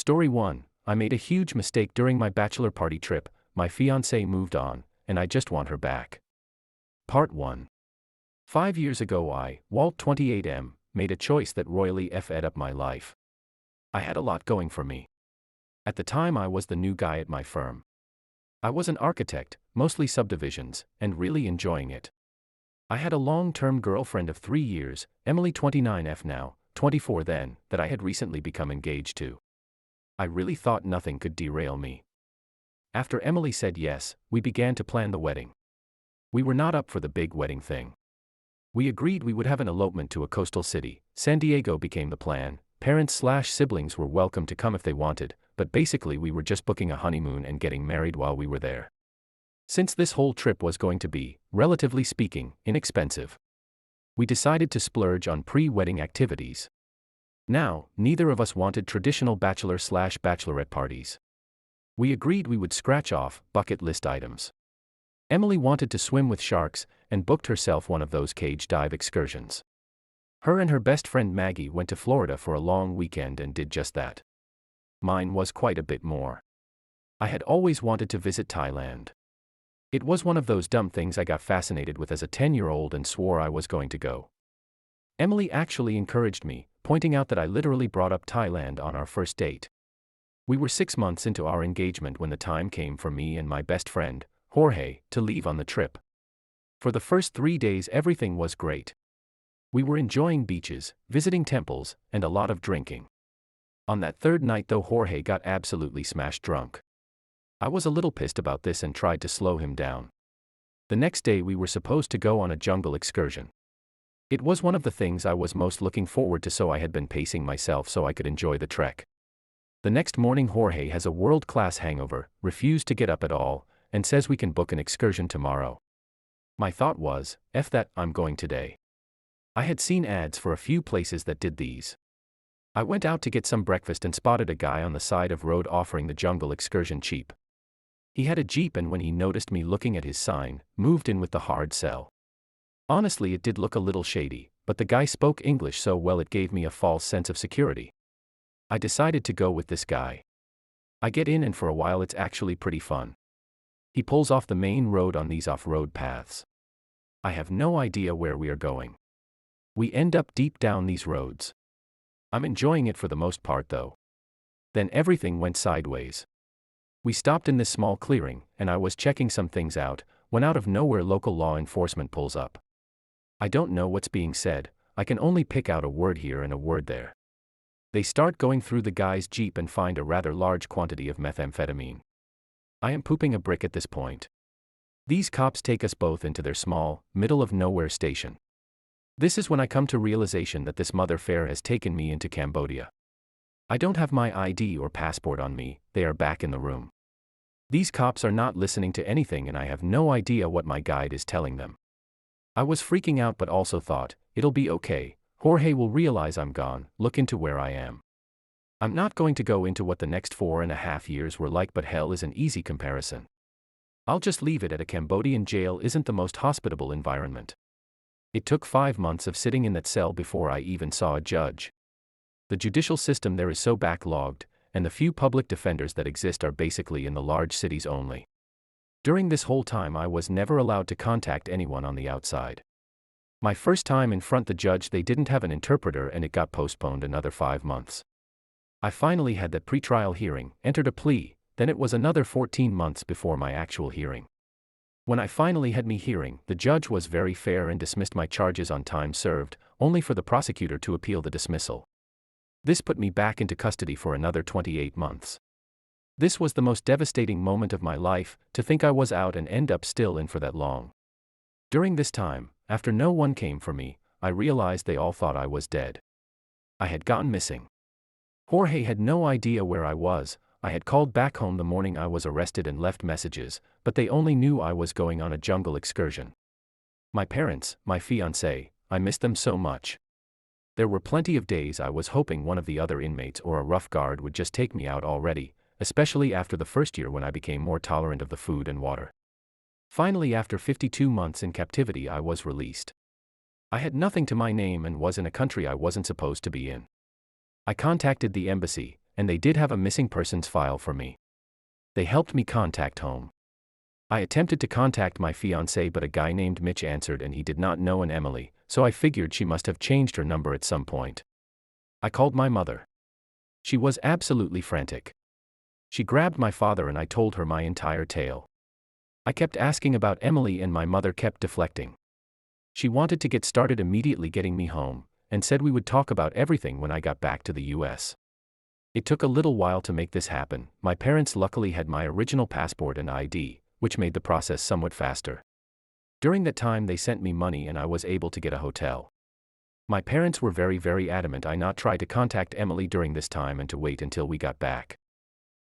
Story 1. I made a huge mistake during my bachelor party trip. My fiancée moved on, and I just want her back. Part 1. 5 years ago Walt 28M, made a choice that royally F'd up my life. I had a lot going for me. At the time I was the new guy at my firm. I was an architect, mostly subdivisions, and really enjoying it. I had a long-term girlfriend of 3 years, Emily 29F now, 24 then, that I had recently become engaged to. I really thought nothing could derail me. After Emily said yes, we began to plan the wedding. We were not up for the big wedding thing. We agreed we would have an elopement to a coastal city. San Diego became the plan. Parents/siblings were welcome to come if they wanted, but basically we were just booking a honeymoon and getting married while we were there. Since this whole trip was going to be, relatively speaking, inexpensive, we decided to splurge on pre-wedding activities. Now, neither of us wanted traditional bachelor/bachelorette parties. We agreed we would scratch off bucket list items. Emily wanted to swim with sharks and booked herself one of those cage dive excursions. Her and her best friend Maggie went to Florida for a long weekend and did just that. Mine was quite a bit more. I had always wanted to visit Thailand. It was one of those dumb things I got fascinated with as a 10-year-old and swore I was going to go. Emily actually encouraged me, pointing out that I literally brought up Thailand on our first date. We were 6 months into our engagement when the time came for me and my best friend, Jorge, to leave on the trip. For the first 3 days everything was great. We were enjoying beaches, visiting temples, and a lot of drinking. On that third night though, Jorge got absolutely smashed drunk. I was a little pissed about this and tried to slow him down. The next day we were supposed to go on a jungle excursion. It was one of the things I was most looking forward to, so I had been pacing myself so I could enjoy the trek. The next morning Jorge has a world-class hangover, refused to get up at all, and says we can book an excursion tomorrow. My thought was, F that, I'm going today. I had seen ads for a few places that did these. I went out to get some breakfast and spotted a guy on the side of road offering the jungle excursion cheap. He had a Jeep and when he noticed me looking at his sign, moved in with the hard sell. Honestly, it did look a little shady, but the guy spoke English so well it gave me a false sense of security. I decided to go with this guy. I get in and for a while it's actually pretty fun. He pulls off the main road on these off-road paths. I have no idea where we are going. We end up deep down these roads. I'm enjoying it for the most part though. Then everything went sideways. We stopped in this small clearing, and I was checking some things out, when out of nowhere local law enforcement pulls up. I don't know what's being said, I can only pick out a word here and a word there. They start going through the guy's Jeep and find a rather large quantity of methamphetamine. I am pooping a brick at this point. These cops take us both into their small, middle-of-nowhere station. This is when I come to realization that this mother fair has taken me into Cambodia. I don't have my ID or passport on me, they are back in the room. These cops are not listening to anything and I have no idea what my guide is telling them. I was freaking out but also thought, it'll be okay, Jorge will realize I'm gone, look into where I am. I'm not going to go into what the next 4.5 years were like, but hell is an easy comparison. I'll just leave it at a Cambodian jail isn't the most hospitable environment. It took 5 months of sitting in that cell before I even saw a judge. The judicial system there is so backlogged, and the few public defenders that exist are basically in the large cities only. During this whole time I was never allowed to contact anyone on the outside. My first time in front the judge, they didn't have an interpreter and it got postponed another 5 months. I finally had that pre-trial hearing, entered a plea, then it was another 14 months before my actual hearing. When I finally had my hearing, the judge was very fair and dismissed my charges on time served, only for the prosecutor to appeal the dismissal. This put me back into custody for another 28 months. This was the most devastating moment of my life, to think I was out and end up still in for that long. During this time, after no one came for me, I realized they all thought I was dead. I had gone missing. Jorge had no idea where I was. I had called back home the morning I was arrested and left messages, but they only knew I was going on a jungle excursion. My parents, my fiancé, I missed them so much. There were plenty of days I was hoping one of the other inmates or a rough guard would just take me out already, especially after the first year when I became more tolerant of the food and water. Finally, after 52 months in captivity, I was released. I had nothing to my name and was in a country I wasn't supposed to be in. I contacted the embassy, and they did have a missing persons file for me. They helped me contact home. I attempted to contact my fiancé, but a guy named Mitch answered and he did not know an Emily, so I figured she must have changed her number at some point. I called my mother. She was absolutely frantic. She grabbed my father and I told her my entire tale. I kept asking about Emily and my mother kept deflecting. She wanted to get started immediately getting me home, and said we would talk about everything when I got back to the US. It took a little while to make this happen. My parents luckily had my original passport and ID, which made the process somewhat faster. During that time they sent me money and I was able to get a hotel. My parents were very adamant I not try to contact Emily during this time and to wait until we got back.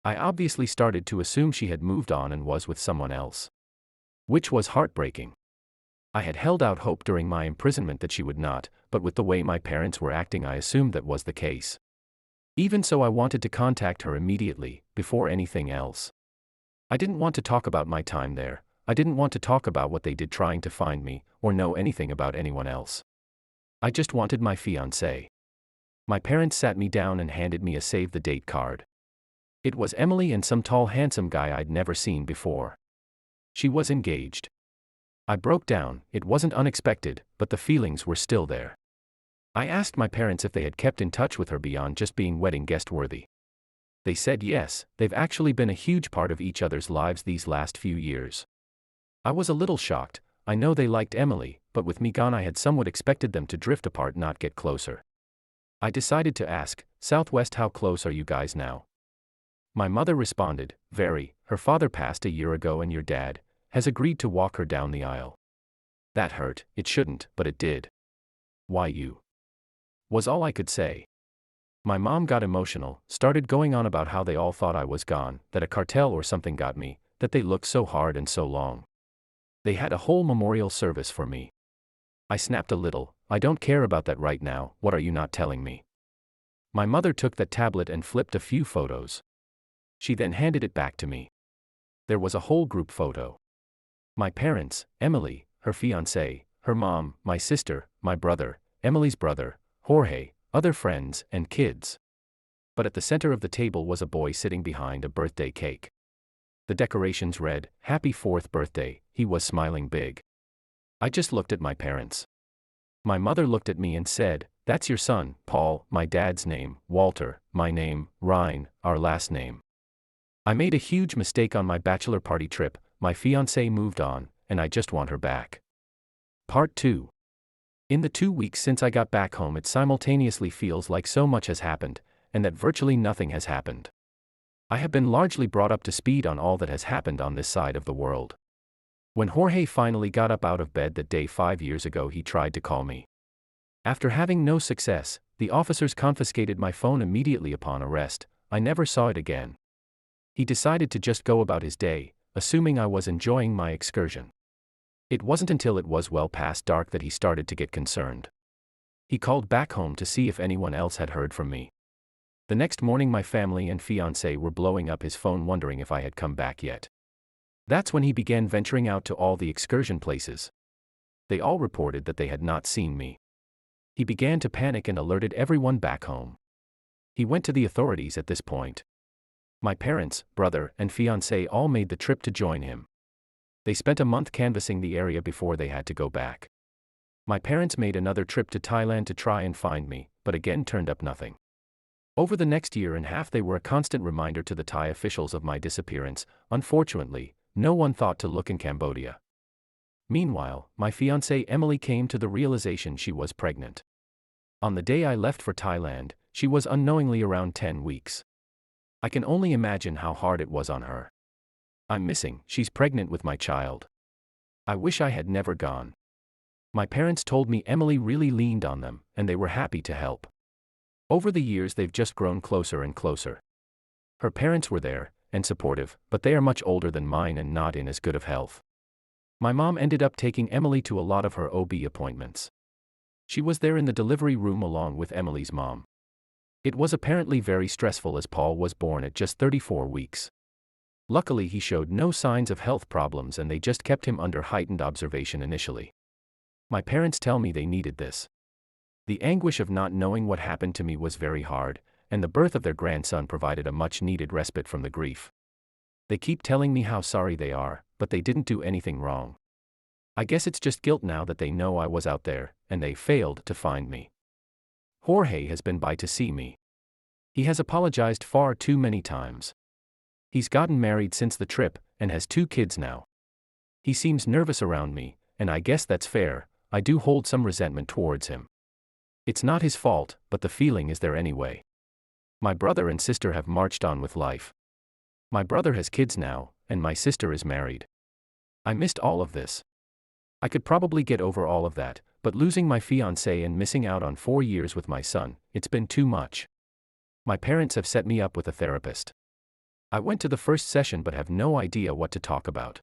I obviously started to assume she had moved on and was with someone else. Which was heartbreaking. I had held out hope during my imprisonment that she would not, but with the way my parents were acting I assumed that was the case. Even so, I wanted to contact her immediately, before anything else. I didn't want to talk about my time there, I didn't want to talk about what they did trying to find me, or know anything about anyone else. I just wanted my fiancé. My parents sat me down and handed me a save the date card. It was Emily and some tall handsome guy I'd never seen before. She was engaged. I broke down. It wasn't unexpected, but the feelings were still there. I asked my parents if they had kept in touch with her beyond just being wedding guest worthy. They said yes, they've actually been a huge part of each other's lives these last few years. I was a little shocked. I know they liked Emily, but with me gone I had somewhat expected them to drift apart, not get closer. I decided to ask, Southwest, how close are you guys now? My mother responded, very. Her father passed a year ago and your dad has agreed to walk her down the aisle. That hurt. It shouldn't, but it did. Why you? Was all I could say. My mom got emotional, started going on about how they all thought I was gone, that a cartel or something got me, that they looked so hard and so long. They had a whole memorial service for me. I snapped a little. I don't care about that right now, what are you not telling me? My mother took that tablet and flipped a few photos. She then handed it back to me. There was a whole group photo. My parents, Emily, her fiancé, her mom, my sister, my brother, Emily's brother, Jorge, other friends, and kids. But at the center of the table was a boy sitting behind a birthday cake. The decorations read, "Happy 4th birthday," he was smiling big. I just looked at my parents. My mother looked at me and said, "That's your son, Paul," my dad's name, Walter, my name, Ryan, our last name. I made a huge mistake on my bachelor party trip, my fiancée moved on, and I just want her back. Part 2. In the 2 weeks since I got back home, it simultaneously feels like so much has happened, and that virtually nothing has happened. I have been largely brought up to speed on all that has happened on this side of the world. When Jorge finally got up out of bed that day 5 years ago, he tried to call me. After having no success, the officers confiscated my phone immediately upon arrest. I never saw it again. He decided to just go about his day, assuming I was enjoying my excursion. It wasn't until it was well past dark that he started to get concerned. He called back home to see if anyone else had heard from me. The next morning my family and fiancé were blowing up his phone wondering if I had come back yet. That's when he began venturing out to all the excursion places. They all reported that they had not seen me. He began to panic and alerted everyone back home. He went to the authorities at this point. My parents, brother, and fiancé all made the trip to join him. They spent a month canvassing the area before they had to go back. My parents made another trip to Thailand to try and find me, but again turned up nothing. Over the next year and a half they were a constant reminder to the Thai officials of my disappearance. Unfortunately, no one thought to look in Cambodia. Meanwhile, my fiancée Emily came to the realization she was pregnant. On the day I left for Thailand, she was unknowingly around 10 weeks. I can only imagine how hard it was on her. I'm missing, she's pregnant with my child. I wish I had never gone. My parents told me Emily really leaned on them, and they were happy to help. Over the years they've just grown closer and closer. Her parents were there, and supportive, but they are much older than mine and not in as good of health. My mom ended up taking Emily to a lot of her OB appointments. She was there in the delivery room along with Emily's mom. It was apparently very stressful as Paul was born at just 34 weeks. Luckily he showed no signs of health problems and they just kept him under heightened observation initially. My parents tell me they needed this. The anguish of not knowing what happened to me was very hard, and the birth of their grandson provided a much-needed respite from the grief. They keep telling me how sorry they are, but they didn't do anything wrong. I guess it's just guilt now that they know I was out there, and they failed to find me. Jorge has been by to see me. He has apologized far too many times. He's gotten married since the trip, and has 2 kids now. He seems nervous around me, and I guess that's fair. I do hold some resentment towards him. It's not his fault, but the feeling is there anyway. My brother and sister have marched on with life. My brother has kids now, and my sister is married. I missed all of this. I could probably get over all of that, but losing my fiancé and missing out on 4 years with my son, it's been too much. My parents have set me up with a therapist. I went to the first session but have no idea what to talk about.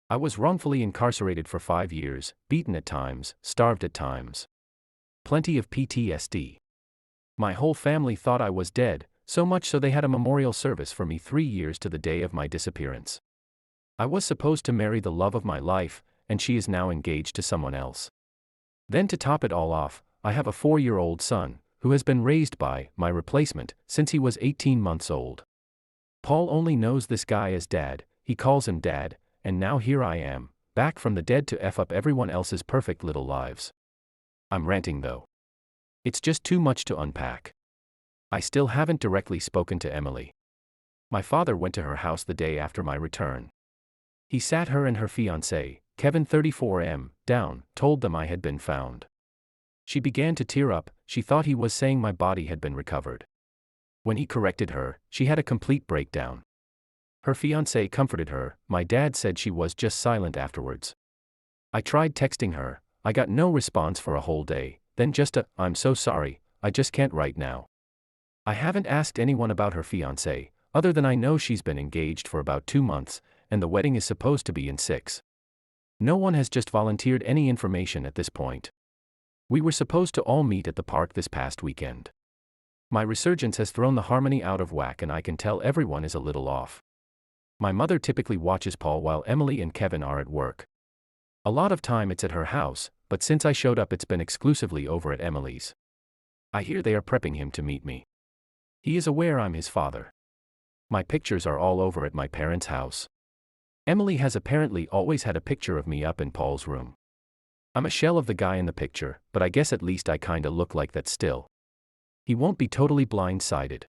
I was wrongfully incarcerated for 5 years, beaten at times, starved at times. Plenty of PTSD. My whole family thought I was dead, so much so they had a memorial service for me 3 years to the day of my disappearance. I was supposed to marry the love of my life, and she is now engaged to someone else. Then to top it all off, I have a 4-year-old son, who has been raised by my replacement since he was 18 months old. Paul only knows this guy as Dad, he calls him Dad, and now here I am, back from the dead to F up everyone else's perfect little lives. I'm ranting though. It's just too much to unpack. I still haven't directly spoken to Emily. My father went to her house the day after my return. He sat her and her fiancé, Kevin 34M, down, told them I had been found. She began to tear up. She thought he was saying my body had been recovered. When he corrected her, she had a complete breakdown. Her fiancé comforted her. My dad said she was just silent afterwards. I tried texting her. I got no response for a whole day, then just a, "I'm so sorry, I just can't right now." I haven't asked anyone about her fiancé, other than I know she's been engaged for about 2 months, and the wedding is supposed to be in 6. No one has just volunteered any information at this point. We were supposed to all meet at the park this past weekend. My resurgence has thrown the harmony out of whack and I can tell everyone is a little off. My mother typically watches Paul while Emily and Kevin are at work. A lot of time it's at her house, but since I showed up it's been exclusively over at Emily's. I hear they are prepping him to meet me. He is aware I'm his father. My pictures are all over at my parents' house. Emily has apparently always had a picture of me up in Paul's room. I'm a shell of the guy in the picture, but I guess at least I kinda look like that still. He won't be totally blindsided.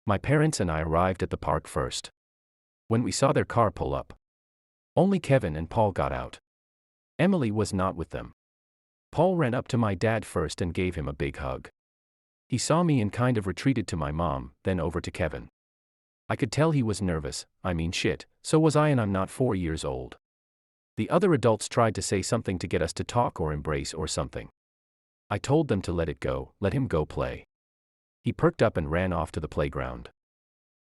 My parents and I arrived at the park first. When we saw their car pull up, only Kevin and Paul got out. Emily was not with them. Paul ran up to my dad first and gave him a big hug. He saw me and kind of retreated to my mom, then over to Kevin. I could tell he was nervous. I mean shit, so was I, and I'm not 4 years old. The other adults tried to say something to get us to talk or embrace or something. I told them to let it go, let him go play. He perked up and ran off to the playground.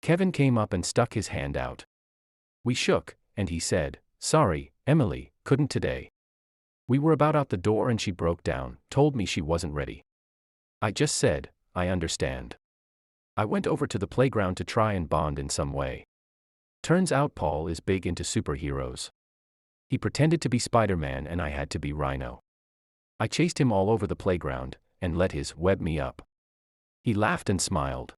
Kevin came up and stuck his hand out. We shook, and he said, "Sorry, Emily, couldn't today." We were about out the door and she broke down, told me she wasn't ready. I just said, "I understand." I went over to the playground to try and bond in some way. Turns out Paul is big into superheroes. He pretended to be Spider-Man and I had to be Rhino. I chased him all over the playground, and let his web me up. He laughed and smiled.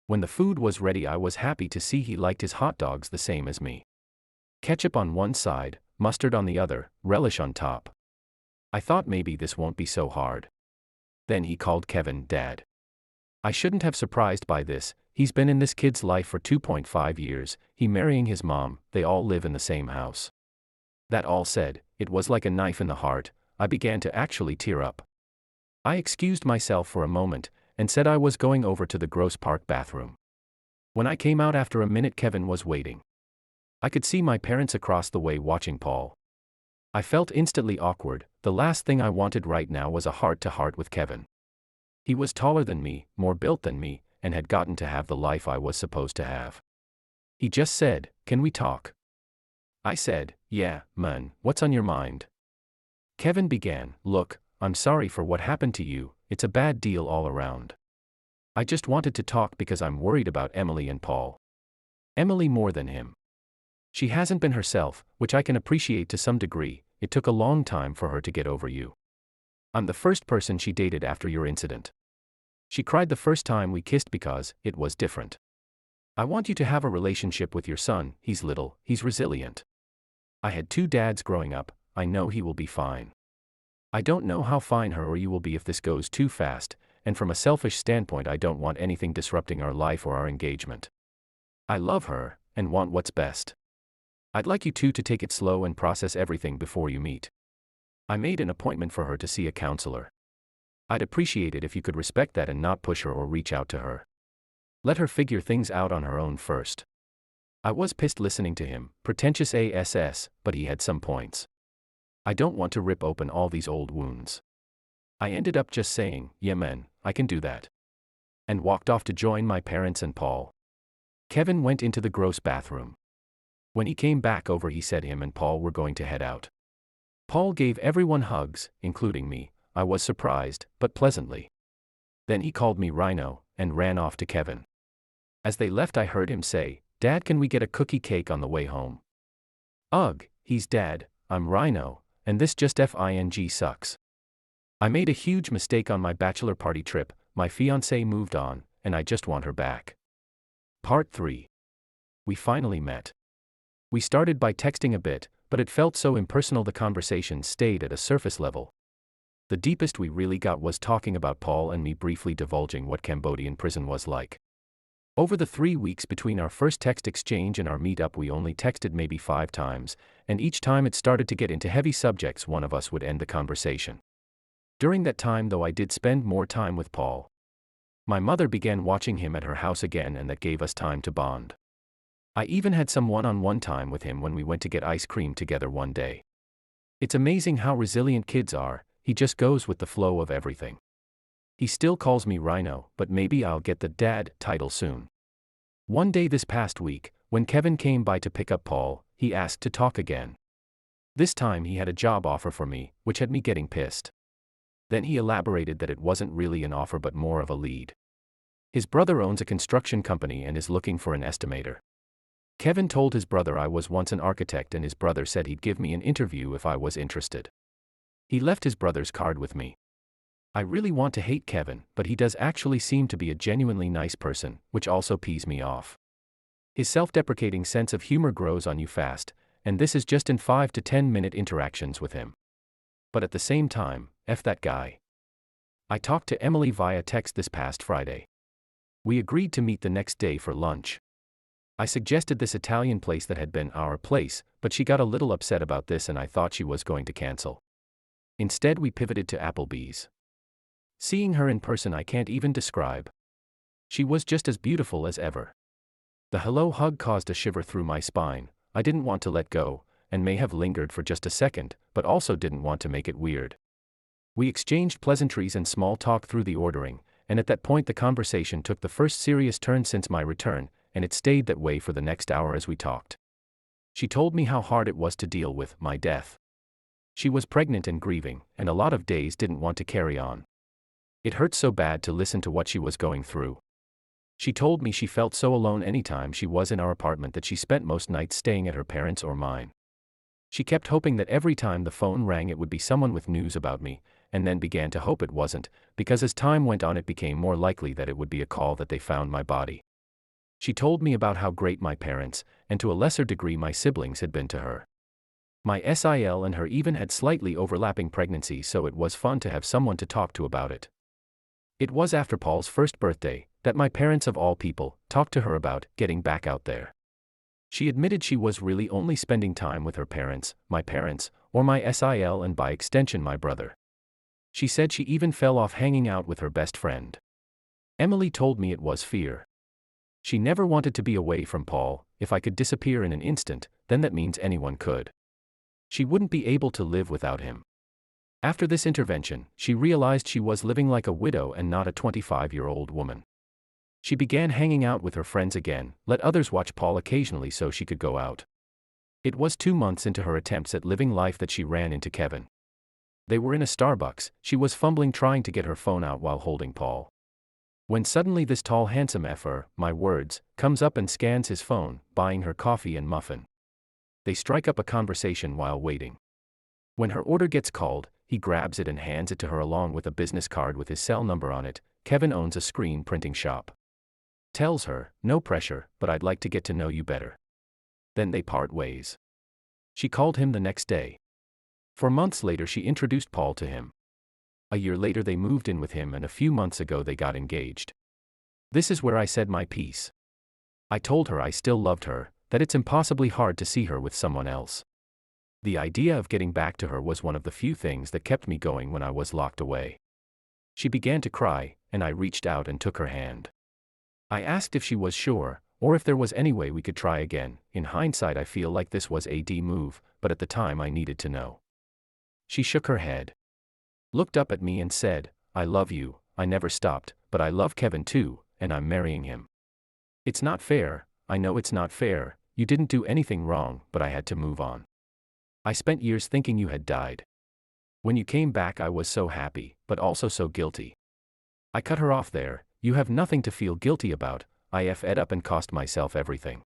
When the food was ready I was happy to see he liked his hot dogs the same as me. Ketchup on one side, mustard on the other, relish on top. I thought maybe this won't be so hard. Then he called Kevin Dad. I shouldn't have surprised by this. He's been in this kid's life for 2.5 years, he marrying his mom, they all live in the same house. That all said, it was like a knife in the heart. I began to actually tear up. I excused myself for a moment, and said I was going over to the Gross Park bathroom. When I came out after a minute Kevin was waiting. I could see my parents across the way watching Paul. I felt instantly awkward. The last thing I wanted right now was a heart-to-heart with Kevin. He was taller than me, more built than me, and had gotten to have the life I was supposed to have. He just said, "Can we talk?" I said, "Yeah, man, what's on your mind?" Kevin began, "Look, I'm sorry for what happened to you, it's a bad deal all around. I just wanted to talk because I'm worried about Emily and Paul. Emily more than him. She hasn't been herself, which I can appreciate to some degree. It took a long time for her to get over you. I'm the first person she dated after your incident. She cried the first time we kissed because it was different. I want you to have a relationship with your son, he's little, he's resilient. I had 2 dads growing up, I know he will be fine. I don't know how fine her or you will be if this goes too fast, and from a selfish standpoint I don't want anything disrupting our life or our engagement. I love her, and want what's best. I'd like you two to take it slow and process everything before you meet. I made an appointment for her to see a counselor. I'd appreciate it if you could respect that and not push her or reach out to her. Let her figure things out on her own first. I was pissed listening to him, pretentious ass, but he had some points. I don't want to rip open all these old wounds. I ended up just saying, yeah man, I can do that. And walked off to join my parents and Paul. Kevin went into the gross bathroom. When he came back over he said him and Paul were going to head out. Paul gave everyone hugs, including me. I was surprised, but pleasantly. Then he called me Rhino, and ran off to Kevin. As they left I heard him say, Dad, can we get a cookie cake on the way home? Ugh, he's Dad, I'm Rhino, and this just FING sucks. I made a huge mistake on my bachelor party trip, my fiancée moved on, and I just want her back. Part 3. We finally met. We started by texting a bit, but it felt so impersonal the conversation stayed at a surface level. The deepest we really got was talking about Paul and me briefly divulging what Cambodian prison was like. Over the 3 weeks between our first text exchange and our meetup we only texted maybe 5 times, and each time it started to get into heavy subjects one of us would end the conversation. During that time though I did spend more time with Paul. My mother began watching him at her house again and that gave us time to bond. I even had some one-on-one time with him when we went to get ice cream together one day. It's amazing how resilient kids are, he just goes with the flow of everything. He still calls me Rhino, but maybe I'll get the Dad title soon. One day this past week, when Kevin came by to pick up Paul, he asked to talk again. This time he had a job offer for me, which had me getting pissed. Then he elaborated that it wasn't really an offer but more of a lead. His brother owns a construction company and is looking for an estimator. Kevin told his brother I was once an architect and his brother said he'd give me an interview if I was interested. He left his brother's card with me. I really want to hate Kevin, but he does actually seem to be a genuinely nice person, which also pees me off. His self-deprecating sense of humor grows on you fast, and this is just in 5 to 10 minute interactions with him. But at the same time, F that guy. I talked to Emily via text this past Friday. We agreed to meet the next day for lunch. I suggested this Italian place that had been our place, but she got a little upset about this and I thought she was going to cancel. Instead we pivoted to Applebee's. Seeing her in person I can't even describe. She was just as beautiful as ever. The hello hug caused a shiver through my spine. I didn't want to let go, and may have lingered for just a second, but also didn't want to make it weird. We exchanged pleasantries and small talk through the ordering, and at that point the conversation took the first serious turn since my return, and it stayed that way for the next hour as we talked. She told me how hard it was to deal with my death. She was pregnant and grieving, and a lot of days didn't want to carry on. It hurt so bad to listen to what she was going through. She told me she felt so alone anytime she was in our apartment that she spent most nights staying at her parents' or mine. She kept hoping that every time the phone rang it would be someone with news about me, and then began to hope it wasn't, because as time went on it became more likely that it would be a call that they found my body. She told me about how great my parents, and to a lesser degree my siblings had been to her. My SIL and her even had slightly overlapping pregnancies, so it was fun to have someone to talk to about it. It was after Paul's first birthday that my parents of all people talked to her about getting back out there. She admitted she was really only spending time with her parents, or my SIL and by extension my brother. She said she even fell off hanging out with her best friend. Emily told me it was fear. She never wanted to be away from Paul. If I could disappear in an instant, then that means anyone could. She wouldn't be able to live without him. After this intervention, she realized she was living like a widow and not a 25-year-old woman. She began hanging out with her friends again, let others watch Paul occasionally so she could go out. It was 2 months into her attempts at living life that she ran into Kevin. They were in a Starbucks, she was fumbling trying to get her phone out while holding Paul. When suddenly this tall handsome effer, my words, comes up and scans his phone, buying her coffee and muffin. They strike up a conversation while waiting. When her order gets called, he grabs it and hands it to her along with a business card with his cell number on it, Kevin owns a screen printing shop. Tells her, no pressure, but I'd like to get to know you better. Then they part ways. She called him the next day. 4 months later she introduced Paul to him. A year later they moved in with him, and a few months ago they got engaged. This is where I said my piece. I told her I still loved her, that it's impossibly hard to see her with someone else. The idea of getting back to her was one of the few things that kept me going when I was locked away. She began to cry, and I reached out and took her hand. I asked if she was sure, or if there was any way we could try again. In hindsight I feel like this was a D move, but at the time I needed to know. She shook her head, looked up at me and said, I love you. I never stopped, but I love Kevin too, and I'm marrying him. It's not fair, I know it's not fair, you didn't do anything wrong, but I had to move on. I spent years thinking you had died. When you came back I was so happy, but also so guilty. I cut her off there. You have nothing to feel guilty about. I f'd up and cost myself everything.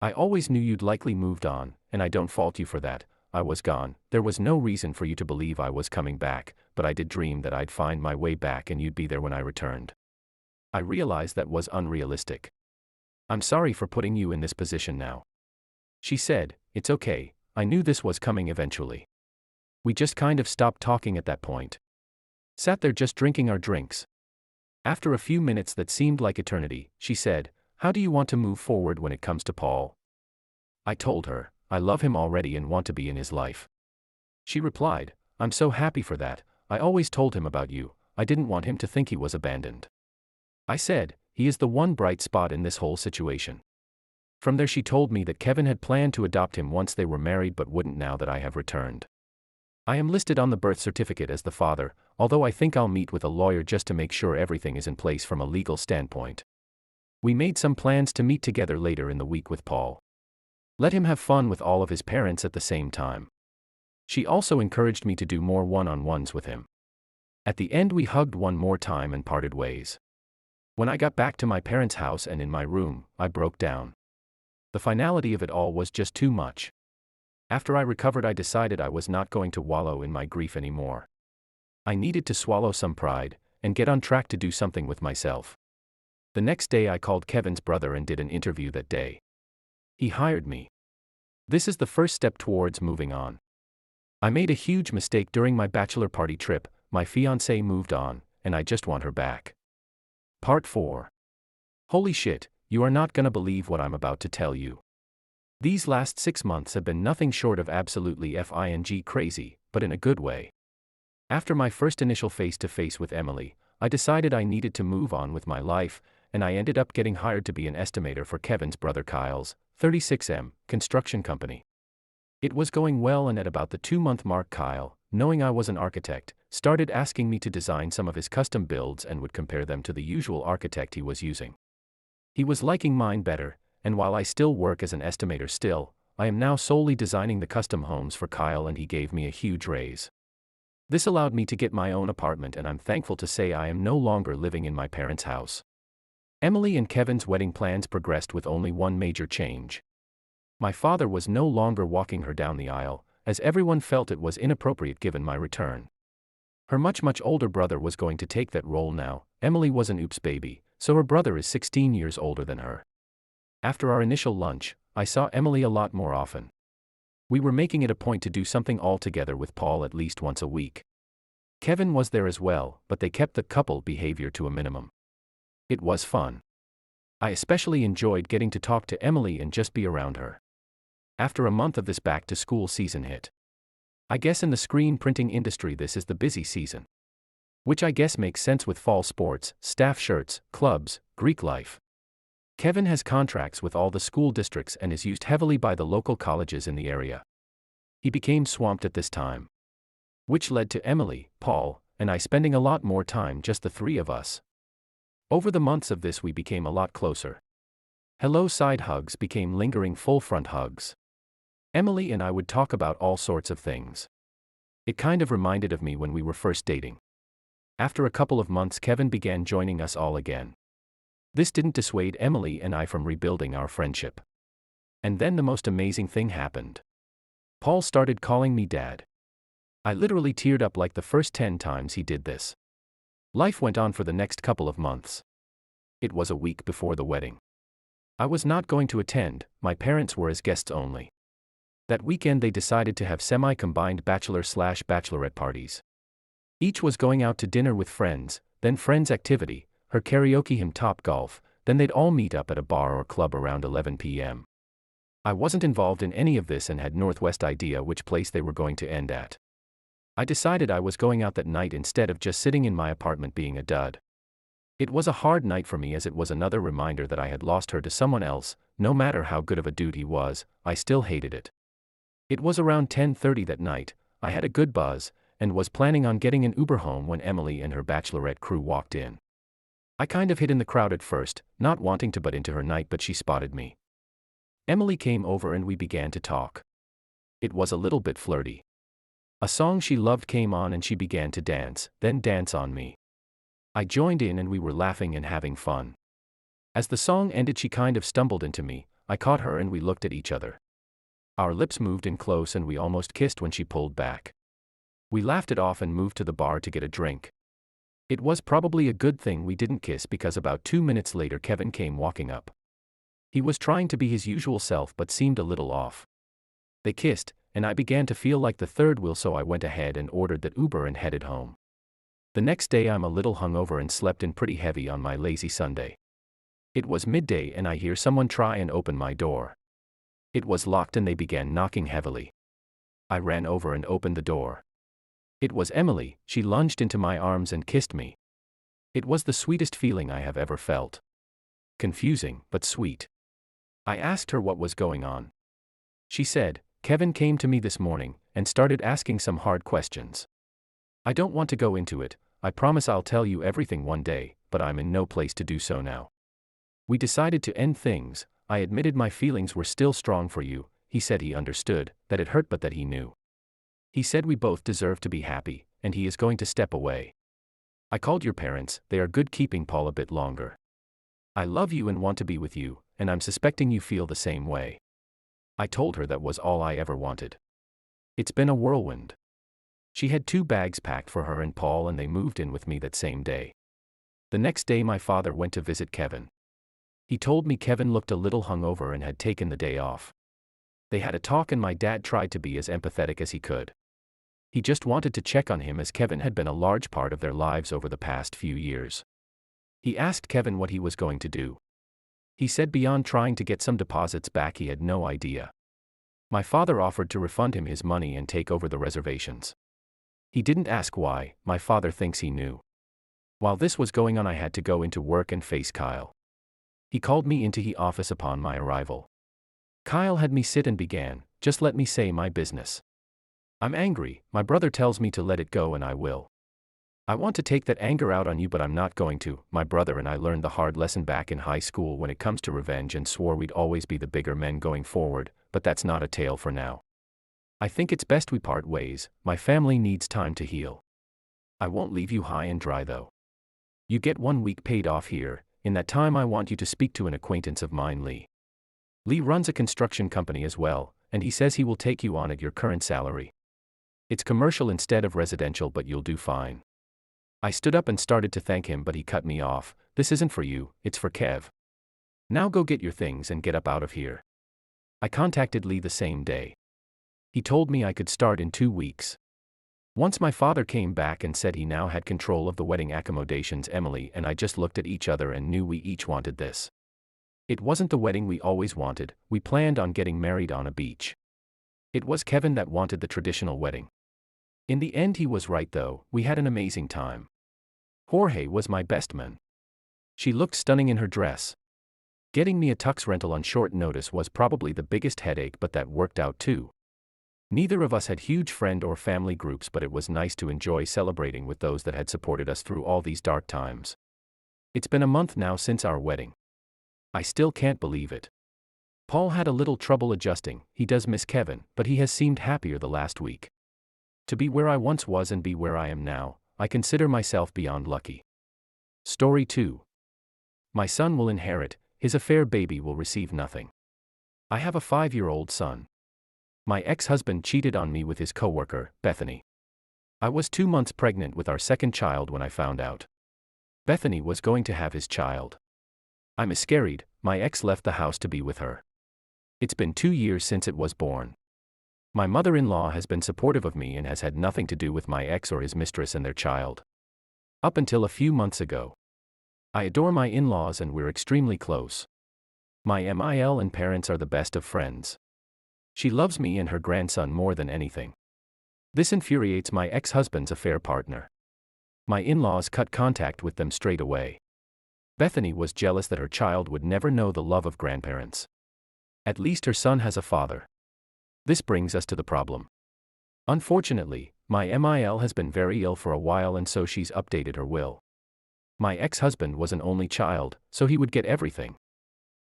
I always knew you'd likely moved on, and I don't fault you for that. I was gone, there was no reason for you to believe I was coming back, but I did dream that I'd find my way back and you'd be there when I returned. I realized that was unrealistic. I'm sorry for putting you in this position now. She said, it's okay, I knew this was coming eventually. We just kind of stopped talking at that point. Sat there just drinking our drinks. After a few minutes that seemed like eternity, she said, how do you want to move forward when it comes to Paul? I told her, I love him already and want to be in his life. She replied, I'm so happy for that. I always told him about you. I didn't want him to think he was abandoned. I said, he is the one bright spot in this whole situation. From there she told me that Kevin had planned to adopt him once they were married but wouldn't now that I have returned. I am listed on the birth certificate as the father, although I think I'll meet with a lawyer just to make sure everything is in place from a legal standpoint. We made some plans to meet together later in the week with Paul. Let him have fun with all of his parents at the same time. She also encouraged me to do more one-on-ones with him. At the end we hugged one more time and parted ways. When I got back to my parents' house and in my room, I broke down. The finality of it all was just too much. After I recovered I decided I was not going to wallow in my grief anymore. I needed to swallow some pride, and get on track to do something with myself. The next day I called Kevin's brother and did an interview that day. He hired me. This is the first step towards moving on. I made a huge mistake during my bachelor party trip. My fiancée moved on, and I just want her back. Part 4. Holy shit, you are not gonna believe what I'm about to tell you. These last 6 months have been nothing short of absolutely f***ing crazy, but in a good way. After my first initial face-to-face with Emily, I decided I needed to move on with my life, and I ended up getting hired to be an estimator for Kevin's brother Kyle's 36M construction company. It was going well, and at about the 2-month mark Kyle, knowing I was an architect, started asking me to design some of his custom builds and would compare them to the usual architect he was using. He was liking mine better, and while I still work as an estimator still, I am now solely designing the custom homes for Kyle, and he gave me a huge raise. This allowed me to get my own apartment, and I'm thankful to say I am no longer living in my parents' house. Emily and Kevin's wedding plans progressed with only one major change. My father was no longer walking her down the aisle, as everyone felt it was inappropriate given my return. Her much older brother was going to take that role now. Emily was an oops baby, so her brother is 16 years older than her. After our initial lunch, I saw Emily a lot more often. We were making it a point to do something all together with Paul at least once a week. Kevin was there as well, but they kept the couple behavior to a minimum. It was fun. I especially enjoyed getting to talk to Emily and just be around her. After a month of this back-to-school season hit. I guess in the screen printing industry this is the busy season. Which I guess makes sense with fall sports, staff shirts, clubs, Greek life. Kevin has contracts with all the school districts and is used heavily by the local colleges in the area. He became swamped at this time. Which led to Emily, Paul, and I spending a lot more time, just the three of us. Over the months of this we became a lot closer. Hello side hugs became lingering full front hugs. Emily and I would talk about all sorts of things. It kind of reminded of me when we were first dating. After a couple of months Kevin began joining us all again. This didn't dissuade Emily and I from rebuilding our friendship. And then the most amazing thing happened. Paul started calling me Dad. I literally teared up like the first 10 times he did this. Life went on for the next couple of months. It was a week before the wedding. I was not going to attend, my parents were as guests only. That weekend they decided to have semi-combined bachelor/bachelorette parties. Each was going out to dinner with friends, then friends' activity, her karaoke him top golf, then they'd all meet up at a bar or club around 11 p.m. I wasn't involved in any of this and had Northwest idea which place they were going to end at. I decided I was going out that night instead of just sitting in my apartment being a dud. It was a hard night for me as it was another reminder that I had lost her to someone else. No matter how good of a dude he was, I still hated it. It was around 10:30 that night, I had a good buzz, and was planning on getting an Uber home when Emily and her bachelorette crew walked in. I kind of hid in the crowd at first, not wanting to butt into her night, but she spotted me. Emily came over and we began to talk. It was a little bit flirty. A song she loved came on and she began to dance, then dance on me. I joined in and we were laughing and having fun. As the song ended she kind of stumbled into me, I caught her and we looked at each other. Our lips moved in close and we almost kissed when she pulled back. We laughed it off and moved to the bar to get a drink. It was probably a good thing we didn't kiss because about 2 minutes later Kevin came walking up. He was trying to be his usual self but seemed a little off. They kissed, and I began to feel like the third wheel, so I went ahead and ordered that Uber and headed home. The next day I'm a little hungover and slept in pretty heavy on my lazy Sunday. It was midday and I hear someone try and open my door. It was locked and they began knocking heavily. I ran over and opened the door. It was Emily. She lunged into my arms and kissed me. It was the sweetest feeling I have ever felt. Confusing, but sweet. I asked her what was going on. She said, "Kevin came to me this morning and started asking some hard questions. I don't want to go into it. I promise I'll tell you everything one day, but I'm in no place to do so now. We decided to end things. I admitted my feelings were still strong for you." He said he understood, that it hurt but that he knew. He said we both deserve to be happy, and he is going to step away. I called your parents. They are good keeping Paul a bit longer. I love you and want to be with you, and I'm suspecting you feel the same way. I told her that was all I ever wanted. It's been a whirlwind. She had 2 bags packed for her and Paul and they moved in with me that same day. The next day my father went to visit Kevin. He told me Kevin looked a little hungover and had taken the day off. They had a talk and my dad tried to be as empathetic as he could. He just wanted to check on him as Kevin had been a large part of their lives over the past few years. He asked Kevin what he was going to do. He said beyond trying to get some deposits back he had no idea. My father offered to refund him his money and take over the reservations. He didn't ask why. My father thinks he knew. While this was going on I had to go into work and face Kyle. He called me into his office upon my arrival. Kyle had me sit and began, "Just let me say my business. I'm angry, my brother tells me to let it go and I will. I want to take that anger out on you but I'm not going to. My brother and I learned the hard lesson back in high school when it comes to revenge and swore we'd always be the bigger men going forward, but that's not a tale for now. I think it's best we part ways. My family needs time to heal. I won't leave you high and dry though. You get 1 week paid off here. In that time I want you to speak to an acquaintance of mine, Lee. Lee runs a construction company as well, and he says he will take you on at your current salary. It's commercial instead of residential but you'll do fine." I stood up and started to thank him but he cut me off. "This isn't for you, it's for Kev. Now go get your things and get up out of here." I contacted Lee the same day. He told me I could start in 2 weeks. Once my father came back and said he now had control of the wedding accommodations, Emily and I just looked at each other and knew we each wanted this. It wasn't the wedding we always wanted. We planned on getting married on a beach. It was Kevin that wanted the traditional wedding. In the end he was right though. We had an amazing time. Jorge was my best man. She looked stunning in her dress. Getting me a tux rental on short notice was probably the biggest headache but that worked out too. Neither of us had huge friend or family groups but it was nice to enjoy celebrating with those that had supported us through all these dark times. It's been a month now since our wedding. I still can't believe it. Paul had a little trouble adjusting. He does miss Kevin, but he has seemed happier the last week. To be where I once was and be where I am now, I consider myself beyond lucky. Story 2. My son will inherit, his affair baby will receive nothing. I have a 5-year-old son. My ex-husband cheated on me with his coworker, Bethany. I was 2 months pregnant with our second child when I found out. Bethany was going to have his child. I miscarried, my ex left the house to be with her. It's been 2 years since it was born. My mother-in-law has been supportive of me and has had nothing to do with my ex or his mistress and their child. Up until a few months ago. I adore my in-laws and we're extremely close. My MIL and parents are the best of friends. She loves me and her grandson more than anything. This infuriates my ex-husband's affair partner. My in-laws cut contact with them straight away. Bethany was jealous that her child would never know the love of grandparents. At least her son has a father. This brings us to the problem. Unfortunately, my MIL has been very ill for a while and so she's updated her will. My ex-husband was an only child, so he would get everything.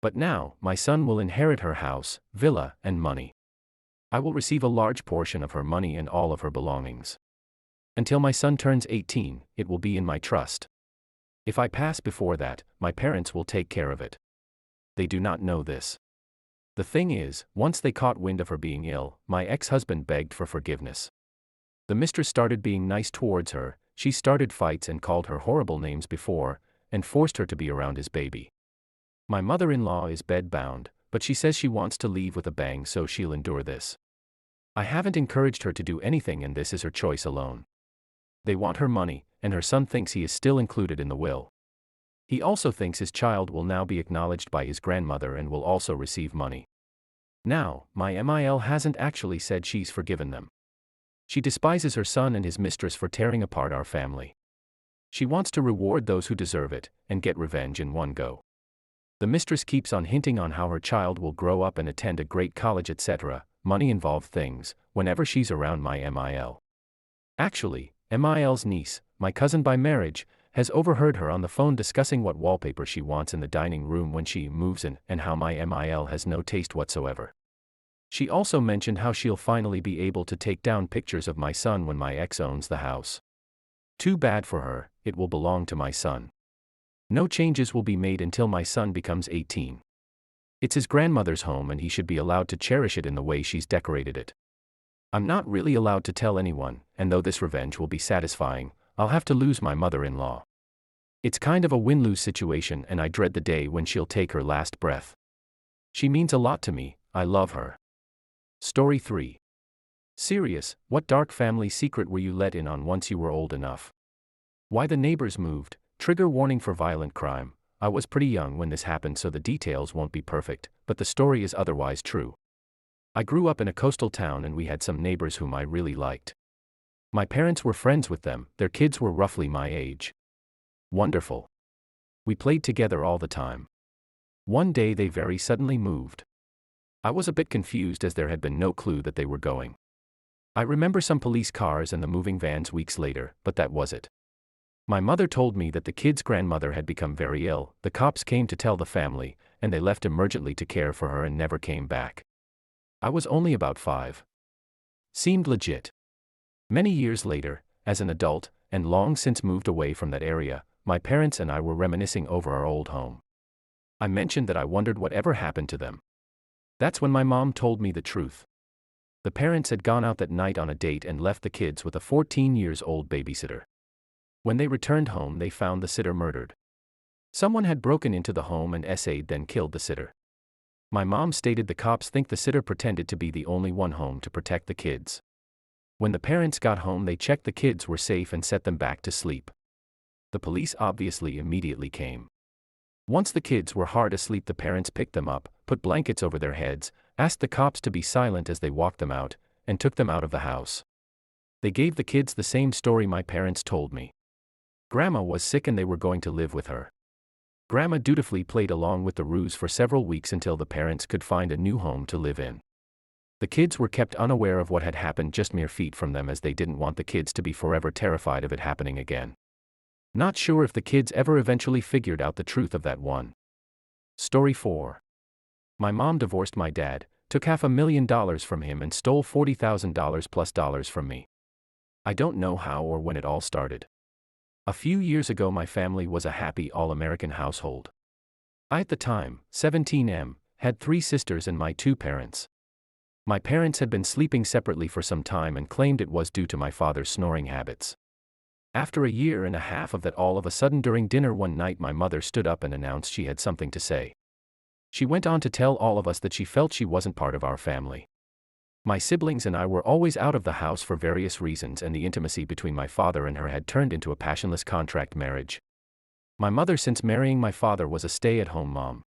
But now, my son will inherit her house, villa, and money. I will receive a large portion of her money and all of her belongings. Until my son turns 18, it will be in my trust. If I pass before that, my parents will take care of it. They do not know this. The thing is, once they caught wind of her being ill, my ex-husband begged for forgiveness. The mistress started being nice towards her, she started fights and called her horrible names before, and forced her to be around his baby. My mother-in-law is bed-bound, but she says she wants to leave with a bang so she'll endure this. I haven't encouraged her to do anything and this is her choice alone. They want her money, and her son thinks he is still included in the will. He also thinks his child will now be acknowledged by his grandmother and will also receive money. Now, my MIL hasn't actually said she's forgiven them. She despises her son and his mistress for tearing apart our family. She wants to reward those who deserve it, and get revenge in one go. The mistress keeps on hinting on how her child will grow up and attend a great college etc., money-involved things, whenever she's around my MIL. Actually, MIL's niece, my cousin by marriage, has overheard her on the phone discussing what wallpaper she wants in the dining room when she moves in and how my MIL has no taste whatsoever. She also mentioned how she'll finally be able to take down pictures of my son when my ex owns the house. Too bad for her, it will belong to my son. No changes will be made until my son becomes 18. It's his grandmother's home and he should be allowed to cherish it in the way she's decorated it. I'm not really allowed to tell anyone, and though this revenge will be satisfying, I'll have to lose my mother-in-law. It's kind of a win-lose situation and I dread the day when she'll take her last breath. She means a lot to me, I love her. Story 3. Serious, what dark family secret were you let in on once you were old enough? Why the neighbors moved, trigger warning for violent crime. I was pretty young when this happened so the details won't be perfect, but the story is otherwise true. I grew up in a coastal town and we had some neighbors whom I really liked. My parents were friends with them, their kids were roughly my age. Wonderful. We played together all the time. One day they very suddenly moved. I was a bit confused as there had been no clue that they were going. I remember some police cars and the moving vans weeks later, but that was it. My mother told me that the kid's grandmother had become very ill, the cops came to tell the family, and they left emergently to care for her and never came back. I was only about 5. Seemed legit. Many years later, as an adult, and long since moved away from that area, my parents and I were reminiscing over our old home. I mentioned that I wondered whatever happened to them. That's when my mom told me the truth. The parents had gone out that night on a date and left the kids with a 14-year-old babysitter. When they returned home they found the sitter murdered. Someone had broken into the home and essayed then killed the sitter. My mom stated the cops think the sitter pretended to be the only one home to protect the kids. When the parents got home they checked the kids were safe and set them back to sleep. The police obviously immediately came. Once the kids were hard asleep the parents picked them up, put blankets over their heads, asked the cops to be silent as they walked them out, and took them out of the house. They gave the kids the same story my parents told me. Grandma was sick and they were going to live with her. Grandma dutifully played along with the ruse for several weeks until the parents could find a new home to live in. The kids were kept unaware of what had happened just mere feet from them as they didn't want the kids to be forever terrified of it happening again. Not sure if the kids ever eventually figured out the truth of that one. Story 4. My mom divorced my dad, took $500,000 from him and stole $40,000 plus dollars from me. I don't know how or when it all started. A few years ago my family was a happy all-American household. I at the time, 17 had 3 sisters and my 2 parents. My parents had been sleeping separately for some time and claimed it was due to my father's snoring habits. After a year and a half of that, all of a sudden during dinner one night my mother stood up and announced she had something to say. She went on to tell all of us that she felt she wasn't part of our family. My siblings and I were always out of the house for various reasons, and the intimacy between my father and her had turned into a passionless contract marriage. My mother, since marrying my father, was a stay-at-home mom.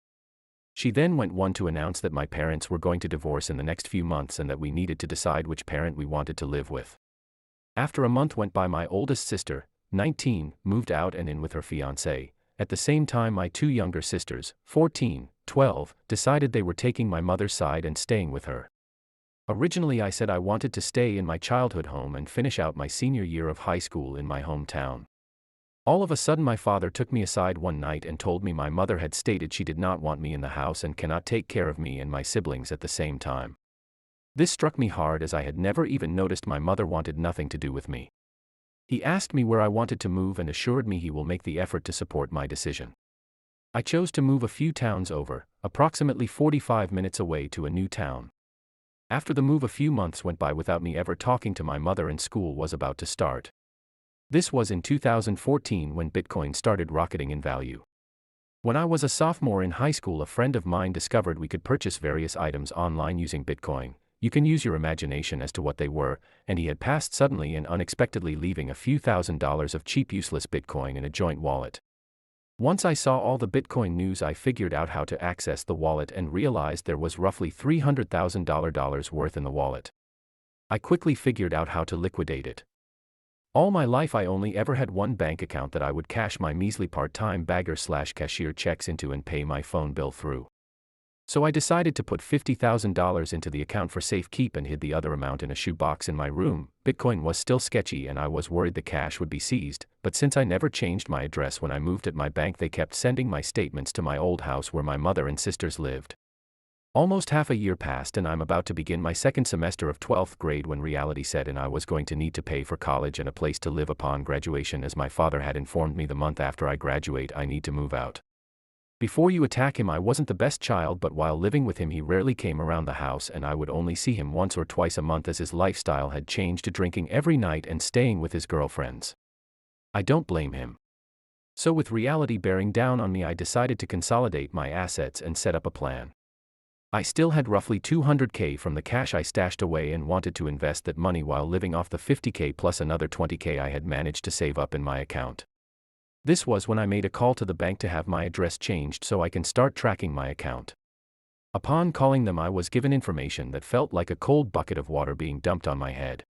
She then went on to announce that my parents were going to divorce in the next few months and that we needed to decide which parent we wanted to live with. After a month went by, my oldest sister, 19, moved out and in with her fiancé. At the same time, my two younger sisters, 14, 12, decided they were taking my mother's side and staying with her. Originally I said I wanted to stay in my childhood home and finish out my senior year of high school in my hometown. All of a sudden my father took me aside one night and told me my mother had stated she did not want me in the house and cannot take care of me and my siblings at the same time. This struck me hard, as I had never even noticed my mother wanted nothing to do with me. He asked me where I wanted to move and assured me he will make the effort to support my decision. I chose to move a few towns over, approximately 45 minutes away, to a new town. After the move, a few months went by without me ever talking to my mother, and school was about to start. This was in 2014 when Bitcoin started rocketing in value. When I was a sophomore in high school, a friend of mine discovered we could purchase various items online using Bitcoin. You can use your imagination as to what they were, and he had passed suddenly and unexpectedly, leaving a few $1,000s of cheap useless Bitcoin in a joint wallet. Once I saw all the Bitcoin news, I figured out how to access the wallet and realized there was roughly $300,000 worth in the wallet. I quickly figured out how to liquidate it. All my life I only ever had one bank account that I would cash my measly part-time bagger/cashier checks into and pay my phone bill through. So I decided to put $50,000 into the account for safekeep and hid the other amount in a shoebox in my room. Bitcoin was still sketchy and I was worried the cash would be seized, but since I never changed my address when I moved at my bank, they kept sending my statements to my old house where my mother and sisters lived. Almost half a year passed and I'm about to begin my second semester of 12th grade when reality set in. I was going to need to pay for college and a place to live upon graduation, as my father had informed me the month after I graduate I need to move out. Before you attack him, I wasn't the best child, but while living with him he rarely came around the house and I would only see him once or twice a month, as his lifestyle had changed to drinking every night and staying with his girlfriends. I don't blame him. So with reality bearing down on me, I decided to consolidate my assets and set up a plan. I still had roughly $200K from the cash I stashed away and wanted to invest that money while living off the $50K plus another $20K I had managed to save up in my account. This was when I made a call to the bank to have my address changed so I can start tracking my account. Upon calling them, I was given information that felt like a cold bucket of water being dumped on my head.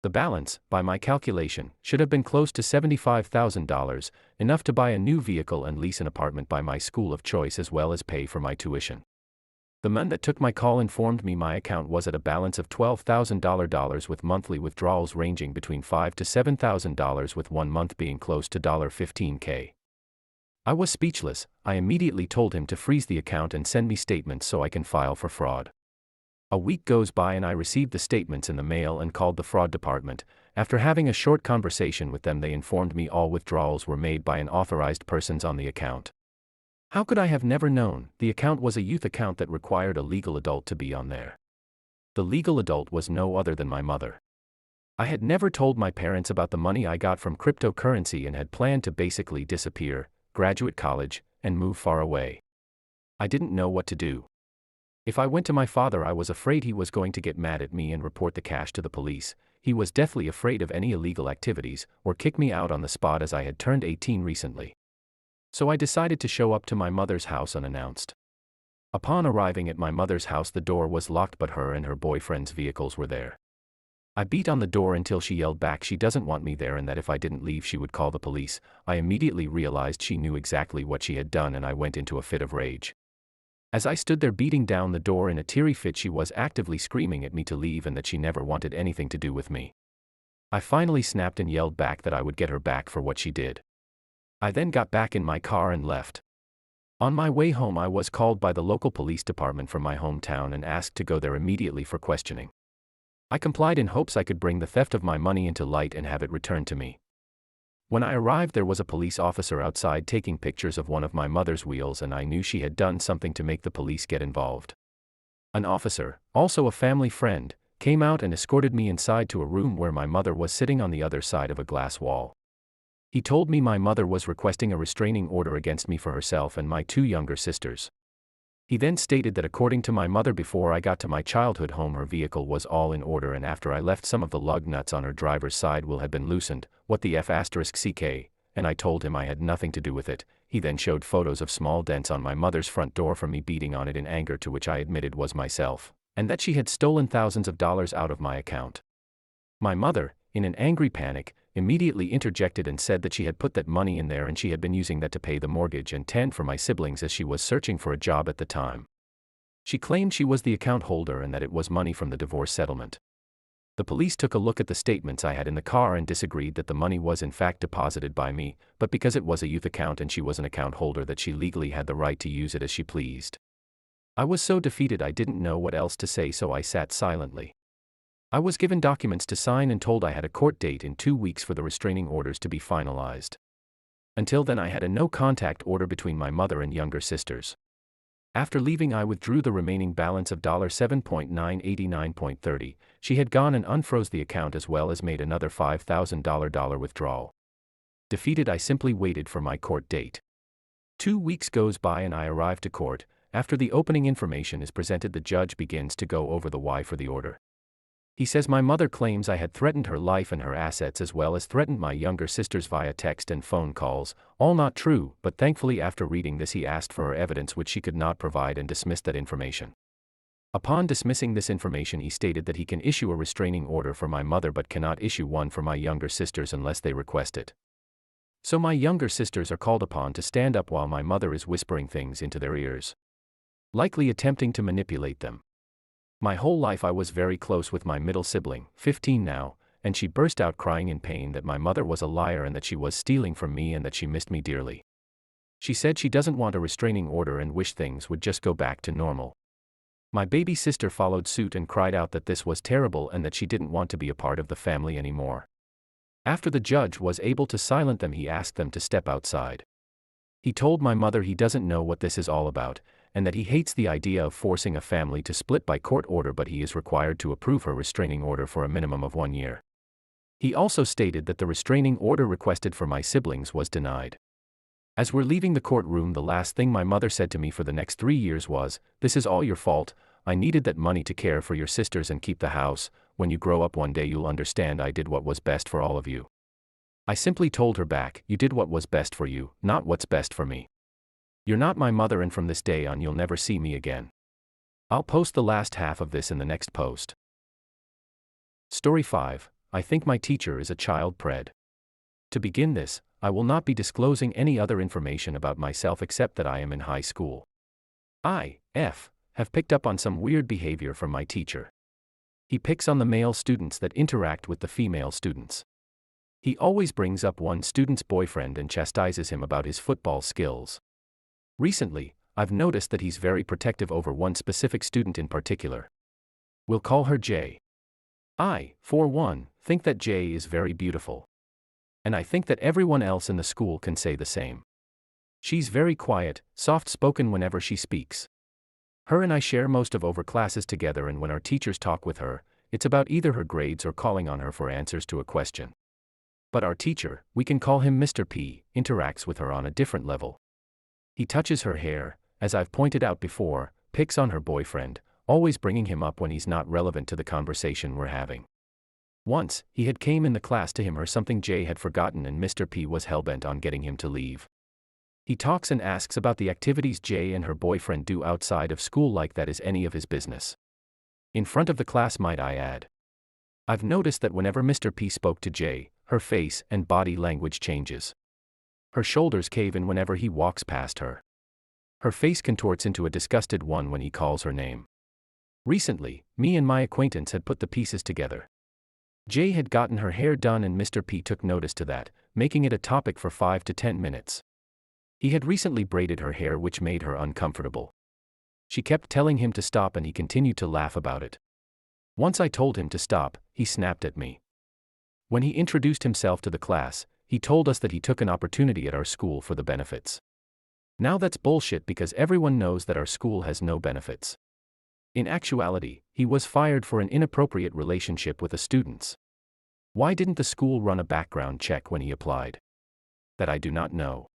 The balance, by my calculation, should have been close to $75,000, enough to buy a new vehicle and lease an apartment by my school of choice as well as pay for my tuition. The man that took my call informed me my account was at a balance of $12,000 with monthly withdrawals ranging between $5,000 to $7,000, with 1 month being close to $15K. I was speechless. I immediately told him to freeze the account and send me statements so I can file for fraud. A week goes by and I received the statements in the mail and called the fraud department. After having a short conversation with them, they informed me all withdrawals were made by unauthorized persons on the account. How could I have never known? The account was a youth account that required a legal adult to be on there. The legal adult was no other than my mother. I had never told my parents about the money I got from cryptocurrency and had planned to basically disappear, graduate college, and move far away. I didn't know what to do. If I went to my father, I was afraid he was going to get mad at me and report the cash to the police. He was deathly afraid of any illegal activities or kick me out on the spot, as I had turned 18 recently. So I decided to show up to my mother's house unannounced. Upon arriving at my mother's house, the door was locked, but her and her boyfriend's vehicles were there. I beat on the door until she yelled back she doesn't want me there and that if I didn't leave she would call the police. I immediately realized she knew exactly what she had done and I went into a fit of rage. As I stood there beating down the door in a teary fit, she was actively screaming at me to leave and that she never wanted anything to do with me. I finally snapped and yelled back that I would get her back for what she did. I then got back in my car and left. On my way home, I was called by the local police department from my hometown and asked to go there immediately for questioning. I complied in hopes I could bring the theft of my money into light and have it returned to me. When I arrived, there was a police officer outside taking pictures of one of my mother's wheels, and I knew she had done something to make the police get involved. An officer, also a family friend, came out and escorted me inside to a room where my mother was sitting on the other side of a glass wall. He told me my mother was requesting a restraining order against me for herself and my two younger sisters. He then stated that according to my mother, before I got to my childhood home her vehicle was all in order, and after I left some of the lug nuts on her driver's side will have been loosened. What the F***ck, and I told him I had nothing to do with it. He then showed photos of small dents on my mother's front door from me beating on it in anger, to which I admitted was myself, and that she had stolen thousands of dollars out of my account. My mother, in an angry panic, immediately interjected and said that she had put that money in there and she had been using that to pay the mortgage and tend for my siblings as she was searching for a job at the time. She claimed she was the account holder and that it was money from the divorce settlement. The police took a look at the statements I had in the car and disagreed that the money was in fact deposited by me, but because it was a youth account and she was an account holder, that she legally had the right to use it as she pleased. I was so defeated I didn't know what else to say, so I sat silently. I was given documents to sign and told I had a court date in 2 weeks for the restraining orders to be finalized. Until then I had a no-contact order between my mother and younger sisters. After leaving I withdrew the remaining balance of $7.989.30. She had gone and unfroze the account as well as made another $5,000 withdrawal. Defeated, I simply waited for my court date. 2 weeks goes by and I arrive to court. After the opening information is presented, the judge begins to go over the why for the order. He says my mother claims I had threatened her life and her assets as well as threatened my younger sisters via text and phone calls, all not true, but thankfully after reading this he asked for her evidence which she could not provide and dismissed that information. Upon dismissing this information he stated that he can issue a restraining order for my mother but cannot issue one for my younger sisters unless they request it. So my younger sisters are called upon to stand up while my mother is whispering things into their ears, likely attempting to manipulate them. My whole life I was very close with my middle sibling, 15 now, and she burst out crying in pain that my mother was a liar and that she was stealing from me and that she missed me dearly. She said she doesn't want a restraining order and wished things would just go back to normal. My baby sister followed suit and cried out that this was terrible and that she didn't want to be a part of the family anymore. After the judge was able to silence them, he asked them to step outside. He told my mother he doesn't know what this is all about, and that he hates the idea of forcing a family to split by court order, but he is required to approve her restraining order for a minimum of 1 year. He also stated that the restraining order requested for my siblings was denied. As we're leaving the courtroom, the last thing my mother said to me for the next 3 years was, "This is all your fault. I needed that money to care for your sisters and keep the house. When you grow up one day you'll understand I did what was best for all of you." I simply told her back, "You did what was best for you, not what's best for me. You're not my mother and from this day on you'll never see me again." I'll post the last half of this in the next post. Story 5. I think my teacher is a child pred. To begin this, I will not be disclosing any other information about myself except that I am in high school. I have picked up on some weird behavior from my teacher. He picks on the male students that interact with the female students. He always brings up one student's boyfriend and chastises him about his football skills. Recently, I've noticed that he's very protective over one specific student in particular. We'll call her Jay. I, for one, think that Jay is very beautiful. And I think that everyone else in the school can say the same. She's very quiet, soft-spoken whenever she speaks. Her and I share most of our classes together, and when our teachers talk with her, it's about either her grades or calling on her for answers to a question. But our teacher, we can call him Mr. P, interacts with her on a different level. He touches her hair, as I've pointed out before, picks on her boyfriend, always bringing him up when he's not relevant to the conversation we're having. Once, he had came in the class to him or something Jay had forgotten and Mr. P was hellbent on getting him to leave. He talks and asks about the activities Jay and her boyfriend do outside of school like that is any of his business. In front of the class, might I add. I've noticed that whenever Mr. P spoke to Jay, her face and body language changes. Her shoulders cave in whenever he walks past her. Her face contorts into a disgusted one when he calls her name. Recently, me and my acquaintance had put the pieces together. Jay had gotten her hair done and Mr. P took notice to that, making it a topic for 5 to 10 minutes. He had recently braided her hair, which made her uncomfortable. She kept telling him to stop and he continued to laugh about it. Once I told him to stop, he snapped at me. When he introduced himself to the class, he told us that he took an opportunity at our school for the benefits. Now that's bullshit because everyone knows that our school has no benefits. In actuality, he was fired for an inappropriate relationship with the students. Why didn't the school run a background check when he applied? That I do not know.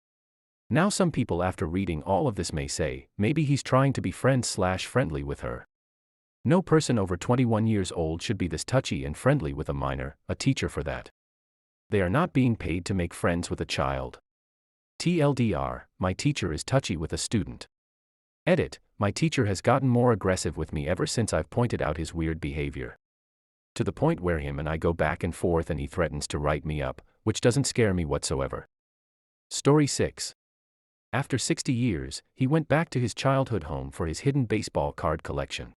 Now some people after reading all of this may say, maybe he's trying to be friendly with her. No person over 21 years old should be this touchy and friendly with a minor, a teacher for that. They are not being paid to make friends with a child. TLDR, my teacher is touchy with a student. Edit, my teacher has gotten more aggressive with me ever since I've pointed out his weird behavior. To the point where him and I go back and forth and he threatens to write me up, which doesn't scare me whatsoever. Story 6. After 60 years, he went back to his childhood home for his hidden baseball card collection.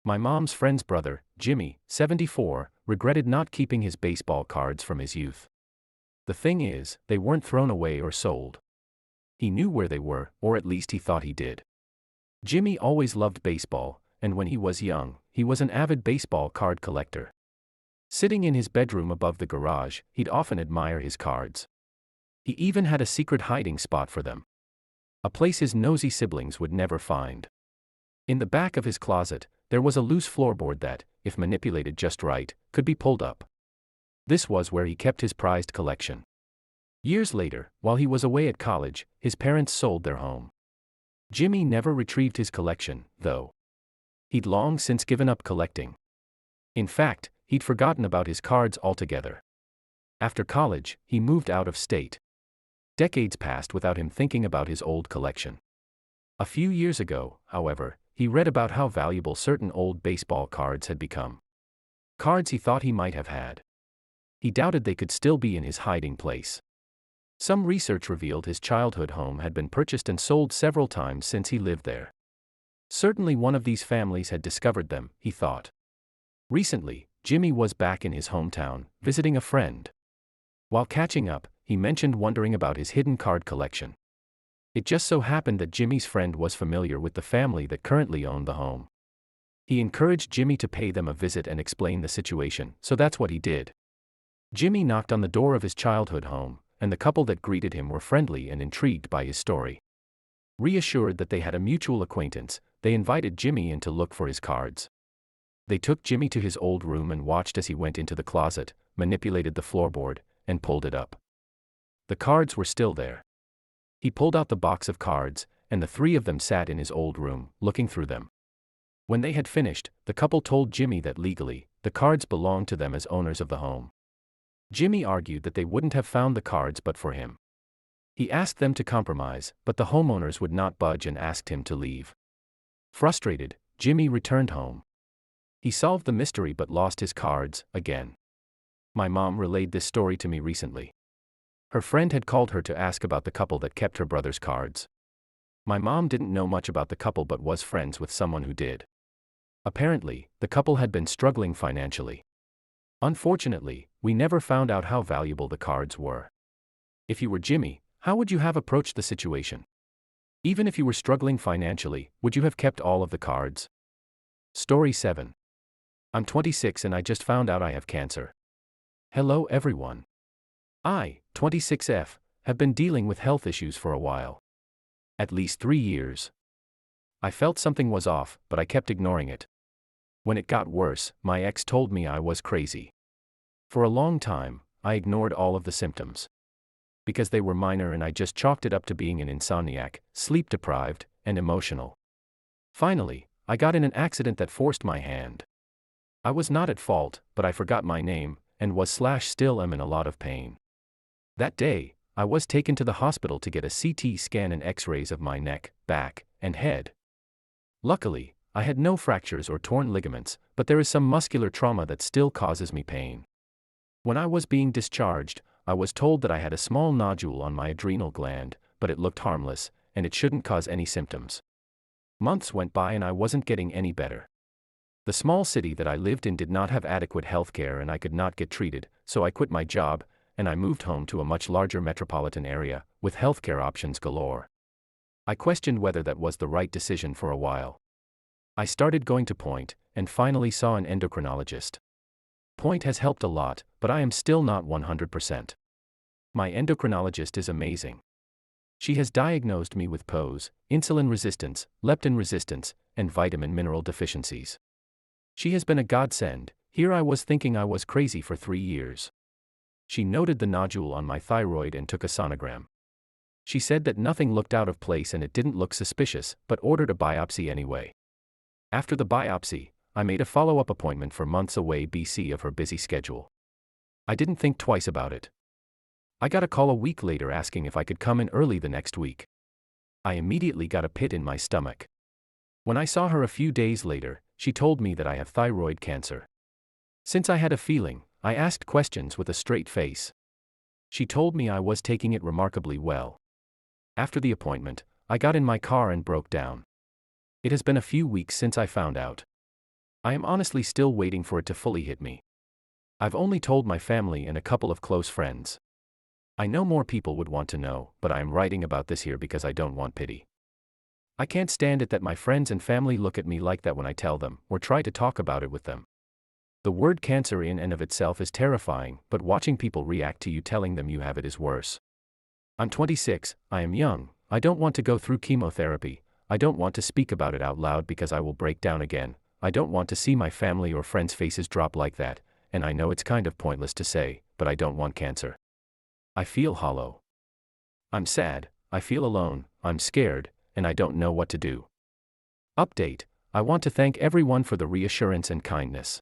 My mom's friend's brother, Jimmy, 74, regretted not keeping his baseball cards from his youth. The thing is, they weren't thrown away or sold. He knew where they were, or at least he thought he did. Jimmy always loved baseball, and when he was young, he was an avid baseball card collector. Sitting in his bedroom above the garage, he'd often admire his cards. He even had a secret hiding spot for them. A place his nosy siblings would never find. In the back of his closet, there was a loose floorboard that, if manipulated just right, could be pulled up. This was where he kept his prized collection. Years later, while he was away at college, his parents sold their home. Jimmy never retrieved his collection, though. He'd long since given up collecting. In fact, he'd forgotten about his cards altogether. After college, he moved out of state. Decades passed without him thinking about his old collection. A few years ago, however, he read about how valuable certain old baseball cards had become. Cards he thought he might have had. He doubted they could still be in his hiding place. Some research revealed his childhood home had been purchased and sold several times since he lived there. Certainly one of these families had discovered them, he thought. Recently, Jimmy was back in his hometown, visiting a friend. While catching up, he mentioned wondering about his hidden card collection. It just so happened that Jimmy's friend was familiar with the family that currently owned the home. He encouraged Jimmy to pay them a visit and explain the situation, so that's what he did. Jimmy knocked on the door of his childhood home, and the couple that greeted him were friendly and intrigued by his story. Reassured that they had a mutual acquaintance, they invited Jimmy in to look for his cards. They took Jimmy to his old room and watched as he went into the closet, manipulated the floorboard, and pulled it up. The cards were still there. He pulled out the box of cards, and the three of them sat in his old room, looking through them. When they had finished, the couple told Jimmy that legally, the cards belonged to them as owners of the home. Jimmy argued that they wouldn't have found the cards but for him. He asked them to compromise, but the homeowners would not budge and asked him to leave. Frustrated, Jimmy returned home. He solved the mystery but lost his cards, again. My mom relayed this story to me recently. Her friend had called her to ask about the couple that kept her brother's cards. My mom didn't know much about the couple but was friends with someone who did. Apparently, the couple had been struggling financially. Unfortunately, we never found out how valuable the cards were. If you were Jimmy, how would you have approached the situation? Even if you were struggling financially, would you have kept all of the cards? Story 7. I'm 26 and I just found out I have cancer. Hello everyone. I, 26F, have been dealing with health issues for a while. At least 3 years. I felt something was off, but I kept ignoring it. When it got worse, my ex told me I was crazy. For a long time, I ignored all of the symptoms. Because they were minor and I just chalked it up to being an insomniac, sleep-deprived, and emotional. Finally, I got in an accident that forced my hand. I was not at fault, but I forgot my name, and still am in a lot of pain. That day, I was taken to the hospital to get a CT scan and x-rays of my neck, back, and head. Luckily, I had no fractures or torn ligaments, but there is some muscular trauma that still causes me pain. When I was being discharged, I was told that I had a small nodule on my adrenal gland, but it looked harmless, and it shouldn't cause any symptoms. Months went by and I wasn't getting any better. The small city that I lived in did not have adequate healthcare and I could not get treated, so I quit my job, and I moved home to a much larger metropolitan area, with healthcare options galore. I questioned whether that was the right decision for a while. I started going to Point, and finally saw an endocrinologist. Point has helped a lot, but I am still not 100%. My endocrinologist is amazing. She has diagnosed me with POS, insulin resistance, leptin resistance, and vitamin mineral deficiencies. She has been a godsend. Here I was thinking I was crazy for 3 years. She noted the nodule on my thyroid and took a sonogram. She said that nothing looked out of place and it didn't look suspicious, but ordered a biopsy anyway. After the biopsy, I made a follow-up appointment for months away BC of her busy schedule. I didn't think twice about it. I got a call a week later asking if I could come in early the next week. I immediately got a pit in my stomach. When I saw her a few days later, she told me that I have thyroid cancer. Since I had a feeling, I asked questions with a straight face. She told me I was taking it remarkably well. After the appointment, I got in my car and broke down. It has been a few weeks since I found out. I am honestly still waiting for it to fully hit me. I've only told my family and a couple of close friends. I know more people would want to know, but I am writing about this here because I don't want pity. I can't stand it that my friends and family look at me like that when I tell them, or try to talk about it with them. The word cancer in and of itself is terrifying, but watching people react to you telling them you have it is worse. I'm 26, I am young, I don't want to go through chemotherapy, I don't want to speak about it out loud because I will break down again, I don't want to see my family or friends' faces drop like that, and I know it's kind of pointless to say, but I don't want cancer. I feel hollow. I'm sad, I feel alone, I'm scared, and I don't know what to do. Update: I want to thank everyone for the reassurance and kindness.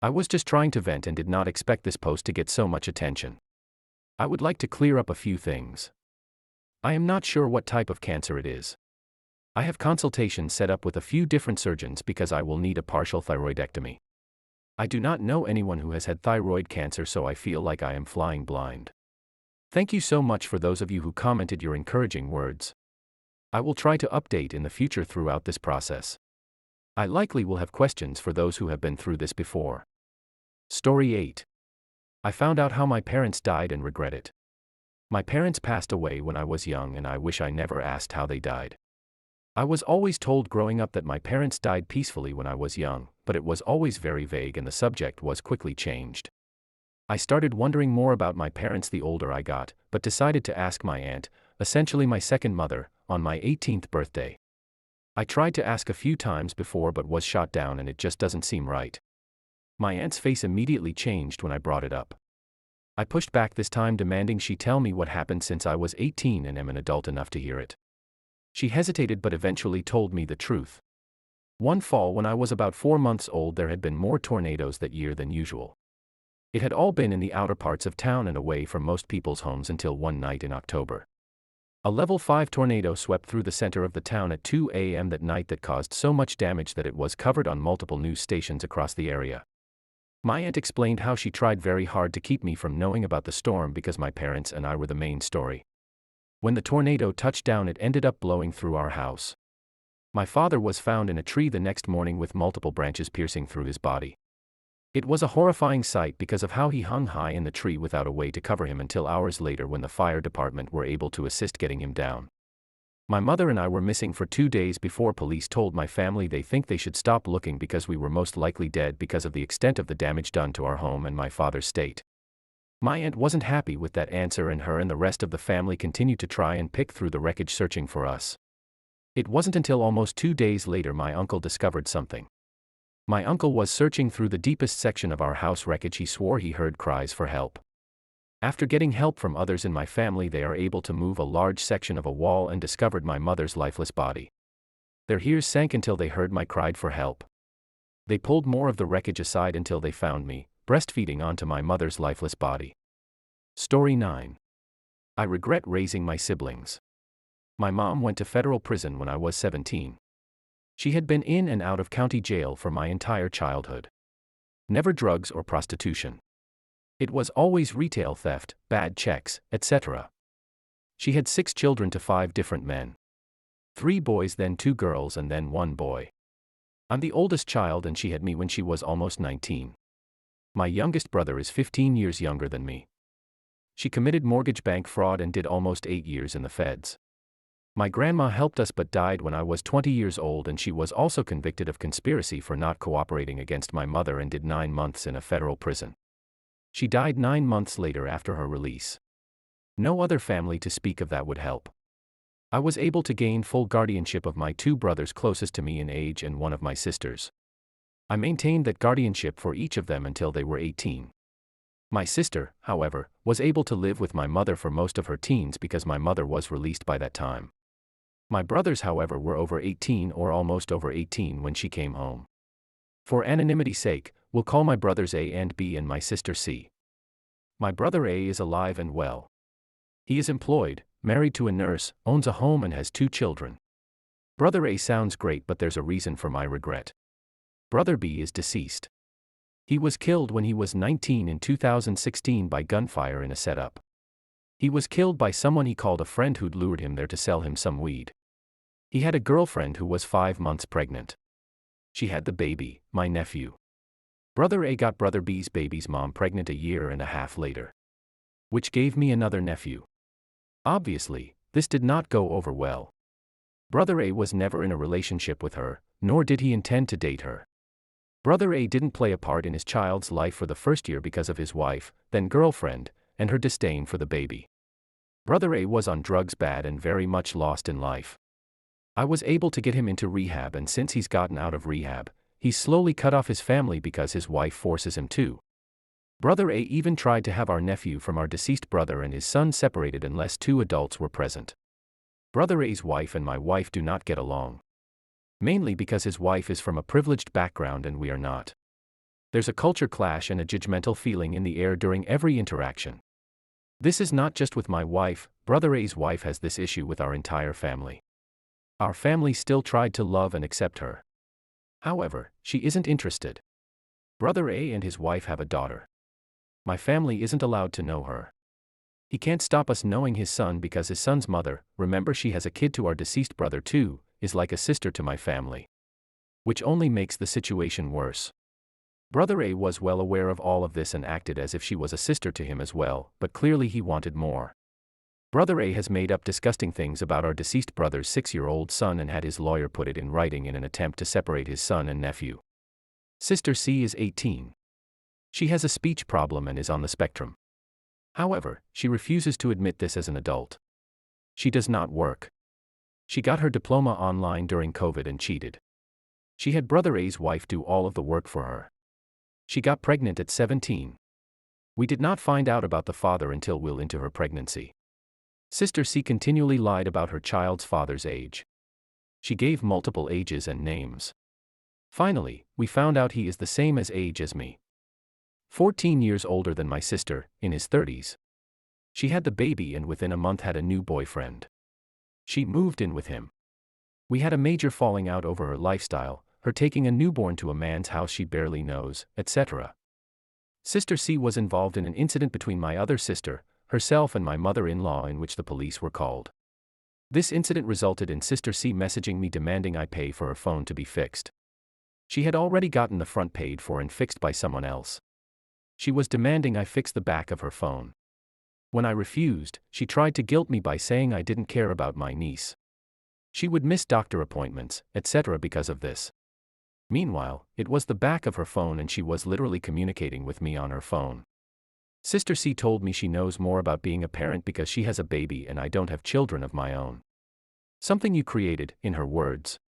I was just trying to vent and did not expect this post to get so much attention. I would like to clear up a few things. I am not sure what type of cancer it is. I have consultations set up with a few different surgeons because I will need a partial thyroidectomy. I do not know anyone who has had thyroid cancer, so I feel like I am flying blind. Thank you so much for those of you who commented your encouraging words. I will try to update in the future throughout this process. I likely will have questions for those who have been through this before. Story 8. I found out how my parents died and regret it. My parents passed away when I was young and I wish I never asked how they died. I was always told growing up that my parents died peacefully when I was young, but it was always very vague and the subject was quickly changed. I started wondering more about my parents the older I got, but decided to ask my aunt, essentially my second mother, on my 18th birthday. I tried to ask a few times before but was shot down and it just doesn't seem right. My aunt's face immediately changed when I brought it up. I pushed back this time, demanding she tell me what happened since I was 18 and am an adult enough to hear it. She hesitated but eventually told me the truth. One fall when I was about 4 months old, there had been more tornadoes that year than usual. It had all been in the outer parts of town and away from most people's homes until one night in October. A level 5 tornado swept through the center of the town at 2 a.m. that night that caused so much damage that it was covered on multiple news stations across the area. My aunt explained how she tried very hard to keep me from knowing about the storm because my parents and I were the main story. When the tornado touched down, it ended up blowing through our house. My father was found in a tree the next morning with multiple branches piercing through his body. It was a horrifying sight because of how he hung high in the tree without a way to cover him until hours later when the fire department were able to assist getting him down. My mother and I were missing for 2 days before police told my family they think they should stop looking because we were most likely dead because of the extent of the damage done to our home and my father's state. My aunt wasn't happy with that answer and her and the rest of the family continued to try and pick through the wreckage searching for us. It wasn't until almost 2 days later my uncle discovered something. My uncle was searching through the deepest section of our house wreckage. He swore he heard cries for help. After getting help from others in my family, they are able to move a large section of a wall and discovered my mother's lifeless body. Their ears sank until they heard my cried for help. They pulled more of the wreckage aside until they found me, breastfeeding onto my mother's lifeless body. Story 9. I regret raising my siblings. My mom went to federal prison when I was 17. She had been in and out of county jail for my entire childhood. Never drugs or prostitution. It was always retail theft, bad checks, etc. She had 6 children to 5 different men. 3 boys, then 2 girls, and then 1 boy. I'm the oldest child and she had me when she was almost 19. My youngest brother is 15 years younger than me. She committed mortgage bank fraud and did almost 8 years in the feds. My grandma helped us but died when I was 20 years old, and she was also convicted of conspiracy for not cooperating against my mother and did 9 months in a federal prison. She died 9 months later after her release. No other family to speak of that would help. I was able to gain full guardianship of my 2 brothers closest to me in age and one of my sisters. I maintained that guardianship for each of them until they were 18. My sister, however, was able to live with my mother for most of her teens because my mother was released by that time. My brothers, however, were over 18 or almost over 18 when she came home. For anonymity's sake, we'll call my brothers A and B and my sister C. My brother A is alive and well. He is employed, married to a nurse, owns a home and has 2 children. Brother A sounds great, but there's a reason for my regret. Brother B is deceased. He was killed when he was 19 in 2016 by gunfire in a setup. He was killed by someone he called a friend who'd lured him there to sell him some weed. He had a girlfriend who was 5 months pregnant. She had the baby, my nephew. Brother A got Brother B's baby's mom pregnant a year and a half later, which gave me another nephew. Obviously, this did not go over well. Brother A was never in a relationship with her, nor did he intend to date her. Brother A didn't play a part in his child's life for the first year because of his wife, then girlfriend, and her disdain for the baby. Brother A was on drugs bad and very much lost in life. I was able to get him into rehab, and since he's gotten out of rehab, he's slowly cut off his family because his wife forces him to. Brother A even tried to have our nephew from our deceased brother and his son separated unless 2 adults were present. Brother A's wife and my wife do not get along. Mainly because his wife is from a privileged background and we are not. There's a culture clash and a judgmental feeling in the air during every interaction. This is not just with my wife, Brother A's wife has this issue with our entire family. Our family still tried to love and accept her. However, she isn't interested. Brother A and his wife have a daughter. My family isn't allowed to know her. He can't stop us knowing his son because his son's mother, remember she has a kid to our deceased brother too, is like a sister to my family. Which only makes the situation worse. Brother A was well aware of all of this and acted as if she was a sister to him as well, but clearly he wanted more. Brother A has made up disgusting things about our deceased brother's 6-year-old son and had his lawyer put it in writing in an attempt to separate his son and nephew. Sister C is 18. She has a speech problem and is on the spectrum. However, she refuses to admit this as an adult. She does not work. She got her diploma online during COVID and cheated. She had Brother A's wife do all of the work for her. She got pregnant at 17. We did not find out about the father until well into her pregnancy. Sister C continually lied about her child's father's age. She gave multiple ages and names. Finally, we found out he is the same age as me. 14 years older than my sister, in his 30s. She had the baby and within a month had a new boyfriend. She moved in with him. We had a major falling out over her lifestyle, her taking a newborn to a man's house she barely knows, etc. Sister C was involved in an incident between my other sister, herself and my mother-in-law in which the police were called. This incident resulted in Sister C messaging me demanding I pay for her phone to be fixed. She had already gotten the front paid for and fixed by someone else. She was demanding I fix the back of her phone. When I refused, she tried to guilt me by saying I didn't care about my niece. She would miss doctor appointments, etc. because of this. Meanwhile, it was the back of her phone and she was literally communicating with me on her phone. Sister C told me she knows more about being a parent because she has a baby and I don't have children of my own. Something you created, in her words.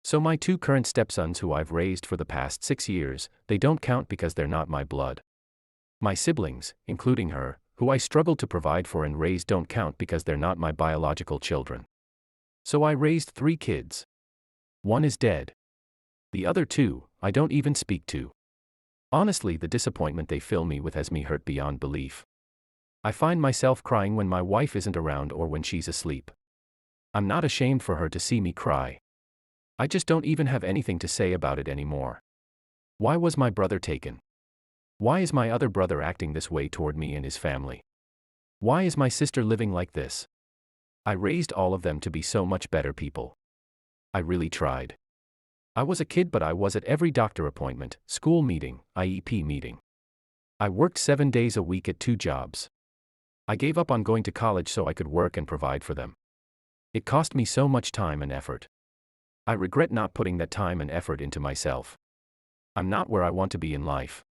So my 2 current stepsons who I've raised for the past 6 years, they don't count because they're not my blood. My siblings, including her, who I struggled to provide for and raise don't count because they're not my biological children. So I raised 3 kids. 1 is dead. The other 2, I don't even speak to. Honestly, the disappointment they fill me with has me hurt beyond belief. I find myself crying when my wife isn't around or when she's asleep. I'm not ashamed for her to see me cry. I just don't even have anything to say about it anymore. Why was my brother taken? Why is my other brother acting this way toward me and his family? Why is my sister living like this? I raised all of them to be so much better people. I really tried. I was a kid, but I was at every doctor appointment, school meeting, IEP meeting. I worked 7 days a week at 2 jobs. I gave up on going to college so I could work and provide for them. It cost me so much time and effort. I regret not putting that time and effort into myself. I'm not where I want to be in life.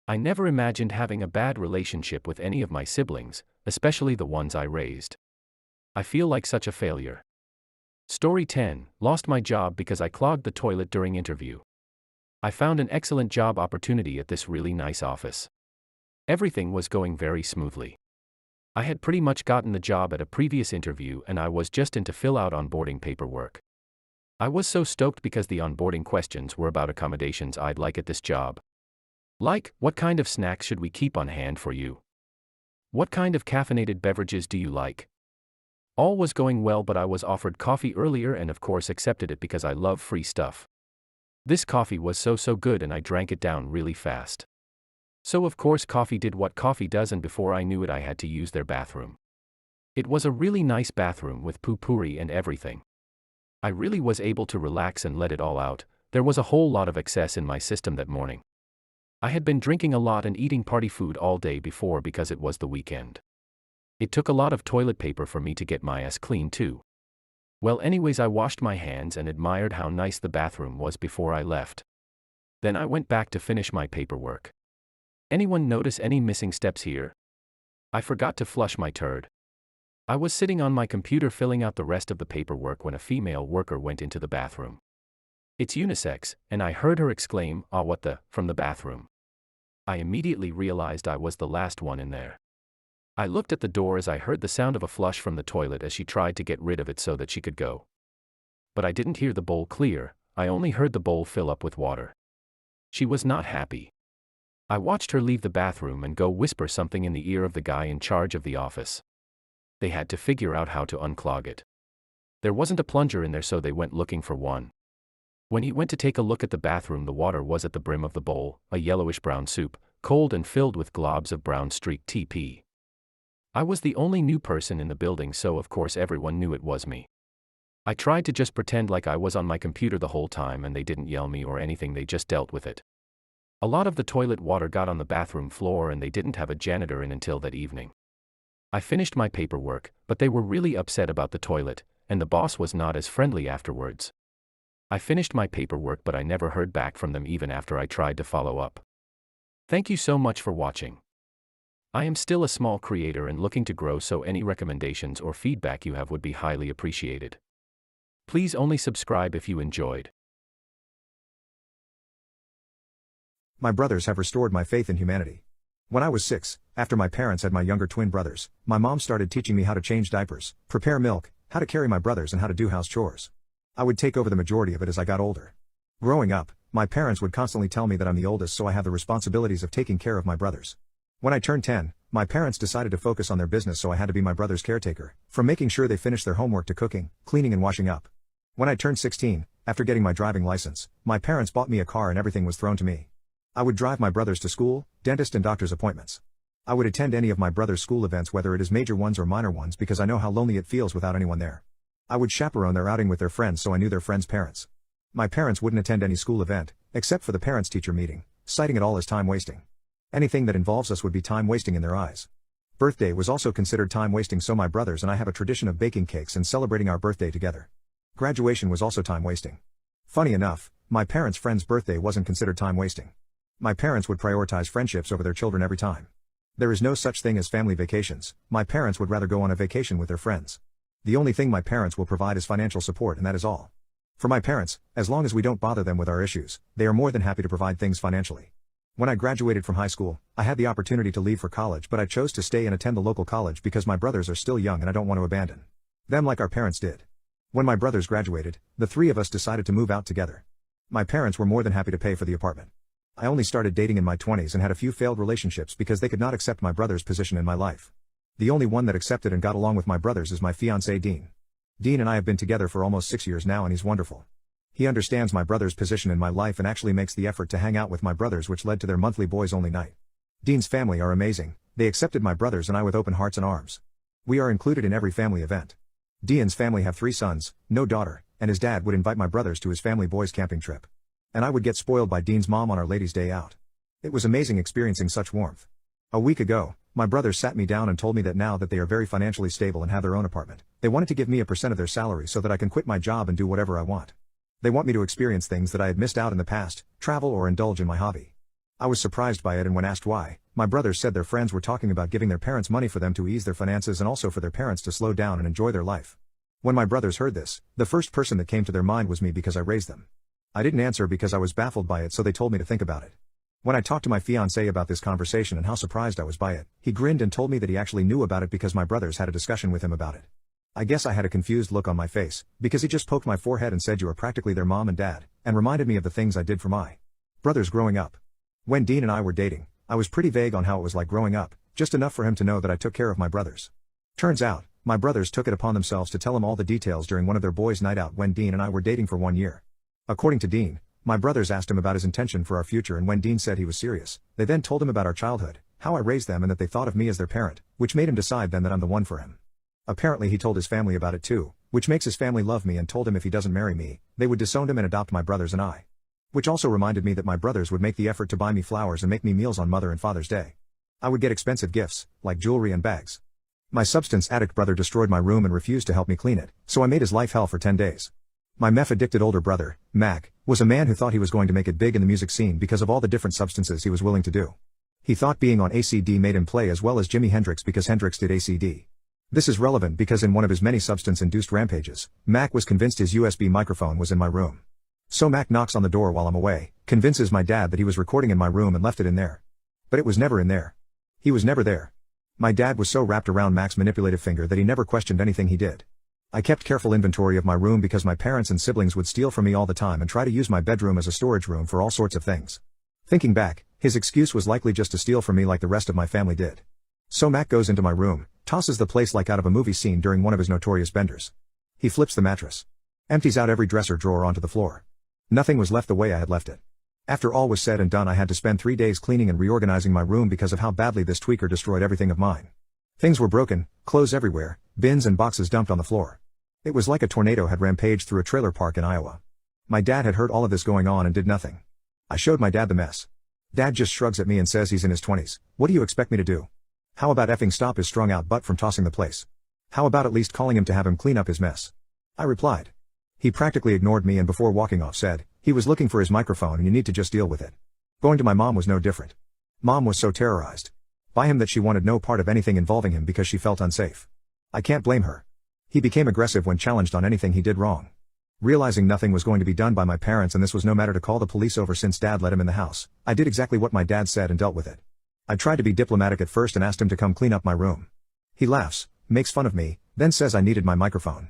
I never imagined having a bad relationship with any of my siblings, especially the ones I raised. I feel like such a failure. Story 10, lost my job because I clogged the toilet during interview. I found an excellent job opportunity at this really nice office. Everything was going very smoothly. I had pretty much gotten the job at a previous interview and I was just in to fill out onboarding paperwork. I was so stoked because the onboarding questions were about accommodations I'd like at this job. Like, what kind of snacks should we keep on hand for you? What kind of caffeinated beverages do you like? All was going well, but I was offered coffee earlier and of course accepted it because I love free stuff. This coffee was so good and I drank it down really fast. So of course coffee did what coffee does, and before I knew it I had to use their bathroom. It was a really nice bathroom with poo-pourri and everything. I really was able to relax and let it all out. There was a whole lot of excess in my system that morning. I had been drinking a lot and eating party food all day before because it was the weekend. It took a lot of toilet paper for me to get my ass clean too. Well, anyways, I washed my hands and admired how nice the bathroom was before I left. Then I went back to finish my paperwork. Anyone notice any missing steps here? I forgot to flush my turd. I was sitting on my computer filling out the rest of the paperwork when a female worker went into the bathroom. It's unisex, and I heard her exclaim, "Ah, what the," from the bathroom. I immediately realized I was the last one in there. I looked at the door as I heard the sound of a flush from the toilet as she tried to get rid of it so that she could go. But I didn't hear the bowl clear, I only heard the bowl fill up with water. She was not happy. I watched her leave the bathroom and go whisper something in the ear of the guy in charge of the office. They had to figure out how to unclog it. There wasn't a plunger in there, so they went looking for one. When he went to take a look at the bathroom, the water was at the brim of the bowl, a yellowish-brown soup, cold and filled with globs of brown streaked TP. I was the only new person in the building, so of course everyone knew it was me. I tried to just pretend like I was on my computer the whole time and they didn't yell me or anything, they just dealt with it. A lot of the toilet water got on the bathroom floor and they didn't have a janitor in until that evening. I finished my paperwork, but they were really upset about the toilet, and the boss was not as friendly afterwards. I finished my paperwork, but I never heard back from them even after I tried to follow up. Thank you so much for watching. I am still a small creator and looking to grow, so any recommendations or feedback you have would be highly appreciated. Please only subscribe if you enjoyed. My brothers have restored my faith in humanity. When I was 6, after my parents had my younger twin brothers, my mom started teaching me how to change diapers, prepare milk, how to carry my brothers, and how to do house chores. I would take over the majority of it as I got older. Growing up, my parents would constantly tell me that I'm the oldest, so I have the responsibilities of taking care of my brothers. When I turned 10, my parents decided to focus on their business, so I had to be my brother's caretaker, from making sure they finished their homework to cooking, cleaning, and washing up. When I turned 16, after getting my driving license, my parents bought me a car and everything was thrown to me. I would drive my brothers to school, dentist, and doctor's appointments. I would attend any of my brother's school events, whether it is major ones or minor ones, because I know how lonely it feels without anyone there. I would chaperone their outing with their friends, so I knew their friends' parents. My parents wouldn't attend any school event, except for the parents-teacher meeting, citing it all as time wasting. Anything that involves us would be time wasting in their eyes. Birthday was also considered time wasting, so my brothers and I have a tradition of baking cakes and celebrating our birthday together. Graduation was also time wasting. Funny enough, my parents' friend's birthday wasn't considered time wasting. My parents would prioritize friendships over their children every time. There is no such thing as family vacations. My parents would rather go on a vacation with their friends. The only thing my parents will provide is financial support, and that is all. For my parents, as long as we don't bother them with our issues, they are more than happy to provide things financially. When I graduated from high school, I had the opportunity to leave for college, but I chose to stay and attend the local college because my brothers are still young and I don't want to abandon them like our parents did. When my brothers graduated, the three of us decided to move out together. My parents were more than happy to pay for the apartment. I only started dating in my 20s and had a few failed relationships because they could not accept my brother's position in my life. The only one that accepted and got along with my brothers is my fiancé Dean. Dean and I have been together for almost 6 years now, and he's wonderful. He understands my brother's position in my life and actually makes the effort to hang out with my brothers, which led to their monthly boys-only night. Dean's family are amazing. They accepted my brothers and I with open hearts and arms. We are included in every family event. Dean's family have 3 sons, no daughter, and his dad would invite my brothers to his family boys camping trip. And I would get spoiled by Dean's mom on our ladies' day out. It was amazing experiencing such warmth. A week ago, my brothers sat me down and told me that now that they are very financially stable and have their own apartment, they wanted to give me a % of their salary so that I can quit my job and do whatever I want. They want me to experience things that I had missed out in the past, travel or indulge in my hobby. I was surprised by it, and when asked why, my brothers said their friends were talking about giving their parents money for them to ease their finances and also for their parents to slow down and enjoy their life. When my brothers heard this, the first person that came to their mind was me because I raised them. I didn't answer because I was baffled by it, so they told me to think about it. When I talked to my fiancé about this conversation and how surprised I was by it, he grinned and told me that he actually knew about it because my brothers had a discussion with him about it. I guess I had a confused look on my face, because he just poked my forehead and said you are practically their mom and dad, and reminded me of the things I did for my brothers growing up. When Dean and I were dating, I was pretty vague on how it was like growing up, just enough for him to know that I took care of my brothers. Turns out, my brothers took it upon themselves to tell him all the details during one of their boys' night out when Dean and I were dating for 1 year. According to Dean, my brothers asked him about his intention for our future, and when Dean said he was serious, they then told him about our childhood, how I raised them, and that they thought of me as their parent, which made him decide then that I'm the one for him. Apparently he told his family about it too, which makes his family love me, and told him if he doesn't marry me, they would disown him and adopt my brothers and I. Which also reminded me that my brothers would make the effort to buy me flowers and make me meals on Mother and Father's Day. I would get expensive gifts, like jewelry and bags. My substance addict brother destroyed my room and refused to help me clean it, so I made his life hell for 10 days. My meth-addicted older brother, Mac, was a man who thought he was going to make it big in the music scene because of all the different substances he was willing to do. He thought being on ACD made him play as well as Jimi Hendrix because Hendrix did ACD. This is relevant because in one of his many substance-induced rampages, Mac was convinced his USB microphone was in my room. So Mac knocks on the door while I'm away, convinces my dad that he was recording in my room and left it in there. But it was never in there. He was never there. My dad was so wrapped around Mac's manipulative finger that he never questioned anything he did. I kept careful inventory of my room because my parents and siblings would steal from me all the time and try to use my bedroom as a storage room for all sorts of things. Thinking back, his excuse was likely just to steal from me like the rest of my family did. So Mac goes into my room, tosses the place like out of a movie scene during one of his notorious benders. He flips the mattress. Empties out every dresser drawer onto the floor. Nothing was left the way I had left it. After all was said and done, I had to spend 3 days cleaning and reorganizing my room because of how badly this tweaker destroyed everything of mine. Things were broken, clothes everywhere, bins and boxes dumped on the floor. It was like a tornado had rampaged through a trailer park in Iowa. My dad had heard all of this going on and did nothing. I showed my dad the mess. Dad just shrugs at me and says he's in his 20s, what do you expect me to do? How about effing stop his strung out butt from tossing the place? How about at least calling him to have him clean up his mess? I replied. He practically ignored me and before walking off said, he was looking for his microphone and you need to just deal with it. Going to my mom was no different. Mom was so terrorized by him that she wanted no part of anything involving him because she felt unsafe. I can't blame her. He became aggressive when challenged on anything he did wrong. Realizing nothing was going to be done by my parents and this was no matter to call the police over since dad let him in the house, I did exactly what my dad said and dealt with it. I tried to be diplomatic at first and asked him to come clean up my room. He laughs, makes fun of me, then says I needed my microphone.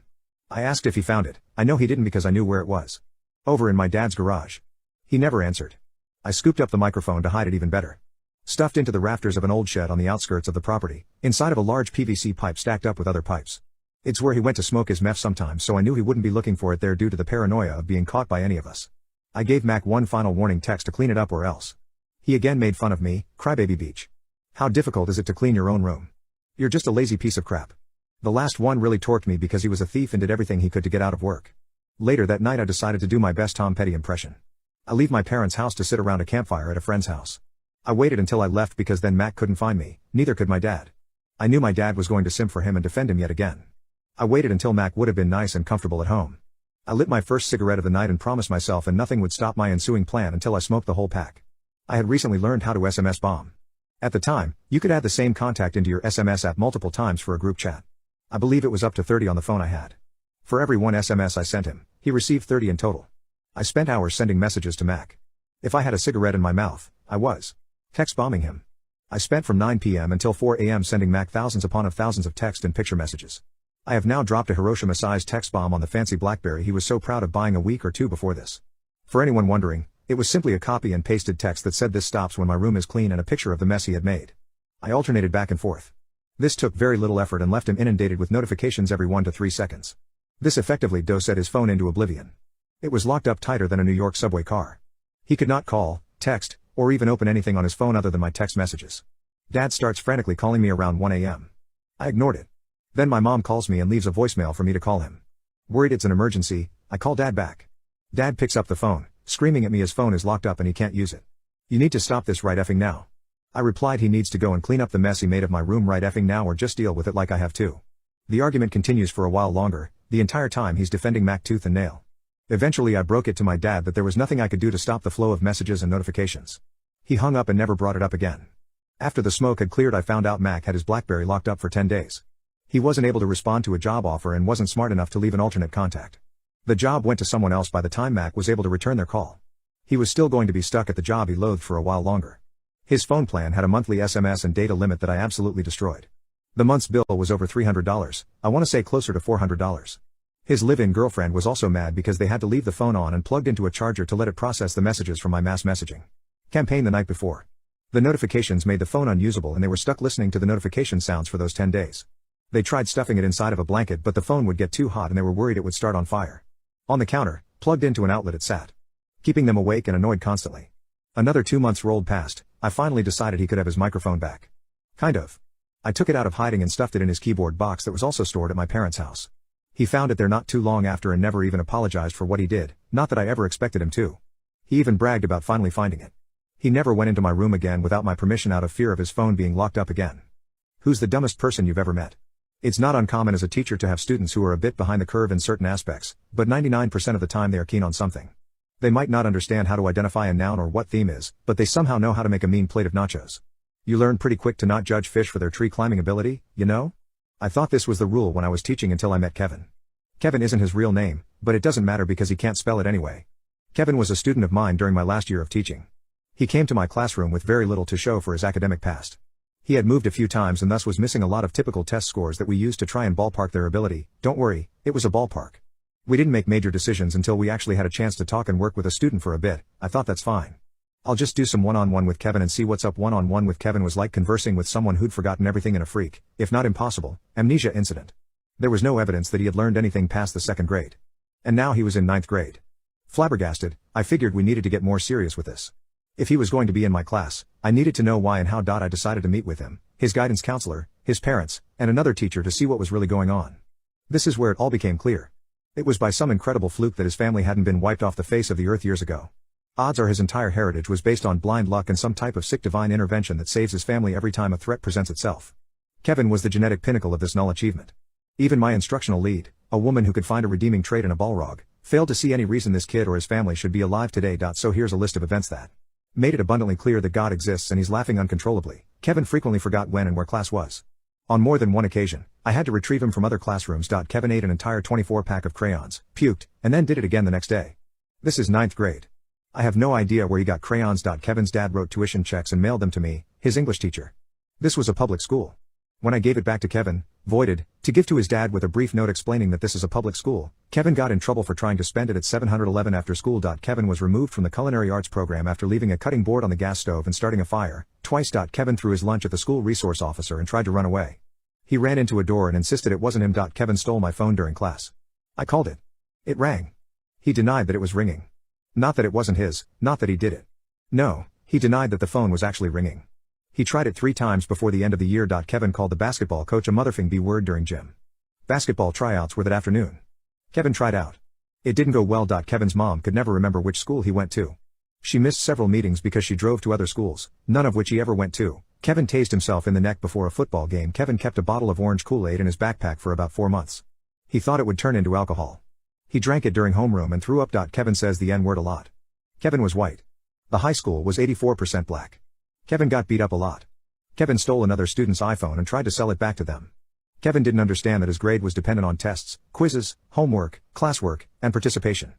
I asked if he found it. I know he didn't because I knew where it was. Over in my dad's garage. He never answered. I scooped up the microphone to hide it even better. Stuffed into the rafters of an old shed on the outskirts of the property, inside of a large PVC pipe stacked up with other pipes. It's where he went to smoke his meth sometimes, so I knew he wouldn't be looking for it there due to the paranoia of being caught by any of us. I gave Mac one final warning text to clean it up or else. He again made fun of me, crybaby beach. How difficult is it to clean your own room? You're just a lazy piece of crap. The last one really torqued me because he was a thief and did everything he could to get out of work. Later that night I decided to do my best Tom Petty impression. I leave my parents' house to sit around a campfire at a friend's house. I waited until I left because then Mac couldn't find me, neither could my dad. I knew my dad was going to simp for him and defend him yet again. I waited until Mac would have been nice and comfortable at home. I lit my first cigarette of the night and promised myself and nothing would stop my ensuing plan until I smoked the whole pack. I had recently learned how to SMS bomb. At the time, you could add the same contact into your SMS app multiple times for a group chat. I believe it was up to 30 on the phone I had. For every one SMS I sent him, he received 30 in total. I spent hours sending messages to Mac. If I had a cigarette in my mouth, I was text bombing him. I spent from 9 p.m. until 4 a.m. sending Mac thousands upon thousands of text and picture messages. I have now dropped a Hiroshima-sized text bomb on the fancy BlackBerry he was so proud of buying a week or two before this. For anyone wondering, it was simply a copy and pasted text that said this stops when my room is clean and a picture of the mess he had made. I alternated back and forth. This took very little effort and left him inundated with notifications every 1 to 3 seconds. This effectively dosed his phone into oblivion. It was locked up tighter than a New York subway car. He could not call, text, or even open anything on his phone other than my text messages. Dad starts frantically calling me around 1 a.m. I ignored it. Then my mom calls me and leaves a voicemail for me to call him. Worried it's an emergency, I call Dad back. Dad picks up the phone, screaming at me his phone is locked up and he can't use it. You need to stop this right effing now. I replied he needs to go and clean up the mess he made of my room right effing now or just deal with it like I have too. The argument continues for a while longer, the entire time he's defending Mac tooth and nail. Eventually I broke it to my dad that there was nothing I could do to stop the flow of messages and notifications. He hung up and never brought it up again. After the smoke had cleared I found out Mac had his BlackBerry locked up for 10 days. He wasn't able to respond to a job offer and wasn't smart enough to leave an alternate contact. The job went to someone else by the time Mac was able to return their call. He was still going to be stuck at the job he loathed for a while longer. His phone plan had a monthly SMS and data limit that I absolutely destroyed. The month's bill was over $300, I want to say closer to $400. His live-in girlfriend was also mad because they had to leave the phone on and plugged into a charger to let it process the messages from my mass messaging campaign the night before. The notifications made the phone unusable and they were stuck listening to the notification sounds for those 10 days. They tried stuffing it inside of a blanket but the phone would get too hot and they were worried it would start on fire. On the counter, plugged into an outlet it sat, keeping them awake and annoyed constantly. Another 2 months rolled past, I finally decided he could have his microphone back. Kind of. I took it out of hiding and stuffed it in his keyboard box that was also stored at my parents' house. He found it there not too long after and never even apologized for what he did, not that I ever expected him to. He even bragged about finally finding it. He never went into my room again without my permission out of fear of his phone being locked up again. Who's the dumbest person you've ever met? It's not uncommon as a teacher to have students who are a bit behind the curve in certain aspects, but 99% of the time they are keen on something. They might not understand how to identify a noun or what theme is, but they somehow know how to make a mean plate of nachos. You learn pretty quick to not judge fish for their tree climbing ability, you know? I thought this was the rule when I was teaching until I met Kevin. Kevin isn't his real name, but it doesn't matter because he can't spell it anyway. Kevin was a student of mine during my last year of teaching. He came to my classroom with very little to show for his academic past. He had moved a few times and thus was missing a lot of typical test scores that we used to try and ballpark their ability. Don't worry, it was a ballpark. We didn't make major decisions until we actually had a chance to talk and work with a student for a bit. I thought that's fine. I'll just do some one-on-one with Kevin and see what's up. One-on-one with Kevin was like conversing with someone who'd forgotten everything in a freak, if not impossible, amnesia incident. There was no evidence that he had learned anything past the 2nd grade. And now he was in 9th grade. Flabbergasted, I figured we needed to get more serious with this. If he was going to be in my class, I needed to know why and how. I decided to meet with him, his guidance counselor, his parents, and another teacher to see what was really going on. This is where it all became clear. It was by some incredible fluke that his family hadn't been wiped off the face of the earth years ago. Odds are his entire heritage was based on blind luck and some type of sick divine intervention that saves his family every time a threat presents itself. Kevin was the genetic pinnacle of this null achievement. Even my instructional lead, a woman who could find a redeeming trait in a Balrog, failed to see any reason this kid or his family should be alive today. So here's a list of events that made it abundantly clear that God exists and he's laughing uncontrollably. Kevin frequently forgot when and where class was. On more than one occasion, I had to retrieve him from other classrooms. Kevin ate an entire 24-pack of crayons, puked, and then did it again the next day. This is 9th grade. I have no idea where he got crayons. Kevin's dad wrote tuition checks and mailed them to me, his English teacher. This was a public school. When I gave it back to Kevin, voided, to give to his dad with a brief note explaining that this is a public school, Kevin got in trouble for trying to spend it at 711 after school. Kevin was removed from the culinary arts program after leaving a cutting board on the gas stove and starting a fire, twice. Kevin threw his lunch at the school resource officer and tried to run away. He ran into a door and insisted it wasn't him. Kevin stole my phone during class. I called it. It rang. He denied that it was ringing. Not that it wasn't his, not that he did it. No, he denied that the phone was actually ringing. He tried it 3 times before the end of the year. Kevin called the basketball coach a motherfing B-word during gym. Basketball tryouts were that afternoon. Kevin tried out. It didn't go well. Kevin's mom could never remember which school he went to. She missed several meetings because she drove to other schools, none of which he ever went to. Kevin tased himself in the neck before a football game. Kevin kept a bottle of orange Kool-Aid in his backpack for about 4 months. He thought it would turn into alcohol. He drank it during homeroom and threw up. Kevin says the N-word a lot. Kevin was white. The high school was 84% black. Kevin got beat up a lot. Kevin stole another student's iPhone and tried to sell it back to them. Kevin didn't understand that his grade was dependent on tests, quizzes, homework, classwork, and participation.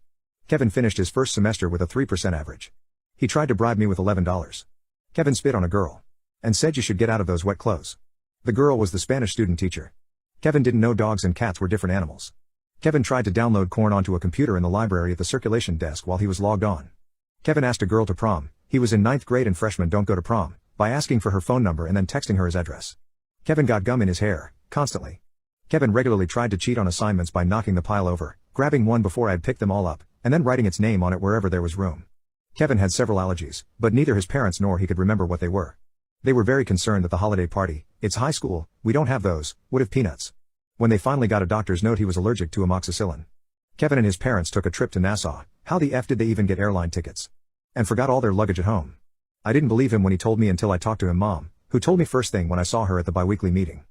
Kevin finished his first semester with a 3% average. He tried to bribe me with $11. Kevin spit on a girl. And said you should get out of those wet clothes. The girl was the Spanish student teacher. Kevin didn't know dogs and cats were different animals. Kevin tried to download corn onto a computer in the library at the circulation desk while he was logged on. Kevin asked a girl to prom, he was in 9th grade and freshmen don't go to prom, by asking for her phone number and then texting her his address. Kevin got gum in his hair, constantly. Kevin regularly tried to cheat on assignments by knocking the pile over, grabbing one before I'd picked them all up, and then writing its name on it wherever there was room. Kevin had several allergies, but neither his parents nor he could remember what they were. They were very concerned that the holiday party, it's high school, we don't have those, would have peanuts. When they finally got a doctor's note he was allergic to amoxicillin. Kevin and his parents took a trip to Nassau, how the F did they even get airline tickets? And forgot all their luggage at home. I didn't believe him when he told me until I talked to him mom, who told me first thing when I saw her at the biweekly meeting.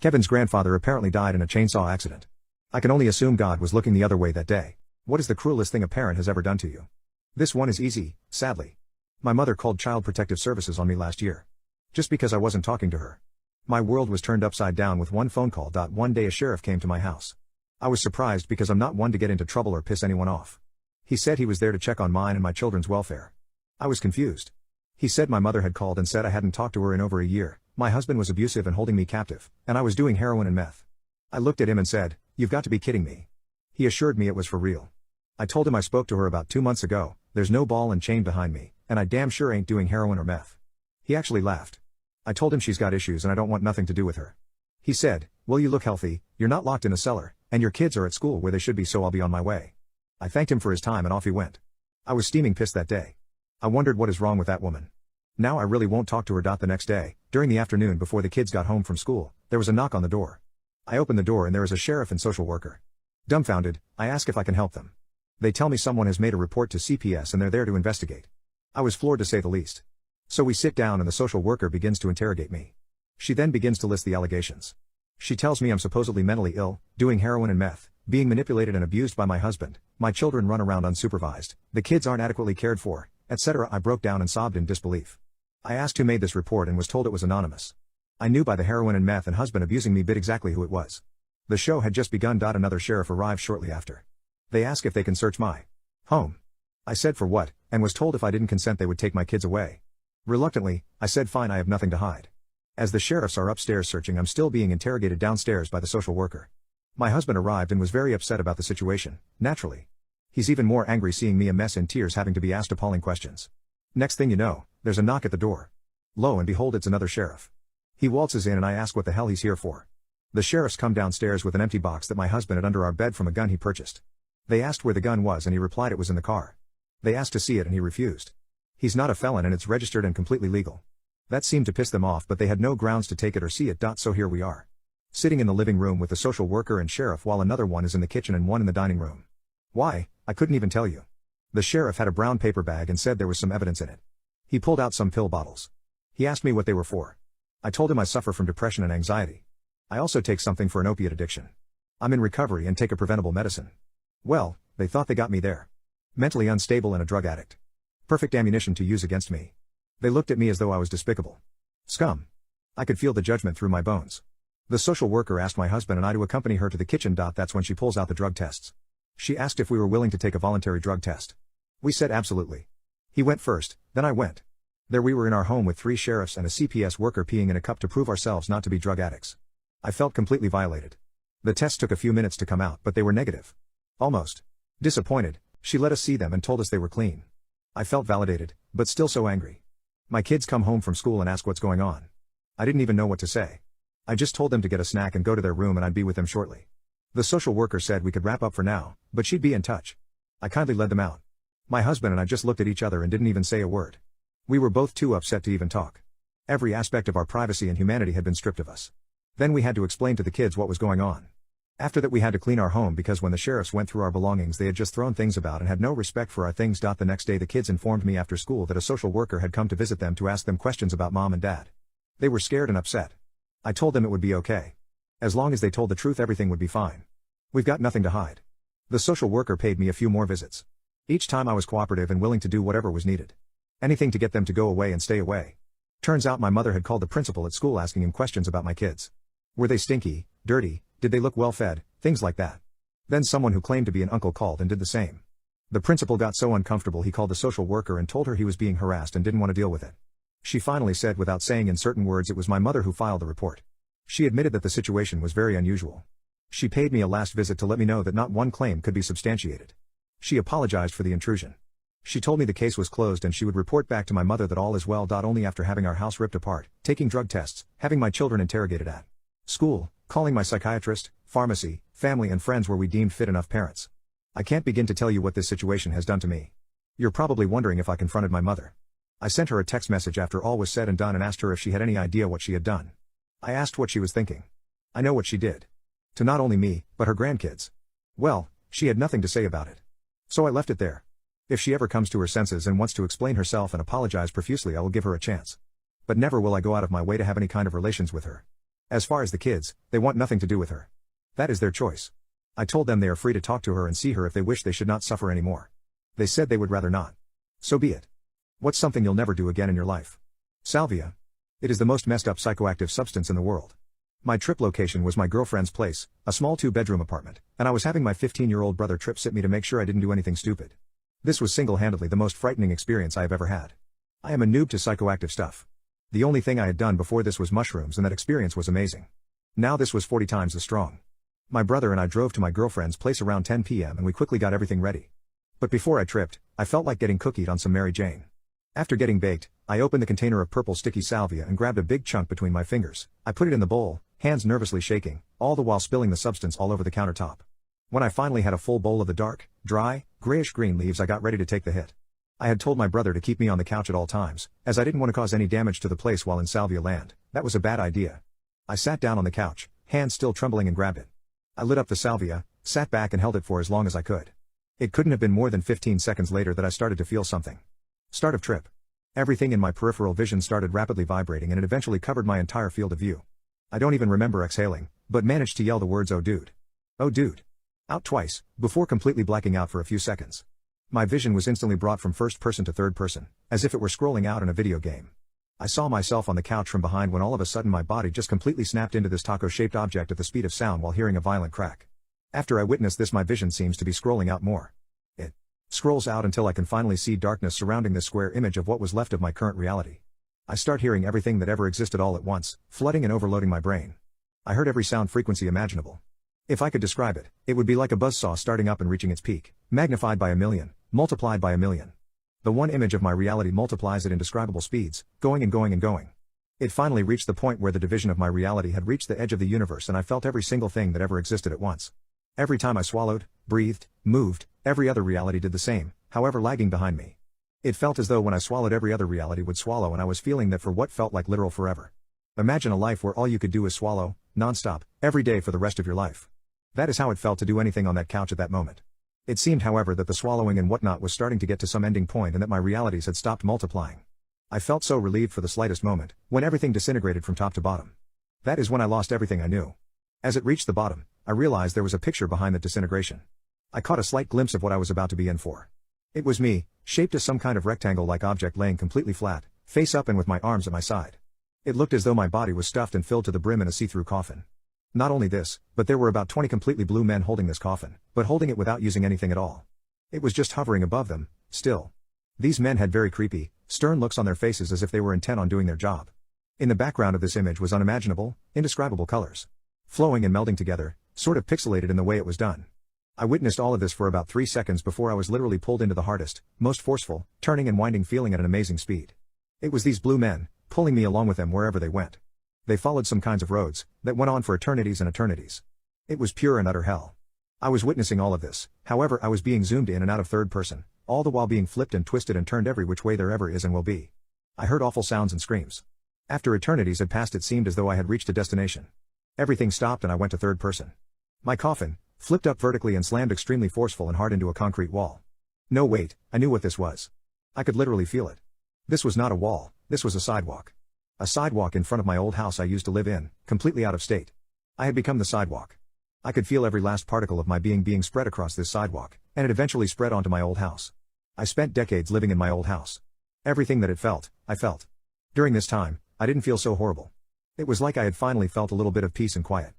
Kevin's grandfather apparently died in a chainsaw accident. I can only assume God was looking the other way that day. What is the cruelest thing a parent has ever done to you? This one is easy, sadly. My mother called Child Protective Services on me last year. Just because I wasn't talking to her. My world was turned upside down with one phone call. One day a sheriff came to my house. I was surprised because I'm not one to get into trouble or piss anyone off. He said he was there to check on mine and my children's welfare. I was confused. He said my mother had called and said I hadn't talked to her in over a year, my husband was abusive and holding me captive, and I was doing heroin and meth. I looked at him and said, "You've got to be kidding me." He assured me it was for real. I told him I spoke to her about 2 months ago, there's no ball and chain behind me, and I damn sure ain't doing heroin or meth. He actually laughed. I told him she's got issues and I don't want nothing to do with her. He said, "Well, you look healthy, you're not locked in a cellar, and your kids are at school where they should be, so I'll be on my way." I thanked him for his time and off he went. I was steaming pissed that day. I wondered what is wrong with that woman. Now I really won't talk to her. The next day, during the afternoon before the kids got home from school, there was a knock on the door. I opened the door and there is a sheriff and social worker. Dumbfounded, I ask if I can help them. They tell me someone has made a report to CPS and they're there to investigate. I was floored to say the least. So we sit down and the social worker begins to interrogate me. She then begins to list the allegations. She tells me I'm supposedly mentally ill, doing heroin and meth, being manipulated and abused by my husband, my children run around unsupervised, the kids aren't adequately cared for, etc. I broke down and sobbed in disbelief. I asked who made this report and was told it was anonymous. I knew by the heroin and meth and husband abusing me bit exactly who it was. The show had just begun. Another sheriff arrived shortly after. They asked if they can search my home. I said for what, and was told if I didn't consent they would take my kids away. Reluctantly, I said fine, I have nothing to hide. As the sheriffs are upstairs searching, I'm still being interrogated downstairs by the social worker. My husband arrived and was very upset about the situation, naturally. He's even more angry seeing me a mess in tears having to be asked appalling questions. Next thing you know, there's a knock at the door. Lo and behold, it's another sheriff. He waltzes in and I ask what the hell he's here for. The sheriffs come downstairs with an empty box that my husband had under our bed from a gun he purchased. They asked where the gun was and he replied it was in the car. They asked to see it and he refused. He's not a felon and it's registered and completely legal. That seemed to piss them off, but they had no grounds to take it or see it. So here we are. Sitting in the living room with the social worker and sheriff while another one is in the kitchen and one in the dining room. Why, I couldn't even tell you. The sheriff had a brown paper bag and said there was some evidence in it. He pulled out some pill bottles. He asked me what they were for. I told him I suffer from depression and anxiety. I also take something for an opiate addiction. I'm in recovery and take a preventable medicine. Well, they thought they got me there. Mentally unstable and a drug addict. Perfect ammunition to use against me. They looked at me as though I was despicable. Scum. I could feel the judgment through my bones. The social worker asked my husband and I to accompany her to the kitchen. That's when she pulls out the drug tests. She asked if we were willing to take a voluntary drug test. We said absolutely. He went first, then I went. There we were in our home with 3 sheriffs and a CPS worker peeing in a cup to prove ourselves not to be drug addicts. I felt completely violated. The tests took a few minutes to come out, but they were negative. Almost. Disappointed, she let us see them and told us they were clean. I felt validated, but still so angry. My kids come home from school and ask what's going on. I didn't even know what to say. I just told them to get a snack and go to their room and I'd be with them shortly. The social worker said we could wrap up for now, but she'd be in touch. I kindly led them out. My husband and I just looked at each other and didn't even say a word. We were both too upset to even talk. Every aspect of our privacy and humanity had been stripped of us. Then we had to explain to the kids what was going on. After that we had to clean our home because when the sheriffs went through our belongings they had just thrown things about and had no respect for our things. The next day the kids informed me after school that a social worker had come to visit them to ask them questions about mom and dad. They were scared and upset. I told them it would be okay. As long as they told the truth everything would be fine. We've got nothing to hide. The social worker paid me a few more visits. Each time I was cooperative and willing to do whatever was needed. Anything to get them to go away and stay away. Turns out my mother had called the principal at school asking him questions about my kids. Were they stinky, dirty, did they look well fed, things like that. Then someone who claimed to be an uncle called and did the same. The principal got so uncomfortable he called the social worker and told her he was being harassed and didn't want to deal with it. She finally said without saying in certain words it was my mother who filed the report. She admitted that the situation was very unusual. She paid me a last visit to let me know that not one claim could be substantiated. She apologized for the intrusion. She told me the case was closed and she would report back to my mother that all is well. Only after having our house ripped apart, taking drug tests, having my children interrogated at school, calling my psychiatrist, pharmacy, family and friends were we deemed fit enough parents. I can't begin to tell you what this situation has done to me. You're probably wondering if I confronted my mother. I sent her a text message after all was said and done and asked her if she had any idea what she had done. I asked what she was thinking. I know what she did. To not only me, but her grandkids. Well, she had nothing to say about it. So I left it there. If she ever comes to her senses and wants to explain herself and apologize profusely I will give her a chance. But never will I go out of my way to have any kind of relations with her. As far as the kids, they want nothing to do with her. That is their choice. I told them they are free to talk to her and see her if they wish. They should not suffer anymore. They said they would rather not. So be it. What's something you'll never do again in your life? Salvia. It is the most messed up psychoactive substance in the world. My trip location was my girlfriend's place, a small 2-bedroom apartment, and I was having my 15-year-old brother trip sit me to make sure I didn't do anything stupid. This was single-handedly the most frightening experience I have ever had. I am a noob to psychoactive stuff. The only thing I had done before this was mushrooms, and that experience was amazing. Now this was 40 times as strong. My brother and I drove to my girlfriend's place around 10 p.m. and we quickly got everything ready. But before I tripped, I felt like getting cookied on some Mary Jane. After getting baked, I opened the container of purple sticky salvia and grabbed a big chunk between my fingers. I put it in the bowl, hands nervously shaking, all the while spilling the substance all over the countertop. When I finally had a full bowl of the dark, dry, grayish-green leaves, I got ready to take the hit. I had told my brother to keep me on the couch at all times, as I didn't want to cause any damage to the place while in salvia land. That was a bad idea. I sat down on the couch, hands still trembling, and grabbed it. I lit up the salvia, sat back and held it for as long as I could. It couldn't have been more than 15 seconds later that I started to feel something. Start of trip. Everything in my peripheral vision started rapidly vibrating, and it eventually covered my entire field of view. I don't even remember exhaling, but managed to yell the words, "Oh dude. Oh dude." Out twice, before completely blacking out for a few seconds. My vision was instantly brought from first person to third person, as if it were scrolling out in a video game. I saw myself on the couch from behind when all of a sudden my body just completely snapped into this taco-shaped object at the speed of sound while hearing a violent crack. After I witnessed this, my vision seems to be scrolling out more. It scrolls out until I can finally see darkness surrounding this square image of what was left of my current reality. I start hearing everything that ever existed all at once, flooding and overloading my brain. I heard every sound frequency imaginable. If I could describe it, it would be like a buzzsaw starting up and reaching its peak, magnified by 1,000,000, multiplied by 1,000,000. The one image of my reality multiplies at indescribable speeds, going and going and going. It finally reached the point where the division of my reality had reached the edge of the universe, and I felt every single thing that ever existed at once. Every time I swallowed, breathed, moved, every other reality did the same, however lagging behind me. It felt as though when I swallowed, every other reality would swallow, and I was feeling that for what felt like literal forever. Imagine a life where all you could do is swallow, non-stop, every day for the rest of your life. That is how it felt to do anything on that couch at that moment. It seemed, however, that the swallowing and whatnot was starting to get to some ending point, and that my realities had stopped multiplying. I felt so relieved for the slightest moment, when everything disintegrated from top to bottom. That is when I lost everything I knew. As it reached the bottom, I realized there was a picture behind the disintegration. I caught a slight glimpse of what I was about to be in for. It was me, shaped as some kind of rectangle-like object, laying completely flat, face up and with my arms at my side. It looked as though my body was stuffed and filled to the brim in a see-through coffin. Not only this, but there were about 20 completely blue men holding this coffin, but holding it without using anything at all. It was just hovering above them, still. These men had very creepy, stern looks on their faces, as if they were intent on doing their job. In the background of this image was unimaginable, indescribable colors. Flowing and melding together, sort of pixelated in the way it was done. I witnessed all of this for about 3 seconds before I was literally pulled into the hardest, most forceful, turning and winding feeling at an amazing speed. It was these blue men, pulling me along with them wherever they went. They followed some kinds of roads, that went on for eternities and eternities. It was pure and utter hell. I was witnessing all of this, however I was being zoomed in and out of third person, all the while being flipped and twisted and turned every which way there ever is and will be. I heard awful sounds and screams. After eternities had passed, it seemed as though I had reached a destination. Everything stopped and I went to third person. My coffin, flipped up vertically and slammed extremely forceful and hard into a concrete wall. No wait, I knew what this was. I could literally feel it. This was not a wall, this was a sidewalk. A sidewalk in front of my old house I used to live in, completely out of state. I had become the sidewalk. I could feel every last particle of my being spread across this sidewalk, and it eventually spread onto my old house. I spent decades living in my old house. Everything that it felt, I felt. During this time, I didn't feel so horrible. It was like I had finally felt a little bit of peace and quiet.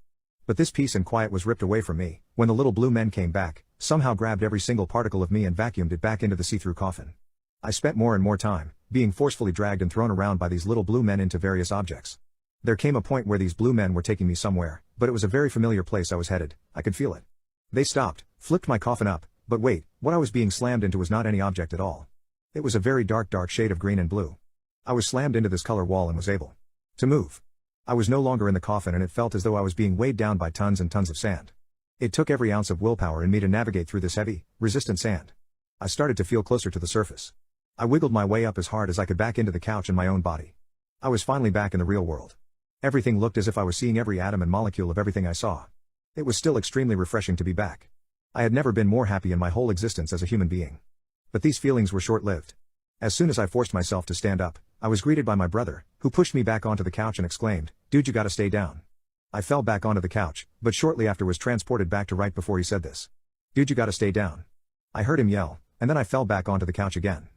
But this peace and quiet was ripped away from me, when the little blue men came back, somehow grabbed every single particle of me and vacuumed it back into the see-through coffin. I spent more and more time, being forcefully dragged and thrown around by these little blue men into various objects. There came a point where these blue men were taking me somewhere, but it was a very familiar place I was headed, I could feel it. They stopped, flipped my coffin up, but wait, what I was being slammed into was not any object at all. It was a very dark shade of green and blue. I was slammed into this color wall and was able to move. I was no longer in the coffin, and it felt as though I was being weighed down by tons and tons of sand. It took every ounce of willpower in me to navigate through this heavy, resistant sand. I started to feel closer to the surface. I wiggled my way up as hard as I could back into the couch and my own body. I was finally back in the real world. Everything looked as if I was seeing every atom and molecule of everything I saw. It was still extremely refreshing to be back. I had never been more happy in my whole existence as a human being. But these feelings were short-lived. As soon as I forced myself to stand up, I was greeted by my brother, who pushed me back onto the couch and exclaimed, "Dude, you gotta stay down." I fell back onto the couch, but shortly after was transported back to right before he said this. "Dude, you gotta stay down." I heard him yell, and then I fell back onto the couch again.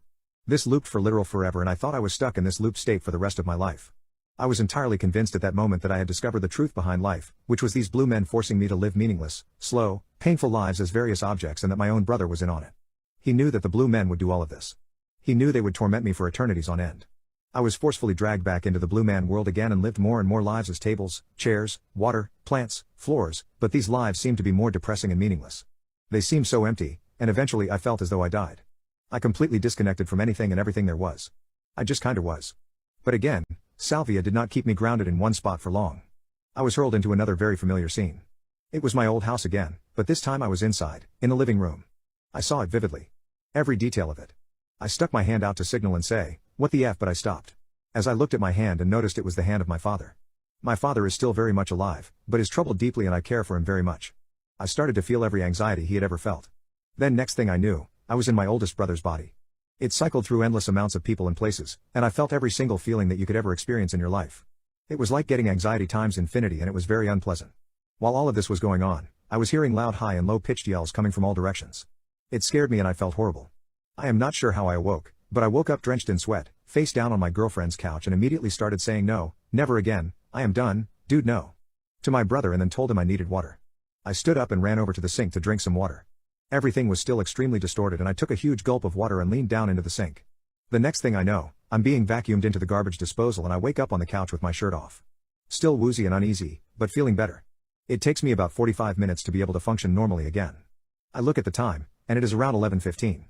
This looped for literal forever, and I thought I was stuck in this loop state for the rest of my life. I was entirely convinced at that moment that I had discovered the truth behind life, which was these blue men forcing me to live meaningless, slow, painful lives as various objects, and that my own brother was in on it. He knew that the blue men would do all of this. He knew they would torment me for eternities on end. I was forcefully dragged back into the blue man world again and lived more and more lives as tables, chairs, water, plants, floors, but these lives seemed to be more depressing and meaningless. They seemed so empty, and eventually I felt as though I died. I completely disconnected from anything and everything there was. I just kinda was. But again, salvia did not keep me grounded in one spot for long. I was hurled into another very familiar scene. It was my old house again, but this time I was inside, in the living room. I saw it vividly. Every detail of it. I stuck my hand out to signal and say, "What the F?" but I stopped. As I looked at my hand and noticed it was the hand of my father. My father is still very much alive, but is troubled deeply and I care for him very much. I started to feel every anxiety he had ever felt. Then next thing I knew, I was in my oldest brother's body. It cycled through endless amounts of people and places, and I felt every single feeling that you could ever experience in your life. It was like getting anxiety times infinity and it was very unpleasant. While all of this was going on, I was hearing loud high and low pitched yells coming from all directions. It scared me and I felt horrible. I am not sure how I awoke, but I woke up drenched in sweat, face down on my girlfriend's couch and immediately started saying no, never again, I am done, dude no. To my brother and then told him I needed water. I stood up and ran over to the sink to drink some water. Everything was still extremely distorted and I took a huge gulp of water and leaned down into the sink. The next thing I know, I'm being vacuumed into the garbage disposal and I wake up on the couch with my shirt off. Still woozy and uneasy, but feeling better. It takes me about 45 minutes to be able to function normally again. I look at the time, and it is around 11:15.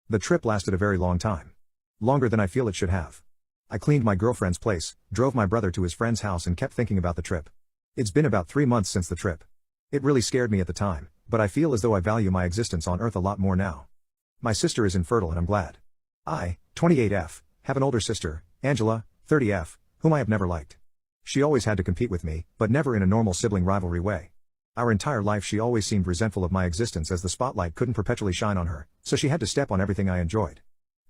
The trip lasted a very long time. Longer than I feel it should have. I cleaned my girlfriend's place, drove my brother to his friend's house and kept thinking about the trip. It's been about 3 months since the trip. It really scared me at the time, but I feel as though I value my existence on Earth a lot more now. My sister is infertile and I'm glad. I, 28F, have an older sister, Angela, 30F, whom I have never liked. She always had to compete with me, but never in a normal sibling rivalry way. Our entire life she always seemed resentful of my existence as the spotlight couldn't perpetually shine on her, so she had to step on everything I enjoyed.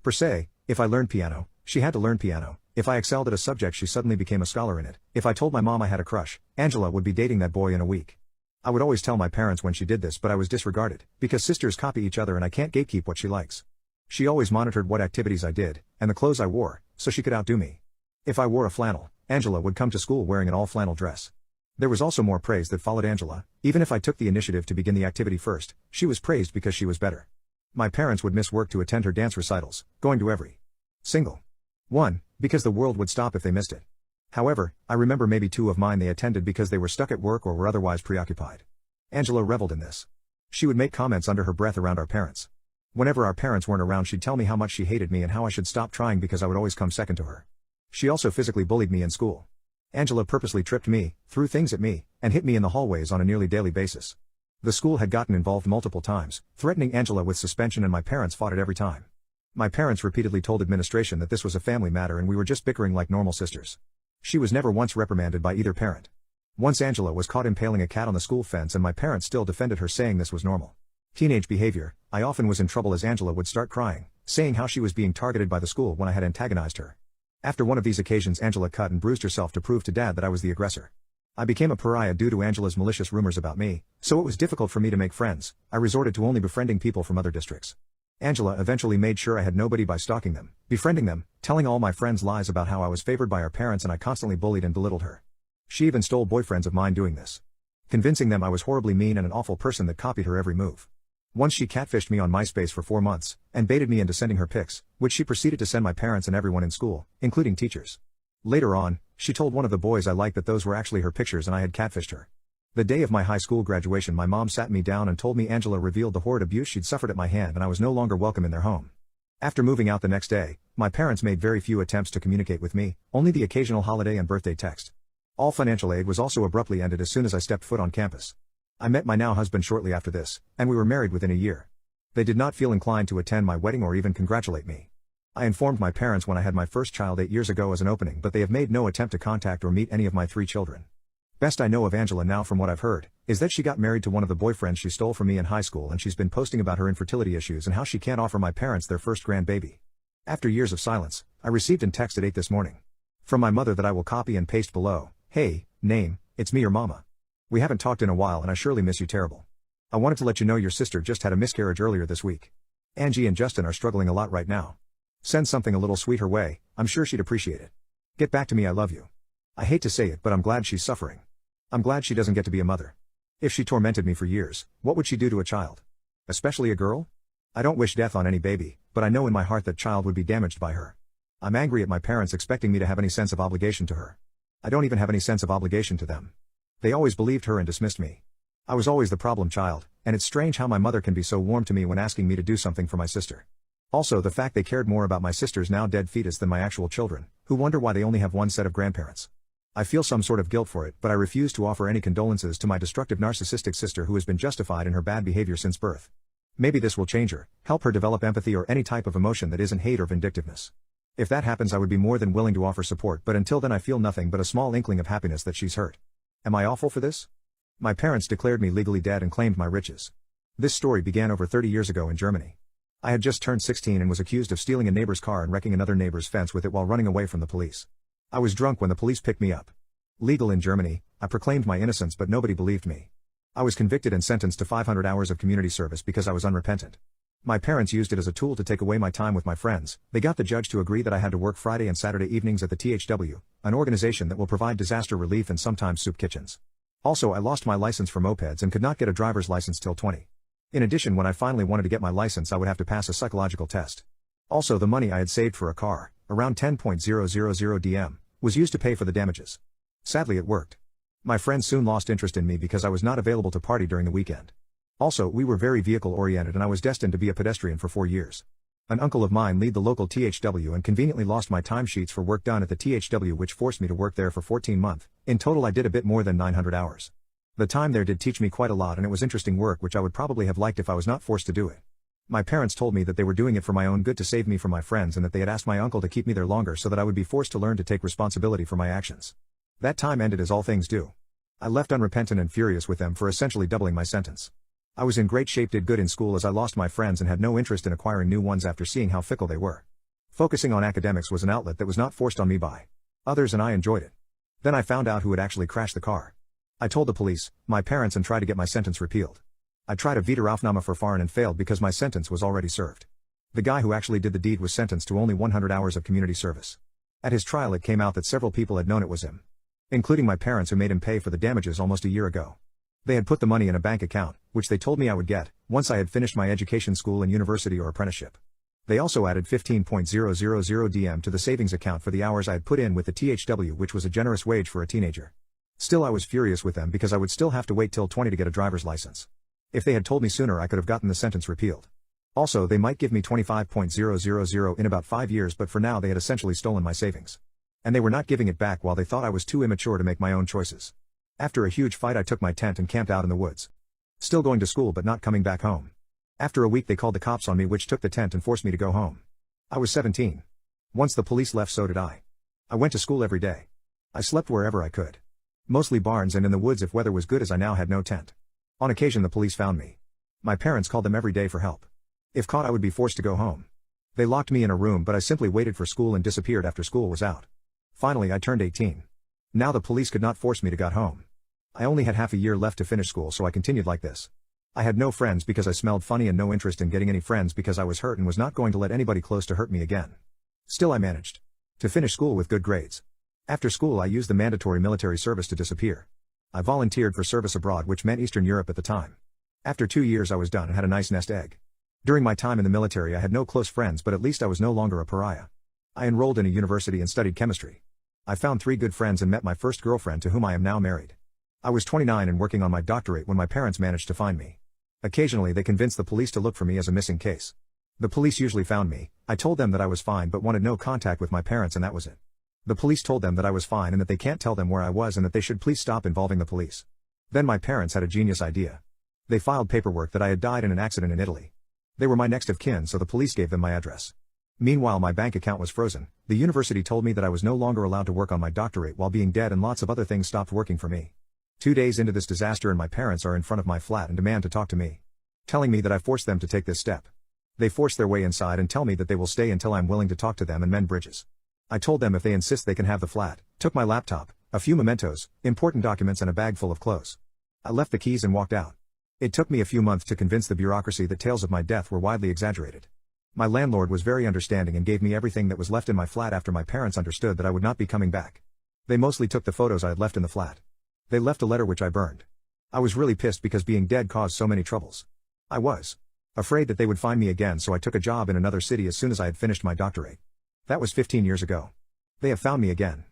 Per se, if I learned piano, she had to learn piano. If I excelled at a subject she suddenly became a scholar in it. If I told my mom I had a crush, Angela would be dating that boy in a week. I would always tell my parents when she did this but I was disregarded, because sisters copy each other and I can't gatekeep what she likes. She always monitored what activities I did, and the clothes I wore, so she could outdo me. If I wore a flannel, Angela would come to school wearing an all-flannel dress. There was also more praise that followed Angela. Even if I took the initiative to begin the activity first, she was praised because she was better. My parents would miss work to attend her dance recitals, going to every single one, because the world would stop if they missed it. However, I remember maybe 2 of mine they attended because they were stuck at work or were otherwise preoccupied. Angela reveled in this. She would make comments under her breath around our parents. Whenever our parents weren't around she'd tell me how much she hated me and how I should stop trying because I would always come second to her. She also physically bullied me in school. Angela purposely tripped me, threw things at me, and hit me in the hallways on a nearly daily basis. The school had gotten involved multiple times, threatening Angela with suspension and my parents fought it every time. My parents repeatedly told administration that this was a family matter and we were just bickering like normal sisters. She was never once reprimanded by either parent. Once Angela was caught impaling a cat on the school fence and my parents still defended her saying this was normal. Teenage behavior. I often was in trouble as Angela would start crying, saying how she was being targeted by the school when I had antagonized her. After one of these occasions Angela cut and bruised herself to prove to Dad that I was the aggressor. I became a pariah due to Angela's malicious rumors about me, so it was difficult for me to make friends. I resorted to only befriending people from other districts. Angela eventually made sure I had nobody by stalking them, befriending them, telling all my friends lies about how I was favored by our parents and I constantly bullied and belittled her. She even stole boyfriends of mine doing this. Convincing them I was horribly mean and an awful person that copied her every move. Once she catfished me on MySpace for 4 months, and baited me into sending her pics, which she proceeded to send my parents and everyone in school, including teachers. Later on, she told one of the boys I liked that those were actually her pictures and I had catfished her. The day of my high school graduation my mom sat me down and told me Angela revealed the horrid abuse she'd suffered at my hand and I was no longer welcome in their home. After moving out the next day, my parents made very few attempts to communicate with me, only the occasional holiday and birthday text. All financial aid was also abruptly ended as soon as I stepped foot on campus. I met my now husband shortly after this, and we were married within a year. They did not feel inclined to attend my wedding or even congratulate me. I informed my parents when I had my first child 8 years ago as an opening but they have made no attempt to contact or meet any of my 3 children. Best I know of Angela now from what I've heard, is that she got married to one of the boyfriends she stole from me in high school and she's been posting about her infertility issues and how she can't offer my parents their first grandbaby. After years of silence, I received a text at 8 this morning. From my mother that I will copy and paste below. Hey, name, it's me your mama. We haven't talked in a while and I surely miss you terrible. I wanted to let you know your sister just had a miscarriage earlier this week. Angie and Justin are struggling a lot right now. Send something a little sweet her way, I'm sure she'd appreciate it. Get back to me, I love you. I hate to say it but I'm glad she's suffering. I'm glad she doesn't get to be a mother. If she tormented me for years, what would she do to a child? Especially a girl? I don't wish death on any baby, but I know in my heart that child would be damaged by her. I'm angry at my parents expecting me to have any sense of obligation to her. I don't even have any sense of obligation to them. They always believed her and dismissed me. I was always the problem child, and it's strange how my mother can be so warm to me when asking me to do something for my sister. Also the fact they cared more about my sister's now dead fetus than my actual children, who wonder why they only have one set of grandparents. I feel some sort of guilt for it, but I refuse to offer any condolences to my destructive narcissistic sister who has been justified in her bad behavior since birth. Maybe this will change her, help her develop empathy or any type of emotion that isn't hate or vindictiveness. If that happens I would be more than willing to offer support, but until then I feel nothing but a small inkling of happiness that she's hurt. Am I awful for this? My parents declared me legally dead and claimed my riches. This story began over 30 years ago in Germany. I had just turned 16 and was accused of stealing a neighbor's car and wrecking another neighbor's fence with it while running away from the police. I was drunk when the police picked me up. Legal in Germany, I proclaimed my innocence but nobody believed me. I was convicted and sentenced to 500 hours of community service because I was unrepentant. My parents used it as a tool to take away my time with my friends. They got the judge to agree that I had to work Friday and Saturday evenings at the THW, an organization that will provide disaster relief and sometimes soup kitchens. Also I lost my license for mopeds and could not get a driver's license till 20. In addition, when I finally wanted to get my license I would have to pass a psychological test. Also the money I had saved for a car, around 10,000 DM, was used to pay for the damages. Sadly it worked. My friends soon lost interest in me because I was not available to party during the weekend. Also, we were very vehicle-oriented and I was destined to be a pedestrian for 4 years. An uncle of mine led the local THW and conveniently lost my timesheets for work done at the THW, which forced me to work there for 14 months. In total I did a bit more than 900 hours. The time there did teach me quite a lot and it was interesting work which I would probably have liked if I was not forced to do it. My parents told me that they were doing it for my own good to save me from my friends and that they had asked my uncle to keep me there longer so that I would be forced to learn to take responsibility for my actions. That time ended as all things do. I left unrepentant and furious with them for essentially doubling my sentence. I was in great shape, did good in school as I lost my friends and had no interest in acquiring new ones after seeing how fickle they were. Focusing on academics was an outlet that was not forced on me by others and I enjoyed it. Then I found out who had actually crashed the car. I told the police, my parents, and tried to get my sentence repealed. I tried a Wiederaufnahmeverfahren and failed because my sentence was already served. The guy who actually did the deed was sentenced to only 100 hours of community service. At his trial it came out that several people had known it was him, including my parents who made him pay for the damages almost a year ago. They had put the money in a bank account, which they told me I would get, once I had finished my education, school and university or apprenticeship. They also added 15,000 DM to the savings account for the hours I had put in with the THW, which was a generous wage for a teenager. Still I was furious with them because I would still have to wait till 20 to get a driver's license. If they had told me sooner I could have gotten the sentence repealed. Also they might give me 25,000 in about 5 years, but for now they had essentially stolen my savings. And they were not giving it back while they thought I was too immature to make my own choices. After a huge fight I took my tent and camped out in the woods. Still going to school but not coming back home. After a week they called the cops on me, which took the tent and forced me to go home. I was 17. Once the police left so did I. I went to school every day. I slept wherever I could. Mostly barns and in the woods if weather was good, as I now had no tent. On occasion the police found me. My parents called them every day for help. If caught I would be forced to go home. They locked me in a room but I simply waited for school and disappeared after school was out. Finally I turned 18. Now the police could not force me to get home. I only had half a year left to finish school, so I continued like this. I had no friends because I smelled funny and no interest in getting any friends because I was hurt and was not going to let anybody close to hurt me again. Still I managed to finish school with good grades. After school I used the mandatory military service to disappear. I volunteered for service abroad, which meant Eastern Europe at the time. After 2 years I was done and had a nice nest egg. During my time in the military I had no close friends, but at least I was no longer a pariah. I enrolled in a university and studied chemistry. I found 3 good friends and met my first girlfriend, to whom I am now married. I was 29 and working on my doctorate when my parents managed to find me. Occasionally they convinced the police to look for me as a missing case. The police usually found me. I told them that I was fine but wanted no contact with my parents, and that was it. The police told them that I was fine and that they can't tell them where I was and that they should please stop involving the police. Then my parents had a genius idea. They filed paperwork that I had died in an accident in Italy. They were my next of kin, so the police gave them my address. Meanwhile my bank account was frozen. The university told me that I was no longer allowed to work on my doctorate while being dead, and lots of other things stopped working for me. 2 days into this disaster and my parents are in front of my flat and demand to talk to me, telling me that I forced them to take this step. They force their way inside and tell me that they will stay until I'm willing to talk to them and mend bridges. I told them if they insist they can have the flat, took my laptop, a few mementos, important documents and a bag full of clothes. I left the keys and walked out. It took me a few months to convince the bureaucracy that tales of my death were widely exaggerated. My landlord was very understanding and gave me everything that was left in my flat after my parents understood that I would not be coming back. They mostly took the photos I had left in the flat. They left a letter which I burned. I was really pissed because being dead caused so many troubles. I was Afraid that they would find me again, so I took a job in another city as soon as I had finished my doctorate. That was 15 years ago. They have found me again.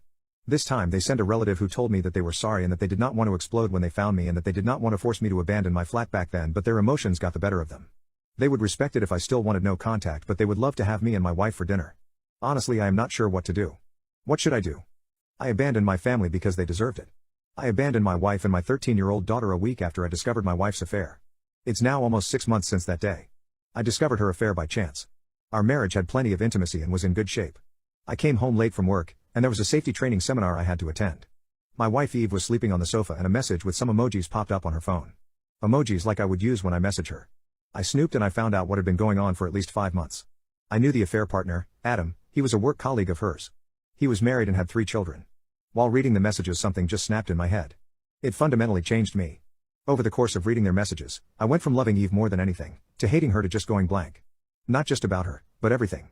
This time they sent a relative who told me that they were sorry and that they did not want to explode when they found me and that they did not want to force me to abandon my flat back then, but their emotions got the better of them. They would respect it if I still wanted no contact, but they would love to have me and my wife for dinner. Honestly, I am not sure what to do. What should I do? I abandoned my family because they deserved it. I abandoned my wife and my 13-year-old daughter a week after I discovered my wife's affair. It's now almost 6 months since that day. I discovered her affair by chance. Our marriage had plenty of intimacy and was in good shape. I came home late from work, and there was a safety training seminar I had to attend. My wife Eve was sleeping on the sofa and a message with some emojis popped up on her phone. Emojis like I would use when I message her. I snooped and I found out what had been going on for at least 5 months. I knew the affair partner, Adam. He was a work colleague of hers. He was married and had 3 children. While reading the messages, something just snapped in my head. It fundamentally changed me. Over the course of reading their messages, I went from loving Eve more than anything, to hating her, to just going blank. Not just about her, but everything.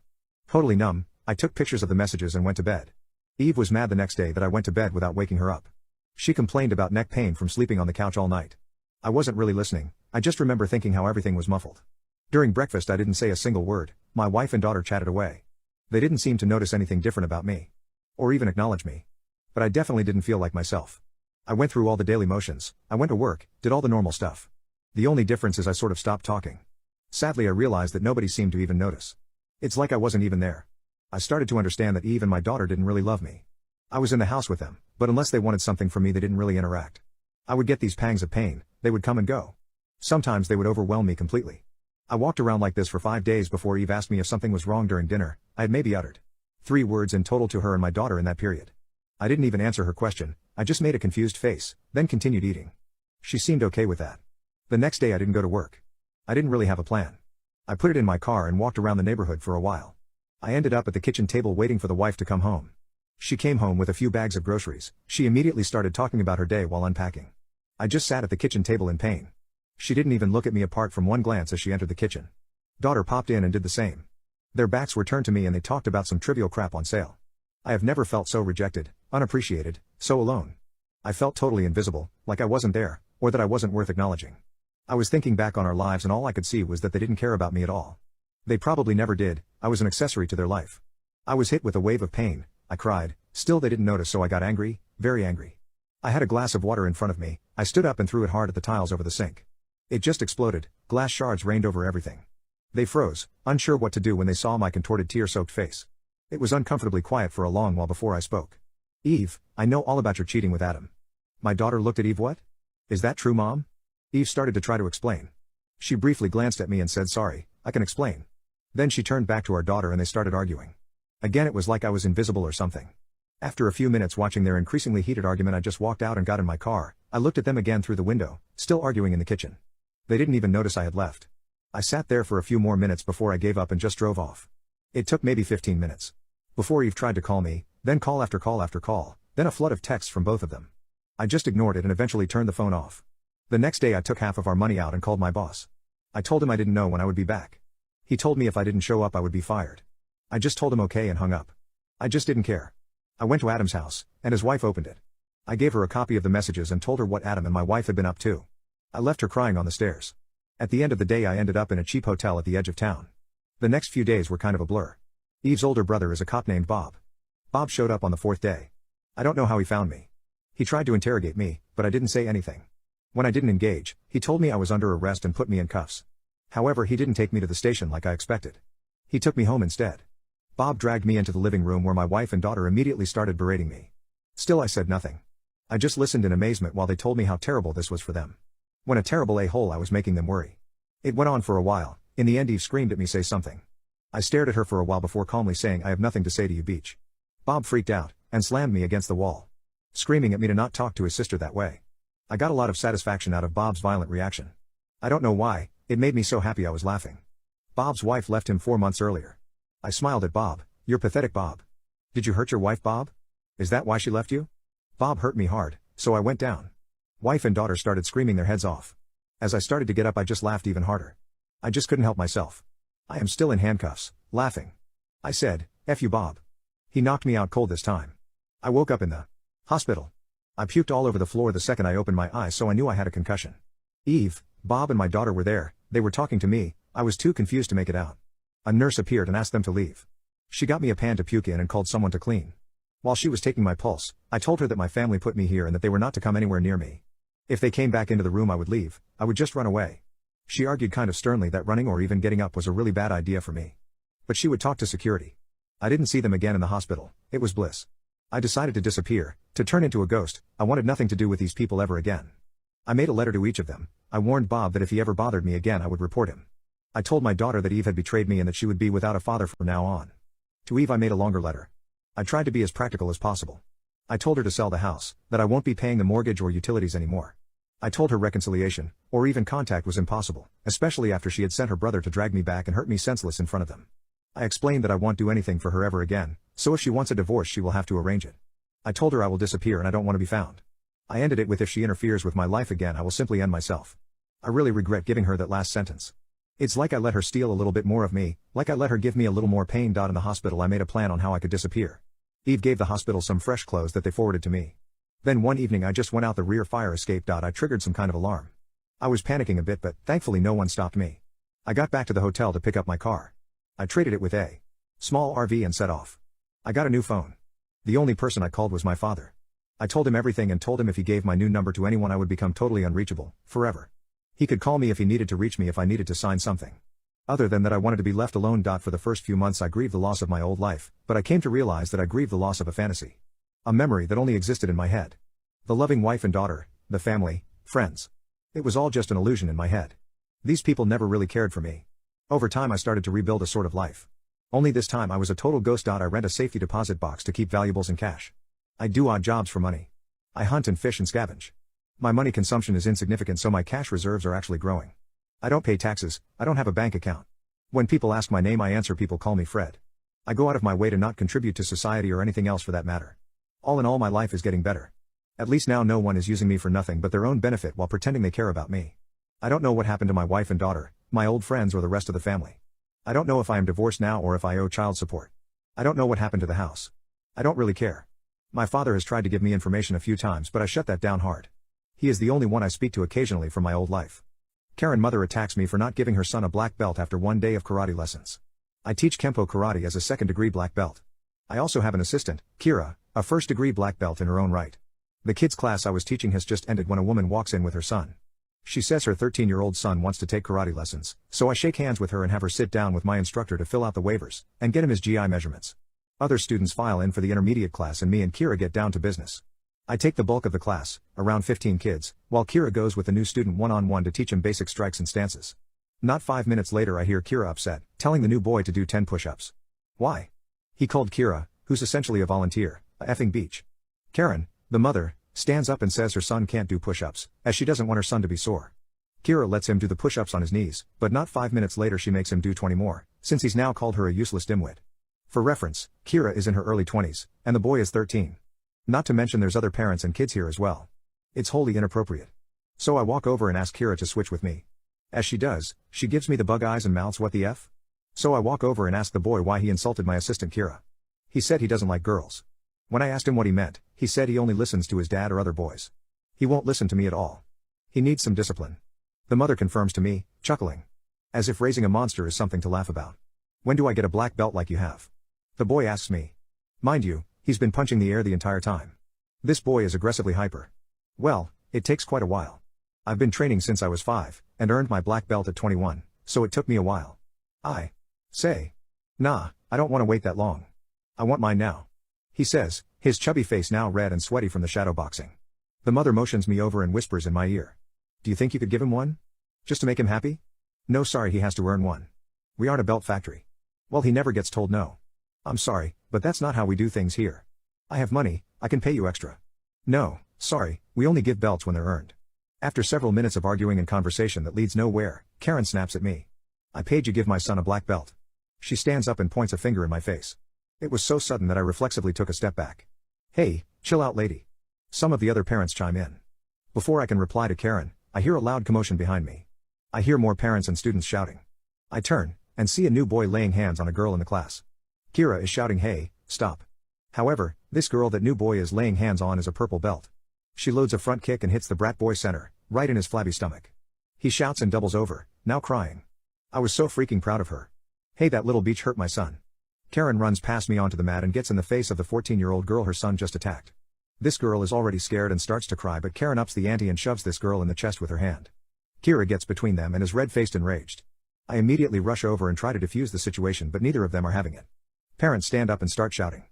Totally numb, I took pictures of the messages and went to bed. Eve was mad the next day that I went to bed without waking her up. She complained about neck pain from sleeping on the couch all night. I wasn't really listening, I just remember thinking how everything was muffled. During breakfast I didn't say a single word, my wife and daughter chatted away. They didn't seem to notice anything different about me. Or even acknowledge me. But I definitely didn't feel like myself. I went through all the daily motions, I went to work, did all the normal stuff. The only difference is I sort of stopped talking. Sadly I realized that nobody seemed to even notice. It's like I wasn't even there. I started to understand that Eve and my daughter didn't really love me. I was in the house with them, but unless they wanted something from me they didn't really interact. I would get these pangs of pain, they would come and go. Sometimes they would overwhelm me completely. I walked around like this for 5 days before Eve asked me if something was wrong during dinner. I had maybe uttered 3 words in total to her and my daughter in that period. I didn't even answer her question, I just made a confused face, then continued eating. She seemed okay with that. The next day I didn't go to work. I didn't really have a plan. I put it in my car and walked around the neighborhood for a while. I ended up at the kitchen table waiting for the wife to come home. She came home with a few bags of groceries. She immediately started talking about her day while unpacking. I just sat at the kitchen table in pain. She didn't even look at me apart from one glance as she entered the kitchen. Daughter popped in and did the same. Their backs were turned to me and they talked about some trivial crap on sale. I have never felt so rejected, unappreciated, so alone. I felt totally invisible, like I wasn't there, or that I wasn't worth acknowledging. I was thinking back on our lives and all I could see was that they didn't care about me at all. They probably never did, I was an accessory to their life. I was hit with a wave of pain, I cried, still they didn't notice, so I got angry, very angry. I had a glass of water in front of me, I stood up and threw it hard at the tiles over the sink. It just exploded, glass shards rained over everything. They froze, unsure what to do when they saw my contorted tear-soaked face. It was uncomfortably quiet for a long while before I spoke. Eve, I know all about your cheating with Adam. My daughter looked at Eve. What? Is that true, Mom? Eve started to try to explain. She briefly glanced at me and said, sorry, I can explain. Then she turned back to our daughter and they started arguing. Again, it was like I was invisible or something. After a few minutes watching their increasingly heated argument, I just walked out and got in my car. I looked at them again through the window, still arguing in the kitchen. They didn't even notice I had left. I sat there for a few more minutes before I gave up and just drove off. It took maybe 15 minutes. Before Eve tried to call me, then call after call after call, then a flood of texts from both of them. I just ignored it and eventually turned the phone off. The next day I took half of our money out and called my boss. I told him I didn't know when I would be back. He told me if I didn't show up I would be fired. I just told him okay and hung up. I just didn't care. I went to Adam's house, and his wife opened it. I gave her a copy of the messages and told her what Adam and my wife had been up to. I left her crying on the stairs. At the end of the day I ended up in a cheap hotel at the edge of town. The next few days were kind of a blur. Eve's older brother is a cop named Bob. Bob showed up on the 4th day. I don't know how he found me. He tried to interrogate me, but I didn't say anything. When I didn't engage, he told me I was under arrest and put me in cuffs. However, he didn't take me to the station like I expected. He took me home instead. Bob dragged me into the living room where my wife and daughter immediately started berating me. Still I said nothing. I just listened in amazement while they told me how terrible this was for them. When a terrible a-hole I was making them worry. It went on for a while. In the end Eve screamed at me, say something. I stared at her for a while before calmly saying, I have nothing to say to you, Beach. Bob freaked out, and slammed me against the wall. Screaming at me to not talk to his sister that way. I got a lot of satisfaction out of Bob's violent reaction. I don't know why, it made me so happy I was laughing. Bob's wife left him 4 months earlier. I smiled at Bob. You're pathetic, Bob. Did you hurt your wife, Bob? Is that why she left you? Bob hurt me hard, so I went down. Wife and daughter started screaming their heads off. As I started to get up I just laughed even harder. I just couldn't help myself. I am still in handcuffs, laughing. I said, F you, Bob. He knocked me out cold this time. I woke up in the hospital. I puked all over the floor the second I opened my eyes, so I knew I had a concussion. Eve, Bob and my daughter were there, they were talking to me, I was too confused to make it out. A nurse appeared and asked them to leave. She got me a pan to puke in and called someone to clean. While she was taking my pulse, I told her that my family put me here and that they were not to come anywhere near me. If they came back into the room I would leave, I would just run away. She argued kind of sternly that running or even getting up was a really bad idea for me. But she would talk to security. I didn't see them again in the hospital. It was bliss. I decided to disappear, to turn into a ghost. I wanted nothing to do with these people ever again. I made a letter to each of them. I warned Bob that if he ever bothered me again I would report him. I told my daughter that Eve had betrayed me and that she would be without a father from now on. To Eve I made a longer letter. I tried to be as practical as possible. I told her to sell the house, that I won't be paying the mortgage or utilities anymore. I told her reconciliation, or even contact was impossible, especially after she had sent her brother to drag me back and hurt me senseless in front of them. I explained that I won't do anything for her ever again, so if she wants a divorce she will have to arrange it. I told her I will disappear and I don't want to be found. I ended it with if she interferes with my life again I will simply end myself. I really regret giving her that last sentence. It's like I let her steal a little bit more of me, like I let her give me a little more pain. In the hospital I made a plan on how I could disappear. Eve gave the hospital some fresh clothes that they forwarded to me. Then one evening I just went out the rear fire escape. I triggered some kind of alarm. I was panicking a bit but thankfully no one stopped me. I got back to the hotel to pick up my car. I traded it with a small RV and set off. I got a new phone. The only person I called was my father. I told him everything and told him if he gave my new number to anyone I would become totally unreachable, forever. He could call me if he needed to reach me if I needed to sign something. Other than that I wanted to be left alone. For the first few months I grieved the loss of my old life, but I came to realize that I grieved the loss of a fantasy. A memory that only existed in my head. The loving wife and daughter, the family, friends. It was all just an illusion in my head. These people never really cared for me. Over time I started to rebuild a sort of life. Only this time I was a total ghost. I rent a safety deposit box to keep valuables and cash. I do odd jobs for money. I hunt and fish and scavenge. My money consumption is insignificant so my cash reserves are actually growing. I don't pay taxes, I don't have a bank account. When people ask my name I answer people call me Fred. I go out of my way to not contribute to society or anything else for that matter. All in all my life is getting better. At least now no one is using me for nothing but their own benefit while pretending they care about me. I don't know what happened to my wife and daughter, my old friends or the rest of the family. I don't know if I am divorced now or if I owe child support. I don't know what happened to the house. I don't really care. My father has tried to give me information a few times but I shut that down hard. He is the only one I speak to occasionally from my old life. Karen mother attacks me for not giving her son a black belt after one day of karate lessons. I teach Kempo karate as a second-degree black belt. I also have an assistant, Kira, a first-degree black belt in her own right. The kids class I was teaching has just ended when a woman walks in with her son. She says her 13-year-old son wants to take karate lessons, so I shake hands with her and have her sit down with my instructor to fill out the waivers, and get him his GI measurements. Other students file in for the intermediate class and me and Kira get down to business. I take the bulk of the class, around 15 kids, while Kira goes with the new student one-on-one to teach him basic strikes and stances. Not 5 minutes later I hear Kira upset, telling the new boy to do 10 push-ups. Why? He called Kira, who's essentially a volunteer, a effing beach. Karen, the mother, stands up and says her son can't do push-ups, as she doesn't want her son to be sore. Kira lets him do the push-ups on his knees, but not 5 minutes later she makes him do 20 more, since he's now called her a useless dimwit. For reference, Kira is in her early 20s, and the boy is 13. Not to mention there's other parents and kids here as well. It's wholly inappropriate. So I walk over and ask Kira to switch with me. As she does, she gives me the bug eyes and mouths what the F? So I walk over and ask the boy why he insulted my assistant Kira. He said he doesn't like girls. When I asked him what he meant, he said he only listens to his dad or other boys. He won't listen to me at all. He needs some discipline. The mother confirms to me, chuckling. As if raising a monster is something to laugh about. When do I get a black belt like you have? The boy asks me. Mind you, he's been punching the air the entire time. This boy is aggressively hyper. Well, it takes quite a while. I've been training since I was 5, and earned my black belt at 21, so it took me a while. I say. Nah, I don't want to wait that long. I want mine now. He says, his chubby face now red and sweaty from the shadow boxing. The mother motions me over and whispers in my ear. Do you think you could give him one? Just to make him happy? No, sorry, he has to earn one. We aren't a belt factory. Well, he never gets told no. I'm sorry, but that's not how we do things here. I have money, I can pay you extra. No, sorry, we only give belts when they're earned. After several minutes of arguing and conversation that leads nowhere, Karen snaps at me. I paid you give my son a black belt. She stands up and points a finger in my face. It was so sudden that I reflexively took a step back. Hey, chill out lady. Some of the other parents chime in. Before I can reply to Karen, I hear a loud commotion behind me. I hear more parents and students shouting. I turn, and see a new boy laying hands on a girl in the class. Kira is shouting hey, stop. However, this girl that new boy is laying hands on is a purple belt. She loads a front kick and hits the brat boy center, right in his flabby stomach. He shouts and doubles over, now crying. I was so freaking proud of her. Hey, that little beach hurt my son. Karen runs past me onto the mat and gets in the face of the 14-year-old girl her son just attacked. This girl is already scared and starts to cry, but Karen ups the ante and shoves this girl in the chest with her hand. Kira gets between them and is red-faced and enraged. I immediately rush over and try to defuse the situation, but neither of them are having it. Parents stand up and start shouting.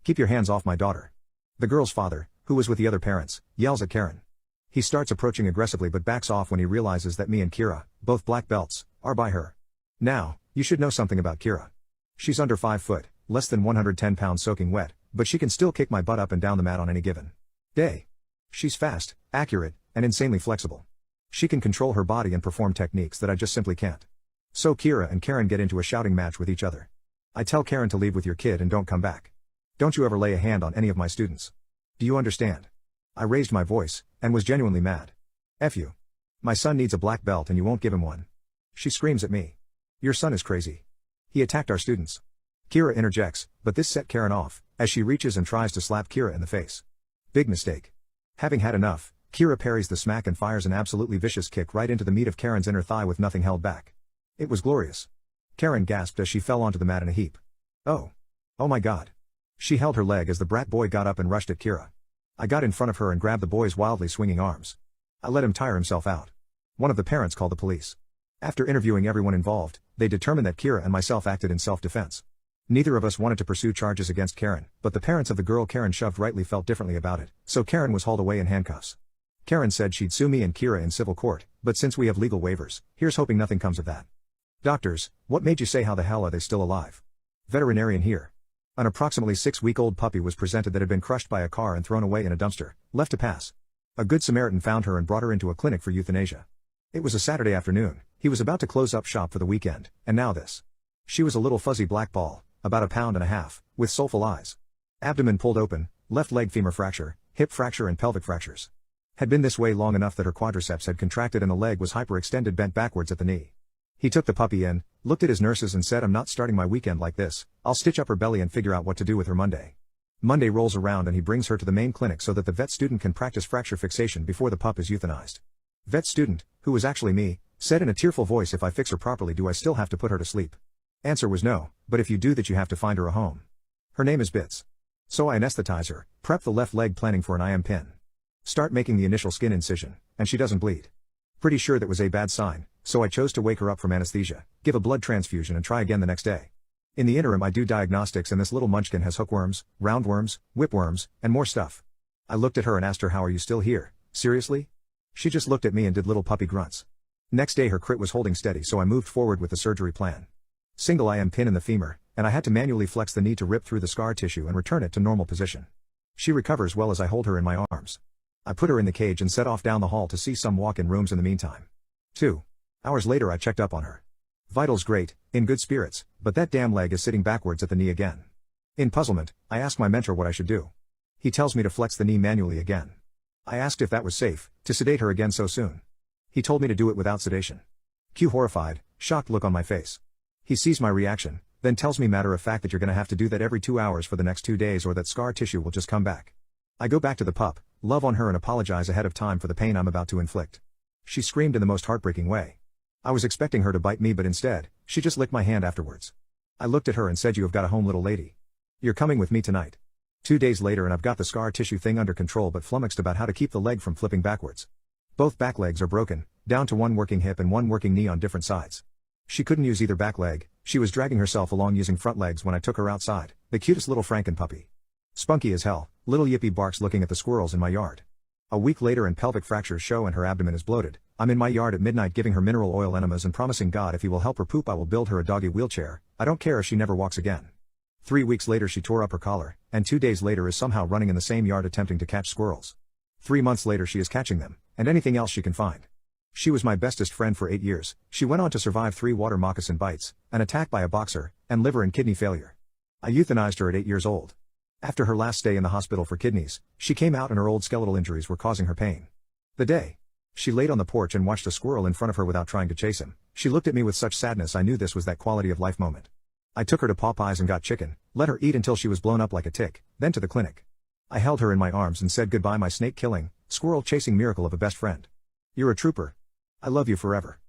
"Keep your hands off my daughter." The girl's father, who was with the other parents, yells at Karen. He starts approaching aggressively but backs off when he realizes that me and Kira, both black belts, are by her. Now, you should know something about Kira. She's under 5 foot, less than 110 pounds soaking wet, but she can still kick my butt up and down the mat on any given day. She's fast, accurate, and insanely flexible. She can control her body and perform techniques that I just simply can't. So Kira and Karen get into a shouting match with each other. I tell Karen to leave with your kid and don't come back. Don't you ever lay a hand on any of my students. Do you understand? I raised my voice, and was genuinely mad. F you. My son needs a black belt and you won't give him one. She screams at me. Your son is crazy. He attacked our students. Kira interjects, but this set Karen off, as she reaches and tries to slap Kira in the face. Big mistake. Having had enough, Kira parries the smack and fires an absolutely vicious kick right into the meat of Karen's inner thigh with nothing held back. It was glorious. Karen gasped as she fell onto the mat in a heap. Oh. Oh my God. She held her leg as the brat boy got up and rushed at Kira. I got in front of her and grabbed the boy's wildly swinging arms. I let him tire himself out. One of the parents called the police. After interviewing everyone involved, they determined that Kira and myself acted in self-defense. Neither of us wanted to pursue charges against Karen, but the parents of the girl Karen shoved rightly felt differently about it, so Karen was hauled away in handcuffs. Karen said she'd sue me and Kira in civil court, but since we have legal waivers, here's hoping nothing comes of that. Doctors, what made you say how the hell are they still alive? Veterinarian here. An approximately 6-week-old puppy was presented that had been crushed by a car and thrown away in a dumpster, left to pass. A good Samaritan found her and brought her into a clinic for euthanasia. It was a Saturday afternoon, he was about to close up shop for the weekend, and now this. She was a little fuzzy black ball, about 1.5 pounds, with soulful eyes. Abdomen pulled open, left leg femur fracture, hip fracture and pelvic fractures. Had been this way long enough that her quadriceps had contracted and the leg was hyperextended, bent backwards at the knee. He took the puppy in, looked at his nurses and said, "I'm not starting my weekend like this, I'll stitch up her belly and figure out what to do with her Monday." Monday rolls around and he brings her to the main clinic so that the vet student can practice fracture fixation before the pup is euthanized. Vet student, who was actually me, said in a tearful voice, "If I fix her properly, do I still have to put her to sleep?" Answer was no, but if you do that you have to find her a home. Her name is Bits. So I anesthetize her, prep the left leg planning for an IM pin. Start making the initial skin incision, and she doesn't bleed. Pretty sure that was a bad sign, so I chose to wake her up from anesthesia, give a blood transfusion and try again the next day. In the interim I do diagnostics and this little munchkin has hookworms, roundworms, whipworms, and more stuff. I looked at her and asked her, "How are you still here? Seriously?" She just looked at me and did little puppy grunts. Next day her crit was holding steady, so I moved forward with the surgery plan. Single IM pin in the femur, and I had to manually flex the knee to rip through the scar tissue and return it to normal position. She recovers well as I hold her in my arms. I put her in the cage and set off down the hall to see some walk-in rooms in the meantime. 2 hours later I checked up on her. Vitals great, in good spirits, but that damn leg is sitting backwards at the knee again. In puzzlement, I ask my mentor what I should do. He tells me to flex the knee manually again. I asked if that was safe, to sedate her again so soon. He told me to do it without sedation. Cue horrified, shocked look on my face. He sees my reaction, then tells me matter of fact that you're gonna have to do that every 2 hours for the next 2 days or that scar tissue will just come back. I go back to the pup, love on her and apologize ahead of time for the pain I'm about to inflict. She screamed in the most heartbreaking way. I was expecting her to bite me, but instead, she just licked my hand afterwards. I looked at her and said, "You have got a home, little lady. You're coming with me tonight." 2 days later and I've got the scar tissue thing under control, but flummoxed about how to keep the leg from flipping backwards. Both back legs are broken, down to one working hip and one working knee on different sides. She couldn't use either back leg, she was dragging herself along using front legs when I took her outside, the cutest little Franken puppy. Spunky as hell, little Yippee barks looking at the squirrels in my yard. A week later and pelvic fractures show and her abdomen is bloated. I'm in my yard at midnight giving her mineral oil enemas and promising God if he will help her poop I will build her a doggy wheelchair, I don't care if she never walks again. 3 weeks later she tore up her collar, and 2 days later is somehow running in the same yard attempting to catch squirrels. 3 months later she is catching them, and anything else she can find. She was my bestest friend for 8 years, she went on to survive 3 water moccasin bites, an attack by a boxer, and liver and kidney failure. I euthanized her at 8 years old. After her last stay in the hospital for kidneys, she came out and her old skeletal injuries were causing her pain. The day she laid on the porch and watched a squirrel in front of her without trying to chase him, she looked at me with such sadness I knew this was that quality of life moment. I took her to Popeyes and got chicken, let her eat until she was blown up like a tick, then to the clinic. I held her in my arms and said goodbye, my snake-killing, squirrel-chasing miracle of a best friend. You're a trooper. I love you forever.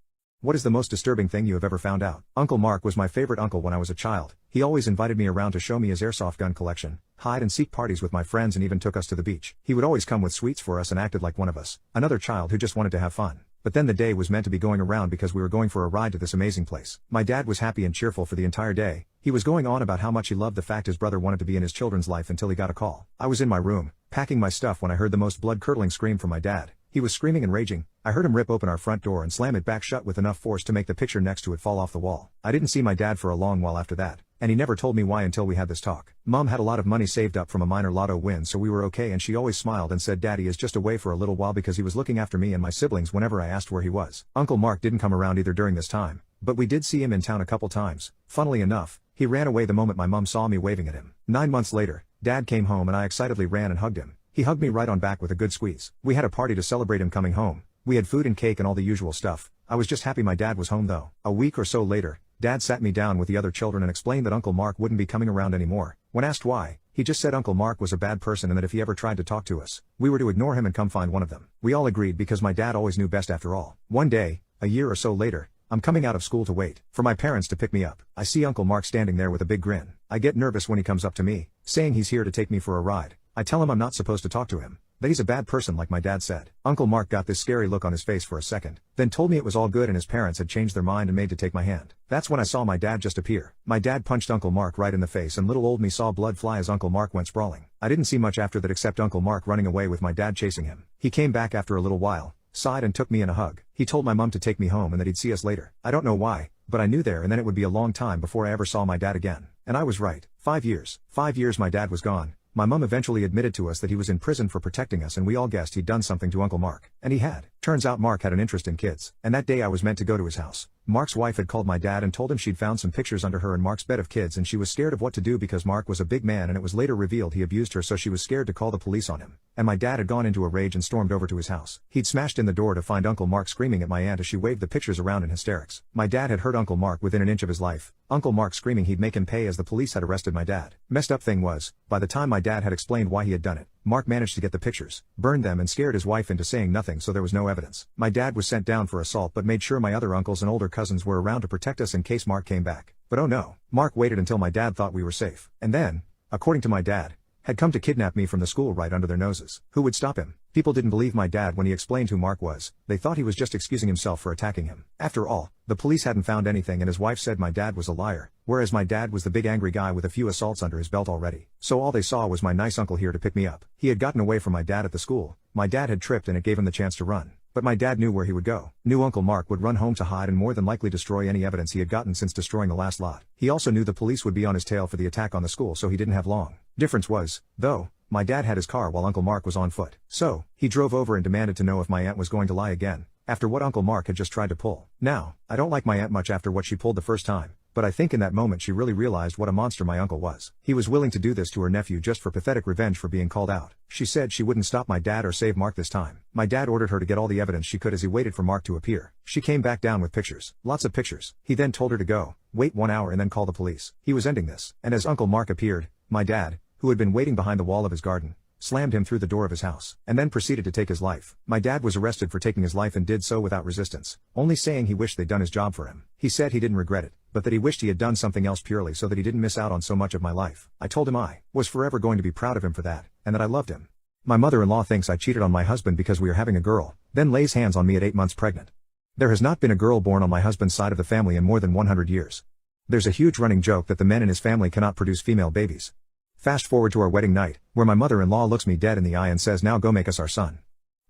What is the most disturbing thing you have ever found out? Uncle Mark was my favorite uncle when I was a child. He always invited me around to show me his airsoft gun collection, hide and seek parties with my friends, and even took us to the beach. He would always come with sweets for us and acted like one of us, another child who just wanted to have fun. But then the day was meant to be going around because we were going for a ride to this amazing place. My dad was happy and cheerful for the entire day. He was going on about how much he loved the fact his brother wanted to be in his children's life until he got a call. I was in my room, packing my stuff, when I heard the most blood-curdling scream from my dad. He was screaming and raging. I heard him rip open our front door and slam it back shut with enough force to make the picture next to it fall off the wall. I didn't see my dad for a long while after that, and he never told me why until we had this talk. Mom had a lot of money saved up from a minor lotto win, so we were okay, and she always smiled and said Daddy is just away for a little while because he was looking after me and my siblings whenever I asked where he was. Uncle Mark didn't come around either during this time, but we did see him in town a couple times. Funnily enough, he ran away the moment my mom saw me waving at him. 9 months later, Dad came home and I excitedly ran and hugged him. He hugged me right on back with a good squeeze. We had a party to celebrate him coming home. We had food and cake and all the usual stuff. I was just happy my dad was home though. A week or so later, Dad sat me down with the other children and explained that Uncle Mark wouldn't be coming around anymore. When asked why, he just said Uncle Mark was a bad person and that if he ever tried to talk to us, we were to ignore him and come find one of them. We all agreed because my dad always knew best after all. One day, a year or so later, I'm coming out of school to wait for my parents to pick me up. I see Uncle Mark standing there with a big grin. I get nervous when he comes up to me, saying he's here to take me for a ride. I tell him I'm not supposed to talk to him, that he's a bad person like my dad said. Uncle Mark got this scary look on his face for a second, then told me it was all good and his parents had changed their mind and made to take my hand. That's when I saw my dad just appear. My dad punched Uncle Mark right in the face and little old me saw blood fly as Uncle Mark went sprawling. I didn't see much after that except Uncle Mark running away with my dad chasing him. He came back after a little while, sighed and took me in a hug. He told my mom to take me home and that he'd see us later. I don't know why, but I knew there and then it would be a long time before I ever saw my dad again. And I was right. 5 years. 5 years my dad was gone. My mom eventually admitted to us that he was in prison for protecting us and we all guessed he'd done something to Uncle Mark. And he had. Turns out Mark had an interest in kids. And that day I was meant to go to his house. Mark's wife had called my dad and told him she'd found some pictures under her and Mark's bed of kids and she was scared of what to do because Mark was a big man and it was later revealed he abused her, so she was scared to call the police on him. And my dad had gone into a rage and stormed over to his house. He'd smashed in the door to find Uncle Mark screaming at my aunt as she waved the pictures around in hysterics. My dad had hurt Uncle Mark within an inch of his life. Uncle Mark screaming he'd make him pay as the police had arrested my dad. Messed up thing was, by the time my dad had explained why he had done it, Mark managed to get the pictures, burned them and scared his wife into saying nothing, so there was no evidence. My dad was sent down for assault but made sure my other uncles and older cousins were around to protect us in case Mark came back. But oh no, Mark waited until my dad thought we were safe. And then, according to my dad, had come to kidnap me from the school right under their noses. Who would stop him? People didn't believe my dad when he explained who Mark was. They thought he was just excusing himself for attacking him. After all, the police hadn't found anything and his wife said my dad was a liar, whereas my dad was the big angry guy with a few assaults under his belt already. So all they saw was my nice uncle here to pick me up. He had gotten away from my dad at the school. My dad had tripped and it gave him the chance to run. But my dad knew where he would go. Knew Uncle Mark would run home to hide and more than likely destroy any evidence he had gotten since destroying the last lot. He also knew the police would be on his tail for the attack on the school, so he didn't have long. Difference was, though, my dad had his car while Uncle Mark was on foot. So, he drove over and demanded to know if my aunt was going to lie again, after what Uncle Mark had just tried to pull. Now, I don't like my aunt much after what she pulled the first time, but I think in that moment she really realized what a monster my uncle was. He was willing to do this to her nephew just for pathetic revenge for being called out. She said she wouldn't stop my dad or save Mark this time. My dad ordered her to get all the evidence she could as he waited for Mark to appear. She came back down with pictures. Lots of pictures. He then told her to go, wait 1 hour and then call the police. He was ending this. And as Uncle Mark appeared, my dad, who had been waiting behind the wall of his garden, slammed him through the door of his house, and then proceeded to take his life. My dad was arrested for taking his life and did so without resistance, only saying he wished they'd done his job for him. He said he didn't regret it, but that he wished he had done something else purely so that he didn't miss out on so much of my life. I told him I was forever going to be proud of him for that, and that I loved him. My mother-in-law thinks I cheated on my husband because we are having a girl, then lays hands on me at 8 months pregnant. There has not been a girl born on my husband's side of the family in more than 100 years. There's a huge running joke that the men in his family cannot produce female babies. Fast forward to our wedding night, where my mother-in-law looks me dead in the eye and says, "Now go make us our son.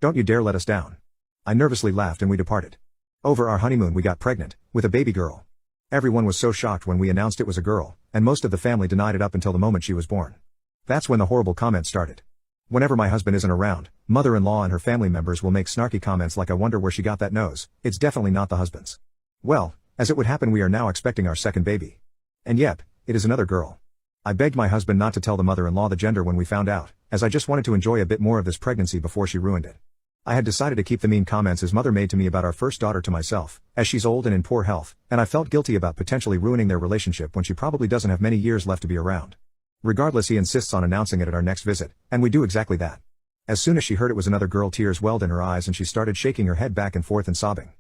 Don't you dare let us down." I nervously laughed and we departed. Over our honeymoon we got pregnant, with a baby girl. Everyone was so shocked when we announced it was a girl, and most of the family denied it up until the moment she was born. That's when the horrible comments started. Whenever my husband isn't around, mother-in-law and her family members will make snarky comments like, "I wonder where she got that nose. It's definitely not the husband's." Well, as it would happen, we are now expecting our second baby. And yep, it is another girl. I begged my husband not to tell the mother-in-law the gender when we found out, as I just wanted to enjoy a bit more of this pregnancy before she ruined it. I had decided to keep the mean comments his mother made to me about our first daughter to myself, as she's old and in poor health, and I felt guilty about potentially ruining their relationship when she probably doesn't have many years left to be around. Regardless, he insists on announcing it at our next visit, and we do exactly that. As soon as she heard it was another girl, tears welled in her eyes and she started shaking her head back and forth and sobbing.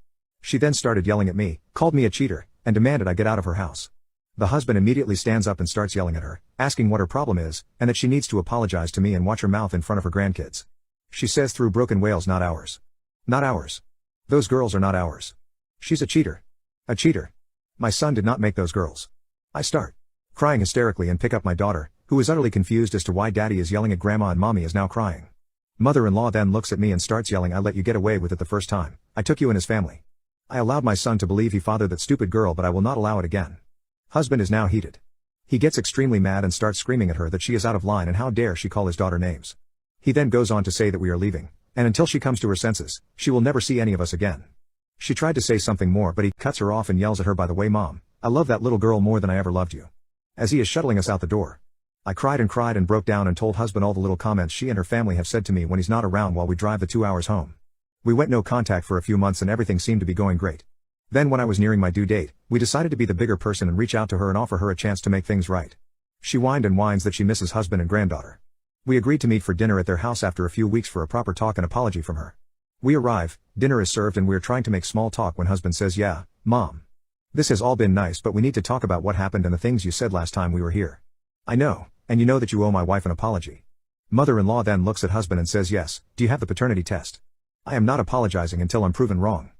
She then started yelling at me, called me a cheater, and demanded I get out of her house. The husband immediately stands up and starts yelling at her, asking what her problem is, and that she needs to apologize to me and watch her mouth in front of her grandkids. She says through broken wails, not ours. Not ours. Those girls are not ours. She's a cheater. A cheater. My son did not make those girls. I start crying hysterically and pick up my daughter, who is utterly confused as to why daddy is yelling at grandma and mommy is now crying. Mother-in-law then looks at me and starts yelling, I let you get away with it the first time. I took you and his family. I allowed my son to believe he fathered that stupid girl, but I will not allow it again. Husband is now heated. He gets extremely mad and starts screaming at her that she is out of line and how dare she call his daughter names. He then goes on to say that we are leaving, and until she comes to her senses, she will never see any of us again. She tried to say something more, but he cuts her off and yells at her, by the way, Mom, I love that little girl more than I ever loved you. As he is shuttling us out the door. I cried and broke down and told husband all the little comments she and her family have said to me when he's not around while we drive the 2 hours home. We went no contact for a few months and everything seemed to be going great. Then when I was nearing my due date, we decided to be the bigger person and reach out to her and offer her a chance to make things right. She whined and whines that she misses husband and granddaughter. We agreed to meet for dinner at their house after a few weeks for a proper talk and apology from her. We arrive, dinner is served and we're trying to make small talk when husband says, yeah, Mom. This has all been nice, but we need to talk about what happened and the things you said last time we were here. I know, and you know that you owe my wife an apology. Mother-in-law then looks at husband and says, yes, do you have the paternity test? I am not apologizing until I'm proven wrong.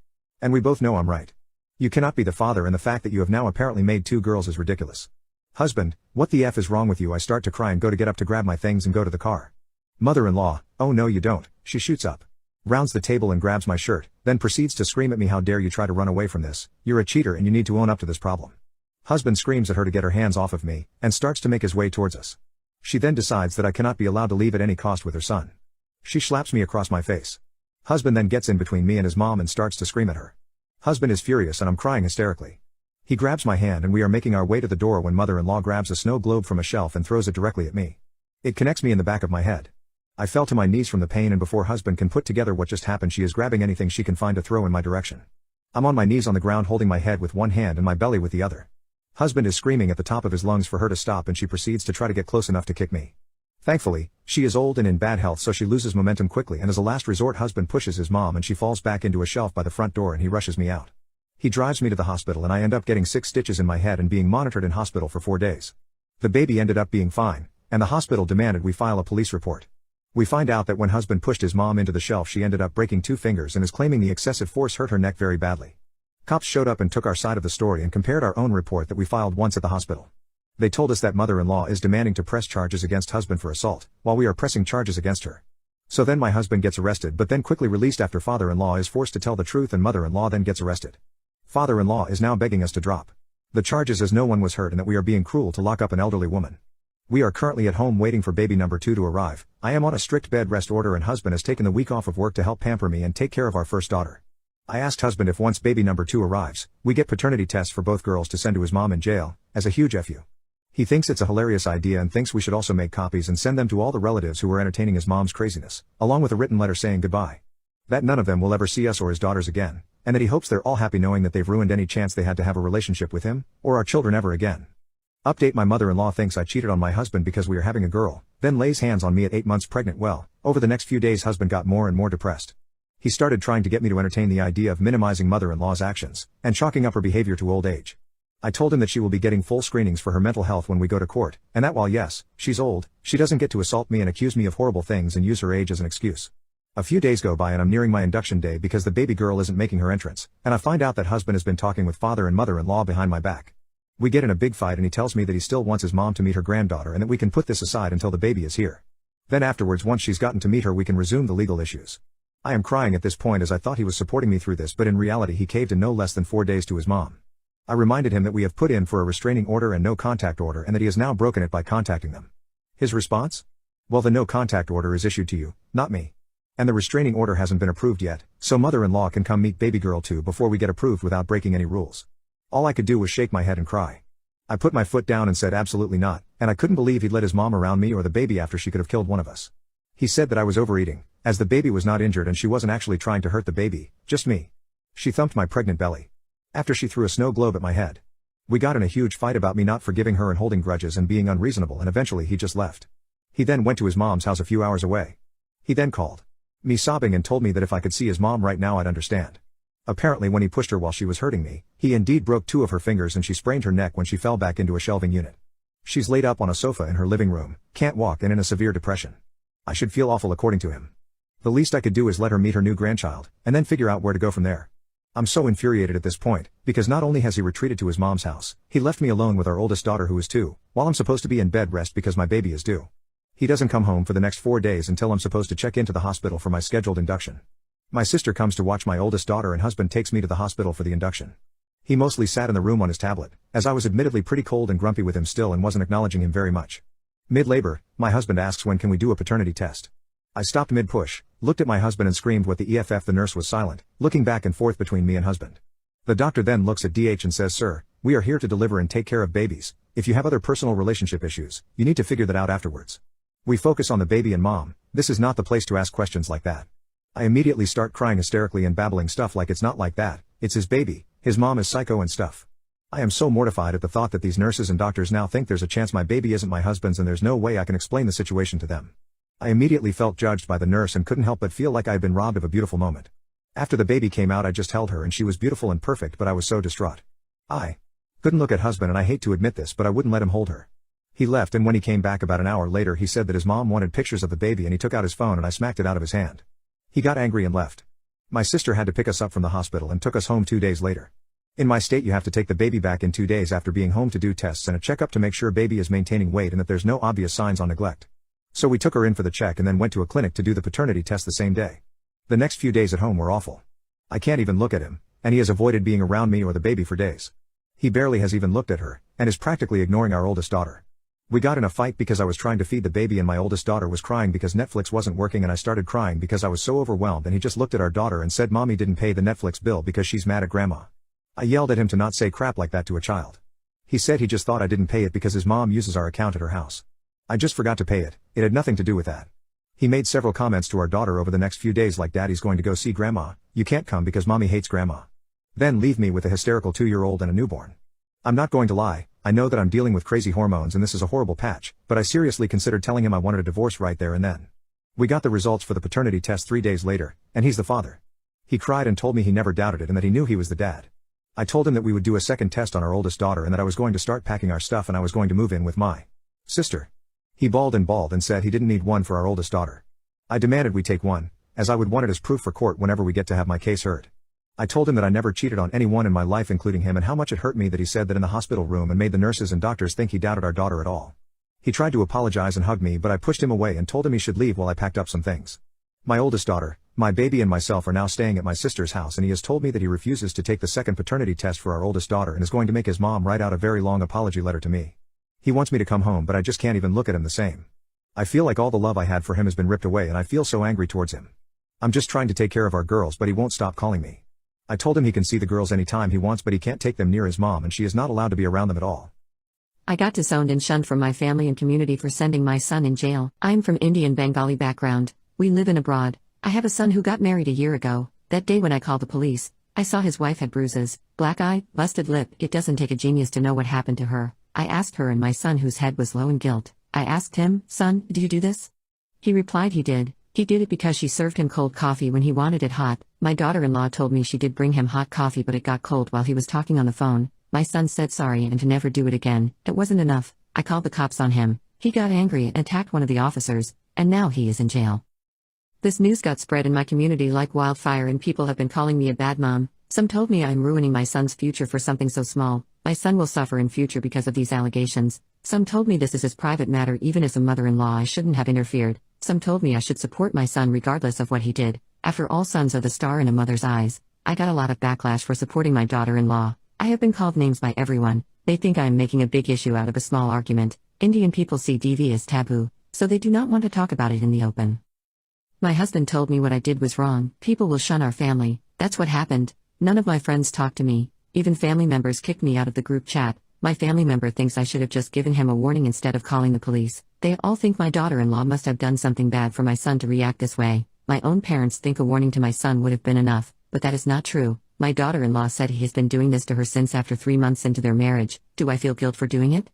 And we both know I'm right. You cannot be the father, and the fact that you have now apparently made 2 girls is ridiculous. Husband, what the F is wrong with you? I start to cry and go to get up to grab my things and go to the car. Mother-in-law, oh no you don't, she shoots up. Rounds the table and grabs my shirt, then proceeds to scream at me, how dare you try to run away from this, you're a cheater and you need to own up to this problem. Husband screams at her to get her hands off of me, and starts to make his way towards us. She then decides that I cannot be allowed to leave at any cost with her son. She slaps me across my face. Husband then gets in between me and his mom and starts to scream at her. Husband is furious and I'm crying hysterically. He grabs my hand and we are making our way to the door when mother-in-law grabs a snow globe from a shelf and throws it directly at me. It connects me in the back of my head. I fell to my knees from the pain, and before husband can put together what just happened, she is grabbing anything she can find to throw in my direction. I'm on my knees on the ground holding my head with one hand and my belly with the other. Husband is screaming at the top of his lungs for her to stop, and she proceeds to try to get close enough to kick me. Thankfully, she is old and in bad health, so she loses momentum quickly, and as a last resort husband pushes his mom and she falls back into a shelf by the front door and he rushes me out. He drives me to the hospital and I end up getting 6 stitches in my head and being monitored in hospital for 4 days. The baby ended up being fine, and the hospital demanded we file a police report. We find out that when husband pushed his mom into the shelf, she ended up breaking 2 fingers and is claiming the excessive force hurt her neck very badly. Cops showed up and took our side of the story and compared our own report that we filed once at the hospital. They told us that mother-in-law is demanding to press charges against husband for assault, while we are pressing charges against her. So then my husband gets arrested but then quickly released after father-in-law is forced to tell the truth, and mother-in-law then gets arrested. Father-in-law is now begging us to drop the charges as no one was hurt and that we are being cruel to lock up an elderly woman. We are currently at home waiting for baby number 2 to arrive. I am on a strict bed rest order and husband has taken the week off of work to help pamper me and take care of our first daughter. I asked husband if once baby number 2 arrives, we get paternity tests for both girls to send to his mom in jail, as a huge FU. He thinks it's a hilarious idea and thinks we should also make copies and send them to all the relatives who were entertaining his mom's craziness, along with a written letter saying goodbye. That none of them will ever see us or his daughters again, and that he hopes they're all happy knowing that they've ruined any chance they had to have a relationship with him, or our children ever again. Update: my mother-in-law thinks I cheated on my husband because we are having a girl, then lays hands on me at 8 months pregnant. Well, over the next few days husband got more and more depressed. He started trying to get me to entertain the idea of minimizing mother-in-law's actions, and chalking up her behavior to old age. I told him that she will be getting full screenings for her mental health when we go to court, and that while yes, she's old, she doesn't get to assault me and accuse me of horrible things and use her age as an excuse. A few days go by and I'm nearing my induction day because the baby girl isn't making her entrance, and I find out that husband has been talking with father and mother-in-law behind my back. We get in a big fight and he tells me that he still wants his mom to meet her granddaughter and that we can put this aside until the baby is here. Then afterwards, once she's gotten to meet her, we can resume the legal issues. I am crying at this point as I thought he was supporting me through this, but in reality he caved in no less than 4 days to his mom. I reminded him that we have put in for a restraining order and no contact order and that he has now broken it by contacting them. His response? Well, the no contact order is issued to you, not me. And the restraining order hasn't been approved yet, so mother-in-law can come meet baby girl too before we get approved without breaking any rules. All I could do was shake my head and cry. I put my foot down and said absolutely not, and I couldn't believe he'd let his mom around me or the baby after she could have killed one of us. He said that I was overeating, as the baby was not injured and she wasn't actually trying to hurt the baby, just me. She thumped my pregnant belly. After she threw a snow globe at my head. We got in a huge fight about me not forgiving her and holding grudges and being unreasonable, and eventually he just left. He then went to his mom's house a few hours away. He then called me sobbing and told me that if I could see his mom right now I'd understand. Apparently when he pushed her while she was hurting me, he indeed broke 2 of her fingers and she sprained her neck when she fell back into a shelving unit. She's laid up on a sofa in her living room, can't walk and in a severe depression. I should feel awful according to him. The least I could do is let her meet her new grandchild, and then figure out where to go from there. I'm so infuriated at this point, because not only has he retreated to his mom's house, he left me alone with our oldest daughter who is 2, while I'm supposed to be in bed rest because my baby is due. He doesn't come home for the next 4 days until I'm supposed to check into the hospital for my scheduled induction. My sister comes to watch my oldest daughter and husband takes me to the hospital for the induction. He mostly sat in the room on his tablet, as I was admittedly pretty cold and grumpy with him still and wasn't acknowledging him very much. Mid-labor, my husband asks when can we do a paternity test. I stopped mid-push, looked at my husband and screamed what the EFF. The nurse was silent, looking back and forth between me and husband. The doctor then looks at DH and says, "Sir, we are here to deliver and take care of babies. If you have other personal relationship issues, you need to figure that out afterwards. We focus on the baby and mom, this is not the place to ask questions like that." I immediately start crying hysterically and babbling stuff like it's not like that, it's his baby, his mom is psycho and stuff. I am so mortified at the thought that these nurses and doctors now think there's a chance my baby isn't my husband's and there's no way I can explain the situation to them. I immediately felt judged by the nurse and couldn't help but feel like I had been robbed of a beautiful moment. After the baby came out I just held her and she was beautiful and perfect but I was so distraught. I couldn't look at husband and I hate to admit this but I wouldn't let him hold her. He left and when he came back about an hour later he said that his mom wanted pictures of the baby and he took out his phone and I smacked it out of his hand. He got angry and left. My sister had to pick us up from the hospital and took us home 2 days later. In my state you have to take the baby back in 2 days after being home to do tests and a checkup to make sure baby is maintaining weight and that there's no obvious signs on neglect. So we took her in for the check and then went to a clinic to do the paternity test the same day. The next few days at home were awful. I can't even look at him, and he has avoided being around me or the baby for days. He barely has even looked at her, and is practically ignoring our oldest daughter. We got in a fight because I was trying to feed the baby and my oldest daughter was crying because Netflix wasn't working and I started crying because I was so overwhelmed and he just looked at our daughter and said mommy didn't pay the Netflix bill because she's mad at grandma. I yelled at him to not say crap like that to a child. He said he just thought I didn't pay it because his mom uses our account at her house. I just forgot to pay it, it had nothing to do with that. He made several comments to our daughter over the next few days like daddy's going to go see grandma, you can't come because mommy hates grandma. Then leave me with a hysterical 2-year-old and a newborn. I'm not going to lie, I know that I'm dealing with crazy hormones and this is a horrible patch, but I seriously considered telling him I wanted a divorce right there and then. We got the results for the paternity test 3 days later, and he's the father. He cried and told me he never doubted it and that he knew he was the dad. I told him that we would do a second test on our oldest daughter and that I was going to start packing our stuff and I was going to move in with my sister. He bawled and said he didn't need one for our oldest daughter. I demanded we take one, as I would want it as proof for court whenever we get to have my case heard. I told him that I never cheated on anyone in my life including him and how much it hurt me that he said that in the hospital room and made the nurses and doctors think he doubted our daughter at all. He tried to apologize and hug me but I pushed him away and told him he should leave while I packed up some things. My oldest daughter, my baby and myself are now staying at my sister's house and he has told me that he refuses to take the second paternity test for our oldest daughter and is going to make his mom write out a very long apology letter to me. He wants me to come home but I just can't even look at him the same. I feel like all the love I had for him has been ripped away and I feel so angry towards him. I'm just trying to take care of our girls but he won't stop calling me. I told him he can see the girls anytime he wants but he can't take them near his mom and she is not allowed to be around them at all. I got disowned and shunned from my family and community for sending my son in jail. I'm from Indian Bengali background, we live in abroad. I have a son who got married a year ago. That day when I called the police, I saw his wife had bruises, black eye, busted lip. It doesn't take a genius to know what happened to her. I asked her and my son whose head was low in guilt. I asked him, son, do you do this? He replied he did. He did it because she served him cold coffee when he wanted it hot. My daughter-in-law told me she did bring him hot coffee but it got cold while he was talking on the phone. My son said sorry and to never do it again. It wasn't enough. I called the cops on him. He got angry and attacked one of the officers, and now he is in jail. This news got spread in my community like wildfire and people have been calling me a bad mom. Some told me I'm ruining my son's future for something so small. My son will suffer in future because of these allegations. Some told me this is his private matter even as a mother-in-law I shouldn't have interfered. Some told me I should support my son regardless of what he did. After all, sons are the star in a mother's eyes. I got a lot of backlash for supporting my daughter-in-law. I have been called names by everyone. They think I am making a big issue out of a small argument. Indian people see DV as taboo, so they do not want to talk about it in the open. My husband told me what I did was wrong. People will shun our family. That's what happened. None of my friends talked to me. Even family members kicked me out of the group chat. My family member thinks I should have just given him a warning instead of calling the police. They all think my daughter-in-law must have done something bad for my son to react this way. My own parents think a warning to my son would have been enough, but that is not true. My daughter-in-law said he has been doing this to her since after 3 months into their marriage. Do I feel guilt for doing it?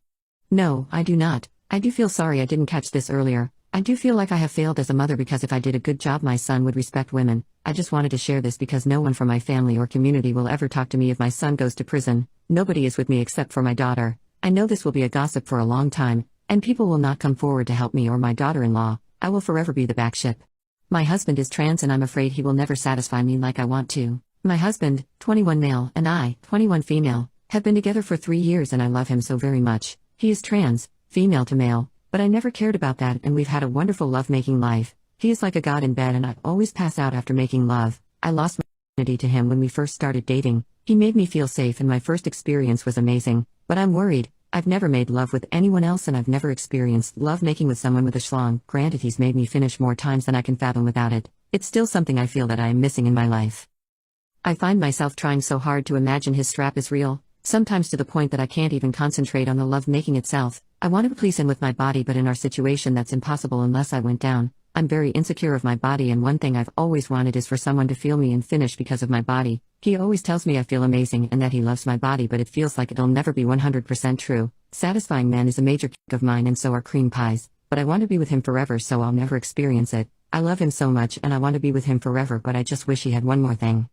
No, I do not. I do feel sorry I didn't catch this earlier. I do feel like I have failed as a mother because if I did a good job my son would respect women. I just wanted to share this because no one from my family or community will ever talk to me if my son goes to prison. Nobody is with me except for my daughter. I know this will be a gossip for a long time, and people will not come forward to help me or my daughter-in-law. I will forever be the back ship. My husband is trans and I'm afraid he will never satisfy me like I want to. My husband, 21 male, and I, 21 female, have been together for 3 years and I love him so very much. He is trans, female to male, but I never cared about that and we've had a wonderful love-making life. He is like a god in bed and I always pass out after making love. I lost my virginity to him when we first started dating. He made me feel safe and my first experience was amazing, but I'm worried. I've never made love with anyone else and I've never experienced love making with someone with a schlong. Granted, he's made me finish more times than I can fathom without it. It's still something I feel that I am missing in my life. I find myself trying so hard to imagine his strap is real, sometimes to the point that I can't even concentrate on the love making itself. I want to please him with my body, but in our situation that's impossible unless I went down. I'm very insecure of my body and one thing I've always wanted is for someone to feel me and finish because of my body. He always tells me I feel amazing and that he loves my body, but it feels like it'll never be 100% true. Satisfying man is a major kick of mine and so are cream pies, but I want to be with him forever so I'll never experience it. I love him so much and I want to be with him forever, but I just wish he had one more thing.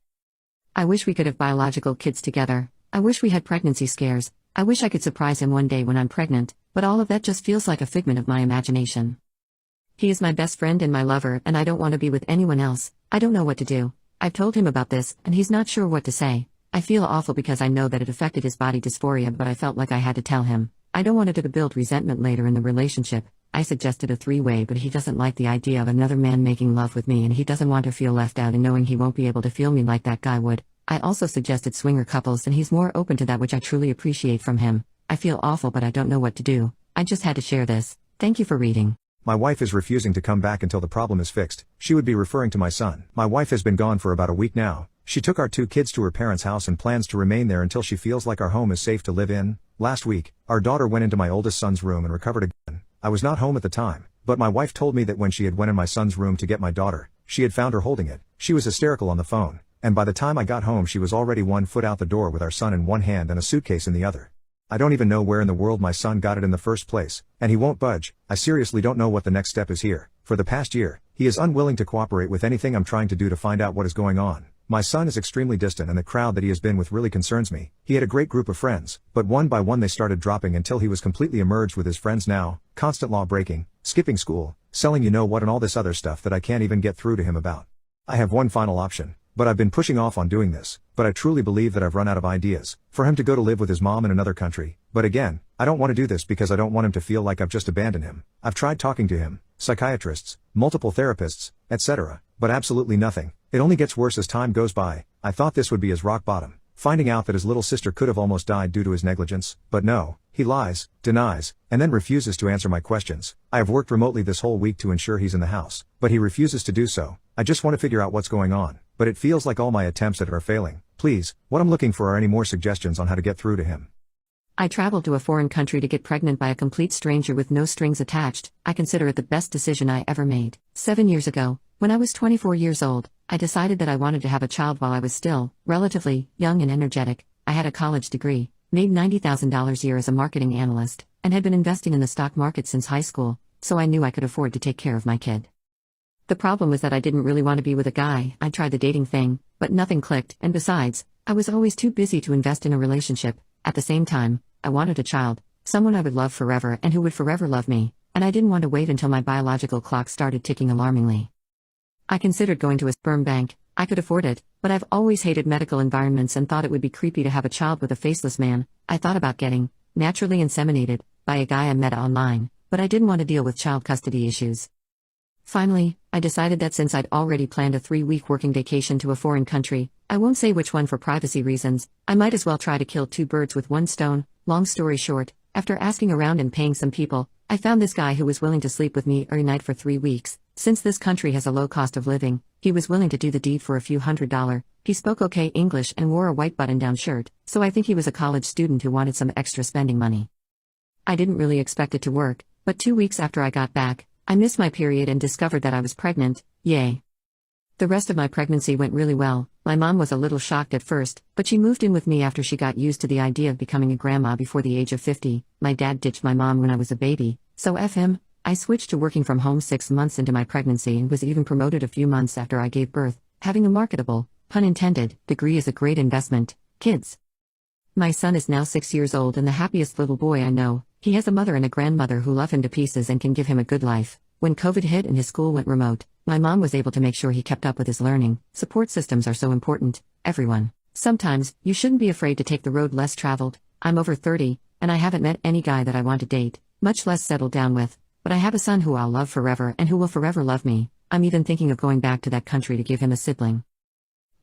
I wish we could have biological kids together. I wish we had pregnancy scares. I wish I could surprise him one day when I'm pregnant, but all of that just feels like a figment of my imagination. He is my best friend and my lover and I don't want to be with anyone else. I don't know what to do. I've told him about this and he's not sure what to say. I feel awful because I know that it affected his body dysphoria, but I felt like I had to tell him. I don't want it to build resentment later in the relationship. I suggested a 3-way, but he doesn't like the idea of another man making love with me and he doesn't want to feel left out in knowing he won't be able to feel me like that guy would. I also suggested swinger couples and he's more open to that, which I truly appreciate from him. I feel awful but I don't know what to do. I just had to share this. Thank you for reading. My wife is refusing to come back until the problem is fixed. She would be referring to my son. My wife has been gone for about a week now. She took our 2 kids to her parents' house and plans to remain there until she feels like our home is safe to live in. Last week, our daughter went into my oldest son's room and recovered a gun. I was not home at the time, but my wife told me that when she had went in my son's room to get my daughter, she had found her holding it. She was hysterical on the phone, and by the time I got home she was already 1 foot out the door with our son in one hand and a suitcase in the other. I don't even know where in the world my son got it in the first place, and he won't budge. I seriously don't know what the next step is here. For the past year, he is unwilling to cooperate with anything I'm trying to do to find out what is going on. My son is extremely distant and the crowd that he has been with really concerns me. He had a great group of friends, but one by one they started dropping until he was completely emerged with his friends now, constant law breaking, skipping school, selling you know what and all this other stuff that I can't even get through to him about. I have one final option, but I've been pushing off on doing this, but I truly believe that I've run out of ideas. For him to go to live with his mom in another country, but again, I don't want to do this because I don't want him to feel like I've just abandoned him. I've tried talking to him, psychiatrists, multiple therapists, etc., but absolutely nothing. It only gets worse as time goes by. I thought this would be his rock bottom, finding out that his little sister could have almost died due to his negligence, but no, he lies, denies, and then refuses to answer my questions. I have worked remotely this whole week to ensure he's in the house, but he refuses to do so. I just want to figure out what's going on, but it feels like all my attempts at it are failing. Please, what I'm looking for are any more suggestions on how to get through to him. I traveled to a foreign country to get pregnant by a complete stranger with no strings attached. I consider it the best decision I ever made. 7 years ago, when I was 24 years old, I decided that I wanted to have a child while I was still relatively young and energetic. I had a college degree, made $90,000 a year as a marketing analyst, and had been investing in the stock market since high school, so I knew I could afford to take care of my kid. The problem was that I didn't really want to be with a guy. I tried the dating thing, but nothing clicked, and besides, I was always too busy to invest in a relationship. At the same time, I wanted a child, someone I would love forever and who would forever love me, and I didn't want to wait until my biological clock started ticking alarmingly. I considered going to a sperm bank. I could afford it, but I've always hated medical environments and thought it would be creepy to have a child with a faceless man. I thought about getting naturally inseminated by a guy I met online, but I didn't want to deal with child custody issues. Finally, I decided that since I'd already planned a 3-week working vacation to a foreign country, I won't say which one for privacy reasons, I might as well try to kill 2 birds with 1 stone. Long story short, after asking around and paying some people, I found this guy who was willing to sleep with me every night for 3 weeks. Since this country has a low cost of living, he was willing to do the deed for a few $100s. He spoke okay English and wore a white button-down shirt, so I think he was a college student who wanted some extra spending money. I didn't really expect it to work, but 2 weeks after I got back, I missed my period and discovered that I was pregnant. Yay. The rest of my pregnancy went really well. My mom was a little shocked at first, but she moved in with me after she got used to the idea of becoming a grandma before the age of 50. My dad ditched my mom when I was a baby, so F him. I switched to working from home 6 months into my pregnancy and was even promoted a few months after I gave birth. Having a marketable, pun intended, degree is a great investment. Kids. My son is now 6 years old and the happiest little boy I know. He has a mother and a grandmother who love him to pieces and can give him a good life. When COVID hit and his school went remote, my mom was able to make sure he kept up with his learning. Support systems are so important, everyone. Sometimes, you shouldn't be afraid to take the road less traveled. I'm over 30, and I haven't met any guy that I want to date, much less settle down with. But I have a son who I'll love forever and who will forever love me. I'm even thinking of going back to that country to give him a sibling.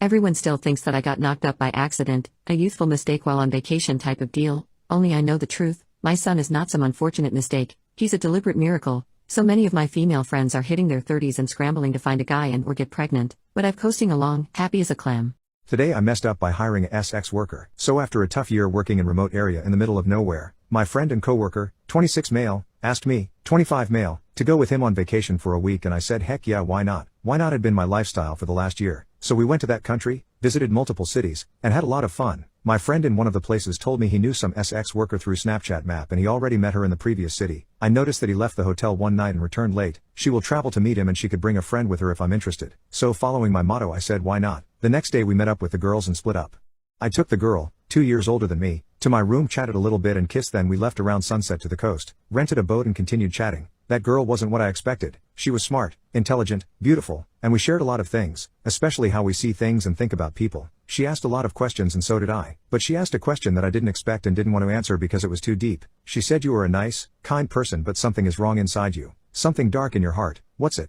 Everyone still thinks that I got knocked up by accident, a youthful mistake while on vacation type of deal. Only I know the truth. My son is not some unfortunate mistake. He's a deliberate miracle. So many of my female friends are hitting their 30s and scrambling to find a guy and or get pregnant, but I'm coasting along, happy as a clam. Today I messed up by hiring a SX worker. So after a tough year working in remote area in the middle of nowhere, my friend and coworker, 26 male, asked me, 25 male, to go with him on vacation for a week, and I said heck yeah, why not? Why not had been my lifestyle for the last year. So we went to that country, visited multiple cities, and had a lot of fun. My friend in one of the places told me he knew some SX worker through Snapchat map and he already met her in the previous city. I noticed that he left the hotel one night and returned late. She will travel to meet him and she could bring a friend with her if I'm interested. So following my motto I said why not? The next day we met up with the girls and split up. I took the girl, 2 years older than me, to my room, chatted a little bit and kissed, then we left around sunset to the coast, rented a boat and continued chatting. That girl wasn't what I expected. She was smart, intelligent, beautiful, and we shared a lot of things, especially how we see things and think about people. She asked a lot of questions and so did I, but she asked a question that I didn't expect and didn't want to answer because it was too deep. She said you are a nice, kind person but something is wrong inside you. Something dark in your heart. What's it?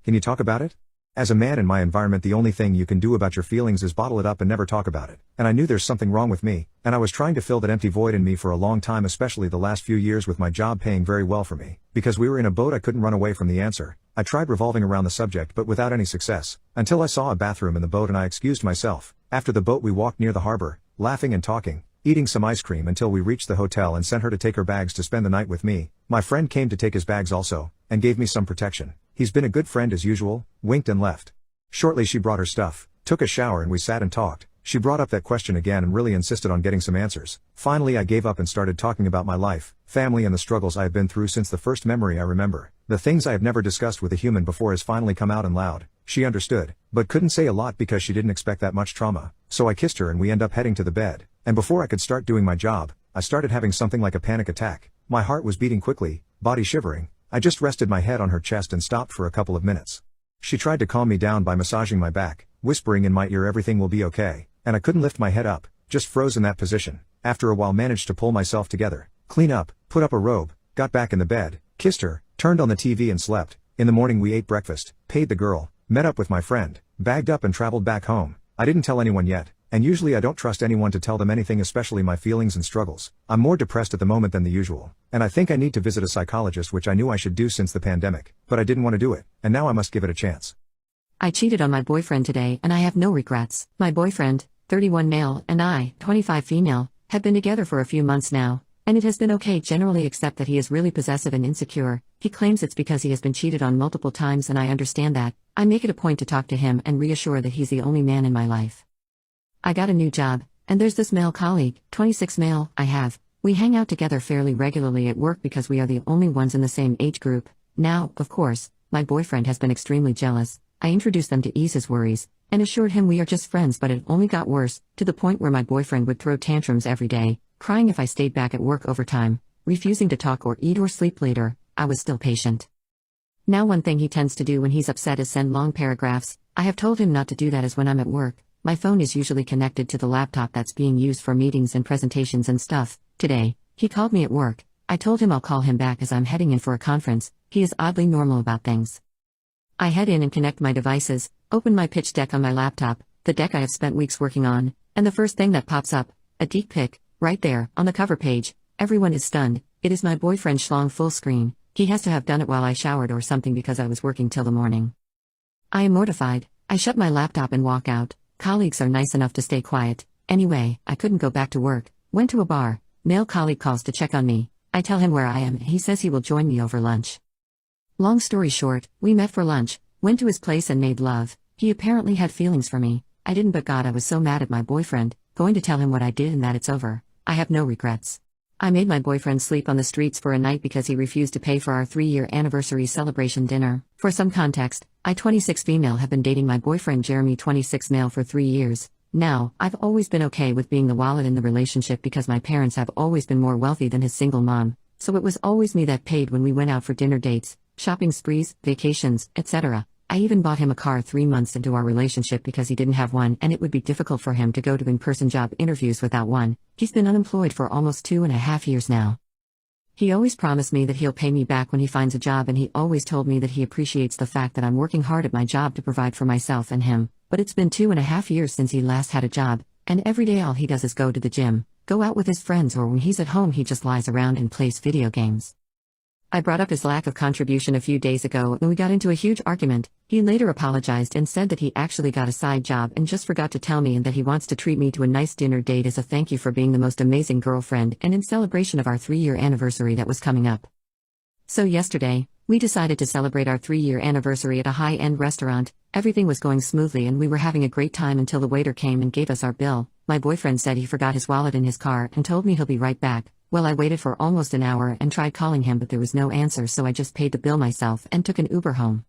Can you talk about it? As a man in my environment, the only thing you can do about your feelings is bottle it up and never talk about it. And I knew there's something wrong with me, and I was trying to fill that empty void in me for a long time, especially the last few years with my job paying very well for me. Because we were in a boat, I couldn't run away from the answer. I tried revolving around the subject but without any success, until I saw a bathroom in the boat and I excused myself. After the boat we walked near the harbor, laughing and talking, eating some ice cream until we reached the hotel and sent her to take her bags to spend the night with me. My friend came to take his bags also, and gave me some protection. He's been a good friend as usual, winked and left. Shortly she brought her stuff, took a shower and we sat and talked. She brought up that question again and really insisted on getting some answers. Finally I gave up and started talking about my life, family and the struggles I have been through since the first memory I remember. The things I have never discussed with a human before has finally come out and loud. She understood, but couldn't say a lot because she didn't expect that much trauma. So I kissed her and we end up heading to the bed. And before I could start doing my job, I started having something like a panic attack. My heart was beating quickly, body shivering. I just rested my head on her chest and stopped for a couple of minutes. She tried to calm me down by massaging my back, whispering in my ear everything will be okay, and I couldn't lift my head up, just froze in that position. After a while managed to pull myself together, clean up, put up a robe, got back in the bed, kissed her, turned on the TV and slept. In the morning we ate breakfast, paid the girl, met up with my friend, bagged up and traveled back home. I didn't tell anyone yet, and usually I don't trust anyone to tell them anything, especially my feelings and struggles. I'm more depressed at the moment than the usual, and I think I need to visit a psychologist, which I knew I should do since the pandemic, but I didn't want to do it, and now I must give it a chance. I cheated on my boyfriend today and I have no regrets. My boyfriend, 31 male, and I, 25 female, have been together for a few months now, and it has been okay generally except that he is really possessive and insecure. He claims it's because he has been cheated on multiple times and I understand that. I make it a point to talk to him and reassure that he's the only man in my life. I got a new job, and there's this male colleague, 26 male, I have. We hang out together fairly regularly at work because we are the only ones in the same age group. Now, of course, my boyfriend has been extremely jealous. I introduced them to ease his worries, and assured him we are just friends, but it only got worse, to the point where my boyfriend would throw tantrums every day, crying if I stayed back at work overtime, refusing to talk or eat or sleep later. I was still patient. Now one thing he tends to do when he's upset is send long paragraphs. I have told him not to do that, as when I'm at work, my phone is usually connected to the laptop that's being used for meetings and presentations and stuff. Today, he called me at work. I told him I'll call him back as I'm heading in for a conference. He is oddly normal about things. I head in and connect my devices, open my pitch deck on my laptop, the deck I have spent weeks working on, and the first thing that pops up, a deep pic, right there, on the cover page. Everyone is stunned. It is my boyfriend schlong full screen. He has to have done it while I showered or something because I was working till the morning. I am mortified. I shut my laptop and walk out. Colleagues are nice enough to stay quiet. Anyway, I couldn't go back to work. Went to a bar. Male colleague calls to check on me. I tell him where I am and he says he will join me over lunch. Long story short, we met for lunch, went to his place and made love. He apparently had feelings for me. I didn't, but God, I was so mad at my boyfriend, going to tell him what I did and that it's over. I have no regrets. I made my boyfriend sleep on the streets for a night because he refused to pay for our 3-year anniversary celebration dinner. For some context, I, 26 female, have been dating my boyfriend Jeremy, 26 male, for 3 years. Now, I've always been okay with being the wallet in the relationship because my parents have always been more wealthy than his single mom, so it was always me that paid when we went out for dinner dates, shopping sprees, vacations, etc. I even bought him a car 3 months into our relationship because he didn't have one and it would be difficult for him to go to in-person job interviews without one. He's been unemployed for almost 2.5 years now. He always promised me that he'll pay me back when he finds a job, and he always told me that he appreciates the fact that I'm working hard at my job to provide for myself and him, but it's been 2.5 years since he last had a job, and every day all he does is go to the gym, go out with his friends, or when he's at home he just lies around and plays video games. I brought up his lack of contribution a few days ago and we got into a huge argument. He later apologized and said that he actually got a side job and just forgot to tell me, and that he wants to treat me to a nice dinner date as a thank you for being the most amazing girlfriend and in celebration of our 3-year anniversary that was coming up. So yesterday, we decided to celebrate our 3-year anniversary at a high-end restaurant. Everything was going smoothly and we were having a great time until the waiter came and gave us our bill. My boyfriend said he forgot his wallet in his car and told me he'll be right back. Well, I waited for almost an hour and tried calling him, but there was no answer, so I just paid the bill myself and took an Uber home.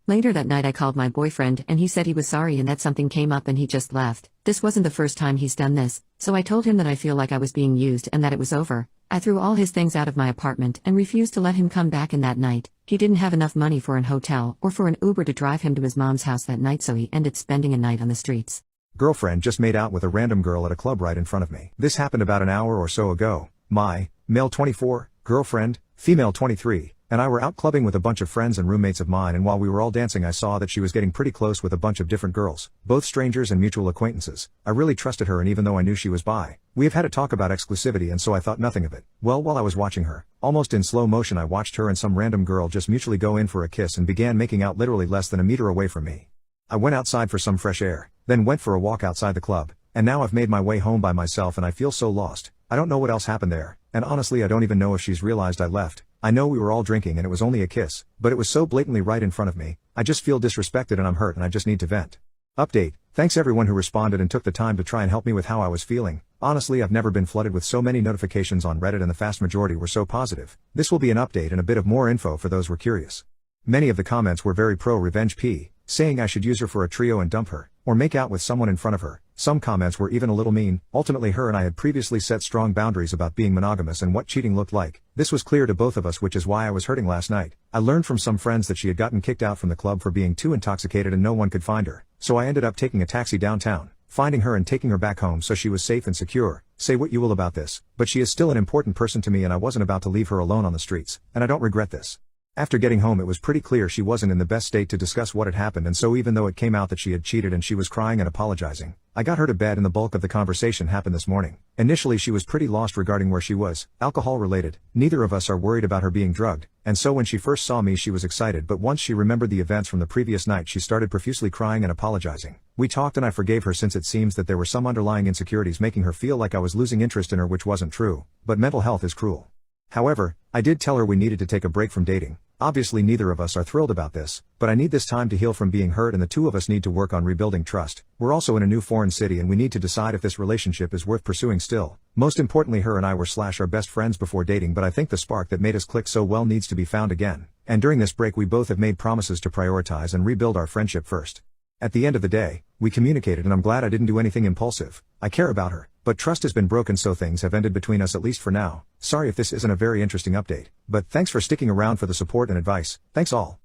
Later that night I called my boyfriend and he said he was sorry and that something came up and he just left. This wasn't the first time he's done this, so I told him that I feel like I was being used and that it was over. I threw all his things out of my apartment and refused to let him come back in that night. He didn't have enough money for an hotel or for an Uber to drive him to his mom's house that night, so he ended spending a night on the streets. Girlfriend just made out with a random girl at a club right in front of me. This happened about an hour or so ago. My, male 24, girlfriend, female 23, and I were out clubbing with a bunch of friends and roommates of mine, and while we were all dancing I saw that she was getting pretty close with a bunch of different girls, both strangers and mutual acquaintances. I really trusted her, and even though I knew she was bi, we have had a talk about exclusivity, and so I thought nothing of it. Well, while I was watching her, almost in slow motion I watched her and some random girl just mutually go in for a kiss and began making out literally less than a meter away from me. I went outside for some fresh air, then went for a walk outside the club, and now I've made my way home by myself and I feel so lost. I don't know what else happened there, and honestly I don't even know if she's realized I left. I know we were all drinking and it was only a kiss, but it was so blatantly right in front of me. I just feel disrespected and I'm hurt and I just need to vent. Update: thanks everyone who responded and took the time to try and help me with how I was feeling. Honestly, I've never been flooded with so many notifications on Reddit and the vast majority were so positive. This will be an update and a bit of more info for those who were curious. Many of the comments were very pro-revenge P, saying I should use her for a trio and dump her, or make out with someone in front of her. Some comments were even a little mean. Ultimately, her and I had previously set strong boundaries about being monogamous and what cheating looked like. This was clear to both of us, which is why I was hurting last night. I learned from some friends that she had gotten kicked out from the club for being too intoxicated and no one could find her, so I ended up taking a taxi downtown, finding her and taking her back home so she was safe and secure. Say what you will about this, but she is still an important person to me and I wasn't about to leave her alone on the streets, and I don't regret this. After getting home it was pretty clear she wasn't in the best state to discuss what had happened, and so even though it came out that she had cheated and she was crying and apologizing, I got her to bed and the bulk of the conversation happened this morning. Initially she was pretty lost regarding where she was, alcohol related. Neither of us are worried about her being drugged, and so when she first saw me she was excited, but once she remembered the events from the previous night she started profusely crying and apologizing. We talked and I forgave her, since it seems that there were some underlying insecurities making her feel like I was losing interest in her, which wasn't true, but mental health is cruel. However, I did tell her we needed to take a break from dating. Obviously neither of us are thrilled about this, but I need this time to heal from being hurt and the two of us need to work on rebuilding trust. We're also in a new foreign city and we need to decide if this relationship is worth pursuing still. Most importantly, her and I were / our best friends before dating, but I think the spark that made us click so well needs to be found again. And during this break we both have made promises to prioritize and rebuild our friendship first. At the end of the day, we communicated and I'm glad I didn't do anything impulsive. I care about her, but trust has been broken, so things have ended between us, at least for now. Sorry if this isn't a very interesting update, but thanks for sticking around for the support and advice. Thanks all.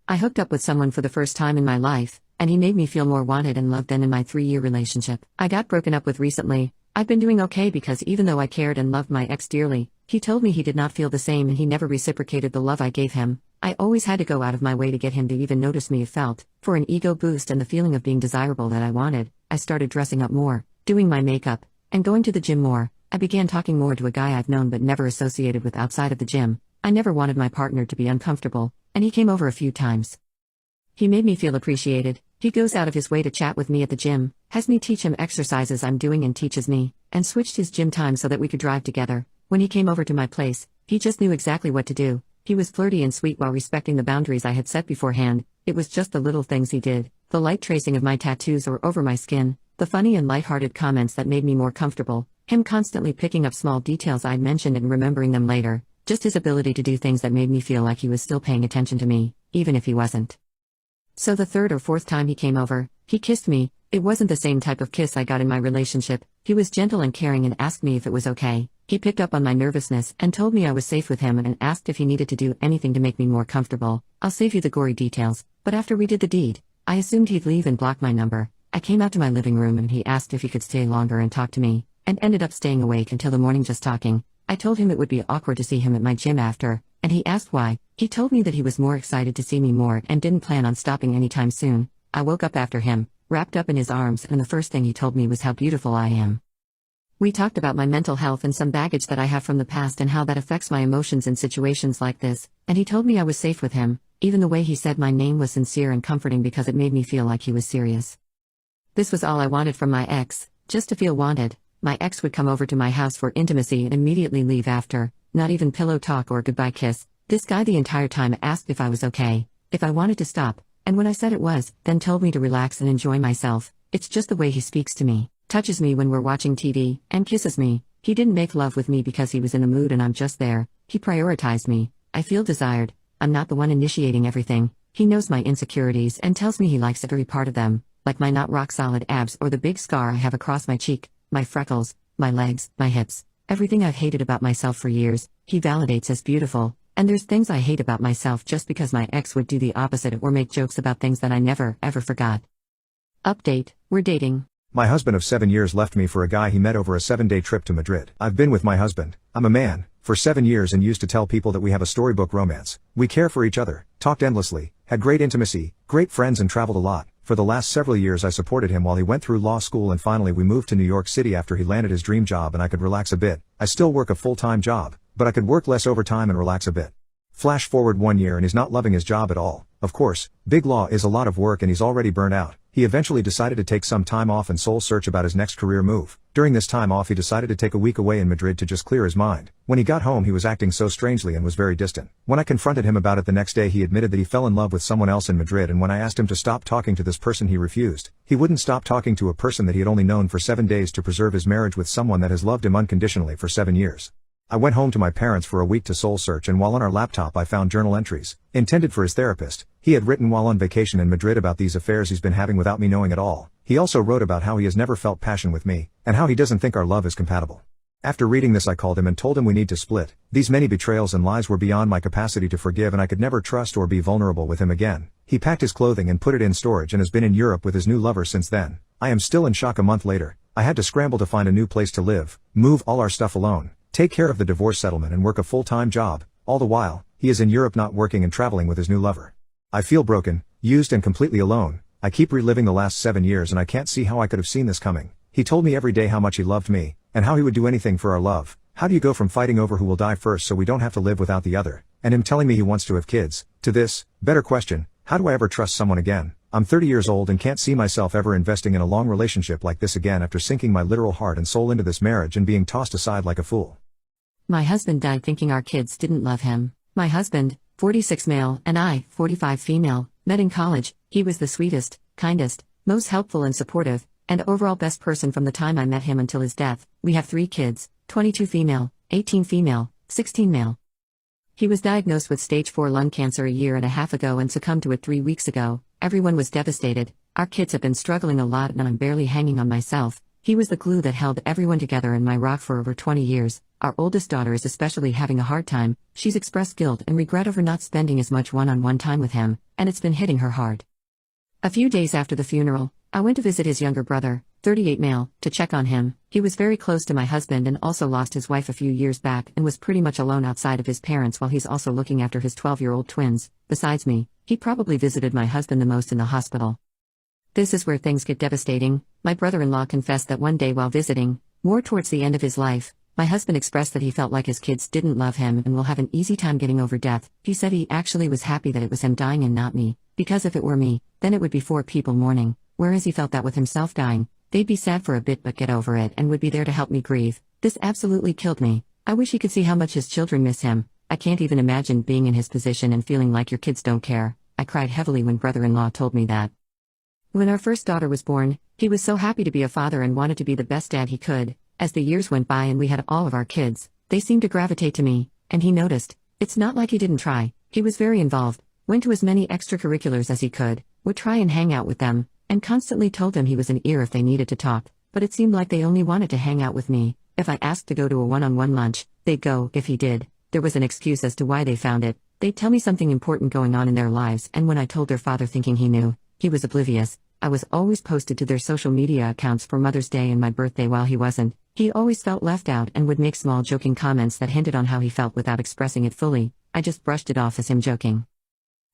I hooked up with someone for the first time in my life, and he made me feel more wanted and loved than in my 3-year relationship I got broken up with recently. I've been doing okay because even though I cared and loved my ex dearly, he told me he did not feel the same and he never reciprocated the love I gave him. I always had to go out of my way to get him to even notice me. It felt, for an ego boost and the feeling of being desirable that I wanted, I started dressing up more, doing my makeup, and going to the gym more. I began talking more to a guy I've known but never associated with outside of the gym. I never wanted my partner to be uncomfortable, and he came over a few times. He made me feel appreciated. He goes out of his way to chat with me at the gym, has me teach him exercises I'm doing and teaches me, and switched his gym time so that we could drive together. When he came over to my place, he just knew exactly what to do. He was flirty and sweet while respecting the boundaries I had set beforehand. It was just the little things he did, the light tracing of my tattoos or over my skin, the funny and lighthearted comments that made me more comfortable. Him constantly picking up small details I'd mentioned and remembering them later, just his ability to do things that made me feel like he was still paying attention to me, even if he wasn't. So the third or fourth time he came over, he kissed me. It wasn't the same type of kiss I got in my relationship. He was gentle and caring and asked me if it was okay. He picked up on my nervousness and told me I was safe with him and asked if he needed to do anything to make me more comfortable. I'll save you the gory details, but after we did the deed, I assumed he'd leave and block my number. I came out to my living room and he asked if he could stay longer and talk to me, and ended up staying awake until the morning just talking. I told him it would be awkward to see him at my gym after, and he asked why. He told me that he was more excited to see me more and didn't plan on stopping anytime soon. I woke up after him, wrapped up in his arms, and the first thing he told me was how beautiful I am. We talked about my mental health and some baggage that I have from the past and how that affects my emotions in situations like this, and he told me I was safe with him. Even the way he said my name was sincere and comforting because it made me feel like he was serious. This was all I wanted from my ex, just to feel wanted. My ex would come over to my house for intimacy and immediately leave after, not even pillow talk or goodbye kiss. This guy the entire time asked if I was okay, if I wanted to stop, and when I said it was, then told me to relax and enjoy myself. It's just the way he speaks to me, touches me when we're watching TV, and kisses me. He didn't make love with me because he was in the mood and I'm just there. He prioritized me. I feel desired. I'm not the one initiating everything. He knows my insecurities and tells me he likes every part of them, like my not rock solid abs or the big scar I have across my cheek, my freckles, my legs, my hips, everything I've hated about myself for years. He validates as beautiful. And there's things I hate about myself just because my ex would do the opposite or make jokes about things that I never, ever forgot. Update, we're dating. My husband of 7 years left me for a guy he met over a 7-day trip to Madrid. I've been with my husband, I'm a man, for 7 years and used to tell people that we have a storybook romance. We care for each other, talked endlessly, had great intimacy, great friends and traveled a lot. For the last several years I supported him while he went through law school and finally we moved to New York City after he landed his dream job and I could relax a bit. I still work a full-time job, but I could work less overtime and relax a bit. Flash forward 1 year and he's not loving his job at all. Of course, big law is a lot of work and he's already burnt out. He eventually decided to take some time off and soul search about his next career move. During this time off he decided to take a week away in Madrid to just clear his mind. When he got home he was acting so strangely and was very distant. When I confronted him about it the next day he admitted that he fell in love with someone else in Madrid, and when I asked him to stop talking to this person he refused. He wouldn't stop talking to a person that he had only known for 7 days to preserve his marriage with someone that has loved him unconditionally for 7 years. I went home to my parents for a week to soul search, and while on our laptop I found journal entries, intended for his therapist. He had written while on vacation in Madrid about these affairs he's been having without me knowing at all. He also wrote about how he has never felt passion with me, and how he doesn't think our love is compatible. After reading this I called him and told him we need to split. These many betrayals and lies were beyond my capacity to forgive and I could never trust or be vulnerable with him again. He packed his clothing and put it in storage and has been in Europe with his new lover since then. I am still in shock a month later. I had to scramble to find a new place to live, move all our stuff alone, take care of the divorce settlement and work a full-time job. All the while, he is in Europe not working and traveling with his new lover. I feel broken, used and completely alone. I keep reliving the last 7 years and I can't see how I could have seen this coming. He told me every day how much he loved me, and how he would do anything for our love. How do you go from fighting over who will die first so we don't have to live without the other, and him telling me he wants to have kids, to this, better question, how do I ever trust someone again? I'm 30 years old and can't see myself ever investing in a long relationship like this again after sinking my literal heart and soul into this marriage and being tossed aside like a fool. My husband died thinking our kids didn't love him. My husband, 46 male, and I, 45 female, met in college. He was the sweetest, kindest, most helpful and supportive, and overall best person from the time I met him until his death. We have 3 kids, 22 female, 18 female, 16 male. He was diagnosed with stage 4 lung cancer a year and a half ago and succumbed to it 3 weeks ago. Everyone was devastated. Our kids have been struggling a lot and I'm barely hanging on myself. He was the glue that held everyone together and my rock for over 20 years. Our oldest daughter is especially having a hard time. She's expressed guilt and regret over not spending as much one-on-one time with him, and it's been hitting her hard. A few days after the funeral, I went to visit his younger brother, 38 male, to check on him. He was very close to my husband and also lost his wife a few years back and was pretty much alone outside of his parents while he's also looking after his 12-year-old twins. Besides me, he probably visited my husband the most in the hospital. This is where things get devastating. My brother-in-law confessed that one day while visiting, more towards the end of his life, my husband expressed that he felt like his kids didn't love him and will have an easy time getting over death. He said he actually was happy that it was him dying and not me, because if it were me, then it would be 4 people mourning, whereas he felt that with himself dying, they'd be sad for a bit but get over it and would be there to help me grieve. This absolutely killed me. I wish he could see how much his children miss him. I can't even imagine being in his position and feeling like your kids don't care. I cried heavily when brother-in-law told me that. When our first daughter was born, he was so happy to be a father and wanted to be the best dad he could. As the years went by and we had all of our kids, they seemed to gravitate to me, and he noticed. It's not like he didn't try, he was very involved, went to as many extracurriculars as he could, would try and hang out with them, and constantly told them he was an ear if they needed to talk, but it seemed like they only wanted to hang out with me. If I asked to go to a one-on-one lunch, they'd go. If he did, there was an excuse as to why they found it. They'd tell me something important going on in their lives, and when I told their father thinking he knew, he was oblivious. I was always posted to their social media accounts for Mother's Day and my birthday while he wasn't. He always felt left out and would make small joking comments that hinted on how he felt without expressing it fully. I just brushed it off as him joking.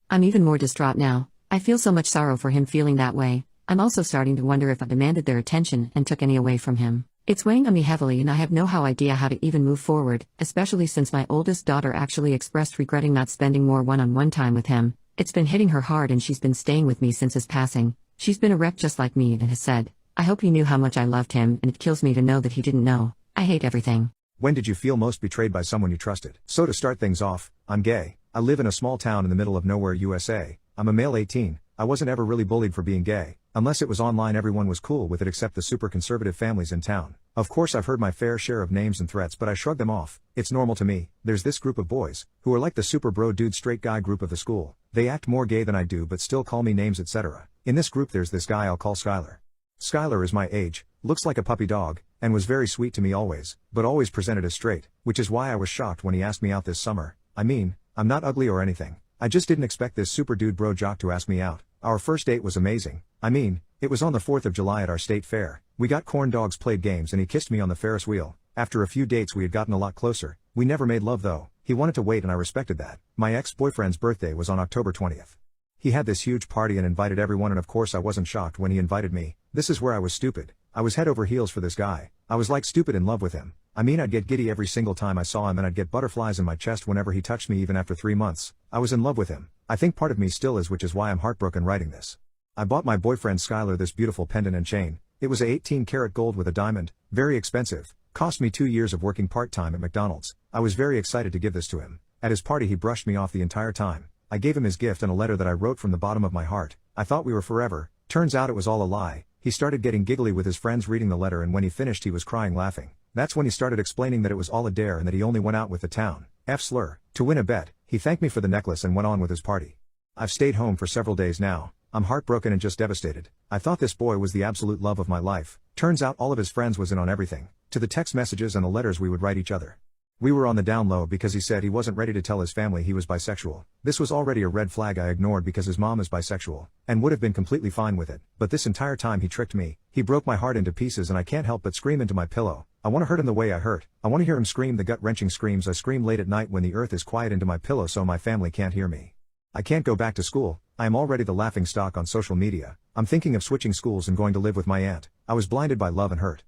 I'm even more distraught now. I feel so much sorrow for him feeling that way. I'm also starting to wonder if I demanded their attention and took any away from him. It's weighing on me heavily and I have no idea how to even move forward, especially since my oldest daughter actually expressed regretting not spending more one-on-one time with him. It's been hitting her hard and she's been staying with me since his passing. She's been a wreck just like me and has said, I hope he knew how much I loved him and it kills me to know that he didn't know. I hate everything. When did you feel most betrayed by someone you trusted? So to start things off, I'm gay. I live in a small town in the middle of nowhere, USA. I'm a male 18. I wasn't ever really bullied for being gay. Unless it was online, everyone was cool with it except the super conservative families in town. Of course I've heard my fair share of names and threats, but I shrug them off. It's normal to me. There's this group of boys, who are like the super bro dude straight guy group of the school. They act more gay than I do but still call me names, etc. In this group there's this guy I'll call Skylar. Skylar is my age, looks like a puppy dog, and was very sweet to me always, but always presented as straight, which is why I was shocked when he asked me out this summer. I mean, I'm not ugly or anything. I just didn't expect this super dude bro jock to ask me out. Our first date was amazing. I mean, it was on the 4th of July at our state fair. We got corn dogs, played games, and he kissed me on the Ferris wheel. After a few dates we had gotten a lot closer. We never made love though. He wanted to wait and I respected that. My ex-boyfriend's birthday was on October 20th. He had this huge party and invited everyone, and of course I wasn't shocked when he invited me. This is where I was stupid. I was head over heels for this guy. I was like stupid in love with him. I mean, I'd get giddy every single time I saw him and I'd get butterflies in my chest whenever he touched me, even after 3 months. I was in love with him. I think part of me still is, which is why I'm heartbroken writing this. I bought my boyfriend Skylar this beautiful pendant and chain. It was a 18-karat gold with a diamond, very expensive, cost me 2 years of working part-time at McDonald's. I was very excited to give this to him. At his party he brushed me off the entire time. I gave him his gift and a letter that I wrote from the bottom of my heart. I thought we were forever. Turns out it was all a lie. He started getting giggly with his friends reading the letter, and when he finished he was crying laughing. That's when he started explaining that it was all a dare and that he only went out with the town slur to win a bet. He thanked me for the necklace and went on with his party. I've stayed home for several days now. I'm heartbroken and just devastated. I thought this boy was the absolute love of my life. Turns out all of his friends was in on everything, to the text messages and the letters we would write each other. We were on the down low because he said he wasn't ready to tell his family he was bisexual. This was already a red flag I ignored because his mom is bisexual, and would have been completely fine with it. But this entire time he tricked me. He broke my heart into pieces and I can't help but scream into my pillow. I want to hurt him the way I hurt. I want to hear him scream the gut-wrenching screams I scream late at night when the earth is quiet into my pillow so my family can't hear me. I can't go back to school. I am already the laughing stock on social media. I'm thinking of switching schools and going to live with my aunt. I was blinded by love and hurt.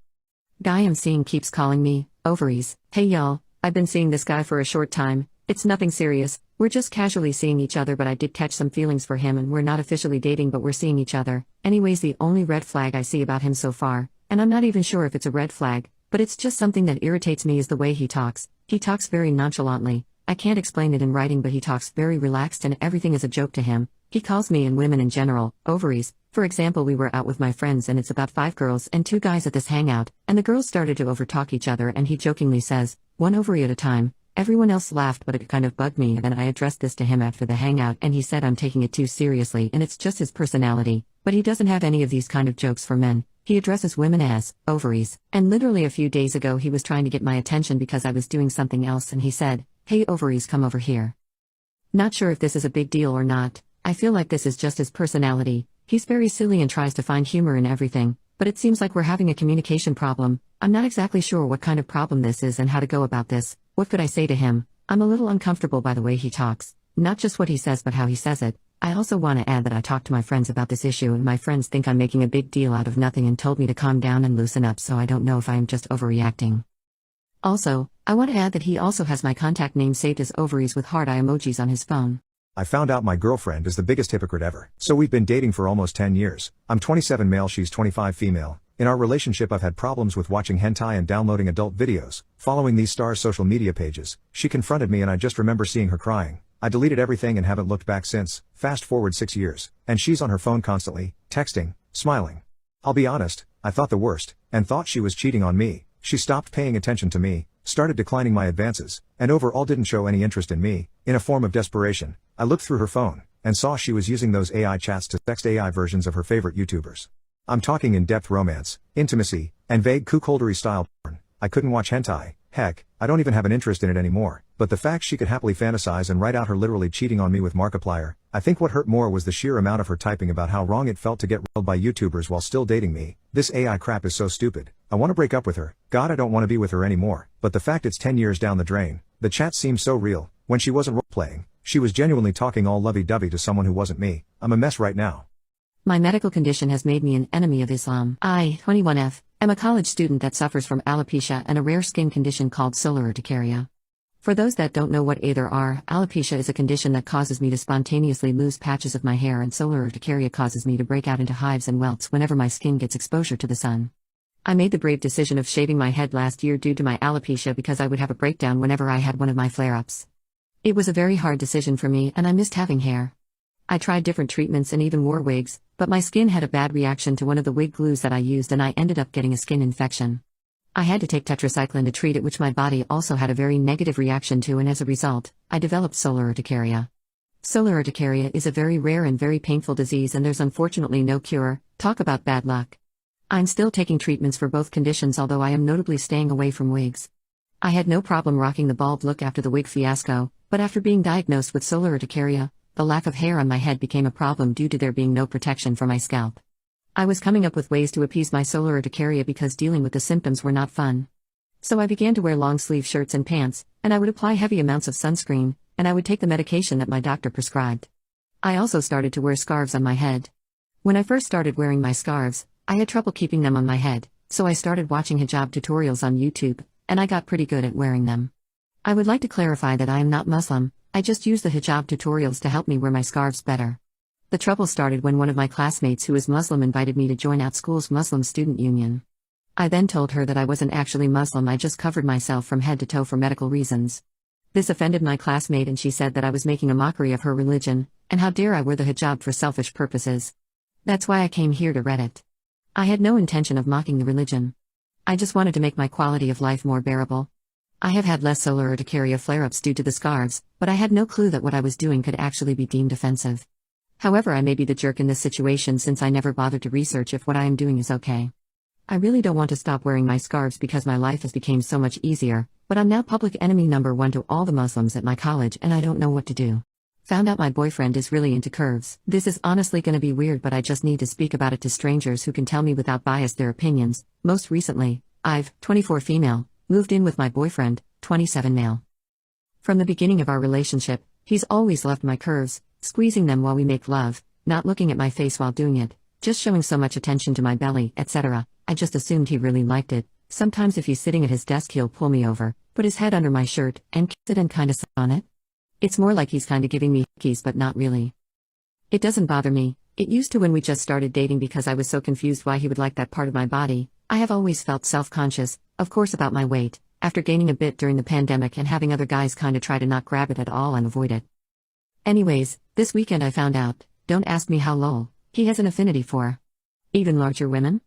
Guy I'm seeing keeps calling me ovaries. Hey y'all, I've been seeing this guy for a short time. It's nothing serious. We're just casually seeing each other, but I did catch some feelings for him and we're not officially dating, but we're seeing each other. Anyways, the only red flag I see about him so far, and I'm not even sure if it's a red flag, but it's just something that irritates me, is the way he talks. He talks very nonchalantly. I can't explain it in writing, but he talks very relaxed and everything is a joke to him. He calls me and women in general ovaries. For example, we were out with my friends and it's about 5 girls and 2 guys at this hangout, and the girls started to overtalk each other and he jokingly says, "1 ovary at a time." Everyone else laughed, but it kind of bugged me, and I addressed this to him after the hangout and he said I'm taking it too seriously and it's just his personality, but he doesn't have any of these kind of jokes for men. He addresses women as ovaries. And literally a few days ago he was trying to get my attention because I was doing something else and he said, "Hey ovaries, come over here." Not sure if this is a big deal or not. I feel like this is just his personality. He's very silly and tries to find humor in everything, but it seems like we're having a communication problem. I'm not exactly sure what kind of problem this is and how to go about this. What could I say to him? I'm a little uncomfortable by the way he talks. Not just what he says but how he says it. I also want to add that I talked to my friends about this issue and my friends think I'm making a big deal out of nothing and told me to calm down and loosen up, so I don't know if I am just overreacting. Also, I want to add that he also has my contact name saved as ovaries with heart eye emojis on his phone. I found out my girlfriend is the biggest hypocrite ever. So we've been dating for almost 10 years. I'm 27 male, she's 25 female. In our relationship I've had problems with watching hentai and downloading adult videos. Following these stars' social media pages, she confronted me and I just remember seeing her crying. I deleted everything and haven't looked back since. Fast forward 6 years, and she's on her phone constantly, texting, smiling. I'll be honest, I thought the worst, and thought she was cheating on me. She stopped paying attention to me, started declining my advances, and overall didn't show any interest in me. In a form of desperation, I looked through her phone, and saw she was using those AI chats to text AI versions of her favorite YouTubers. I'm talking in-depth romance, intimacy, and vague cuckoldery style porn. I couldn't watch hentai, heck, I don't even have an interest in it anymore, but the fact she could happily fantasize and write out her literally cheating on me with Markiplier. I think what hurt more was the sheer amount of her typing about how wrong it felt to get railed by YouTubers while still dating me. This AI crap is so stupid. I want to break up with her. God, I don't want to be with her anymore. But the fact it's 10 years down the drain, the chat seems so real. When she wasn't role-playing, she was genuinely talking all lovey-dovey to someone who wasn't me. I'm a mess right now. My medical condition has made me an enemy of Islam. I, 21F, am a college student that suffers from alopecia and a rare skin condition called solar urticaria. For those that don't know what either are, alopecia is a condition that causes me to spontaneously lose patches of my hair, and solar urticaria causes me to break out into hives and welts whenever my skin gets exposure to the sun. I made the brave decision of shaving my head last year due to my alopecia because I would have a breakdown whenever I had one of my flare-ups. It was a very hard decision for me, and I missed having hair. I tried different treatments and even wore wigs, but my skin had a bad reaction to one of the wig glues that I used, and I ended up getting a skin infection. I had to take tetracycline to treat it, which my body also had a very negative reaction to, and as a result, I developed solar urticaria. Solar urticaria is a very rare and very painful disease, and there's unfortunately no cure. Talk about bad luck. I'm still taking treatments for both conditions, although I am notably staying away from wigs. I had no problem rocking the bald look after the wig fiasco, but after being diagnosed with solar urticaria, the lack of hair on my head became a problem due to there being no protection for my scalp. I was coming up with ways to appease my solar urticaria because dealing with the symptoms were not fun. So I began to wear long-sleeve shirts and pants, and I would apply heavy amounts of sunscreen, and I would take the medication that my doctor prescribed. I also started to wear scarves on my head. When I first started wearing my scarves, I had trouble keeping them on my head, so I started watching hijab tutorials on YouTube, and I got pretty good at wearing them. I would like to clarify that I am not Muslim. I just use the hijab tutorials to help me wear my scarves better. The trouble started when one of my classmates who is Muslim invited me to join out school's Muslim student union. I then told her that I wasn't actually Muslim, I just covered myself from head to toe for medical reasons. This offended my classmate, and she said that I was making a mockery of her religion, and how dare I wear the hijab for selfish purposes. That's why I came here to Reddit. I had no intention of mocking the religion. I just wanted to make my quality of life more bearable. I have had less solar urticaria flare-ups due to the scarves, but I had no clue that what I was doing could actually be deemed offensive. However, I may be the jerk in this situation since I never bothered to research if what I am doing is okay. I really don't want to stop wearing my scarves because my life has become so much easier, but I'm now public enemy number 1 to all the Muslims at my college, and I don't know what to do. Found out my boyfriend is really into curves. This is honestly gonna be weird, but I just need to speak about it to strangers who can tell me without bias their opinions. Most recently, I've, 24 female, moved in with my boyfriend, 27 male. From the beginning of our relationship, he's always loved my curves, squeezing them while we make love, not looking at my face while doing it, just showing so much attention to my belly, etc. I just assumed he really liked it. Sometimes if he's sitting at his desk he'll pull me over, put his head under my shirt, and kiss it and kinda suck on it. It's more like he's kinda giving me hickeys, but not really. It doesn't bother me. It used to when we just started dating because I was so confused why he would like that part of my body. I have always felt self-conscious, of course, about my weight, after gaining a bit during the pandemic and having other guys kinda try to not grab it at all and avoid it. Anyways, this weekend I found out, don't ask me how lol, he has an affinity for even larger women?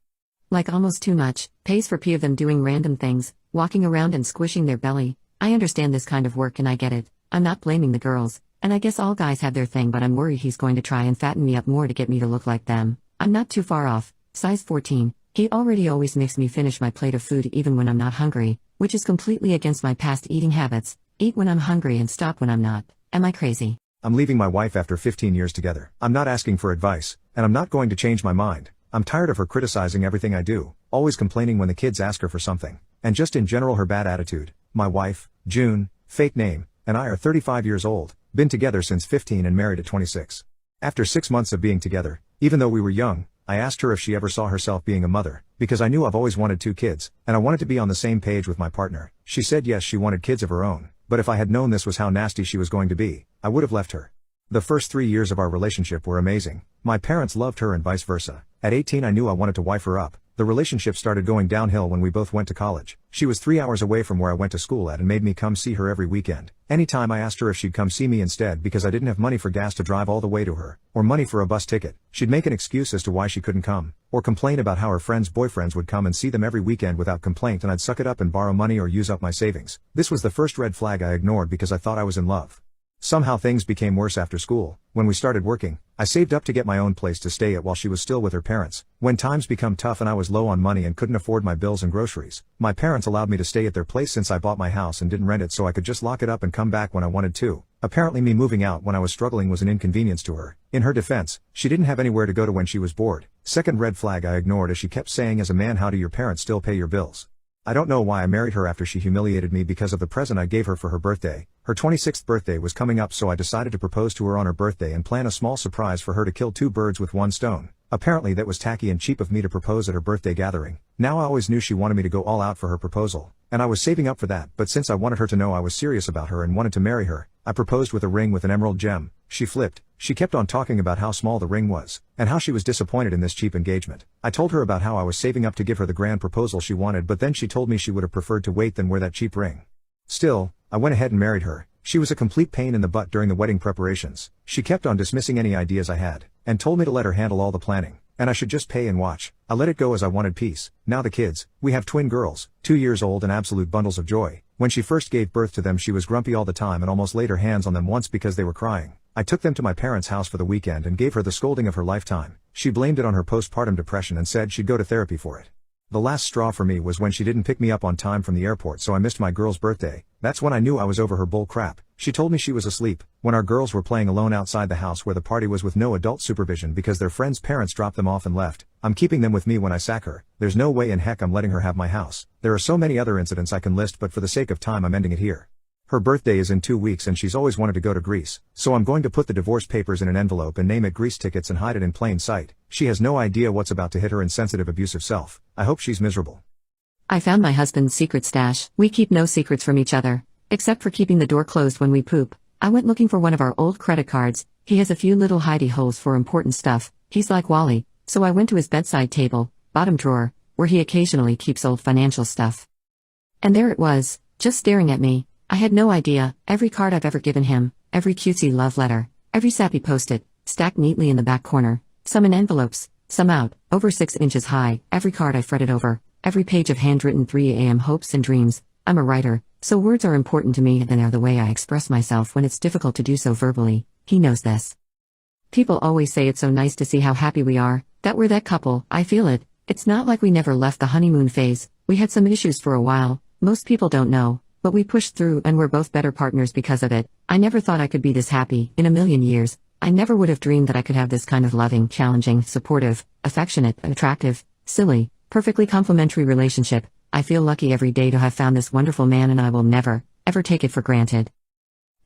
Like almost too much, pays for P of them doing random things, walking around and squishing their belly. I understand this kind of work and I get it. I'm not blaming the girls, and I guess all guys have their thing, but I'm worried he's going to try and fatten me up more to get me to look like them. I'm not too far off, size 14, he already always makes me finish my plate of food even when I'm not hungry, which is completely against my past eating habits. Eat when I'm hungry and stop when I'm not. Am I crazy? I'm leaving my wife after 15 years together. I'm not asking for advice, and I'm not going to change my mind. I'm tired of her criticizing everything I do, always complaining when the kids ask her for something, and just in general her bad attitude. My wife, June, fake name, and I are 35 years old, been together since 15 and married at 26. After 6 months of being together, even though we were young, I asked her if she ever saw herself being a mother, because I knew I've always wanted 2 kids, and I wanted to be on the same page with my partner. She said yes, she wanted kids of her own, but if I had known this was how nasty she was going to be, I would have left her. The first 3 years of our relationship were amazing. My parents loved her and vice versa. At 18 I knew I wanted to wife her up, The relationship started going downhill when we both went to college. She was 3 hours away from where I went to school at and made me come see her every weekend. Anytime I asked her if she'd come see me instead because I didn't have money for gas to drive all the way to her, or money for a bus ticket, she'd make an excuse as to why she couldn't come, or complain about how her friends' boyfriends would come and see them every weekend without complaint, and I'd suck it up and borrow money or use up my savings. This was the first red flag I ignored because I thought I was in love. Somehow things became worse after school. When we started working, I saved up to get my own place to stay at while she was still with her parents. When times become tough and I was low on money and couldn't afford my bills and groceries, my parents allowed me to stay at their place since I bought my house and didn't rent it, so I could just lock it up and come back when I wanted to. Apparently me moving out when I was struggling was an inconvenience to her. In her defense, she didn't have anywhere to go to when she was bored. Second red flag I ignored as she kept saying, as a man, how do your parents still pay your bills? I don't know why I married her after she humiliated me because of the present I gave her for her birthday. Her 26th birthday was coming up, so I decided to propose to her on her birthday and plan a small surprise for her to kill two birds with one stone. Apparently that was tacky and cheap of me to propose at her birthday gathering. Now I always knew she wanted me to go all out for her proposal, and I was saving up for that, but since I wanted her to know I was serious about her and wanted to marry her, I proposed with a ring with an emerald gem. She flipped. She kept on talking about how small the ring was, and how she was disappointed in this cheap engagement. I told her about how I was saving up to give her the grand proposal she wanted, but then she told me she would have preferred to wait than wear that cheap ring. Still, I went ahead and married her. She was a complete pain in the butt during the wedding preparations. She kept on dismissing any ideas I had, and told me to let her handle all the planning, and I should just pay and watch. I let it go as I wanted peace. Now the kids, we have twin girls, 2 years old and absolute bundles of joy. When she first gave birth to them she was grumpy all the time and almost laid her hands on them once because they were crying. I took them to my parents' house for the weekend and gave her the scolding of her lifetime. She blamed it on her postpartum depression and said she'd go to therapy for it. The last straw for me was when she didn't pick me up on time from the airport, so I missed my girl's birthday. That's when I knew I was over her bull crap. She told me she was asleep when our girls were playing alone outside the house where the party was with no adult supervision because their friends' parents dropped them off and left. I'm keeping them with me when I sack her. There's no way in heck I'm letting her have my house. There are so many other incidents I can list, but for the sake of time I'm ending it here. Her birthday is in 2 weeks and she's always wanted to go to Greece, so I'm going to put the divorce papers in an envelope and name it Greece tickets and hide it in plain sight. She has no idea what's about to hit her insensitive, abusive self. I hope she's miserable. I found my husband's secret stash. We keep no secrets from each other, except for keeping the door closed when we poop. I went looking for one of our old credit cards. He has a few little hidey holes for important stuff. He's like Wally, so I went to his bedside table, bottom drawer, where he occasionally keeps old financial stuff. And there it was, just staring at me. I had no idea. Every card I've ever given him, every cutesy love letter, every sappy post-it, stacked neatly in the back corner, some in envelopes, some out, over 6 inches high, every card I fretted over, every page of handwritten 3 a.m. hopes and dreams. I'm a writer, so words are important to me and they're the way I express myself when it's difficult to do so verbally. He knows this. People always say it's so nice to see how happy we are, that we're that couple. I feel it. It's not like we never left the honeymoon phase. We had some issues for a while. Most people don't know, but we pushed through and we're both better partners because of it. I never thought I could be this happy in a million years. I never would have dreamed that I could have this kind of loving, challenging, supportive, affectionate, attractive, silly, perfectly complementary relationship. I feel lucky every day to have found this wonderful man, and I will never, ever take it for granted.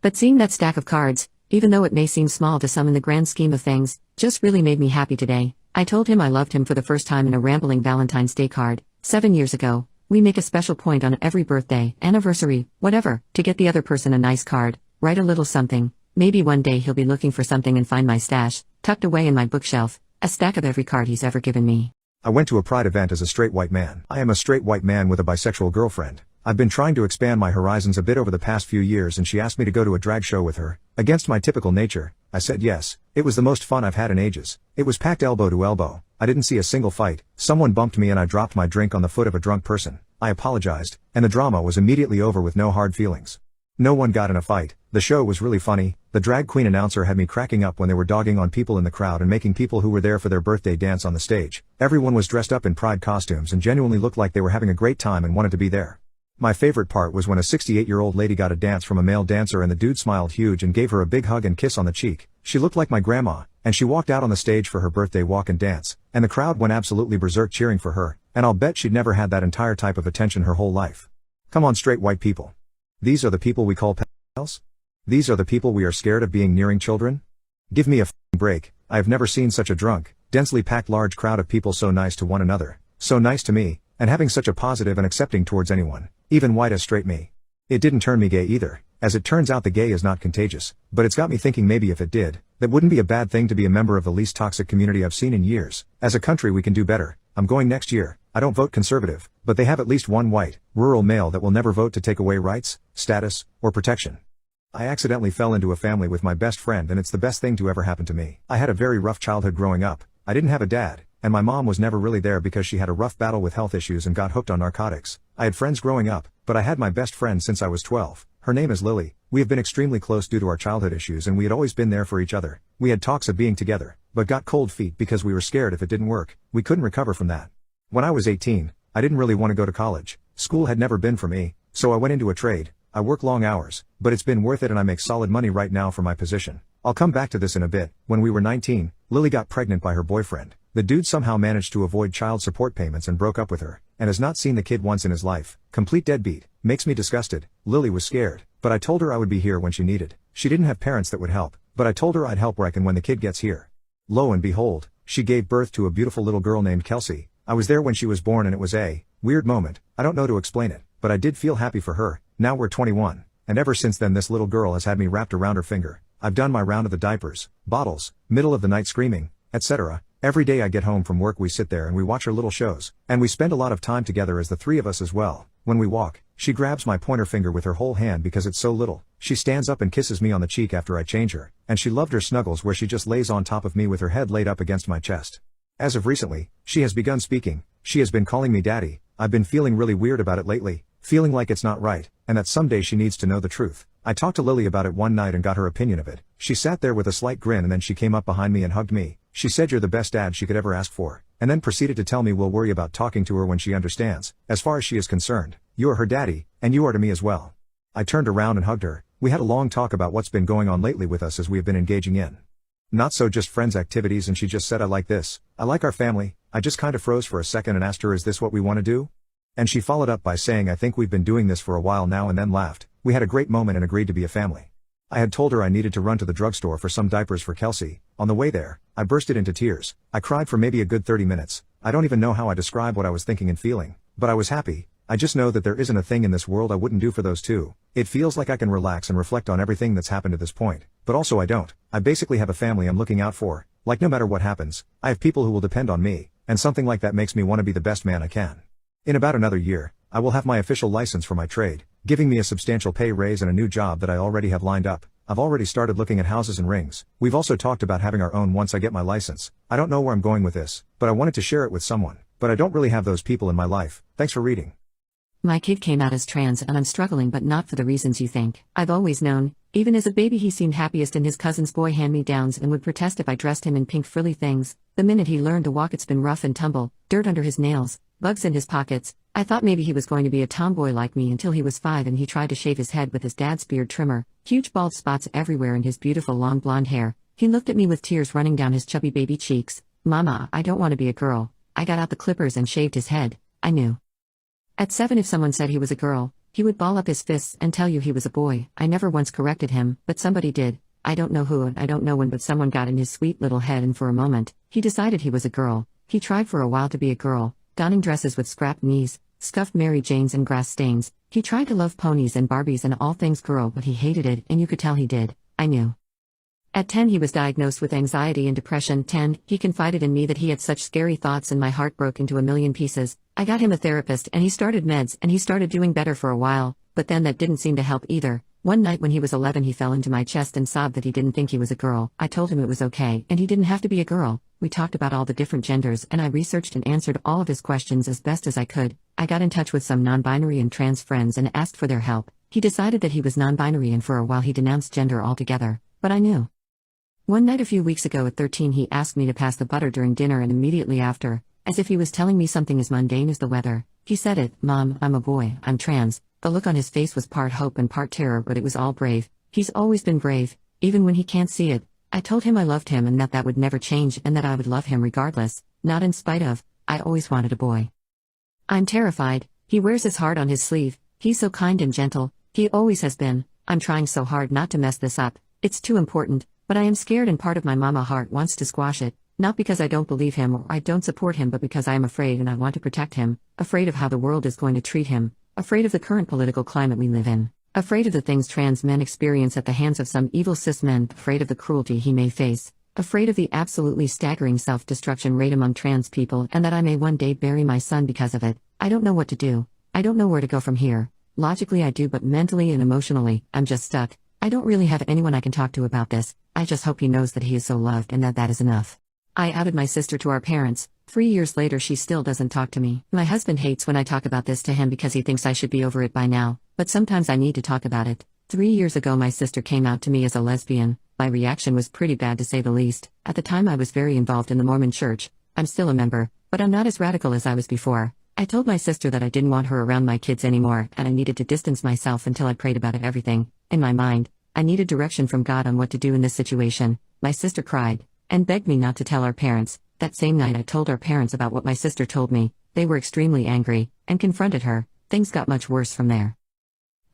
But seeing that stack of cards, even though it may seem small to some in the grand scheme of things, just really made me happy today. I told him I loved him for the first time in a rambling Valentine's Day card. 7 years ago, we make a special point on every birthday, anniversary, whatever, to get the other person a nice card, write a little something. Maybe one day he'll be looking for something and find my stash, tucked away in my bookshelf, a stack of every card he's ever given me. I went to a pride event as a straight white man. I am a straight white man with a bisexual girlfriend. I've been trying to expand my horizons a bit over the past few years, and she asked me to go to a drag show with her. Against my typical nature, I said yes. It was the most fun I've had in ages. It was packed elbow to elbow. I didn't see a single fight. Someone bumped me and I dropped my drink on the foot of a drunk person. I apologized, and the drama was immediately over with no hard feelings. No one got in a fight. The show was really funny. The drag queen announcer had me cracking up when they were dogging on people in the crowd and making people who were there for their birthday dance on the stage. Everyone was dressed up in pride costumes and genuinely looked like they were having a great time and wanted to be there. My favorite part was when a 68-year-old lady got a dance from a male dancer and the dude smiled huge and gave her a big hug and kiss on the cheek. She looked like my grandma, and she walked out on the stage for her birthday walk and dance, and the crowd went absolutely berserk cheering for her, and I'll bet she'd never had that entire type of attention her whole life. Come on, straight white people. These are the people we call pals? These are the people we are scared of being nearing children? Give me a break. I have never seen such a drunk, densely packed large crowd of people so nice to one another, so nice to me, and having such a positive and accepting towards anyone, even white as straight me. It didn't turn me gay either. As it turns out, the gay is not contagious, but it's got me thinking maybe if it did, that wouldn't be a bad thing to be a member of the least toxic community I've seen in years. As a country we can do better. I'm going next year. I don't vote conservative, but they have at least one white, rural male that will never vote to take away rights, status, or protection. I accidentally fell into a family with my best friend and it's the best thing to ever happen to me. I had a very rough childhood growing up. I didn't have a dad, and my mom was never really there because she had a rough battle with health issues and got hooked on narcotics. I had friends growing up, but I had my best friend since I was 12. Her name is Lily. We have been extremely close due to our childhood issues and we had always been there for each other. We had talks of being together, but got cold feet because we were scared if it didn't work. We couldn't recover from that. When I was 18, I didn't really want to go to college. School had never been for me, so I went into a trade. I work long hours, but it's been worth it and I make solid money right now for my position. I'll come back to this in a bit. When we were 19, Lily got pregnant by her boyfriend. The dude somehow managed to avoid child support payments and broke up with her, and has not seen the kid once in his life. Complete deadbeat. Makes me disgusted. Lily was scared, but I told her I would be here when she needed. She didn't have parents that would help, but I told her I'd help where I can when the kid gets here. Lo and behold, she gave birth to a beautiful little girl named Kelsey. I was there when she was born and it was a weird moment. I don't know to explain it, but I did feel happy for her. Now we're 21, and ever since then this little girl has had me wrapped around her finger. I've done my round of the diapers, bottles, middle of the night screaming, etc. Every day I get home from work we sit there and we watch her little shows, and we spend a lot of time together as the three of us as well. When we walk, she grabs my pointer finger with her whole hand because it's so little. She stands up and kisses me on the cheek after I change her, and she loved her snuggles where she just lays on top of me with her head laid up against my chest. As of recently, she has begun speaking. She has been calling me daddy. I've been feeling really weird about it lately, feeling like it's not right, and that someday she needs to know the truth. I talked to Lily about it one night and got her opinion of it. She sat there with a slight grin and then she came up behind me and hugged me. She said you're the best dad she could ever ask for, and then proceeded to tell me we'll worry about talking to her when she understands. As far as she is concerned, you are her daddy, and you are to me as well. I turned around and hugged her. We had a long talk about what's been going on lately with us as we have been engaging in not so just friends activities, and she just said I like this. I like our family. I just kind of froze for a second and asked her, is this what we want to do? And she followed up by saying I think we've been doing this for a while now, and then laughed. We had a great moment and agreed to be a family. I had told her I needed to run to the drugstore for some diapers for Kelsey. On the way there, I bursted into tears. I cried for maybe a good 30 minutes. I don't even know how I describe what I was thinking and feeling, but I was happy. I just know that there isn't a thing in this world I wouldn't do for those two. It feels like I can relax and reflect on everything that's happened to this point, but also I don't. I basically have a family I'm looking out for. Like no matter what happens, I have people who will depend on me, and something like that makes me want to be the best man I can. In about another year, I will have my official license for my trade, giving me a substantial pay raise and a new job that I already have lined up. I've already started looking at houses and rings. We've also talked about having our own once I get my license. I don't know where I'm going with this, but I wanted to share it with someone. But I don't really have those people in my life. Thanks for reading. My kid came out as trans and I'm struggling, but not for the reasons you think. I've always known. Even as a baby he seemed happiest in his cousin's boy hand-me-downs and would protest if I dressed him in pink frilly things. The minute he learned to walk it's been rough and tumble, dirt under his nails, bugs in his pockets. I thought maybe he was going to be a tomboy like me until he was 5 and he tried to shave his head with his dad's beard trimmer, huge bald spots everywhere in his beautiful long blonde hair. He looked at me with tears running down his chubby baby cheeks. Mama, I don't want to be a girl. I got out the clippers and shaved his head. I knew. At 7 if someone said he was a girl, he would ball up his fists and tell you he was a boy. I never once corrected him, but somebody did. I don't know who and I don't know when, but someone got in his sweet little head and for a moment, he decided he was a girl. He tried for a while to be a girl, donning dresses with scrapped knees, scuffed Mary Janes and grass stains. He tried to love ponies and Barbies and all things girl, but he hated it and you could tell he did. I knew. At 10 he was diagnosed with anxiety and depression. 10, he confided in me that he had such scary thoughts and my heart broke into a million pieces. I got him a therapist and he started meds and he started doing better for a while, but then that didn't seem to help either. One night when he was 11 he fell into my chest and sobbed that he didn't think he was a girl. I told him it was okay and he didn't have to be a girl. We talked about all the different genders and I researched and answered all of his questions as best as I could. I got in touch with some non-binary and trans friends and asked for their help. He decided that he was non-binary and for a while he denounced gender altogether, but I knew. One night a few weeks ago at 13 he asked me to pass the butter during dinner and immediately after, as if he was telling me something as mundane as the weather, he said it, Mom, I'm a boy, I'm trans. The look on his face was part hope and part terror, but it was all brave. He's always been brave, even when he can't see it. I told him I loved him and that would never change and that I would love him regardless, not in spite of. I always wanted a boy. I'm terrified. He wears his heart on his sleeve. He's so kind and gentle. He always has been. I'm trying so hard not to mess this up. It's too important. But I am scared and part of my mama heart wants to squash it, not because I don't believe him or I don't support him, but because I am afraid and I want to protect him, afraid of how the world is going to treat him, afraid of the current political climate we live in, afraid of the things trans men experience at the hands of some evil cis men, afraid of the cruelty he may face, Afraid of the absolutely staggering self-destruction rate among trans people and that I may one day bury my son because of it. I don't know what to do. I don't know where to go from here. Logically I do, but mentally and emotionally, I'm just stuck. I don't really have anyone I can talk to about this. I just hope he knows that he is so loved and that is enough. I outed my sister to our parents. 3 years later she still doesn't talk to me. My husband hates when I talk about this to him because he thinks I should be over it by now, but sometimes I need to talk about it. 3 years ago my sister came out to me as a lesbian. My reaction was pretty bad to say the least. At the time I was very involved in the Mormon church. I'm still a member, but I'm not as radical as I was before. I told my sister that I didn't want her around my kids anymore and I needed to distance myself until I prayed about everything. In my mind, I needed direction from God on what to do in this situation. My sister cried and begged me not to tell our parents. That same night I told our parents about what my sister told me. They were extremely angry and confronted her. Things got much worse from there.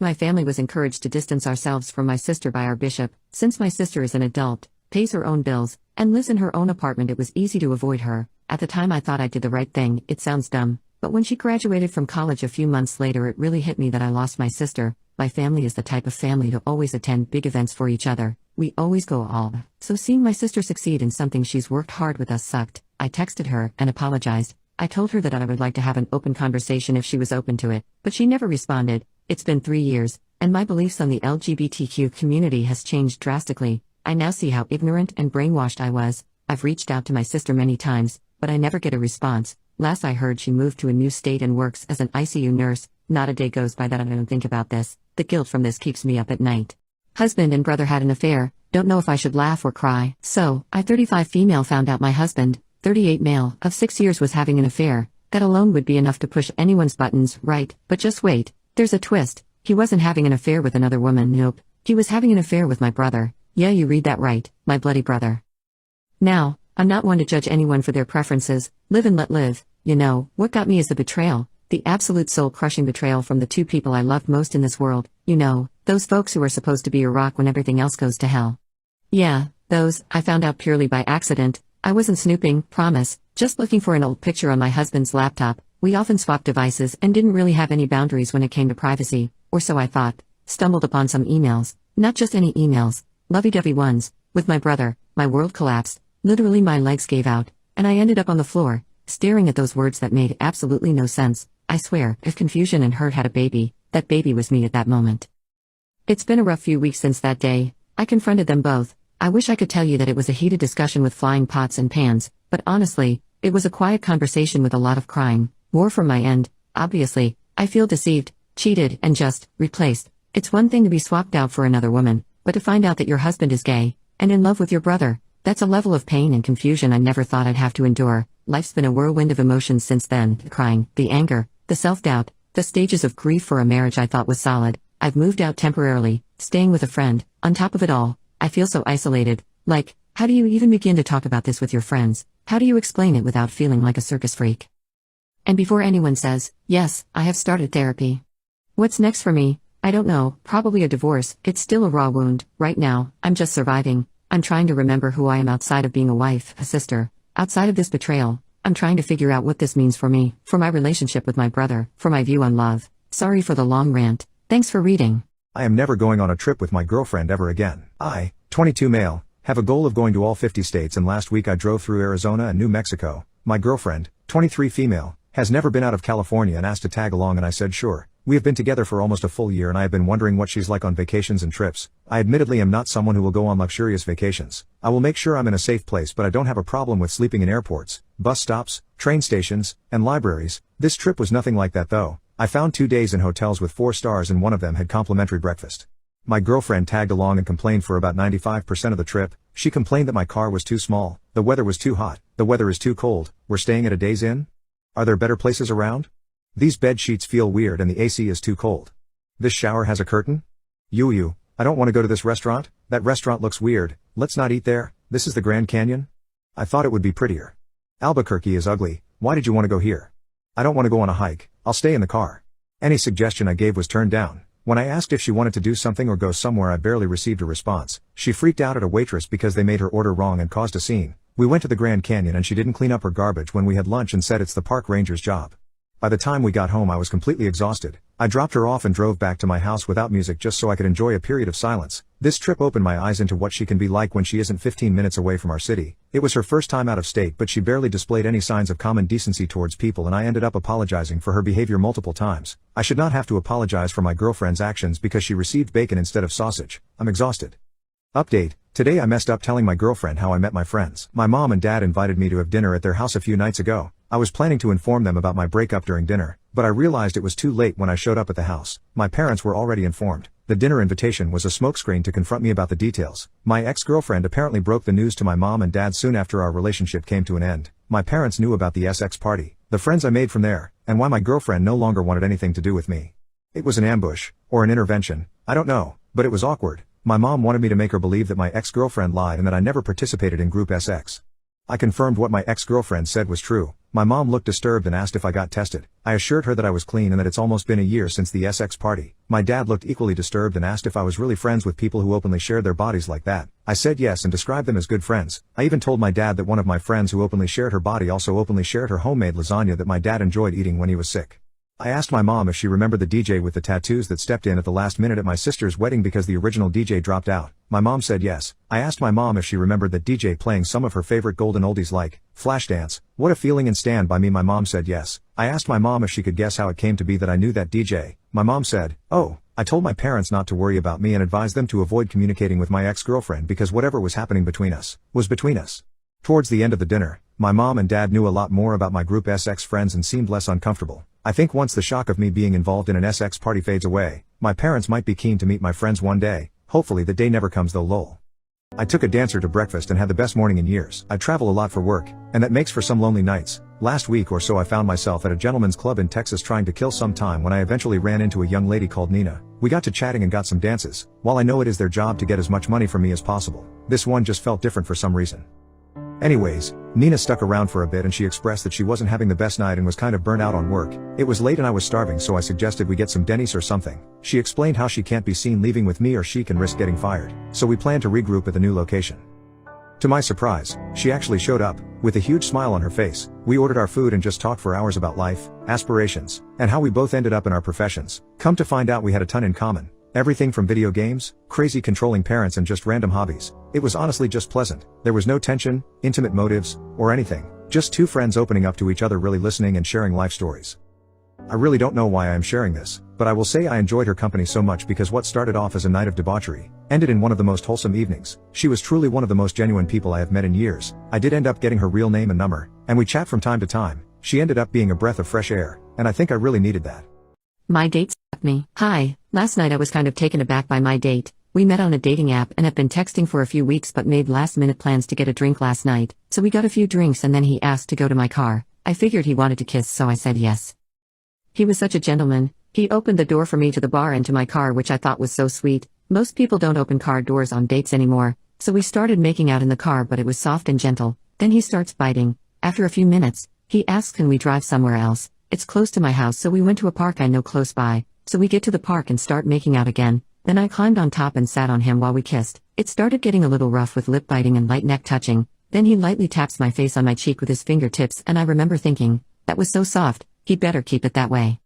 My family was encouraged to distance ourselves from my sister by our bishop. Since my sister is an adult, pays her own bills, and lives in her own apartment, it was easy to avoid her. At the time I thought I did the right thing. It sounds dumb, but when she graduated from college a few months later it really hit me that I lost my sister. My family is the type of family to always attend big events for each other. We always go all. So seeing my sister succeed in something she's worked hard with us sucked. I texted her and apologized. I told her that I would like to have an open conversation if she was open to it, but she never responded. It's been 3 years, and my beliefs on the LGBTQ community has changed drastically. I now see how ignorant and brainwashed I was. I've reached out to my sister many times, but I never get a response. Last I heard she moved to a new state and works as an ICU nurse. Not a day goes by that I don't think about this. The guilt from this keeps me up at night. Husband and brother had an affair. Don't know if I should laugh or cry. So, I 35 female found out my husband, 38 male, of 6 years was having an affair. That alone would be enough to push anyone's buttons, right? But just wait. There's a twist. He wasn't having an affair with another woman, nope. He was having an affair with my brother. Yeah, you read that right, my bloody brother. Now, I'm not one to judge anyone for their preferences. Live and let live. You know, what got me is the betrayal. The absolute soul-crushing betrayal from the two people I loved most in this world. You know, those folks who are supposed to be your rock when everything else goes to hell. Yeah, those. I found out purely by accident. I wasn't snooping, promise. Just looking for an old picture on my husband's laptop. We often swapped devices and didn't really have any boundaries when it came to privacy, or so I thought. Stumbled upon some emails, not just any emails, lovey-dovey ones, with my brother. My world collapsed, literally my legs gave out, and I ended up on the floor, staring at those words that made absolutely no sense. I swear, if confusion and hurt had a baby, that baby was me at that moment. It's been a rough few weeks since that day. I confronted them both. I wish I could tell you that it was a heated discussion with flying pots and pans, but honestly, it was a quiet conversation with a lot of crying. More from my end. Obviously, I feel deceived, cheated, and just replaced. It's one thing to be swapped out for another woman, but to find out that your husband is gay and in love with your brother, that's a level of pain and confusion I never thought I'd have to endure. Life's been a whirlwind of emotions since then. The crying, the anger, the self-doubt, the stages of grief for a marriage I thought was solid. I've moved out temporarily, staying with a friend. On top of it all, I feel so isolated. Like, how do you even begin to talk about this with your friends? How do you explain it without feeling like a circus freak? And before anyone says, yes, I have started therapy. What's next for me? I don't know, probably a divorce. It's still a raw wound. Right now, I'm just surviving. I'm trying to remember who I am outside of being a wife, a sister. Outside of this betrayal, I'm trying to figure out what this means for me, for my relationship with my brother, for my view on love. Sorry for the long rant. Thanks for reading. I am never going on a trip with my girlfriend ever again. I, 22 male, have a goal of going to all 50 states, and last week I drove through Arizona and New Mexico. My girlfriend, 23 female, has never been out of California and asked to tag along, and I said sure. We have been together for almost a full year and I have been wondering what she's like on vacations and trips. I admittedly am not someone who will go on luxurious vacations. I will make sure I'm in a safe place, but I don't have a problem with sleeping in airports, bus stops, train stations, and libraries. This trip was nothing like that though. I found 2 days in hotels with 4 stars and one of them had complimentary breakfast. My girlfriend tagged along and complained for about 95% of the trip. She complained that my car was too small, the weather was too hot, the weather is too cold, we're staying at a Days Inn? Are there better places around? These bed sheets feel weird and the AC is too cold. This shower has a curtain? I don't want to go to this restaurant. That restaurant looks weird. Let's not eat there. This is the Grand Canyon? I thought it would be prettier. Albuquerque is ugly. Why did you want to go here? I don't want to go on a hike. I'll stay in the car. Any suggestion I gave was turned down. When I asked if she wanted to do something or go somewhere, I barely received a response. She freaked out at a waitress because they made her order wrong and caused a scene. We went to the Grand Canyon and she didn't clean up her garbage when we had lunch and said it's the park ranger's job. By the time we got home I was completely exhausted. I dropped her off and drove back to my house without music just so I could enjoy a period of silence. This trip opened my eyes into what she can be like when she isn't 15 minutes away from our city. It was her first time out of state, but she barely displayed any signs of common decency towards people, and I ended up apologizing for her behavior multiple times. I should not have to apologize for my girlfriend's actions because she received bacon instead of sausage. I'm exhausted. Update. Today I messed up telling my girlfriend how I met my friends. My mom and dad invited me to have dinner at their house a few nights ago. I was planning to inform them about my breakup during dinner, but I realized it was too late when I showed up at the house. My parents were already informed. The dinner invitation was a smokescreen to confront me about the details. My ex-girlfriend apparently broke the news to my mom and dad soon after our relationship came to an end. My parents knew about the SX party, the friends I made from there, and why my girlfriend no longer wanted anything to do with me. It was an ambush, or an intervention, I don't know, but it was awkward. My mom wanted me to make her believe that my ex-girlfriend lied and that I never participated in Group SX. I confirmed what my ex-girlfriend said was true. My mom looked disturbed and asked if I got tested. I assured her that I was clean and that it's almost been a year since the SX party. My dad looked equally disturbed and asked if I was really friends with people who openly shared their bodies like that. I said yes and described them as good friends. I even told my dad that one of my friends who openly shared her body also openly shared her homemade lasagna that my dad enjoyed eating when he was sick. I asked my mom if she remembered the DJ with the tattoos that stepped in at the last minute at my sister's wedding because the original DJ dropped out. My mom said yes. I asked my mom if she remembered that DJ playing some of her favorite golden oldies like Flashdance, What a Feeling and Stand By Me. My mom said yes. I asked my mom if she could guess how it came to be that I knew that DJ. My mom said, "Oh." I told my parents not to worry about me and advised them to avoid communicating with my ex-girlfriend because whatever was happening between us was between us. Towards the end of the dinner, my mom and dad knew a lot more about my Group SX friends and seemed less uncomfortable. I think once the shock of me being involved in an SX party fades away, my parents might be keen to meet my friends one day. Hopefully the day never comes though. Lol. I took a dancer to breakfast and had the best morning in years. I travel a lot for work, and that makes for some lonely nights. Last week or so I found myself at a gentleman's club in Texas trying to kill some time when I eventually ran into a young lady called Nina. We got to chatting and got some dances. While I know it is their job to get as much money from me as possible, this one just felt different for some reason. Anyways, Nina stuck around for a bit and she expressed that she wasn't having the best night and was kind of burnt out on work. It was late and I was starving, so I suggested we get some Denny's or something. She explained how she can't be seen leaving with me or she can risk getting fired, so we planned to regroup at the new location. To my surprise, she actually showed up, with a huge smile on her face. We ordered our food and just talked for hours about life, aspirations, and how we both ended up in our professions. Come to find out we had a ton in common. Everything from video games, crazy controlling parents and just random hobbies. It was honestly just pleasant. There was no tension, intimate motives, or anything. Just two friends opening up to each other, really listening and sharing life stories. I really don't know why I am sharing this, but I will say I enjoyed her company so much because what started off as a night of debauchery ended in one of the most wholesome evenings. She was truly one of the most genuine people I have met in years. I did end up getting her real name and number, and we chat from time to time. She ended up being a breath of fresh air, and I think I really needed that. My date slapped me. Hi, last night I was kind of taken aback by my date. We met on a dating app and have been texting for a few weeks but made last-minute plans to get a drink last night. So we got a few drinks and then he asked to go to my car. I figured he wanted to kiss, so I said yes. He was such a gentleman. He opened the door for me to the bar and to my car, which I thought was so sweet. Most people don't open car doors on dates anymore. So we started making out in the car, but it was soft and gentle. Then he starts biting. After a few minutes, he asks, "Can we drive somewhere else? It's close to my house," so we went to a park I know close by. So we get to the park and start making out again. Then I climbed on top and sat on him while we kissed. It started getting a little rough with lip biting and light neck touching. Then he lightly taps my face on my cheek with his fingertips and I remember thinking, that was so soft, he'd better keep it that way.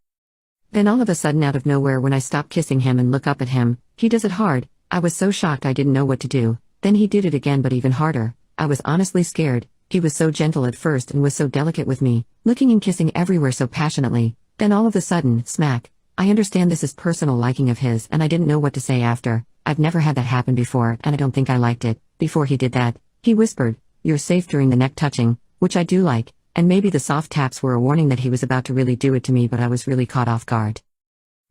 Then all of a sudden out of nowhere when I stop kissing him and look up at him, he does it hard. I was so shocked I didn't know what to do. Then he did it again but even harder. I was honestly scared. He was so gentle at first and was so delicate with me, looking and kissing everywhere so passionately. Then all of a sudden, smack. I understand this is personal liking of his and I didn't know what to say after. I've never had that happen before and I don't think I liked it. Before he did that, he whispered, "You're safe," during the neck touching, which I do like, and maybe the soft taps were a warning that he was about to really do it to me, but I was really caught off guard.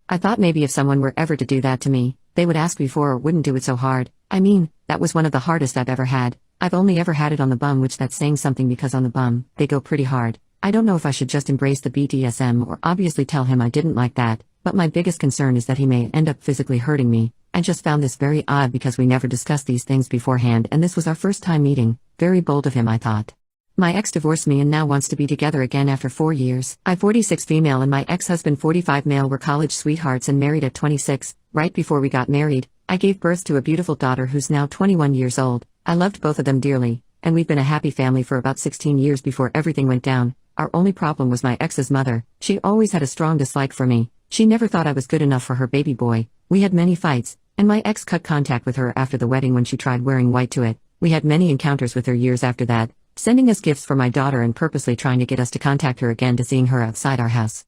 I thought maybe if someone were ever to do that to me, they would ask before or wouldn't do it so hard. I mean, that was one of the hardest I've ever had. I've only ever had it on the bum, which that's saying something because on the bum, they go pretty hard. I don't know if I should just embrace the BDSM or obviously tell him I didn't like that, but my biggest concern is that he may end up physically hurting me. I just found this very odd because we never discussed these things beforehand and this was our first time meeting. Very bold of him, I thought. My ex divorced me and now wants to be together again after 4 years. I'm 46 female and my ex-husband 45 male were college sweethearts and married at 26. Right before we got married, I gave birth to a beautiful daughter who's now 21 years old. I loved both of them dearly, and we've been a happy family for about 16 years before everything went down. Our only problem was my ex's mother. She always had a strong dislike for me. She never thought I was good enough for her baby boy. We had many fights, and my ex cut contact with her after the wedding when she tried wearing white to it. We had many encounters with her years after that, sending us gifts for my daughter and purposely trying to get us to contact her again to seeing her outside our house.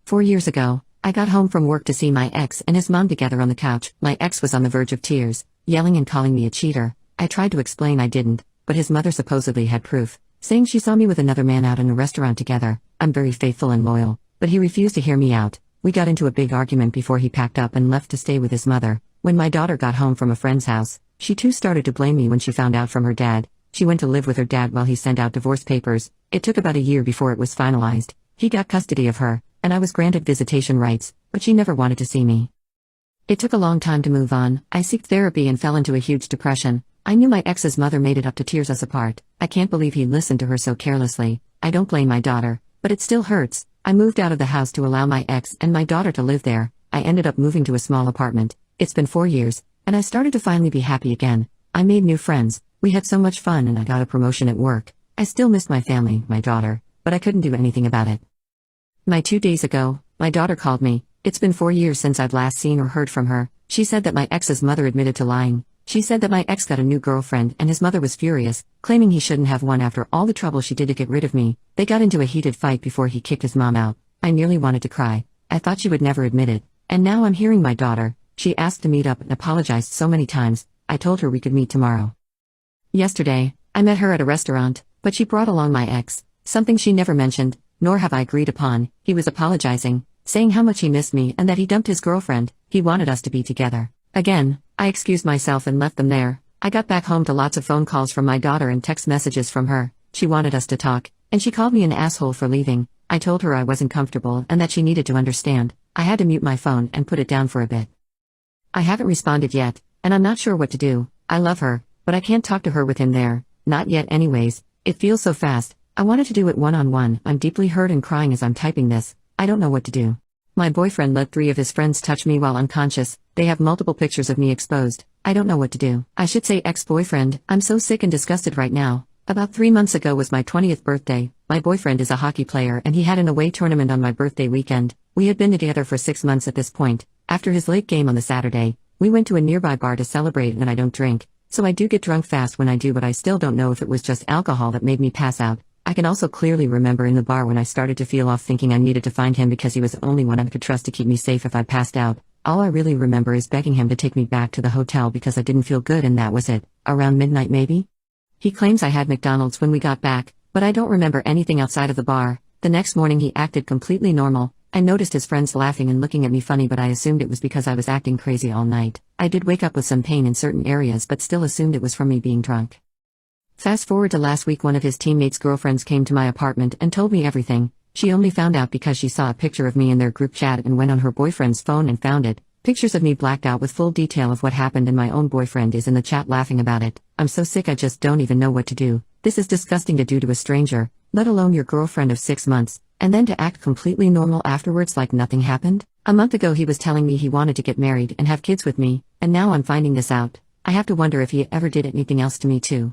4 years ago, I got home from work to see my ex and his mom together on the couch. My ex was on the verge of tears, yelling and calling me a cheater. I tried to explain I didn't, but his mother supposedly had proof, saying she saw me with another man out in a restaurant together. I'm very faithful and loyal, but he refused to hear me out. We got into a big argument before he packed up and left to stay with his mother. When my daughter got home from a friend's house, she too started to blame me when she found out from her dad. She went to live with her dad while he sent out divorce papers. It took about a year before it was finalized. He got custody of her, and I was granted visitation rights, but she never wanted to see me. It took a long time to move on. I sought therapy and fell into a huge depression. I knew my ex's mother made it up to tears us apart. I can't believe he listened to her so carelessly. I don't blame my daughter, but it still hurts. I moved out of the house to allow my ex and my daughter to live there. I ended up moving to a small apartment. It's been 4 years, and I started to finally be happy again. I made new friends. We had so much fun and I got a promotion at work. I still missed my family, my daughter, but I couldn't do anything about it. 2 days ago, my daughter called me. It's been 4 years since I've last seen or heard from her. She said that my ex's mother admitted to lying. She said that my ex got a new girlfriend and his mother was furious, claiming he shouldn't have one after all the trouble she did to get rid of me. They got into a heated fight before he kicked his mom out. I nearly wanted to cry. I thought she would never admit it. And now I'm hearing my daughter. She asked to meet up and apologized so many times. I told her we could meet tomorrow. Yesterday, I met her at a restaurant, but she brought along my ex, something she never mentioned, nor have I agreed upon. He was apologizing, saying how much he missed me and that he dumped his girlfriend. He wanted us to be together. Again, I excused myself and left them there. I got back home to lots of phone calls from my daughter and text messages from her. She wanted us to talk, and she called me an asshole for leaving. I told her I wasn't comfortable and that she needed to understand. I had to mute my phone and put it down for a bit. I haven't responded yet, and I'm not sure what to do. I love her, but I can't talk to her with him there. Not yet anyways. It feels so fast. I wanted to do it one-on-one. I'm deeply hurt and crying as I'm typing this. I don't know what to do. My boyfriend let 3 of his friends touch me while unconscious. They have multiple pictures of me exposed. I don't know what to do. I should say ex-boyfriend. I'm so sick and disgusted right now. About 3 months ago was my 20th birthday. My boyfriend is a hockey player and he had an away tournament on my birthday weekend. We had been together for 6 months at this point. After his late game on the Saturday, we went to a nearby bar to celebrate and I don't drink. So I do get drunk fast when I do, but I still don't know if it was just alcohol that made me pass out. I can also clearly remember in the bar when I started to feel off thinking I needed to find him because he was the only one I could trust to keep me safe if I passed out. All I really remember is begging him to take me back to the hotel because I didn't feel good and that was it. Around midnight maybe? He claims I had McDonald's when we got back, but I don't remember anything outside of the bar. The next morning he acted completely normal. I noticed his friends laughing and looking at me funny, but I assumed it was because I was acting crazy all night. I did wake up with some pain in certain areas but still assumed it was from me being drunk. Fast forward to last week, one of his teammates' girlfriends came to my apartment and told me everything. She only found out because she saw a picture of me in their group chat and went on her boyfriend's phone and found it. Pictures of me blacked out with full detail of what happened and my own boyfriend is in the chat laughing about it. I'm so sick I just don't even know what to do. This is disgusting to do to a stranger, let alone your girlfriend of 6 months, and then to act completely normal afterwards like nothing happened. A month ago he was telling me he wanted to get married and have kids with me, and now I'm finding this out. I have to wonder if he ever did anything else to me too.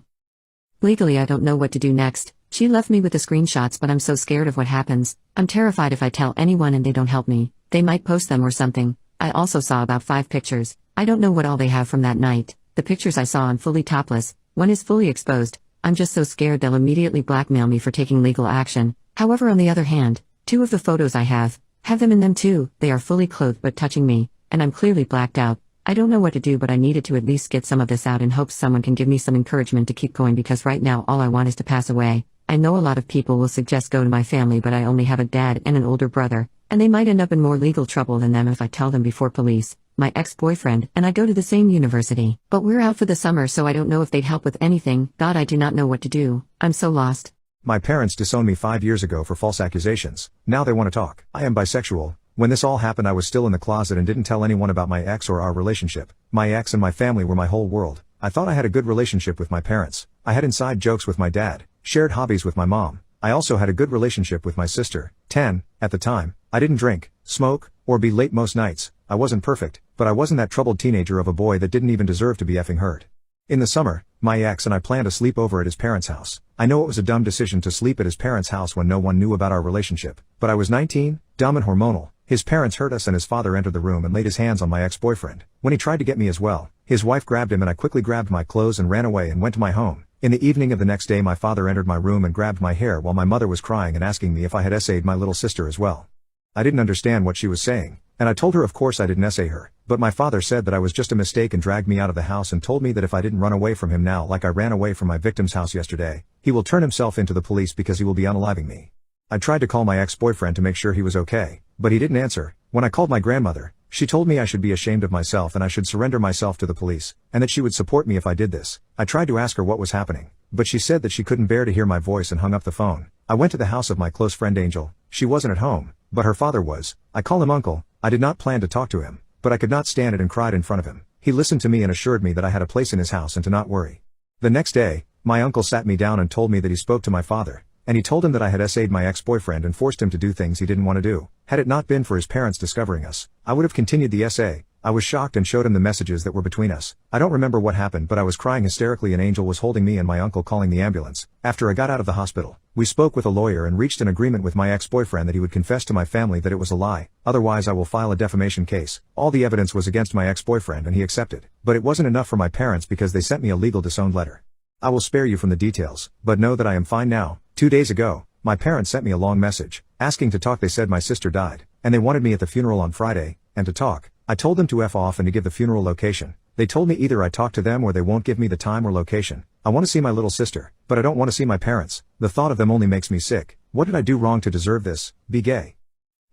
Legally I don't know what to do next. She left me with the screenshots but I'm so scared of what happens. I'm terrified if I tell anyone and they don't help me, they might post them or something. I also saw about 5 pictures. I don't know what all they have from that night. The pictures I saw, I'm fully topless. One is fully exposed. I'm just so scared they'll immediately blackmail me for taking legal action. However, on the other hand, 2 of the photos I have them in them too. They are fully clothed but touching me, and I'm clearly blacked out. I don't know what to do, but I needed to at least get some of this out in hopes someone can give me some encouragement to keep going because right now all I want is to pass away. I know a lot of people will suggest go to my family, but I only have a dad and an older brother, and they might end up in more legal trouble than them if I tell them before police. My ex-boyfriend and I go to the same university, but we're out for the summer so I don't know if they'd help with anything. God, I do not know what to do. I'm so lost. My parents disowned me 5 years ago for false accusations. Now they want to talk. I am bisexual. When this all happened I was still in the closet and didn't tell anyone about my ex or our relationship. My ex and my family were my whole world. I thought I had a good relationship with my parents. I had inside jokes with my dad, shared hobbies with my mom. I also had a good relationship with my sister, 10, at the time. I didn't drink, smoke, or be late most nights. I wasn't perfect, but I wasn't that troubled teenager of a boy that didn't even deserve to be effing hurt. In the summer, my ex and I planned a sleepover at his parents' house. I know it was a dumb decision to sleep at his parents' house when no one knew about our relationship, but I was 19, dumb and hormonal. His parents hurt us and his father entered the room and laid his hands on my ex-boyfriend. When he tried to get me as well, his wife grabbed him and I quickly grabbed my clothes and ran away and went to my home. In the evening of the next day my father entered my room and grabbed my hair while my mother was crying and asking me if I had essayed my little sister as well. I didn't understand what she was saying, and I told her of course I didn't essay her, but my father said that I was just a mistake and dragged me out of the house and told me that if I didn't run away from him now like I ran away from my victim's house yesterday, he will turn himself into the police because he will be unaliving me. I tried to call my ex-boyfriend to make sure he was okay, but he didn't answer. When I called my grandmother, she told me I should be ashamed of myself and I should surrender myself to the police, and that she would support me if I did this. I tried to ask her what was happening, but she said that she couldn't bear to hear my voice and hung up the phone. I went to the house of my close friend Angel. She wasn't at home, but her father was. I call him uncle. I did not plan to talk to him, but I could not stand it and cried in front of him. He listened to me and assured me that I had a place in his house and to not worry. The next day, my uncle sat me down and told me that he spoke to my father, and he told him that I had essayed my ex-boyfriend and forced him to do things he didn't want to do. Had it not been for his parents discovering us, I would have continued the essay. I was shocked and showed him the messages that were between us. I don't remember what happened, but I was crying hysterically and Angel was holding me and my uncle calling the ambulance. After I got out of the hospital, we spoke with a lawyer and reached an agreement with my ex-boyfriend that he would confess to my family that it was a lie, otherwise I will file a defamation case. All the evidence was against my ex-boyfriend and he accepted. But it wasn't enough for my parents because they sent me a legal disowned letter. I will spare you from the details, but know that I am fine now. 2 days ago, my parents sent me a long message, asking to talk. They said my sister died, and they wanted me at the funeral on Friday, and to talk. I told them to F off and to give the funeral location. They told me either I talk to them or they won't give me the time or location. I want to see my little sister, but I don't want to see my parents. The thought of them only makes me sick. What did I do wrong to deserve this? Be gay.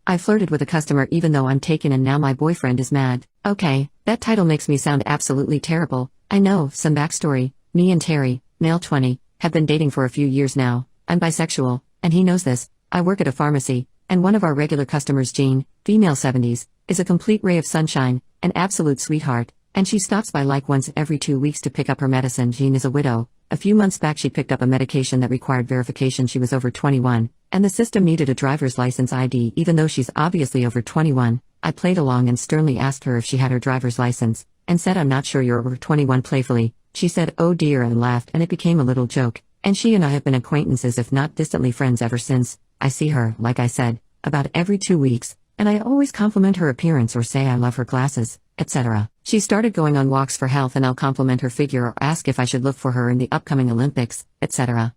I flirted with a customer even though I'm taken and now my boyfriend is mad. Okay, that title makes me sound absolutely terrible. I know. Some backstory. Me and Terry, male 20, have been dating for a few years now. I'm bisexual, and he knows this. I work at a pharmacy, and one of our regular customers, Jean, female 70s, is a complete ray of sunshine, an absolute sweetheart, and she stops by like once every 2 weeks to pick up her medicine. Jean is a widow. A few months back she picked up a medication that required verification she was over 21, and the system needed a driver's license ID even though she's obviously over 21. I played along and sternly asked her if she had her driver's license, and said I'm not sure you're over 21 playfully. She said oh dear and laughed and it became a little joke, and she and I have been acquaintances if not distantly friends ever since. I see her, like I said, about every 2 weeks, and I always compliment her appearance or say I love her glasses, etc. She started going on walks for health and I'll compliment her figure or ask if I should look for her in the upcoming Olympics, etc.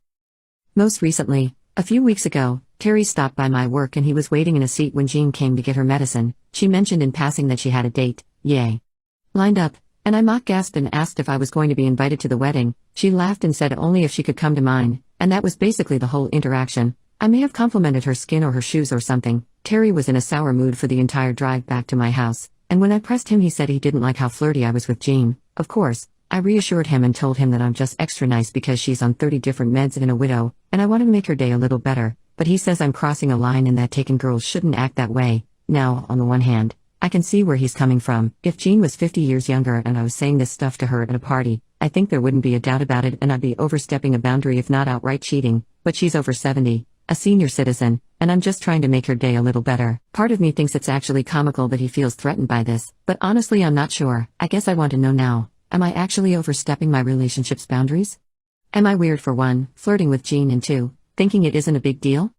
Most recently, a few weeks ago, Terry stopped by my work and he was waiting in a seat when Jean came to get her medicine. She mentioned in passing that she had a date, yay, lined up, and I mock gasped and asked if I was going to be invited to the wedding. She laughed and said only if she could come to mine, and that was basically the whole interaction. I may have complimented her skin or her shoes or something. Terry was in a sour mood for the entire drive back to my house, and when I pressed him he said he didn't like how flirty I was with Jean. Of course, I reassured him and told him that I'm just extra nice because she's on 30 different meds and a widow, and I want to make her day a little better, but he says I'm crossing a line and that taken girls shouldn't act that way. Now, on the one hand, I can see where he's coming from. If Jean was 50 years younger and I was saying this stuff to her at a party, I think there wouldn't be a doubt about it and I'd be overstepping a boundary if not outright cheating, but she's over 70. A senior citizen, and I'm just trying to make her day a little better. Part of me thinks it's actually comical that he feels threatened by this, but honestly I'm not sure. I guess I want to know now, am I actually overstepping my relationship's boundaries? Am I weird for 1, flirting with Jean, and 2, thinking it isn't a big deal?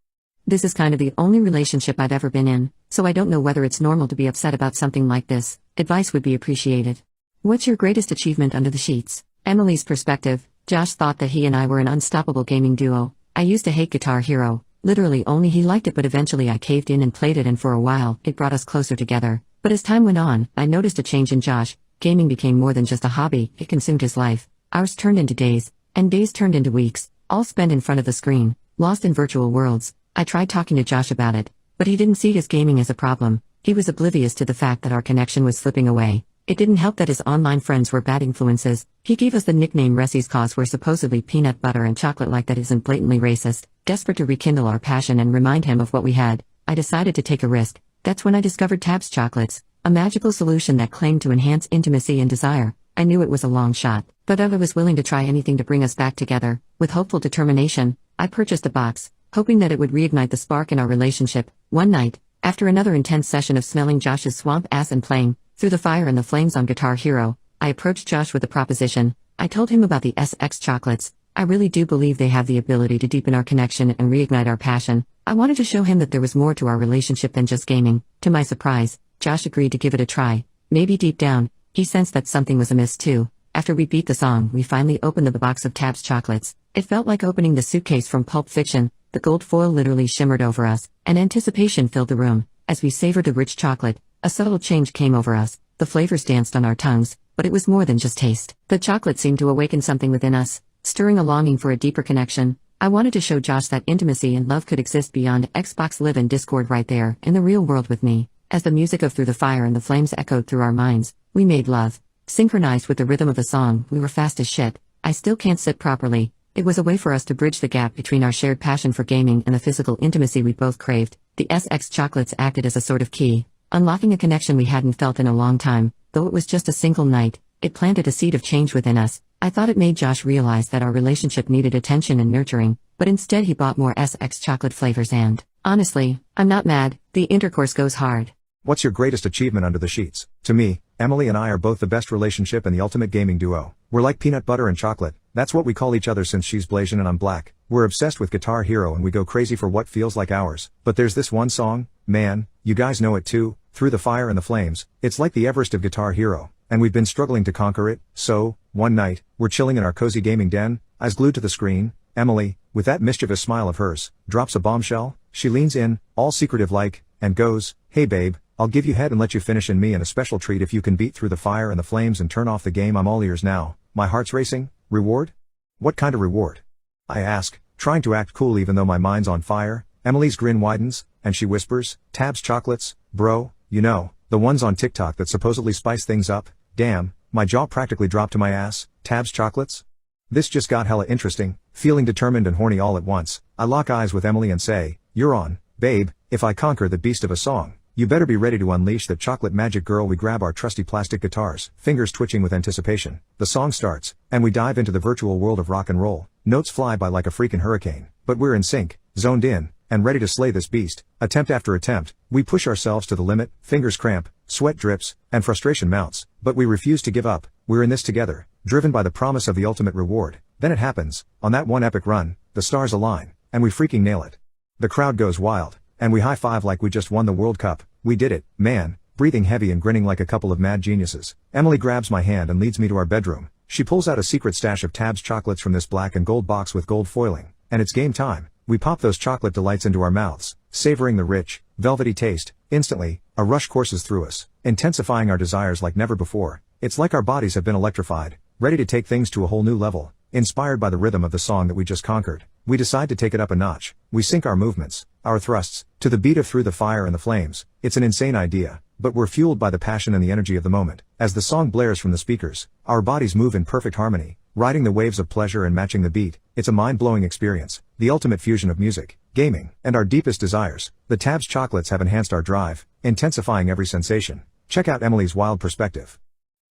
This is kind of the only relationship I've ever been in, so I don't know whether it's normal to be upset about something like this. Advice would be appreciated. What's your greatest achievement under the sheets? Emily's perspective. Josh thought that he and I were an unstoppable gaming duo. I used to hate Guitar Hero, literally only he liked it, but eventually I caved in and played it, and for a while, it brought us closer together. But as time went on, I noticed a change in Josh. Gaming became more than just a hobby, it consumed his life. Hours turned into days, and days turned into weeks, all spent in front of the screen, lost in virtual worlds. I tried talking to Josh about it, but he didn't see his gaming as a problem. He was oblivious to the fact that our connection was slipping away. It didn't help that his online friends were bad influences. He gave us the nickname Ressie's cause we're supposedly peanut butter and chocolate, like that isn't blatantly racist. Desperate to rekindle our passion and remind him of what we had, I decided to take a risk. That's when I discovered Tabs Chocolates, a magical solution that claimed to enhance intimacy and desire. I knew it was a long shot, but I was willing to try anything to bring us back together. With hopeful determination, I purchased a box, hoping that it would reignite the spark in our relationship. One night, after another intense session of smelling Josh's swamp ass and playing Through the Fire and the Flames on Guitar Hero, I approached Josh with a proposition. I told him about the SX chocolates. I really do believe they have the ability to deepen our connection and reignite our passion. I wanted to show him that there was more to our relationship than just gaming. To my surprise, Josh agreed to give it a try. Maybe deep down, he sensed that something was amiss too. After we beat the song, we finally opened the box of Tabs chocolates. It felt like opening the suitcase from Pulp Fiction. The gold foil literally shimmered over us, and anticipation filled the room. As we savored the rich chocolate, a subtle change came over us. The flavors danced on our tongues, but it was more than just taste. The chocolate seemed to awaken something within us, stirring a longing for a deeper connection. I wanted to show Josh that intimacy and love could exist beyond Xbox Live and Discord right there, in the real world with me. As the music of Through the Fire and the Flames echoed through our minds, we made love. Synchronized with the rhythm of the song, we were fast as shit. I still can't sit properly. It was a way for us to bridge the gap between our shared passion for gaming and the physical intimacy we both craved. The SX chocolates acted as a sort of key, unlocking a connection we hadn't felt in a long time. Though it was just a single night, it planted a seed of change within us. I thought it made Josh realize that our relationship needed attention and nurturing, but instead he bought more SX chocolate flavors and, honestly, I'm not mad. The intercourse goes hard. What's your greatest achievement under the sheets? To me, Emily and I are both the best relationship and the ultimate gaming duo. We're like peanut butter and chocolate. That's what we call each other since she's Blasian and I'm black. We're obsessed with Guitar Hero and we go crazy for what feels like hours. But there's this one song, man, you guys know it too, Through the Fire and the Flames. It's like the Everest of Guitar Hero, and we've been struggling to conquer it. So, one night, we're chilling in our cozy gaming den, eyes glued to the screen. Emily, with that mischievous smile of hers, drops a bombshell. She leans in, all secretive like, and goes, "Hey babe, I'll give you head and let you finish in me and a special treat if you can beat Through the Fire and the Flames and turn off the game. I'm all ears now." My heart's racing. Reward? What kind of reward? I ask, trying to act cool even though my mind's on fire. Emily's grin widens, and she whispers, "Tabs chocolates, bro, you know, the ones on TikTok that supposedly spice things up." Damn, my jaw practically dropped to my ass. Tabs chocolates? This just got hella interesting. Feeling determined and horny all at once, I lock eyes with Emily and say, "You're on, babe. If I conquer the beast of a song, you better be ready to unleash the chocolate magic, girl." We grab our trusty plastic guitars, fingers twitching with anticipation. The song starts, and we dive into the virtual world of rock and roll. Notes fly by like a freaking hurricane, but we're in sync, zoned in, and ready to slay this beast. Attempt after attempt, we push ourselves to the limit, fingers cramp, sweat drips, and frustration mounts, but we refuse to give up. We're in this together, driven by the promise of the ultimate reward. Then it happens. On that one epic run, the stars align, and we freaking nail it. The crowd goes wild, and we high-five like we just won the World Cup. We did it, man, breathing heavy and grinning like a couple of mad geniuses. Emily grabs my hand and leads me to our bedroom. She pulls out a secret stash of Tabs chocolates from this black and gold box with gold foiling, and it's game time. We pop those chocolate delights into our mouths, savoring the rich, velvety taste. Instantly, a rush courses through us, intensifying our desires like never before. It's like our bodies have been electrified, ready to take things to a whole new level. Inspired by the rhythm of the song that we just conquered, we decide to take it up a notch. We sync our movements, our thrusts, to the beat of Through the Fire and the Flames. It's an insane idea, but we're fueled by the passion and the energy of the moment. As the song blares from the speakers, our bodies move in perfect harmony, riding the waves of pleasure and matching the beat. It's a mind-blowing experience, the ultimate fusion of music, gaming, and our deepest desires. The Tabs chocolates have enhanced our drive, intensifying every sensation. Check out Emily's wild perspective.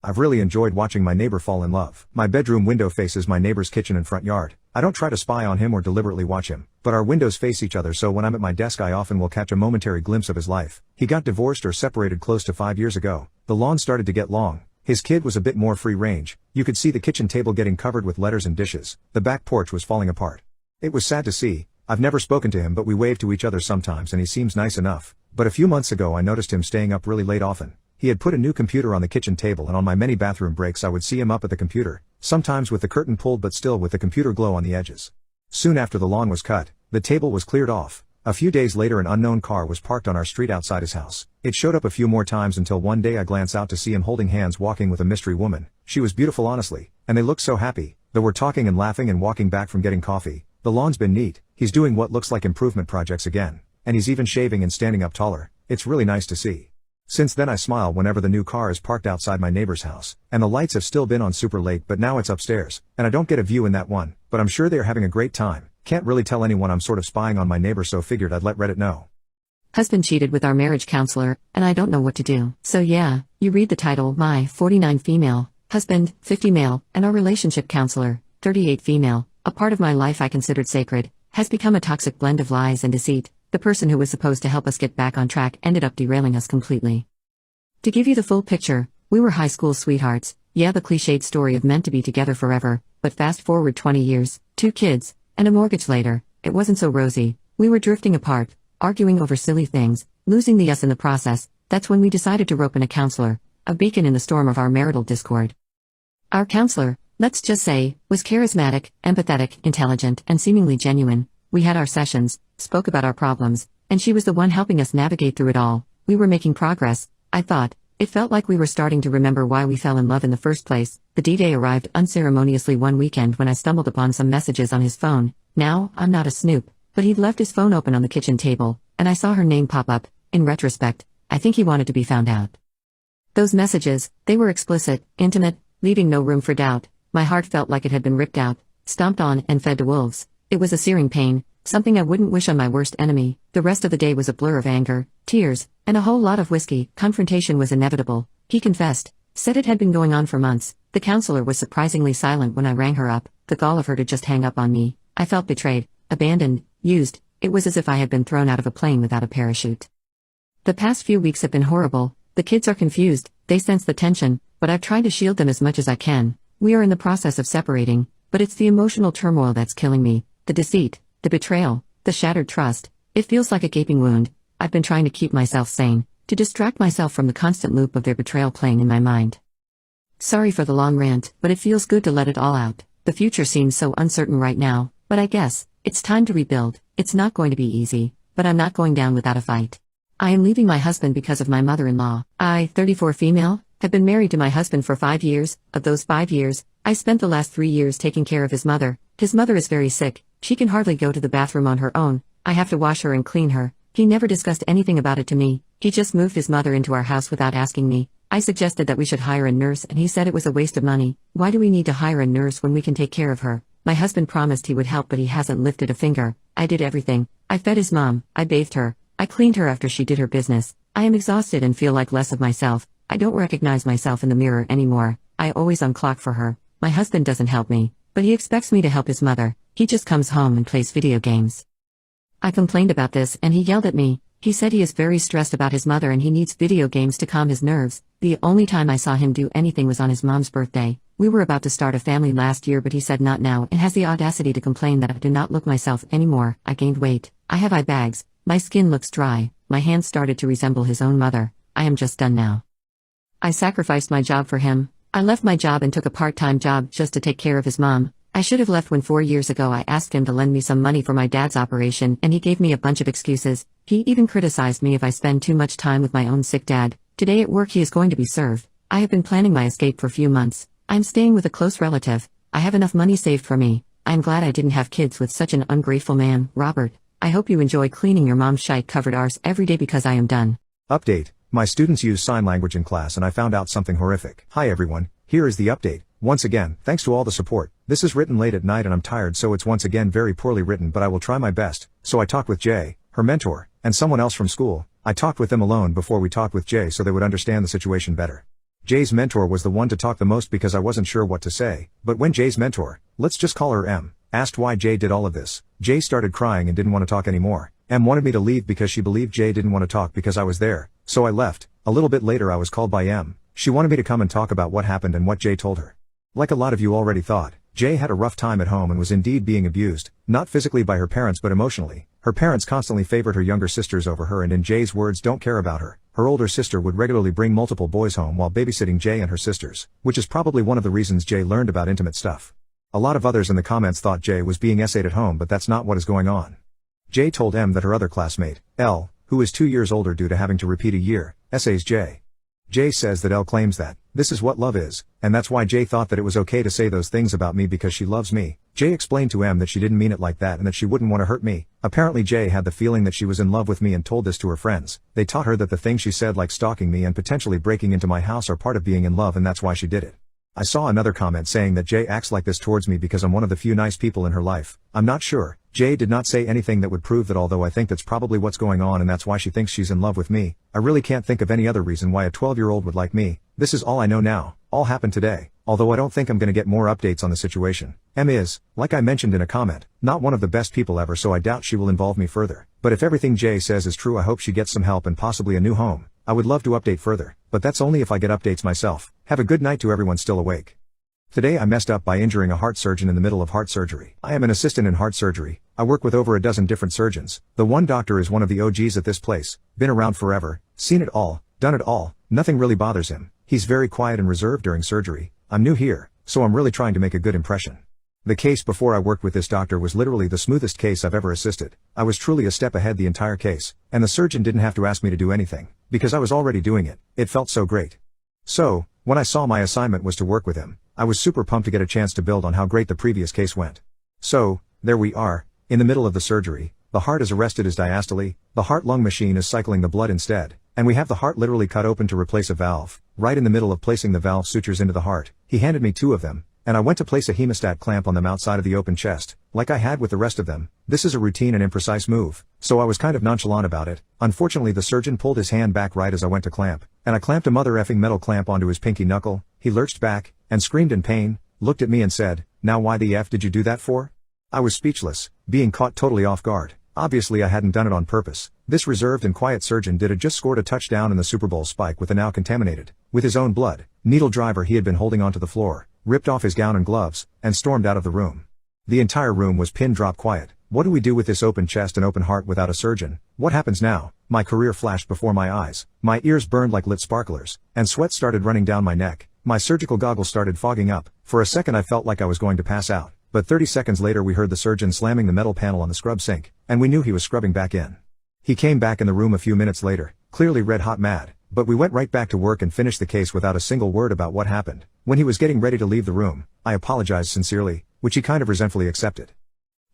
I've really enjoyed watching my neighbor fall in love. My bedroom window faces my neighbor's kitchen and front yard. I don't try to spy on him or deliberately watch him, but our windows face each other, so when I'm at my desk I often will catch a momentary glimpse of his life. He got divorced or separated close to 5 years ago. The lawn started to get long. His kid was a bit more free range. You could see the kitchen table getting covered with letters and dishes. The back porch was falling apart. It was sad to see. I've never spoken to him, but we wave to each other sometimes and he seems nice enough. But a few months ago I noticed him staying up really late often. He had put a new computer on the kitchen table, and on my many bathroom breaks I would see him up at the computer, sometimes with the curtain pulled but still with the computer glow on the edges. Soon after the lawn was cut, the table was cleared off. A few days later an unknown car was parked on our street outside his house. It showed up a few more times until one day I glance out to see him holding hands walking with a mystery woman. She was beautiful honestly, and they looked so happy. They were talking and laughing and walking back from getting coffee. The lawn's been neat. He's doing what looks like improvement projects again. And he's even shaving and standing up taller. It's really nice to see. Since then I smile whenever the new car is parked outside my neighbor's house, and the lights have still been on super late, but now it's upstairs, and I don't get a view in that one, but I'm sure they're having a great time. Can't really tell anyone I'm sort of spying on my neighbor, so figured I'd let Reddit know. Husband cheated with our marriage counselor, and I don't know what to do. So yeah, you read the title, my 49 female, husband, 50 male, and our relationship counselor, 38 female, a part of my life I considered sacred, has become a toxic blend of lies and deceit. The person who was supposed to help us get back on track ended up derailing us completely. To give you the full picture, we were high school sweethearts. Yeah, the cliched story of meant to be together forever, but fast forward 20 years, 2 kids, and a mortgage later, it wasn't so rosy. We were drifting apart, arguing over silly things, losing the us in the process. That's when we decided to rope in a counselor, a beacon in the storm of our marital discord. Our counselor, let's just say, was charismatic, empathetic, intelligent, and seemingly genuine. We had our sessions, spoke about our problems, and she was the one helping us navigate through it all. We were making progress, I thought. It felt like we were starting to remember why we fell in love in the first place. The D-Day arrived unceremoniously one weekend when I stumbled upon some messages on his phone. Now, I'm not a snoop, but he'd left his phone open on the kitchen table, and I saw her name pop up. In retrospect, I think he wanted to be found out. Those messages, they were explicit, intimate, leaving no room for doubt. My heart felt like it had been ripped out, stomped on, and fed to wolves. It was a searing pain, something I wouldn't wish on my worst enemy. The rest of the day was a blur of anger, tears, and a whole lot of whiskey. Confrontation was inevitable. He confessed, said it had been going on for months. The counselor was surprisingly silent when I rang her up. The gall of her to just hang up on me. I felt betrayed, abandoned, used. It was as if I had been thrown out of a plane without a parachute. The past few weeks have been horrible. The kids are confused, they sense the tension, but I've tried to shield them as much as I can. We are in the process of separating, but it's the emotional turmoil that's killing me. The deceit, the betrayal, the shattered trust. It feels like a gaping wound. I've been trying to keep myself sane, to distract myself from the constant loop of their betrayal playing in my mind. Sorry for the long rant, but it feels good to let it all out. The future seems so uncertain right now, but I guess it's time to rebuild. It's not going to be easy, but I'm not going down without a fight. I am leaving my husband because of my mother-in-law. I, 34 female, have been married to my husband for 5 years. Of those 5 years, I spent the last 3 years taking care of his mother. His mother is very sick. She can hardly go to the bathroom on her own. I have to wash her and clean her. He never discussed anything about it to me. He just moved his mother into our house without asking me. I suggested that we should hire a nurse and he said it was a waste of money. Why do we need to hire a nurse when we can take care of her? My husband promised he would help but he hasn't lifted a finger. I did everything. I fed his mom. I bathed her. I cleaned her after she did her business. I am exhausted and feel like less of myself. I don't recognize myself in the mirror anymore. I always unclock for her. My husband doesn't help me, but he expects me to help his mother. He just comes home and plays video games. I complained about this and he yelled at me. He said he is very stressed about his mother and he needs video games to calm his nerves. The only time I saw him do anything was on his mom's birthday. We were about to start a family last year but he said not now and has the audacity to complain that I do not look myself anymore. I gained weight. I have eye bags. My skin looks dry. My hands started to resemble his own mother. I am just done now. I sacrificed my job for him. I left my job and took a part-time job just to take care of his mom. I should have left when 4 years ago I asked him to lend me some money for my dad's operation and he gave me a bunch of excuses. He even criticized me if I spend too much time with my own sick dad. Today at work he is going to be served. I have been planning my escape for a few months. I'm staying with a close relative. I have enough money saved for me. I'm glad I didn't have kids with such an ungrateful man. Robert, I hope you enjoy cleaning your mom's shite-covered arse every day because I am done. Update. My students use sign language in class and I found out something horrific. Hi everyone, here is the update. Once again, thanks to all the support. This is written late at night and I'm tired so it's once again very poorly written but I will try my best. So I talked with Jay, her mentor, and someone else from school. I talked with them alone before we talked with Jay so they would understand the situation better. Jay's mentor was the one to talk the most because I wasn't sure what to say, but when Jay's mentor, let's just call her M, asked why Jay did all of this, Jay started crying and didn't want to talk anymore. M wanted me to leave because she believed Jay didn't want to talk because I was there, so I left. A little bit later I was called by M. She wanted me to come and talk about what happened and what Jay told her. Like a lot of you already thought, Jay had a rough time at home and was indeed being abused, not physically by her parents but emotionally. Her parents constantly favored her younger sisters over her and in Jay's words don't care about her. Her older sister would regularly bring multiple boys home while babysitting Jay and her sisters, which is probably one of the reasons Jay learned about intimate stuff. A lot of others in the comments thought Jay was being essayed at home but that's not what is going on. Jay told M that her other classmate, L, who is 2 years older due to having to repeat a year, essays Jay. Jay says that L claims that this is what love is, and that's why Jay thought that it was okay to say those things about me because she loves me. Jay explained to M that she didn't mean it like that and that she wouldn't want to hurt me. Apparently Jay had the feeling that she was in love with me and told this to her friends. They taught her that the things she said like stalking me and potentially breaking into my house are part of being in love and that's why she did it. I saw another comment saying that Jay acts like this towards me because I'm one of the few nice people in her life. I'm not sure. Jay did not say anything that would prove that although I think that's probably what's going on and that's why she thinks she's in love with me. I really can't think of any other reason why a 12-year-old would like me. This is all I know now. All happened today. Although I don't think I'm gonna get more updates on the situation. M is, like I mentioned in a comment, not one of the best people ever so I doubt she will involve me further. But if everything Jay says is true I hope she gets some help and possibly a new home. I would love to update further, but that's only if I get updates myself. Have a good night to everyone still awake. Today I messed up by injuring a heart surgeon in the middle of heart surgery. I am an assistant in heart surgery, I work with over a dozen different surgeons. The one doctor is one of the OGs at this place, been around forever, seen it all, done it all, nothing really bothers him. He's very quiet and reserved during surgery. I'm new here, so I'm really trying to make a good impression. The case before I worked with this doctor was literally the smoothest case I've ever assisted. I was truly a step ahead the entire case, and the surgeon didn't have to ask me to do anything, because I was already doing it. It felt so great. So, when I saw my assignment was to work with him, I was super pumped to get a chance to build on how great the previous case went. So, there we are, in the middle of the surgery. The heart is arrested as diastole, the heart-lung machine is cycling the blood instead, and we have the heart literally cut open to replace a valve. Right in the middle of placing the valve sutures into the heart, he handed me 2 of them, and I went to place a hemostat clamp on them outside of the open chest, like I had with the rest of them. This is a routine and imprecise move, so I was kind of nonchalant about it. Unfortunately, the surgeon pulled his hand back right as I went to clamp, and I clamped a mother effing metal clamp onto his pinky knuckle. He lurched back, and screamed in pain, looked at me and said, "Now why the F did you do that for?" I was speechless, being caught totally off guard. Obviously I hadn't done it on purpose. This reserved and quiet surgeon had just scored a touchdown in the Super Bowl spike with a now contaminated, with his own blood, needle driver he had been holding onto the floor, ripped off his gown and gloves, and stormed out of the room. The entire room was pin drop quiet. What do we do with this open chest and open heart without a surgeon? What happens now? My career flashed before my eyes, my ears burned like lit sparklers, and sweat started running down my neck. My surgical goggles started fogging up. For a second I felt like I was going to pass out, but 30 seconds later we heard the surgeon slamming the metal panel on the scrub sink, and we knew he was scrubbing back in. He came back in the room a few minutes later, clearly red hot mad, but we went right back to work and finished the case without a single word about what happened. When he was getting ready to leave the room, I apologized sincerely, which he kind of resentfully accepted.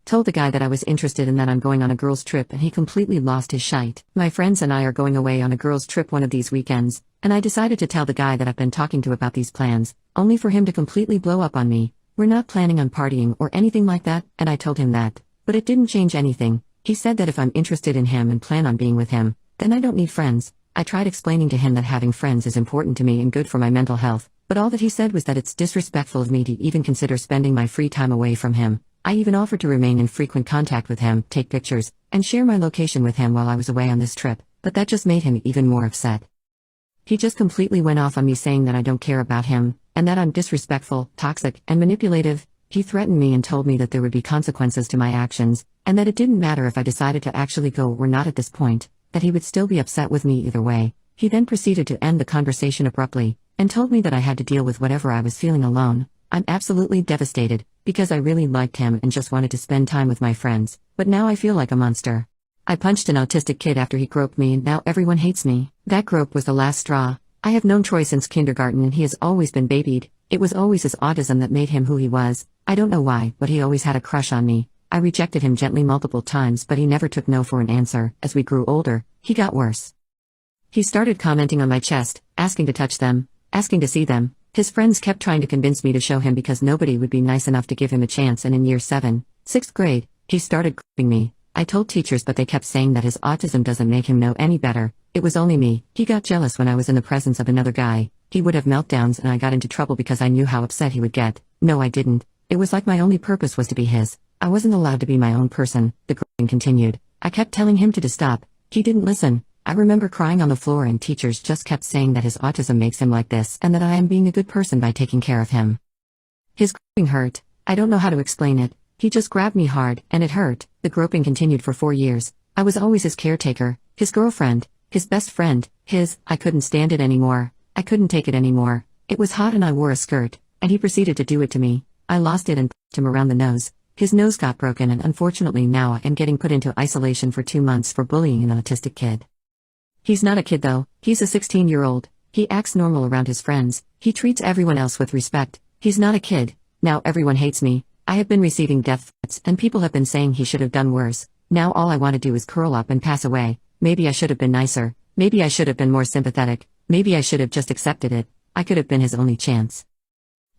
Told the guy that I was interested and that I'm going on a girls' trip, and he completely lost his shite. My friends and I are going away on a girls' trip one of these weekends, and I decided to tell the guy that I've been talking to about these plans, only for him to completely blow up on me. We're not planning on partying or anything like that, and I told him that. But it didn't change anything. He said that if I'm interested in him and plan on being with him, then I don't need friends. I tried explaining to him that having friends is important to me and good for my mental health, but all that he said was that it's disrespectful of me to even consider spending my free time away from him. I even offered to remain in frequent contact with him, take pictures, and share my location with him while I was away on this trip, but that just made him even more upset. He just completely went off on me saying that I don't care about him, and that I'm disrespectful, toxic, and manipulative. He threatened me and told me that there would be consequences to my actions, and that it didn't matter if I decided to actually go or not at this point, that he would still be upset with me either way. He then proceeded to end the conversation abruptly, and told me that I had to deal with whatever I was feeling alone. I'm absolutely devastated, because I really liked him and just wanted to spend time with my friends, but now I feel like a monster. I punched an autistic kid after he groped me and now everyone hates me. That grope was the last straw. I have known Troy since kindergarten and he has always been babied. It was always his autism that made him who he was. I don't know why, but he always had a crush on me. I rejected him gently multiple times, but he never took no for an answer. As we grew older, he got worse. He started commenting on my chest, asking to touch them, asking to see them. His friends kept trying to convince me to show him because nobody would be nice enough to give him a chance, and in year 7, 6th grade, he started groping me. I told teachers, but they kept saying that his autism doesn't make him know any better. It was only me. He got jealous when I was in the presence of another guy. He would have meltdowns and I got into trouble because I knew how upset he would get. No, I didn't. It was like my only purpose was to be his. I wasn't allowed to be my own person. The groping continued. I kept telling him to stop. He didn't listen. I remember crying on the floor and teachers just kept saying that his autism makes him like this and that I am being a good person by taking care of him. His groping hurt. I don't know how to explain it. He just grabbed me hard, and it hurt. The groping continued for 4 years. I was always his caretaker, his girlfriend, his best friend, I couldn't stand it anymore. I couldn't take it anymore. It was hot and I wore a skirt, and he proceeded to do it to me. I lost it and pushed him around the nose. His nose got broken and unfortunately now I am getting put into isolation for 2 months for bullying an autistic kid. He's not a kid though, he's a 16-year-old. He acts normal around his friends. He treats everyone else with respect. He's not a kid. Now everyone hates me. I have been receiving death threats and people have been saying he should have done worse. Now all I want to do is curl up and pass away. Maybe I should have been nicer. Maybe I should have been more sympathetic. Maybe I should have just accepted it. I could have been his only chance.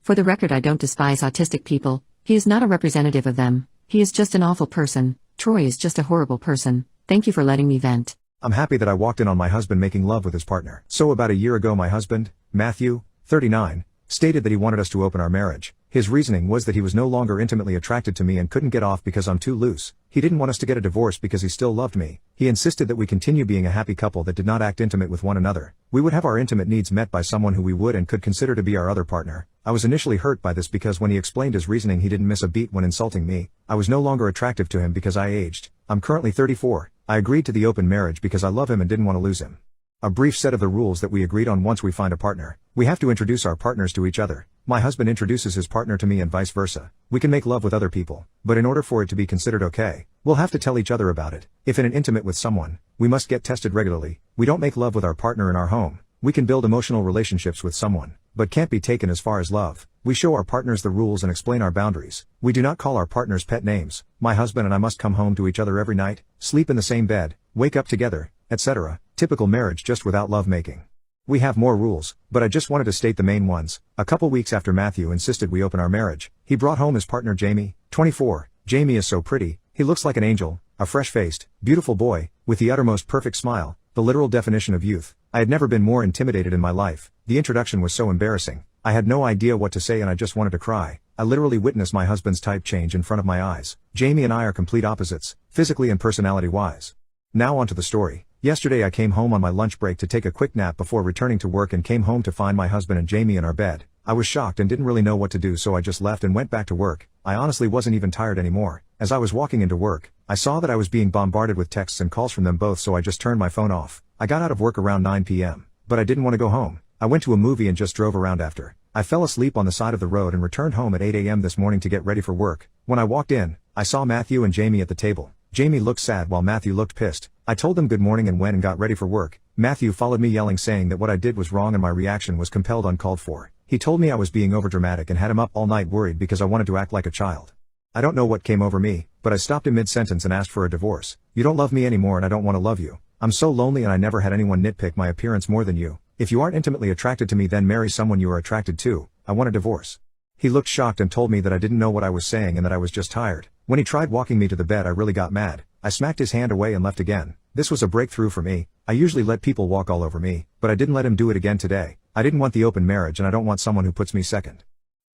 For the record, I don't despise autistic people. He is not a representative of them. He is just an awful person. Troy is just a horrible person. Thank you for letting me vent. I'm happy that I walked in on my husband making love with his partner. So about a year ago my husband, Matthew, 39, stated that he wanted us to open our marriage. His reasoning was that he was no longer intimately attracted to me and couldn't get off because I'm too loose. He didn't want us to get a divorce because he still loved me. He insisted that we continue being a happy couple that did not act intimate with one another. We would have our intimate needs met by someone who we would and could consider to be our other partner. I was initially hurt by this because when he explained his reasoning he didn't miss a beat when insulting me. I was no longer attractive to him because I aged. I'm currently 34. I agreed to the open marriage because I love him and didn't want to lose him. A brief set of the rules that we agreed on once we find a partner. We have to introduce our partners to each other. My husband introduces his partner to me and vice versa. We can make love with other people, but in order for it to be considered okay, we'll have to tell each other about it. If in an intimate with someone, we must get tested regularly. We don't make love with our partner in our home. We can build emotional relationships with someone, but can't be taken as far as love. We show our partners the rules and explain our boundaries. We do not call our partners pet names. My husband and I must come home to each other every night, sleep in the same bed, wake up together, etc. Typical marriage just without lovemaking. We have more rules, but I just wanted to state the main ones. A couple weeks after Matthew insisted we open our marriage, he brought home his partner Jamie, 24. Jamie is so pretty, he looks like an angel, a fresh-faced, beautiful boy, with the uttermost perfect smile, the literal definition of youth. I had never been more intimidated in my life. The introduction was so embarrassing. I had no idea what to say and I just wanted to cry. I literally witnessed my husband's type change in front of my eyes. Jamie and I are complete opposites, physically and personality-wise. Now onto the story. Yesterday I came home on my lunch break to take a quick nap before returning to work and came home to find my husband and Jamie in our bed. I was shocked and didn't really know what to do, so I just left and went back to work. I honestly wasn't even tired anymore. As I was walking into work, I saw that I was being bombarded with texts and calls from them both, so I just turned my phone off. I got out of work around 9 p.m., but I didn't want to go home. I went to a movie and just drove around after. I fell asleep on the side of the road and returned home at 8 a.m. this morning to get ready for work. When I walked in, I saw Matthew and Jamie at the table. Jamie looked sad while Matthew looked pissed. I told them good morning and went and got ready for work. Matthew followed me yelling, saying that what I did was wrong and my reaction was compelled, uncalled for. He told me I was being overdramatic and had him up all night worried because I wanted to act like a child. I don't know what came over me, but I stopped him mid-sentence and asked for a divorce. You don't love me anymore and I don't want to love you. I'm so lonely and I never had anyone nitpick my appearance more than you. If you aren't intimately attracted to me, then marry someone you are attracted to. I want a divorce. He looked shocked and told me that I didn't know what I was saying and that I was just tired. When he tried walking me to the bed, I really got mad. I smacked his hand away and left again. This was a breakthrough for me. I usually let people walk all over me, but I didn't let him do it again today. I didn't want the open marriage and I don't want someone who puts me second.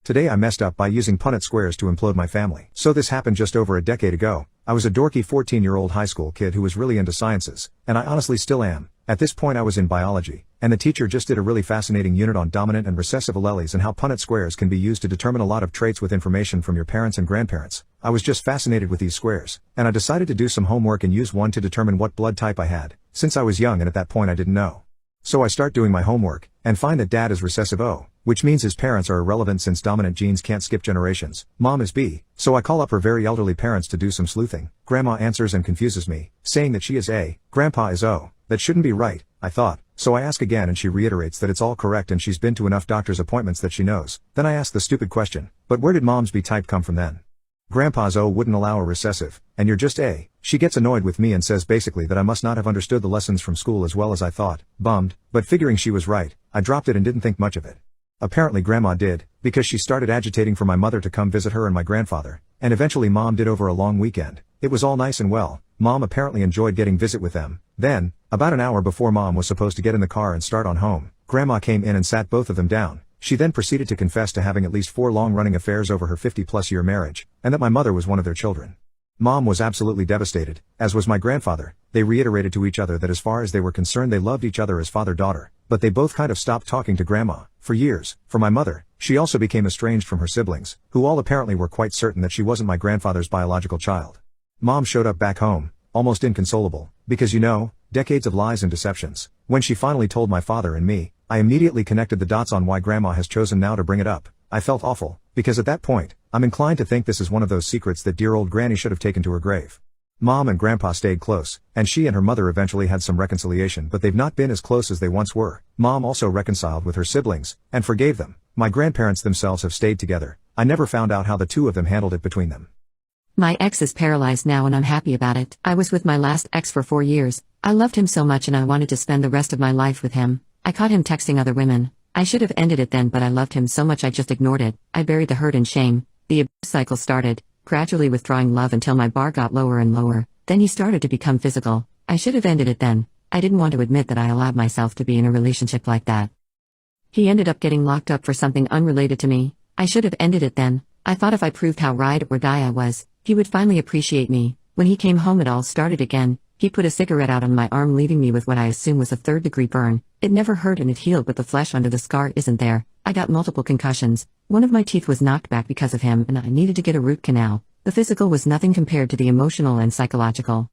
Today I messed up by using Punnett squares to implode my family. So this happened just over a decade ago. I was a dorky 14-year-old high school kid who was really into sciences, and I honestly still am. At this point I was in biology, and the teacher just did a really fascinating unit on dominant and recessive alleles and how Punnett squares can be used to determine a lot of traits with information from your parents and grandparents. I was just fascinated with these squares, and I decided to do some homework and use one to determine what blood type I had, since I was young and at that point I didn't know. So I start doing my homework, and find that dad is recessive O, which means his parents are irrelevant since dominant genes can't skip generations. Mom is B, so I call up her very elderly parents to do some sleuthing. Grandma answers and confuses me, saying that she is A, grandpa is O. That shouldn't be right, I thought. So I ask again and she reiterates that it's all correct and she's been to enough doctor's appointments that she knows. Then I ask the stupid question, but where did mom's B type come from then? Grandpa's O wouldn't allow a recessive, and you're just A. She gets annoyed with me and says basically that I must not have understood the lessons from school as well as I thought. Bummed, but figuring she was right, I dropped it and didn't think much of it. Apparently grandma did, because she started agitating for my mother to come visit her and my grandfather, and eventually mom did over a long weekend. It was all nice and well. Mom apparently enjoyed getting visit with them. Then, about an hour before mom was supposed to get in the car and start on home, grandma came in and sat both of them down. She then proceeded to confess to having at least 4 long-running affairs over her 50-plus year marriage, and that my mother was one of their children. Mom was absolutely devastated, as was my grandfather. They reiterated to each other that as far as they were concerned they loved each other as father-daughter, but they both kind of stopped talking to grandma. For years, for my mother, she also became estranged from her siblings, who all apparently were quite certain that she wasn't my grandfather's biological child. Mom showed up back home, almost inconsolable, because decades of lies and deceptions. When she finally told my father and me, I immediately connected the dots on why grandma has chosen now to bring it up. I felt awful, because at that point, I'm inclined to think this is one of those secrets that dear old granny should have taken to her grave. Mom and grandpa stayed close, and she and her mother eventually had some reconciliation, but they've not been as close as they once were. Mom also reconciled with her siblings, and forgave them. My grandparents themselves have stayed together. I never found out how the two of them handled it between them. My ex is paralyzed now and I'm happy about it. I was with my last ex for 4 years. I loved him so much and I wanted to spend the rest of my life with him. I caught him texting other women. I should have ended it then, but I loved him so much I just ignored it. I buried the hurt and shame. The abuse cycle started, gradually withdrawing love until my bar got lower and lower. Then he started to become physical. I should have ended it then. I didn't want to admit that I allowed myself to be in a relationship like that. He ended up getting locked up for something unrelated to me. I should have ended it then. I thought if I proved how ride or die I was, he would finally appreciate me, When he came home, it all started again. He put a cigarette out on my arm, leaving me with what I assume was a third-degree burn. It never hurt and it healed, but the flesh under the scar isn't there. I got multiple concussions. One of my teeth was knocked back because of him, and I needed to get a root canal. The physical was nothing compared to the emotional and psychological.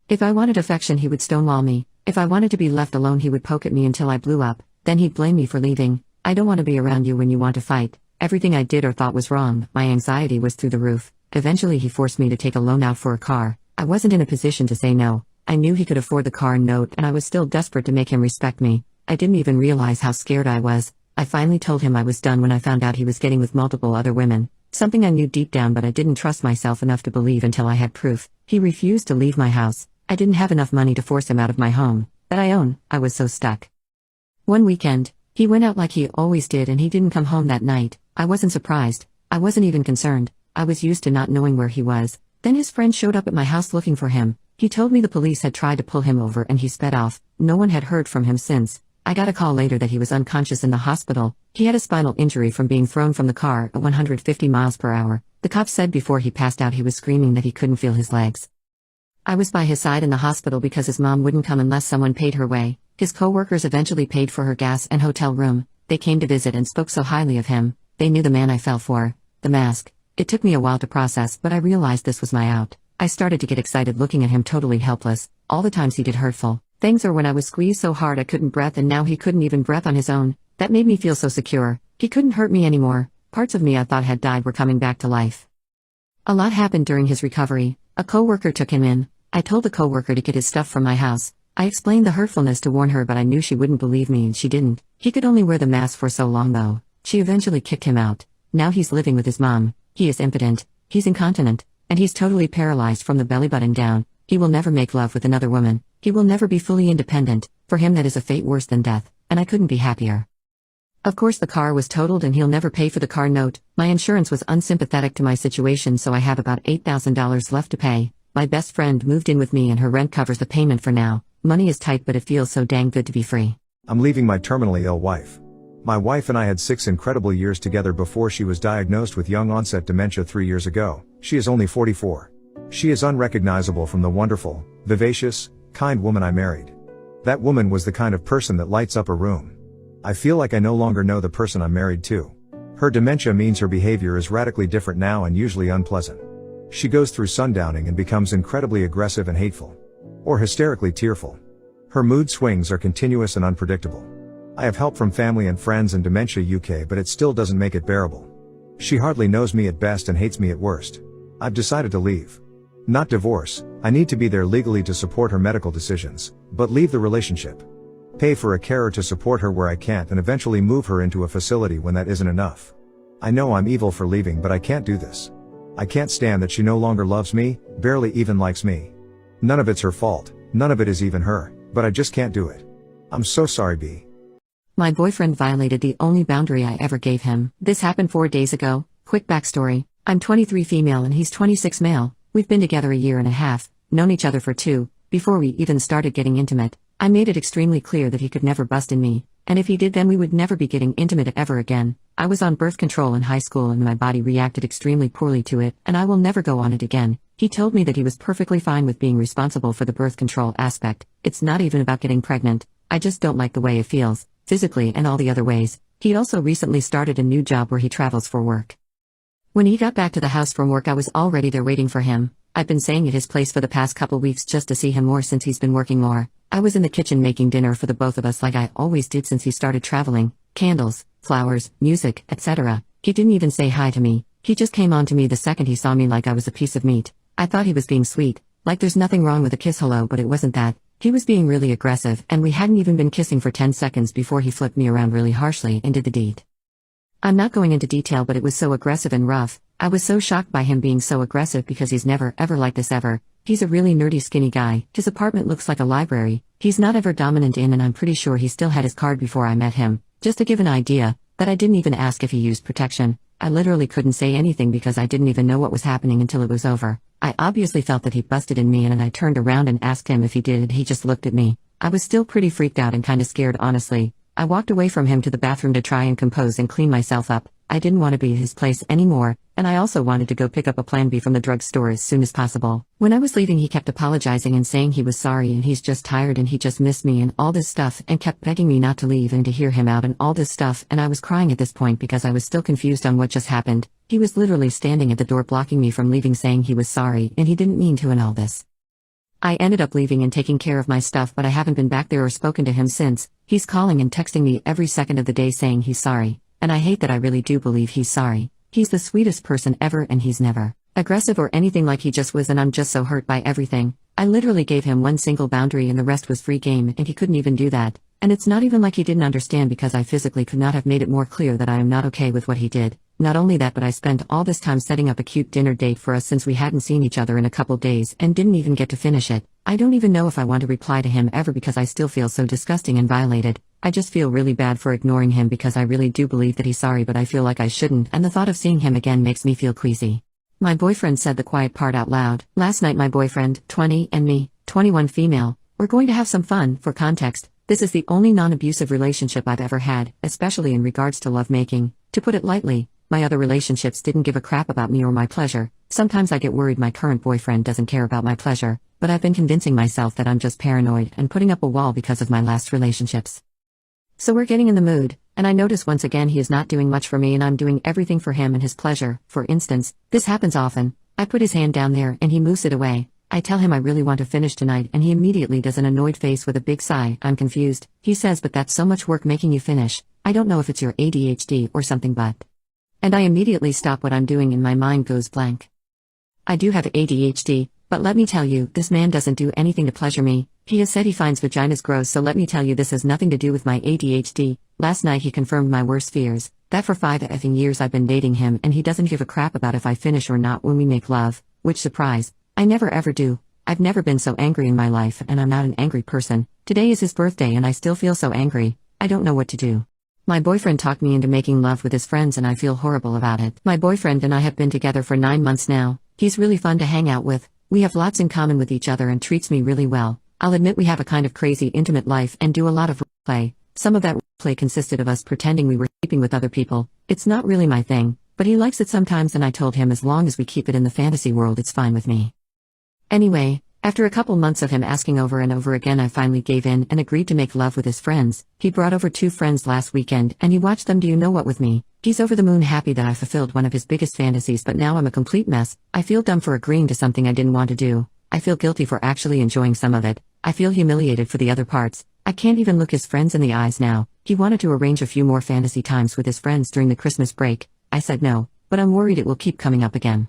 If I wanted affection, he would stonewall me. If I wanted to be left alone, he would poke at me until I blew up. Then he'd blame me for leaving. I don't want to be around you when you want to fight. Everything I did or thought was wrong. My anxiety was through the roof. Eventually he forced me to take a loan out for a car. I wasn't in a position to say no. I knew he could afford the car note, and I was still desperate to make him respect me. I didn't even realize how scared I was. I finally told him I was done when I found out he was getting with multiple other women. Something I knew deep down, but I didn't trust myself enough to believe until I had proof. He refused to leave my house. I didn't have enough money to force him out of my home that I own. I was so stuck. One weekend, he went out like he always did, and he didn't come home that night. I wasn't surprised. I wasn't even concerned. I was used to not knowing where he was. Then his friend showed up at my house looking for him. He told me the police had tried to pull him over and he sped off. No one had heard from him since. I got a call later that he was unconscious in the hospital. He had a spinal injury from being thrown from the car at 150 miles per hour. The cops said before he passed out he was screaming that he couldn't feel his legs. I was by his side in the hospital because his mom wouldn't come unless someone paid her way. His co-workers eventually paid for her gas and hotel room. They came to visit and spoke so highly of him. They knew the man I fell for. The mask. It took me a while to process, but I realized this was my out. I started to get excited looking at him, totally helpless. All the times he did hurtful things, or when I was squeezed so hard I couldn't breathe, and now he couldn't even breathe on his own. That made me feel so secure. He couldn't hurt me anymore. Parts of me I thought had died were coming back to life. A lot happened during his recovery. A co-worker took him in. I told the co-worker to get his stuff from my house. I explained the hurtfulness to warn her, but I knew she wouldn't believe me, and she didn't. He could only wear the mask for so long though. She eventually kicked him out. Now he's living with his mom. He is impotent. He's incontinent. And he's totally paralyzed from the belly button down. He will never make love with another woman. He will never be fully independent. For him that is a fate worse than death, and I couldn't be happier. Of course the car was totaled and he'll never pay for the car note. My insurance was unsympathetic to my situation, so I have about $8,000 left to pay. My best friend moved in with me and her rent covers the payment for now. Money is tight, but it feels so dang good to be free. I'm leaving my terminally ill wife. My wife and I had 6 incredible years together before she was diagnosed with young onset dementia 3 years ago. She is only 44. She is unrecognizable from the wonderful, vivacious, kind woman I married. That woman was the kind of person that lights up a room. I feel like I no longer know the person I'm married to. Her dementia means her behavior is radically different now and usually unpleasant. She goes through sundowning and becomes incredibly aggressive and hateful. Or hysterically tearful. Her mood swings are continuous and unpredictable. I have help from family and friends in Dementia UK, but it still doesn't make it bearable. She hardly knows me at best and hates me at worst. I've decided to leave. Not divorce. I need to be there legally to support her medical decisions, but leave the relationship. Pay for a carer to support her where I can't, and eventually move her into a facility when that isn't enough. I know I'm evil for leaving, but I can't do this. I can't stand that she no longer loves me, barely even likes me. None of it's her fault, none of it is even her, but I just can't do it. I'm so sorry, B. My boyfriend violated the only boundary I ever gave him. This happened 4 days ago. Quick backstory. I'm 23 female and he's 26 male. We've been together a year and a half, known each other for 2, before we even started getting intimate. I made it extremely clear that he could never bust in me, and if he did, then we would never be getting intimate ever again. I was on birth control in high school and my body reacted extremely poorly to it, and I will never go on it again. He told me that he was perfectly fine with being responsible for the birth control aspect. It's not even about getting pregnant. I just don't like the way it feels, physically and all the other ways. He also recently started a new job where he travels for work. When he got back to the house from work, I was already there waiting for him. I've been staying at his place for the past couple weeks just to see him more since he's been working more. I was in the kitchen making dinner for the both of us like I always did since he started traveling. Candles, flowers, music, etc. He didn't even say hi to me. He just came on to me the second he saw me like I was a piece of meat. I thought he was being sweet, like there's nothing wrong with a kiss hello, but it wasn't that. He was being really aggressive, and we hadn't even been kissing for 10 seconds before he flipped me around really harshly and did the deed. I'm not going into detail, but it was so aggressive and rough. I was so shocked by him being so aggressive because he's never ever like this ever. He's a really nerdy skinny guy. His apartment looks like a library. He's not ever dominant in, and I'm pretty sure he still had his card before I met him. Just to give an idea, that I didn't even ask if he used protection. I literally couldn't say anything because I didn't even know what was happening until it was over. I obviously felt that he busted in me, and I turned around and asked him if he did, and he just looked at me. I was still pretty freaked out and kinda scared, honestly. I walked away from him to the bathroom to try and compose and clean myself up. I didn't want to be at his place anymore, and I also wanted to go pick up a Plan B from the drugstore as soon as possible. When I was leaving, he kept apologizing and saying he was sorry and he's just tired and he just missed me and all this stuff, and kept begging me not to leave and to hear him out and all this stuff, and I was crying at this point because I was still confused on what just happened. He was literally standing at the door blocking me from leaving, saying he was sorry and he didn't mean to and all this. I ended up leaving and taking care of my stuff, but I haven't been back there or spoken to him since. He's calling and texting me every second of the day saying he's sorry, and I hate that I really do believe he's sorry. He's the sweetest person ever and he's never aggressive or anything like he just was, and I'm just so hurt by everything. I literally gave him one single boundary and the rest was free game, and he couldn't even do that. And it's not even like he didn't understand, because I physically could not have made it more clear that I am not okay with what he did. Not only that, but I spent all this time setting up a cute dinner date for us since we hadn't seen each other in a couple days and didn't even get to finish it. I don't even know if I want to reply to him ever, because I still feel so disgusting and violated. I just feel really bad for ignoring him, because I really do believe that he's sorry, but I feel like I shouldn't, and the thought of seeing him again makes me feel queasy. My boyfriend said the quiet part out loud. Last night my boyfriend, 20, and me, 21 female, we're going to have some fun. For context, this is the only non-abusive relationship I've ever had, especially in regards to lovemaking. To put it lightly, my other relationships didn't give a crap about me or my pleasure. Sometimes I get worried my current boyfriend doesn't care about my pleasure, but I've been convincing myself that I'm just paranoid and putting up a wall because of my last relationships. So we're getting in the mood, and I notice once again he is not doing much for me and I'm doing everything for him and his pleasure. For instance, this happens often. I put his hand down there and he moves it away. I tell him I really want to finish tonight and he immediately does an annoyed face with a big sigh. I'm confused. He says, but that's so much work making you finish. I don't know if it's your ADHD or something, but... And I immediately stop what I'm doing and my mind goes blank. I do have ADHD, but let me tell you, this man doesn't do anything to pleasure me. He has said he finds vaginas gross, so let me tell you, this has nothing to do with my ADHD. Last night he confirmed my worst fears, that for 5 effing years I've been dating him and he doesn't give a crap about if I finish or not when we make love, which, surprise, I never ever do. I've never been so angry in my life, and I'm not an angry person. Today is his birthday and I still feel so angry. I don't know what to do. My boyfriend talked me into making love with his friends and I feel horrible about it. My boyfriend and I have been together for 9 months now. He's really fun to hang out with. We have lots in common with each other and treats me really well. I'll admit we have a kind of crazy intimate life and do a lot of play. Some of that play consisted of us pretending we were sleeping with other people. It's not really my thing, but he likes it sometimes, and I told him as long as we keep it in the fantasy world it's fine with me. Anyway, after a couple months of him asking over and over again, I finally gave in and agreed to make love with his friends. He brought over 2 friends last weekend and he watched them do you know what with me. He's over the moon happy that I fulfilled one of his biggest fantasies, but now I'm a complete mess. I feel dumb for agreeing to something I didn't want to do. I feel guilty for actually enjoying some of it. I feel humiliated for the other parts. I can't even look his friends in the eyes now. He wanted to arrange a few more fantasy times with his friends during the Christmas break. I said no, but I'm worried it will keep coming up again.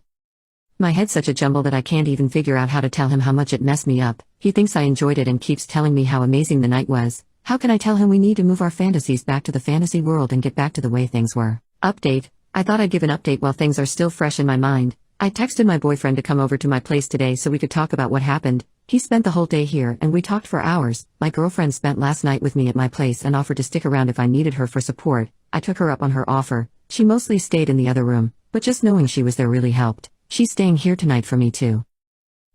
My head's such a jumble that I can't even figure out how to tell him how much it messed me up. He thinks I enjoyed it and keeps telling me how amazing the night was. How can I tell him we need to move our fantasies back to the fantasy world and get back to the way things were? Update. I thought I'd give an update while things are still fresh in my mind. I texted my boyfriend to come over to my place today so we could talk about what happened. He spent the whole day here and we talked for hours. My girlfriend spent last night with me at my place and offered to stick around if I needed her for support. I took her up on her offer. She mostly stayed in the other room, but just knowing she was there really helped. She's staying here tonight for me too.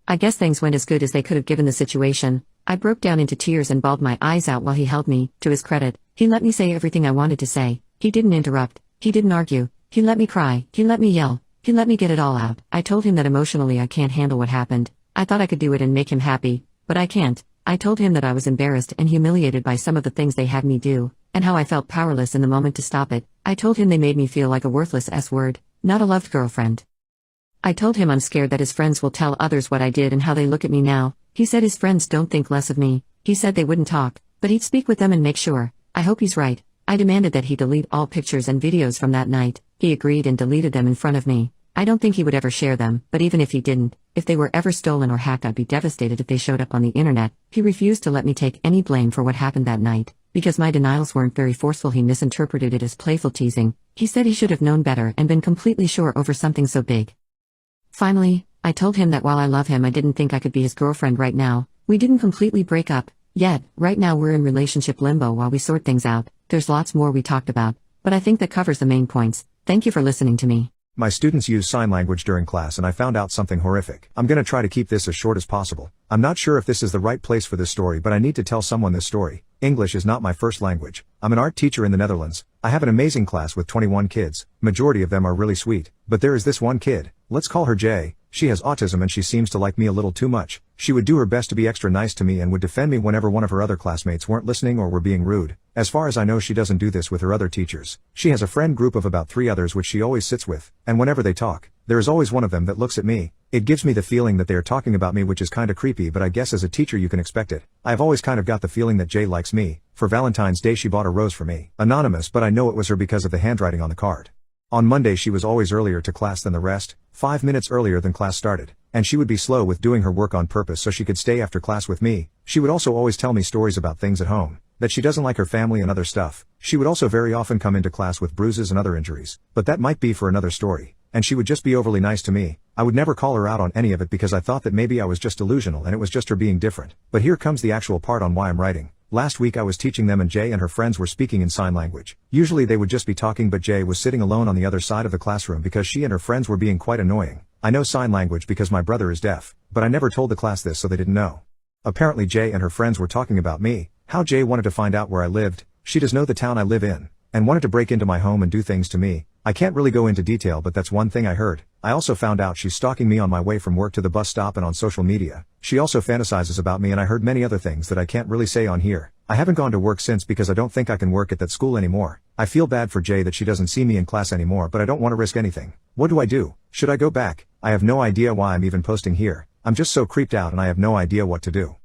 I guess things went as good as they could have given the situation. I broke down into tears and bawled my eyes out while he held me. To his credit, he let me say everything I wanted to say. He didn't interrupt. He didn't argue. He let me cry. He let me yell. He let me get it all out. I told him that emotionally I can't handle what happened. I thought I could do it and make him happy, but I can't. I told him that I was embarrassed and humiliated by some of the things they had me do, and how I felt powerless in the moment to stop it. I told him they made me feel like a worthless S-word, not a loved girlfriend. I told him I'm scared that his friends will tell others what I did and how they look at me now. He said his friends don't think less of me. He said they wouldn't talk, but he'd speak with them and make sure. I hope he's right. I demanded that he delete all pictures and videos from that night. He agreed and deleted them in front of me. I don't think he would ever share them, but even if he didn't, if they were ever stolen or hacked, I'd be devastated if they showed up on the internet. He refused to let me take any blame for what happened that night. Because my denials weren't very forceful, he misinterpreted it as playful teasing. He said he should have known better and been completely sure over something so big. Finally, I told him that while I love him, I didn't think I could be his girlfriend right now. We didn't completely break up yet. Right now we're in relationship limbo while we sort things out. There's lots more we talked about, but I think that covers the main points. Thank you for listening to me. My students use sign language during class and I found out something horrific. I'm gonna try to keep this as short as possible. I'm not sure if this is the right place for this story, but I need to tell someone this story. English is not my first language. I'm an art teacher in the Netherlands. I have an amazing class with 21 kids. Majority of them are really sweet. But there is this one kid. Let's call her Jay. She has autism and she seems to like me a little too much. She would do her best to be extra nice to me and would defend me whenever one of her other classmates weren't listening or were being rude. As far as I know, she doesn't do this with her other teachers. She has a friend group of about 3 others which she always sits with, and whenever they talk, there is always one of them that looks at me. It gives me the feeling that they are talking about me, which is kinda creepy, but I guess as a teacher you can expect it. I've always kind of got the feeling that Jay likes me. For Valentine's Day she bought a rose for me. Anonymous, but I know it was her because of the handwriting on the card. On Monday she was always earlier to class than the rest, 5 minutes earlier than class started, and she would be slow with doing her work on purpose so she could stay after class with me. She would also always tell me stories about things at home, that she doesn't like her family and other stuff. She would also very often come into class with bruises and other injuries, but that might be for another story. And she would just be overly nice to me. I would never call her out on any of it because I thought that maybe I was just delusional and it was just her being different. But here comes the actual part on why I'm writing. Last week I was teaching them and Jay and her friends were speaking in sign language. Usually they would just be talking, but Jay was sitting alone on the other side of the classroom because she and her friends were being quite annoying. I know sign language because my brother is deaf, but I never told the class this so they didn't know. Apparently Jay and her friends were talking about me, how Jay wanted to find out where I lived. She does know the town I live in, and wanted to break into my home and do things to me. I can't really go into detail, but that's one thing I heard. I also found out she's stalking me on my way from work to the bus stop and on social media. She also fantasizes about me, and I heard many other things that I can't really say on here. I haven't gone to work since because I don't think I can work at that school anymore. I feel bad for Jay that she doesn't see me in class anymore, but I don't want to risk anything. What do I do? Should I go back? I have no idea why I'm even posting here. I'm just so creeped out and I have no idea what to do.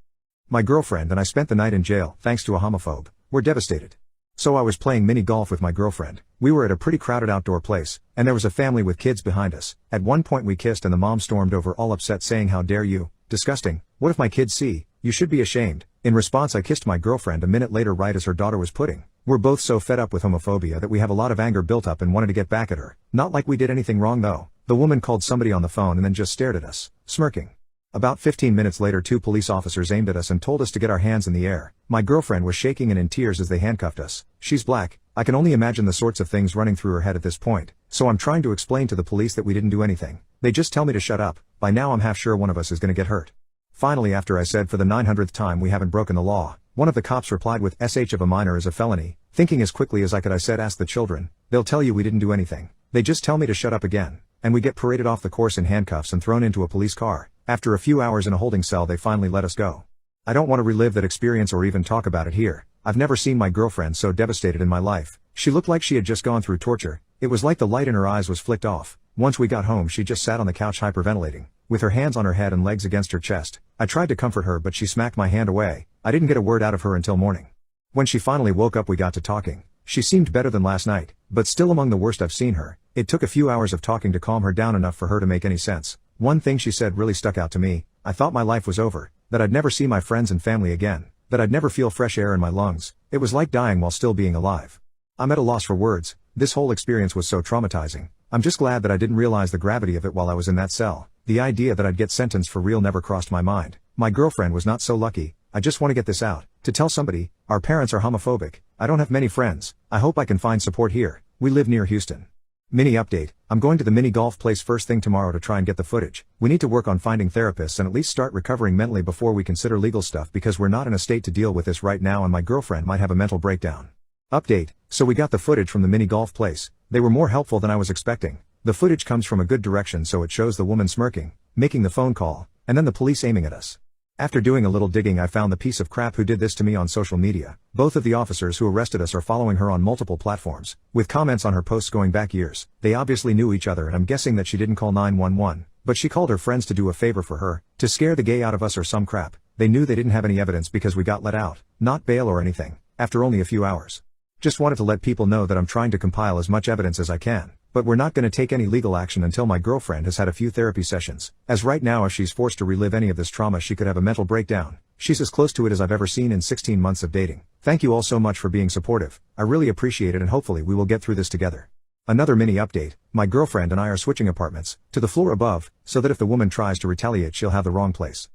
My girlfriend and I spent the night in jail, thanks to a homophobe. We're devastated. So I was playing mini golf with my girlfriend. We were at a pretty crowded outdoor place, and there was a family with kids behind us. At one point we kissed and the mom stormed over all upset saying, "How dare you? Disgusting. What if my kids see? You should be ashamed." In response I kissed my girlfriend a minute later right as her daughter was putting. We're both so fed up with homophobia that we have a lot of anger built up and wanted to get back at her. Not like we did anything wrong though. The woman called somebody on the phone and then just stared at us, smirking. About 15 minutes later 2 police officers aimed at us and told us to get our hands in the air. My girlfriend was shaking and in tears as they handcuffed us. She's black. I can only imagine the sorts of things running through her head at this point. So I'm trying to explain to the police that we didn't do anything. They just tell me to shut up. By now I'm half sure one of us is gonna get hurt. Finally, after I said for the 900th time we haven't broken the law, one of the cops replied with "SH of a minor is a felony." Thinking as quickly as I could I said, "Ask the children. They'll tell you we didn't do anything." They just tell me to shut up again. And we get paraded off the course in handcuffs and thrown into a police car. After a few hours in a holding cell they finally let us go. I don't want to relive that experience or even talk about it here. I've never seen my girlfriend so devastated in my life. She looked like she had just gone through torture. It was like the light in her eyes was flicked off. Once we got home she just sat on the couch hyperventilating, with her hands on her head and legs against her chest. I tried to comfort her but she smacked my hand away. I didn't get a word out of her until morning. When she finally woke up we got to talking. She seemed better than last night, but still among the worst I've seen her. It took a few hours of talking to calm her down enough for her to make any sense. One thing she said really stuck out to me. I thought my life was over, that I'd never see my friends and family again, that I'd never feel fresh air in my lungs. It was like dying while still being alive. I'm at a loss for words. This whole experience was so traumatizing. I'm just glad that I didn't realize the gravity of it while I was in that cell. The idea that I'd get sentenced for real never crossed my mind. My girlfriend was not so lucky. I just want to get this out, to tell somebody. Our parents are homophobic. I don't have many friends. I hope I can find support here. We live near Houston. Mini update. I'm going to the mini golf place first thing tomorrow to try and get the footage. We need to work on finding therapists and at least start recovering mentally before we consider legal stuff because we're not in a state to deal with this right now and my girlfriend might have a mental breakdown. Update. So we got the footage from the mini golf place. They were more helpful than I was expecting. The footage comes from a good direction, so it shows the woman smirking, making the phone call, and then the police aiming at us. After doing a little digging I found the piece of crap who did this to me on social media. Both of the officers who arrested us are following her on multiple platforms, with comments on her posts going back years. They obviously knew each other and I'm guessing that she didn't call 911, but she called her friends to do a favor for her, to scare the gay out of us or some crap. They knew they didn't have any evidence because we got let out, not bail or anything, after only a few hours. Just wanted to let people know that I'm trying to compile as much evidence as I can. But we're not going to take any legal action until my girlfriend has had a few therapy sessions. As right now if she's forced to relive any of this trauma she could have a mental breakdown. She's as close to it as I've ever seen in 16 months of dating. Thank you all so much for being supportive. I really appreciate it and hopefully we will get through this together. Another mini update. My girlfriend and I are switching apartments, to the floor above, so that if the woman tries to retaliate she'll have the wrong place.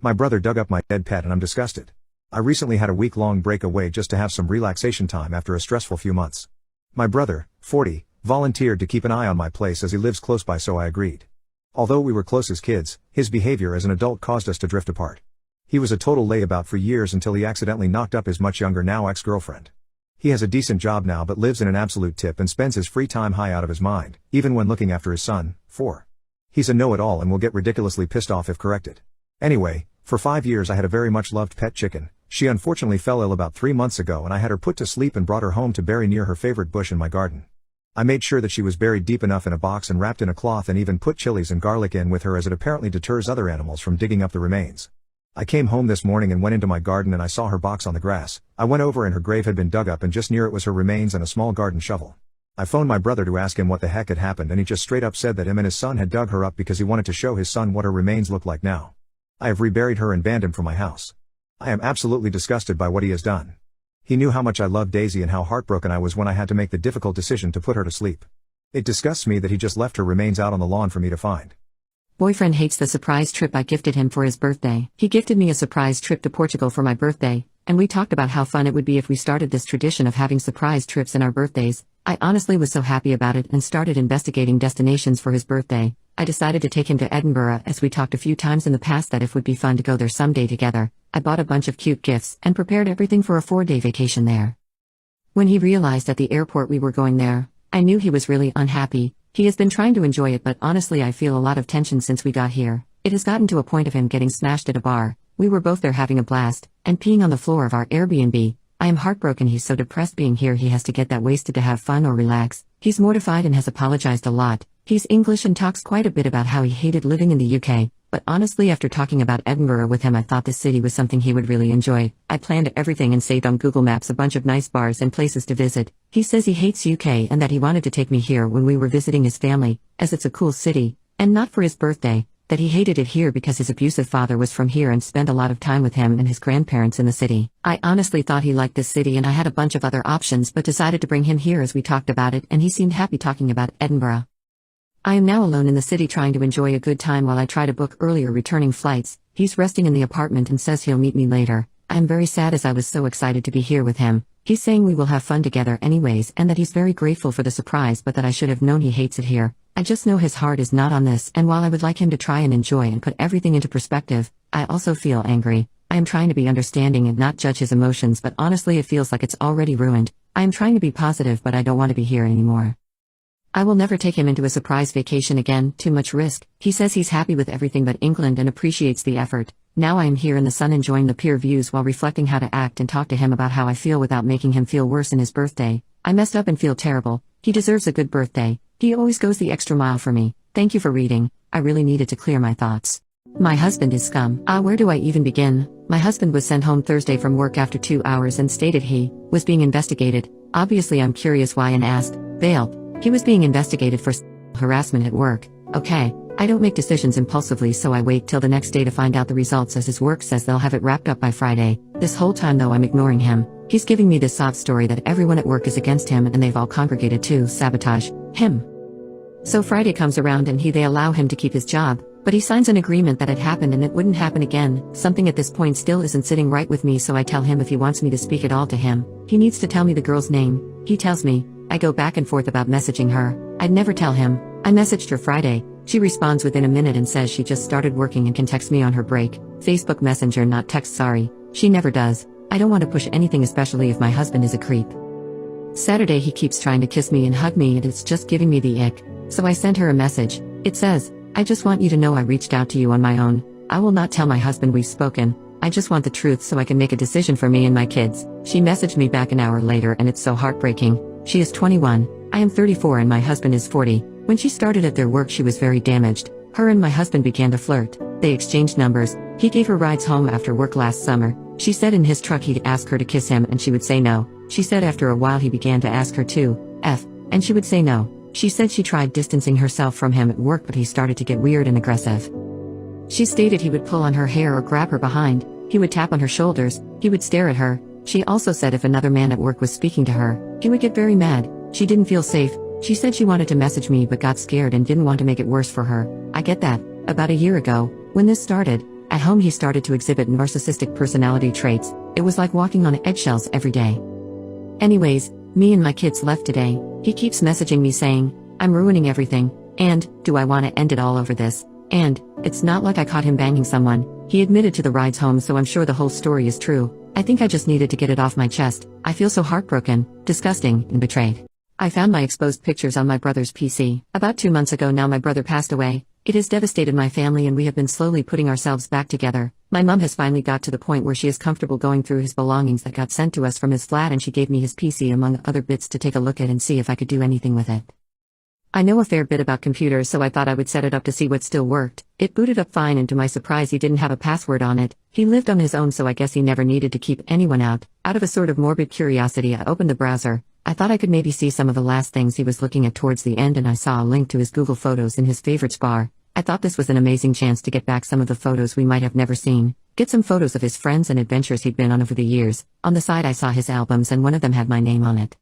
My brother dug up my dead pet and I'm disgusted. I recently had a week-long break away just to have some relaxation time after a stressful few months. My brother, 40, volunteered to keep an eye on my place as he lives close by, so I agreed. Although we were close as kids, his behavior as an adult caused us to drift apart. He was a total layabout for years until he accidentally knocked up his much younger now ex-girlfriend. He has a decent job now but lives in an absolute tip and spends his free time high out of his mind, even when looking after his son. 4. He's a know-it-all and will get ridiculously pissed off if corrected. Anyway, for 5 years I had a very much loved pet chicken. She unfortunately fell ill about 3 months ago and I had her put to sleep and brought her home to bury near her favorite bush in my garden. I made sure that she was buried deep enough in a box and wrapped in a cloth and even put chilies and garlic in with her as it apparently deters other animals from digging up the remains. I came home this morning and went into my garden and I saw her box on the grass. I went over and her grave had been dug up and just near it was her remains and a small garden shovel. I phoned my brother to ask him what the heck had happened and he just straight up said that him and his son had dug her up because he wanted to show his son what her remains look like now. I have reburied her and banned him from my house. I am absolutely disgusted by what he has done. He knew how much I loved Daisy and how heartbroken I was when I had to make the difficult decision to put her to sleep. It disgusts me that he just left her remains out on the lawn for me to find. Boyfriend hates the surprise trip I gifted him for his birthday. He gifted me a surprise trip to Portugal for my birthday, and we talked about how fun it would be if we started this tradition of having surprise trips in our birthdays. I honestly was so happy about it and started investigating destinations for his birthday. I decided to take him to Edinburgh as we talked a few times in the past that it would be fun to go there someday together. I bought a bunch of cute gifts and prepared everything for a 4-day vacation there. When he realized at the airport we were going there, I knew he was really unhappy. He has been trying to enjoy it but honestly I feel a lot of tension since we got here. It has gotten to a point of him getting smashed at a bar. We were both there having a blast, and peeing on the floor of our Airbnb. I am heartbroken he's so depressed being here he has to get that wasted to have fun or relax. He's mortified and has apologized a lot. He's English and talks quite a bit about how he hated living in the UK, but honestly after talking about Edinburgh with him I thought this city was something he would really enjoy. I planned everything and saved on Google Maps a bunch of nice bars and places to visit. He says he hates UK and that he wanted to take me here when we were visiting his family, as it's a cool city, and not for his birthday, that he hated it here because his abusive father was from here and spent a lot of time with him and his grandparents in the city. I honestly thought he liked this city and I had a bunch of other options but decided to bring him here as we talked about it and he seemed happy talking about Edinburgh. I am now alone in the city trying to enjoy a good time while I try to book earlier returning flights. He's resting in the apartment and says he'll meet me later. I am very sad as I was so excited to be here with him. He's saying we will have fun together anyways and that he's very grateful for the surprise but that I should have known he hates it here. I just know his heart is not on this and while I would like him to try and enjoy and put everything into perspective, I also feel angry. I am trying to be understanding and not judge his emotions but honestly it feels like it's already ruined. I am trying to be positive but I don't want to be here anymore. I will never take him into a surprise vacation again, too much risk. He says he's happy with everything but England and appreciates the effort. Now I am here in the sun enjoying the pier views while reflecting how to act and talk to him about how I feel without making him feel worse in his birthday. I messed up and feel terrible. He deserves a good birthday. He always goes the extra mile for me. Thank you for reading. I really needed to clear my thoughts. My husband is scum. Where do I even begin? My husband was sent home Thursday from work after 2 hours and stated he was being investigated. Obviously I'm curious why and asked, bail. He was being investigated for harassment at work. Okay, I don't make decisions impulsively so I wait till the next day to find out the results as his work says they'll have it wrapped up by Friday. This whole time though I'm ignoring him. He's giving me this sob story that everyone at work is against him and they've all congregated to sabotage him. So Friday comes around and they allow him to keep his job, but he signs an agreement that it happened and it wouldn't happen again. Something at this point still isn't sitting right with me so I tell him if he wants me to speak at all to him, he needs to tell me the girl's name. He tells me. I go back and forth about messaging her. I'd never tell him. I messaged her Friday. She responds within a minute and says she just started working and can text me on her break. Facebook Messenger not text sorry. She never does. I don't want to push anything especially if my husband is a creep. Saturday he keeps trying to kiss me and hug me and it's just giving me the ick. So I sent her a message. It says, I just want you to know I reached out to you on my own. I will not tell my husband we've spoken. I just want the truth so I can make a decision for me and my kids. She messaged me back an hour later and it's so heartbreaking. She is 21, I am 34 and my husband is 40. When she started at their work she was very damaged. Her and my husband began to flirt. They exchanged numbers. He gave her rides home after work last summer. She said in his truck he'd ask her to kiss him and she would say no. She said after a while he began to ask her to and she would say no. She said she tried distancing herself from him at work but he started to get weird and aggressive. She stated he would pull on her hair or grab her behind. He would tap on her shoulders. He would stare at her. She also said if another man at work was speaking to her, he would get very mad. She didn't feel safe. She said she wanted to message me but got scared and didn't want to make it worse for her. I get that. About a year ago, when this started, at home he started to exhibit narcissistic personality traits. It was like walking on eggshells every day. Anyways, me and my kids left today. He keeps messaging me saying, I'm ruining everything, and, do I want to end it all over this? And, it's not like I caught him banging someone. He admitted to the rides home, so I'm sure the whole story is true. I think I just needed to get it off my chest. I feel so heartbroken, disgusting, and betrayed. I found my exposed pictures on my brother's PC. About 2 months ago now my brother passed away. It has devastated my family and we have been slowly putting ourselves back together. My mom has finally got to the point where she is comfortable going through his belongings that got sent to us from his flat, and she gave me his PC among other bits to take a look at and see if I could do anything with it. I know a fair bit about computers, so I thought I would set it up to see what still worked. It booted up fine, and to my surprise he didn't have a password on it. He lived on his own, so I guess he never needed to keep anyone out. Out of a sort of morbid curiosity I opened the browser. I thought I could maybe see some of the last things he was looking at towards the end, and I saw a link to his Google Photos in his favorites bar. I thought this was an amazing chance to get back some of the photos we might have never seen. Get some photos of his friends and adventures he'd been on over the years. On the side I saw his albums, and one of them had my name on it.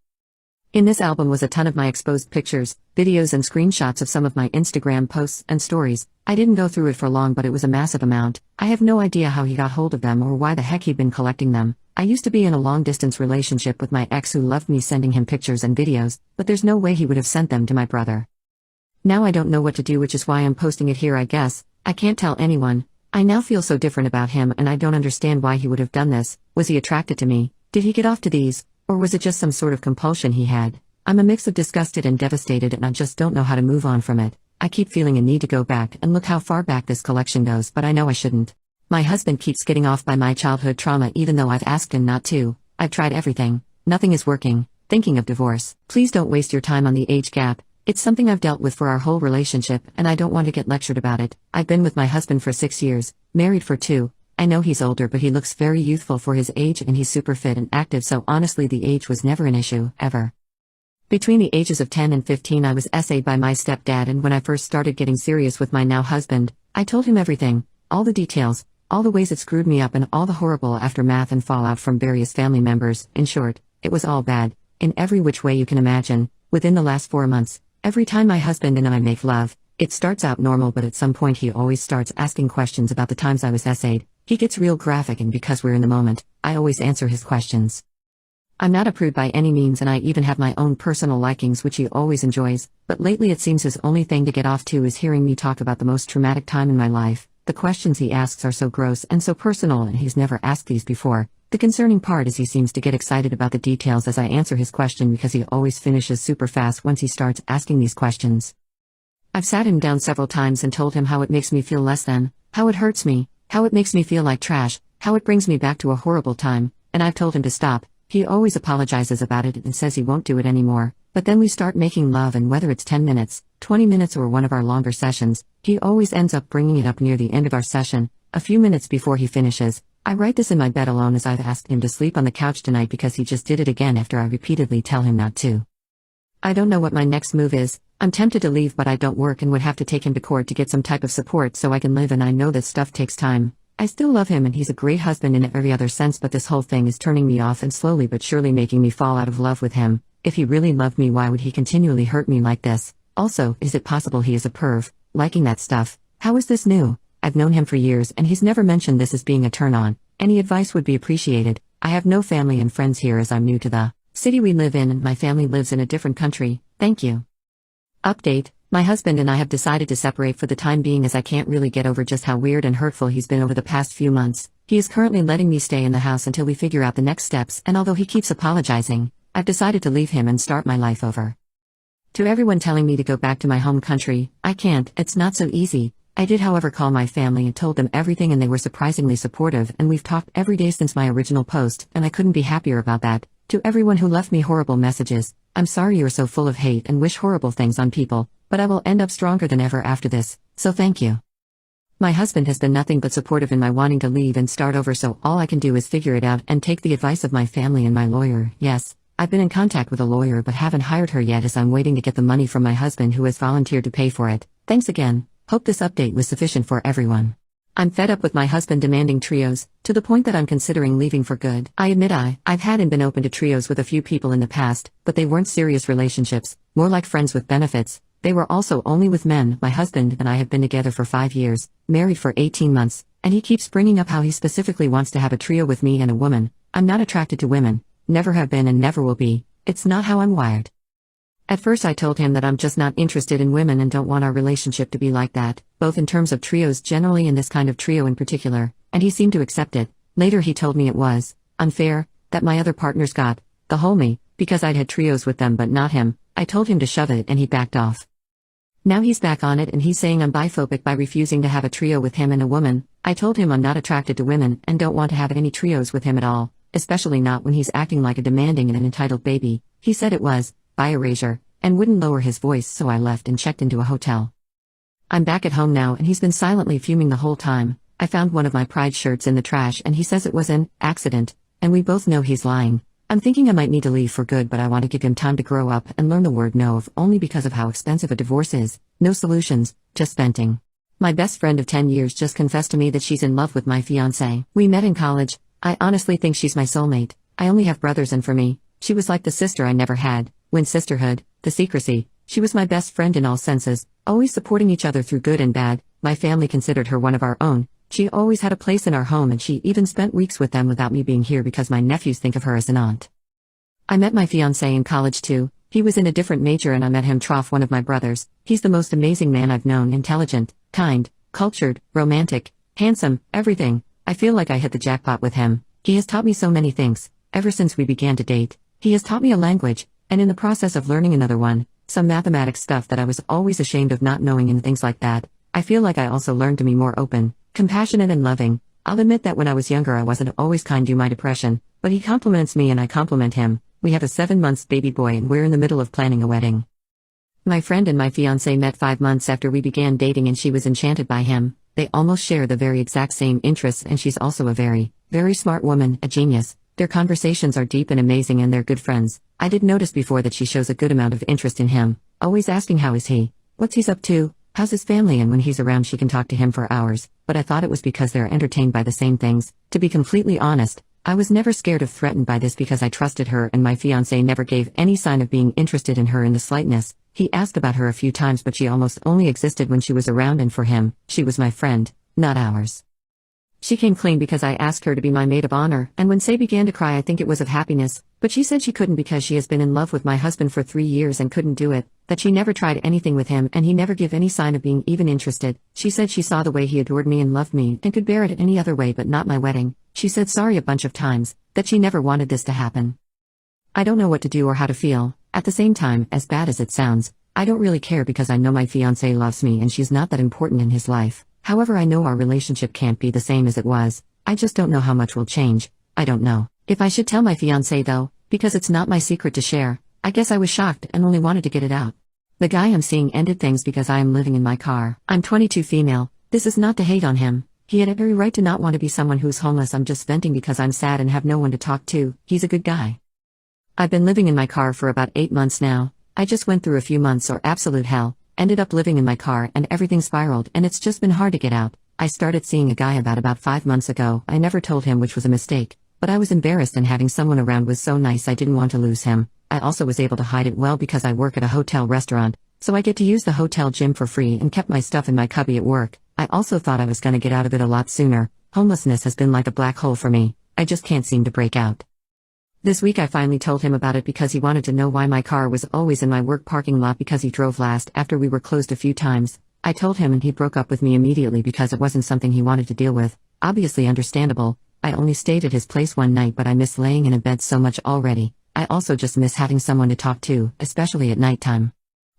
In this album was a ton of my exposed pictures, videos and screenshots of some of my Instagram posts and stories. I didn't go through it for long, but it was a massive amount. I have no idea how he got hold of them or why the heck he'd been collecting them. I used to be in a long-distance relationship with my ex who loved me sending him pictures and videos, but there's no way he would have sent them to my brother. Now I don't know what to do, which is why I'm posting it here, I guess. I can't tell anyone. I now feel so different about him, and I don't understand why he would have done this. Was he attracted to me? Did he get off to these? Or was it just some sort of compulsion he had? I'm a mix of disgusted and devastated, and I just don't know how to move on from it. I keep feeling a need to go back and look how far back this collection goes, but I know I shouldn't. My husband keeps getting off by my childhood trauma even though I've asked him not to. I've tried everything. Nothing is working. Thinking of divorce. Please don't waste your time on the age gap. It's something I've dealt with for our whole relationship, and I don't want to get lectured about it. I've been with my husband for 6 years, married for 2. I know he's older, but he looks very youthful for his age, and he's super fit and active, so honestly the age was never an issue, ever. Between the ages of 10 and 15 I was SA'd by my stepdad, and when I first started getting serious with my now husband, I told him everything, all the details, all the ways it screwed me up, and all the horrible aftermath and fallout from various family members. In short, it was all bad, in every which way you can imagine. Within the last 4 months, every time my husband and I make love, it starts out normal, but at some point he always starts asking questions about the times I was SA'd. He gets real graphic, and because we're in the moment, I always answer his questions. I'm not a prude by any means, and I even have my own personal likings which he always enjoys, but lately it seems his only thing to get off to is hearing me talk about the most traumatic time in my life. The questions he asks are so gross and so personal, and he's never asked these before. The concerning part is he seems to get excited about the details as I answer his question, because he always finishes super fast once he starts asking these questions. I've sat him down several times and told him how it makes me feel less than, how it hurts me, how it makes me feel like trash, how it brings me back to a horrible time, and I've told him to stop. He always apologizes about it and says he won't do it anymore, but then we start making love, and whether it's 10 minutes, 20 minutes or one of our longer sessions, he always ends up bringing it up near the end of our session, a few minutes before he finishes. I write this in my bed alone as I've asked him to sleep on the couch tonight because he just did it again after I repeatedly tell him not to. I don't know what my next move is. I'm tempted to leave, but I don't work and would have to take him to court to get some type of support so I can live, and I know that stuff takes time. I still love him and he's a great husband in every other sense, but this whole thing is turning me off and slowly but surely making me fall out of love with him. If he really loved me, why would he continually hurt me like this? Also, is it possible he is a perv, liking that stuff? How is this new? I've known him for years and he's never mentioned this as being a turn-on. Any advice would be appreciated. I have no family and friends here as I'm new to the city we live in, and my family lives in a different country. Thank you. Update. My husband and I have decided to separate for the time being, as I can't really get over just how weird and hurtful he's been over the past few months. He is currently letting me stay in the house until we figure out the next steps, and although he keeps apologizing, I've decided to leave him and start my life over. To everyone telling me to go back to my home country, I can't, it's not so easy. I did however call my family and told them everything, and they were surprisingly supportive, and we've talked every day since my original post, and I couldn't be happier about that. To everyone who left me horrible messages, I'm sorry you are so full of hate and wish horrible things on people, but I will end up stronger than ever after this, so thank you. My husband has been nothing but supportive in my wanting to leave and start over, so all I can do is figure it out and take the advice of my family and my lawyer. Yes, I've been in contact with a lawyer but haven't hired her yet as I'm waiting to get the money from my husband, who has volunteered to pay for it. Thanks again. Hope this update was sufficient for everyone. I'm fed up with my husband demanding trios, to the point that I'm considering leaving for good. I admit I've had and been open to trios with a few people in the past, but they weren't serious relationships, more like friends with benefits. They were also only with men. My husband and I have been together for 5 years, married for 18 months, and he keeps bringing up how he specifically wants to have a trio with me and a woman. I'm not attracted to women, never have been and never will be. It's not how I'm wired. At first I told him that I'm just not interested in women and don't want our relationship to be like that, both in terms of trios generally and this kind of trio in particular. and he seemed to accept it. Later he told me it was unfair, that my other partners got the whole me, because I'd had trios with them but not him. I told him to shove it and he backed off. Now he's back on it and he's saying I'm biphobic by refusing to have a trio with him and a woman. I told him I'm not attracted to women and don't want to have any trios with him at all, especially not when he's acting like a demanding and an entitled baby. He said it was by erasure, and wouldn't lower his voice, so I left and checked into a hotel. I'm back at home now and he's been silently fuming the whole time. I found one of my Pride shirts in the trash and he says it was an accident, and we both know he's lying. I'm thinking I might need to leave for good, but I want to give him time to grow up and learn the word no, if only because of how expensive a divorce is. No solutions, just venting. My best friend of 10 years just confessed to me that she's in love with my fiancé. We met in college. I honestly think she's my soulmate. I only have brothers, and for me, she was like the sister I never had. When sisterhood, the secrecy, she was my best friend in all senses, always supporting each other through good and bad. My family considered her one of our own. She always had a place in our home, and she even spent weeks with them without me being here because my nephews think of her as an aunt. I met my fiancé in college too. He was in a different major and I met him trough one of my brothers. He's the most amazing man I've known, intelligent, kind, cultured, romantic, handsome, everything. I feel like I hit the jackpot with him. He has taught me so many things. Ever since we began to date, he has taught me a language, and in the process of learning another one, some mathematics stuff that I was always ashamed of not knowing and things like that. I feel like I also learned to be more open, compassionate and loving. I'll admit that when I was younger I wasn't always kind due to my depression, but he compliments me and I compliment him. We have a 7-month baby boy and we're in the middle of planning a wedding. My friend and my fiancé met 5 months after we began dating and she was enchanted by him. They almost share the very exact same interests and she's also a very, very smart woman, a genius. Their conversations are deep and amazing and they're good friends. I did notice before that she shows a good amount of interest in him, always asking how is he, what's he's up to, how's his family, and when he's around she can talk to him for hours, but I thought it was because they're entertained by the same things. To be completely honest, I was never scared or threatened by this because I trusted her and my fiancé never gave any sign of being interested in her in the slightest. He asked about her a few times but she almost only existed when she was around, and for him, she was my friend, not ours. She came clean because I asked her to be my maid of honor, and when Say began to cry I think it was of happiness, but she said she couldn't because she has been in love with my husband for 3 years and couldn't do it, that she never tried anything with him and he never gave any sign of being even interested. She said she saw the way he adored me and loved me and could bear it any other way but not my wedding. She said sorry a bunch of times, that she never wanted this to happen. I don't know what to do or how to feel. At the same time, as bad as it sounds, I don't really care because I know my fiancé loves me and she's not that important in his life. However, I know our relationship can't be the same as it was. I just don't know how much will change. I don't know if I should tell my fiancé though, because it's not my secret to share. I guess I was shocked and only wanted to get it out. The guy I'm seeing ended things because I am living in my car. I'm 22 female. This is not to hate on him. He had every right to not want to be someone who's homeless. I'm just venting because I'm sad and have no one to talk to. He's a good guy. I've been living in my car for about 8 months now. I just went through a few months or absolute hell. Ended up living in my car and everything spiraled and it's just been hard to get out. I started seeing a guy about 5 months ago. I never told him, which was a mistake, but I was embarrassed and having someone around was so nice I didn't want to lose him. I also was able to hide it well because I work at a hotel restaurant, so I get to use the hotel gym for free and kept my stuff in my cubby at work. I also thought I was gonna get out of it a lot sooner. Homelessness has been like a black hole for me. I just can't seem to break out. This week I finally told him about it because he wanted to know why my car was always in my work parking lot because he drove last after we were closed a few times. I told him and he broke up with me immediately because it wasn't something he wanted to deal with. Obviously understandable. I only stayed at his place one night but I miss laying in a bed so much already. I also just miss having someone to talk to, especially at nighttime.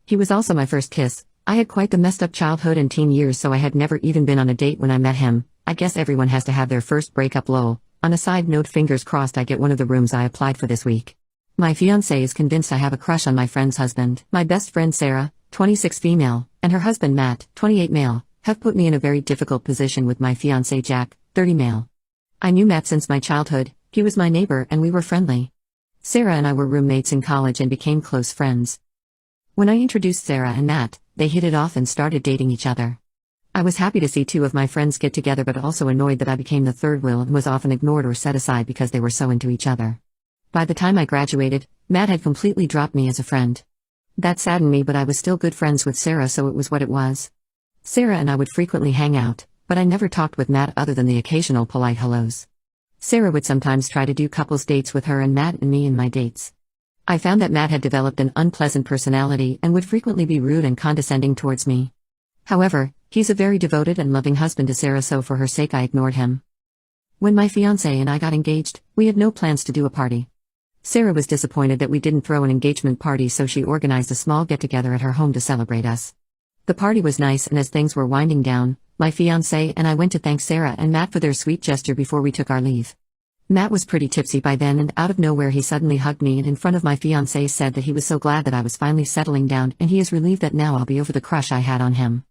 He was also my first kiss. I had quite the messed up childhood and teen years, so I had never even been on a date when I met him. I guess everyone has to have their first breakup, lol. On a side note, fingers crossed I get one of the rooms I applied for this week. My fiancé is convinced I have a crush on my friend's husband. My best friend Sarah, 26 female, and her husband Matt, 28 male, have put me in a very difficult position with my fiancé Jack, 30 male. I knew Matt since my childhood. He was my neighbor and we were friendly. Sarah and I were roommates in college and became close friends. When I introduced Sarah and Matt, they hit it off and started dating each other. I was happy to see 2 of my friends get together but also annoyed that I became the third wheel and was often ignored or set aside because they were so into each other. By the time I graduated, Matt had completely dropped me as a friend. That saddened me, but I was still good friends with Sarah, so it was what it was. Sarah and I would frequently hang out, but I never talked with Matt other than the occasional polite hellos. Sarah would sometimes try to do couples dates with her and Matt and me in my dates. I found that Matt had developed an unpleasant personality and would frequently be rude and condescending towards me. However, he's a very devoted and loving husband to Sarah, so for her sake I ignored him. When my fiancé and I got engaged, we had no plans to do a party. Sarah was disappointed that we didn't throw an engagement party, so she organized a small get-together at her home to celebrate us. The party was nice, and as things were winding down, my fiancé and I went to thank Sarah and Matt for their sweet gesture before we took our leave. Matt was pretty tipsy by then, and out of nowhere he suddenly hugged me and in front of my fiancé said that he was so glad that I was finally settling down and he is relieved that now I'll be over the crush I had on him.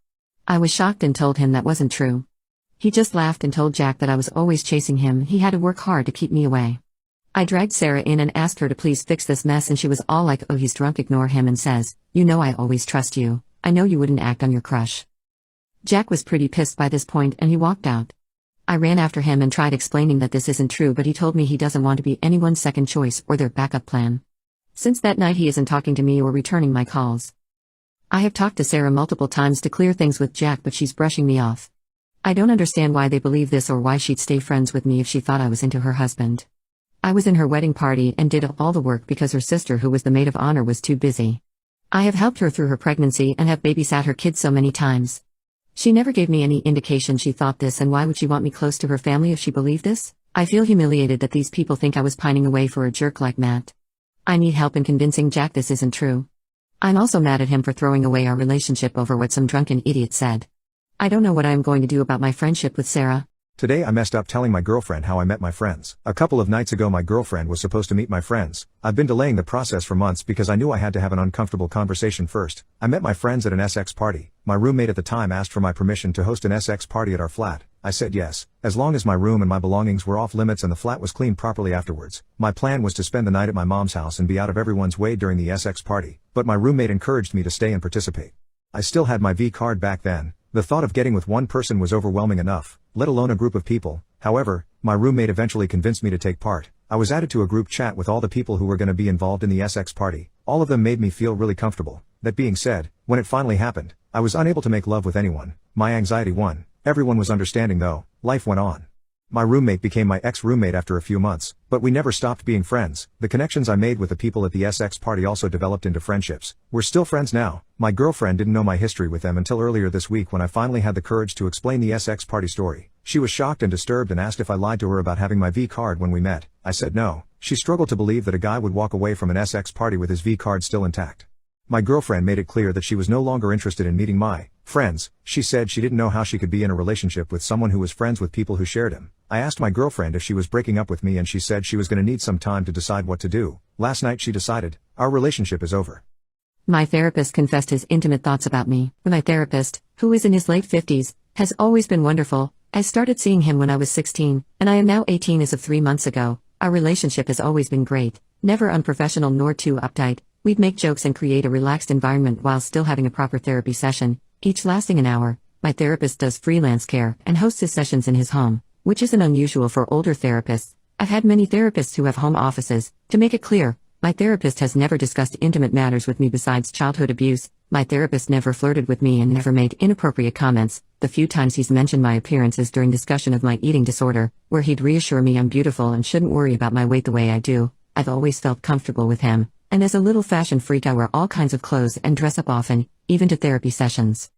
I was shocked and told him that wasn't true. He just laughed and told Jack that I was always chasing him, he had to work hard to keep me away. I dragged Sarah in and asked her to please fix this mess, and she was all like, "Oh, he's drunk, ignore him," and says, "You know I always trust you. I know you wouldn't act on your crush." Jack was pretty pissed by this point and he walked out. I ran after him and tried explaining that this isn't true, but he told me he doesn't want to be anyone's second choice or their backup plan. Since that night he isn't talking to me or returning my calls. I have talked to Sarah multiple times to clear things with Jack, but she's brushing me off. I don't understand why they believe this or why she'd stay friends with me if she thought I was into her husband. I was in her wedding party and did all the work because her sister, who was the maid of honor, was too busy. I have helped her through her pregnancy and have babysat her kids so many times. She never gave me any indication she thought this, and why would she want me close to her family if she believed this? I feel humiliated that these people think I was pining away for a jerk like Matt. I need help in convincing Jack this isn't true. I'm also mad at him for throwing away our relationship over what some drunken idiot said. I don't know what I am going to do about my friendship with Sarah. Today I messed up telling my girlfriend how I met my friends. A couple of nights ago my girlfriend was supposed to meet my friends. I've been delaying the process for months because I knew I had to have an uncomfortable conversation first. I met my friends at an SX party. My roommate at the time asked for my permission to host an SX party at our flat. I said yes, as long as my room and my belongings were off limits and the flat was cleaned properly afterwards. My plan was to spend the night at my mom's house and be out of everyone's way during the SX party, but my roommate encouraged me to stay and participate. I still had my V card back then. The thought of getting with one person was overwhelming enough, let alone a group of people. However, my roommate eventually convinced me to take part. I was added to a group chat with all the people who were going to be involved in the SX party. All of them made me feel really comfortable. That being said, when it finally happened, I was unable to make love with anyone. My anxiety won. Everyone was understanding though. Life went on. My roommate became my ex-roommate after a few months, but we never stopped being friends. The connections I made with the people at the SX party also developed into friendships. We're still friends now. My girlfriend didn't know my history with them until earlier this week when I finally had the courage to explain the SX party story. She was shocked and disturbed and asked if I lied to her about having my V card when we met. I said no. She struggled to believe that a guy would walk away from an SX party with his V card still intact. My girlfriend made it clear that she was no longer interested in meeting my friends. She said she didn't know how she could be in a relationship with someone who was friends with people who shared him. I asked my girlfriend if she was breaking up with me and she said she was going to need some time to decide what to do. Last night she decided, our relationship is over. My therapist confessed his intimate thoughts about me. My therapist, who is in his late 50s, has always been wonderful. I started seeing him when I was 16, and I am now 18 as of 3 months ago. Our relationship has always been great, never unprofessional nor too uptight. We'd make jokes and create a relaxed environment while still having a proper therapy session, each lasting an hour. My therapist does freelance care and hosts his sessions in his home, which isn't unusual for older therapists. I've had many therapists who have home offices. To make it clear, my therapist has never discussed intimate matters with me besides childhood abuse. My therapist never flirted with me and never made inappropriate comments. The few times he's mentioned my appearance is during discussion of my eating disorder, where he'd reassure me I'm beautiful and shouldn't worry about my weight the way I do. I've always felt comfortable with him, and as a little fashion freak I wear all kinds of clothes and dress up often, even to therapy sessions.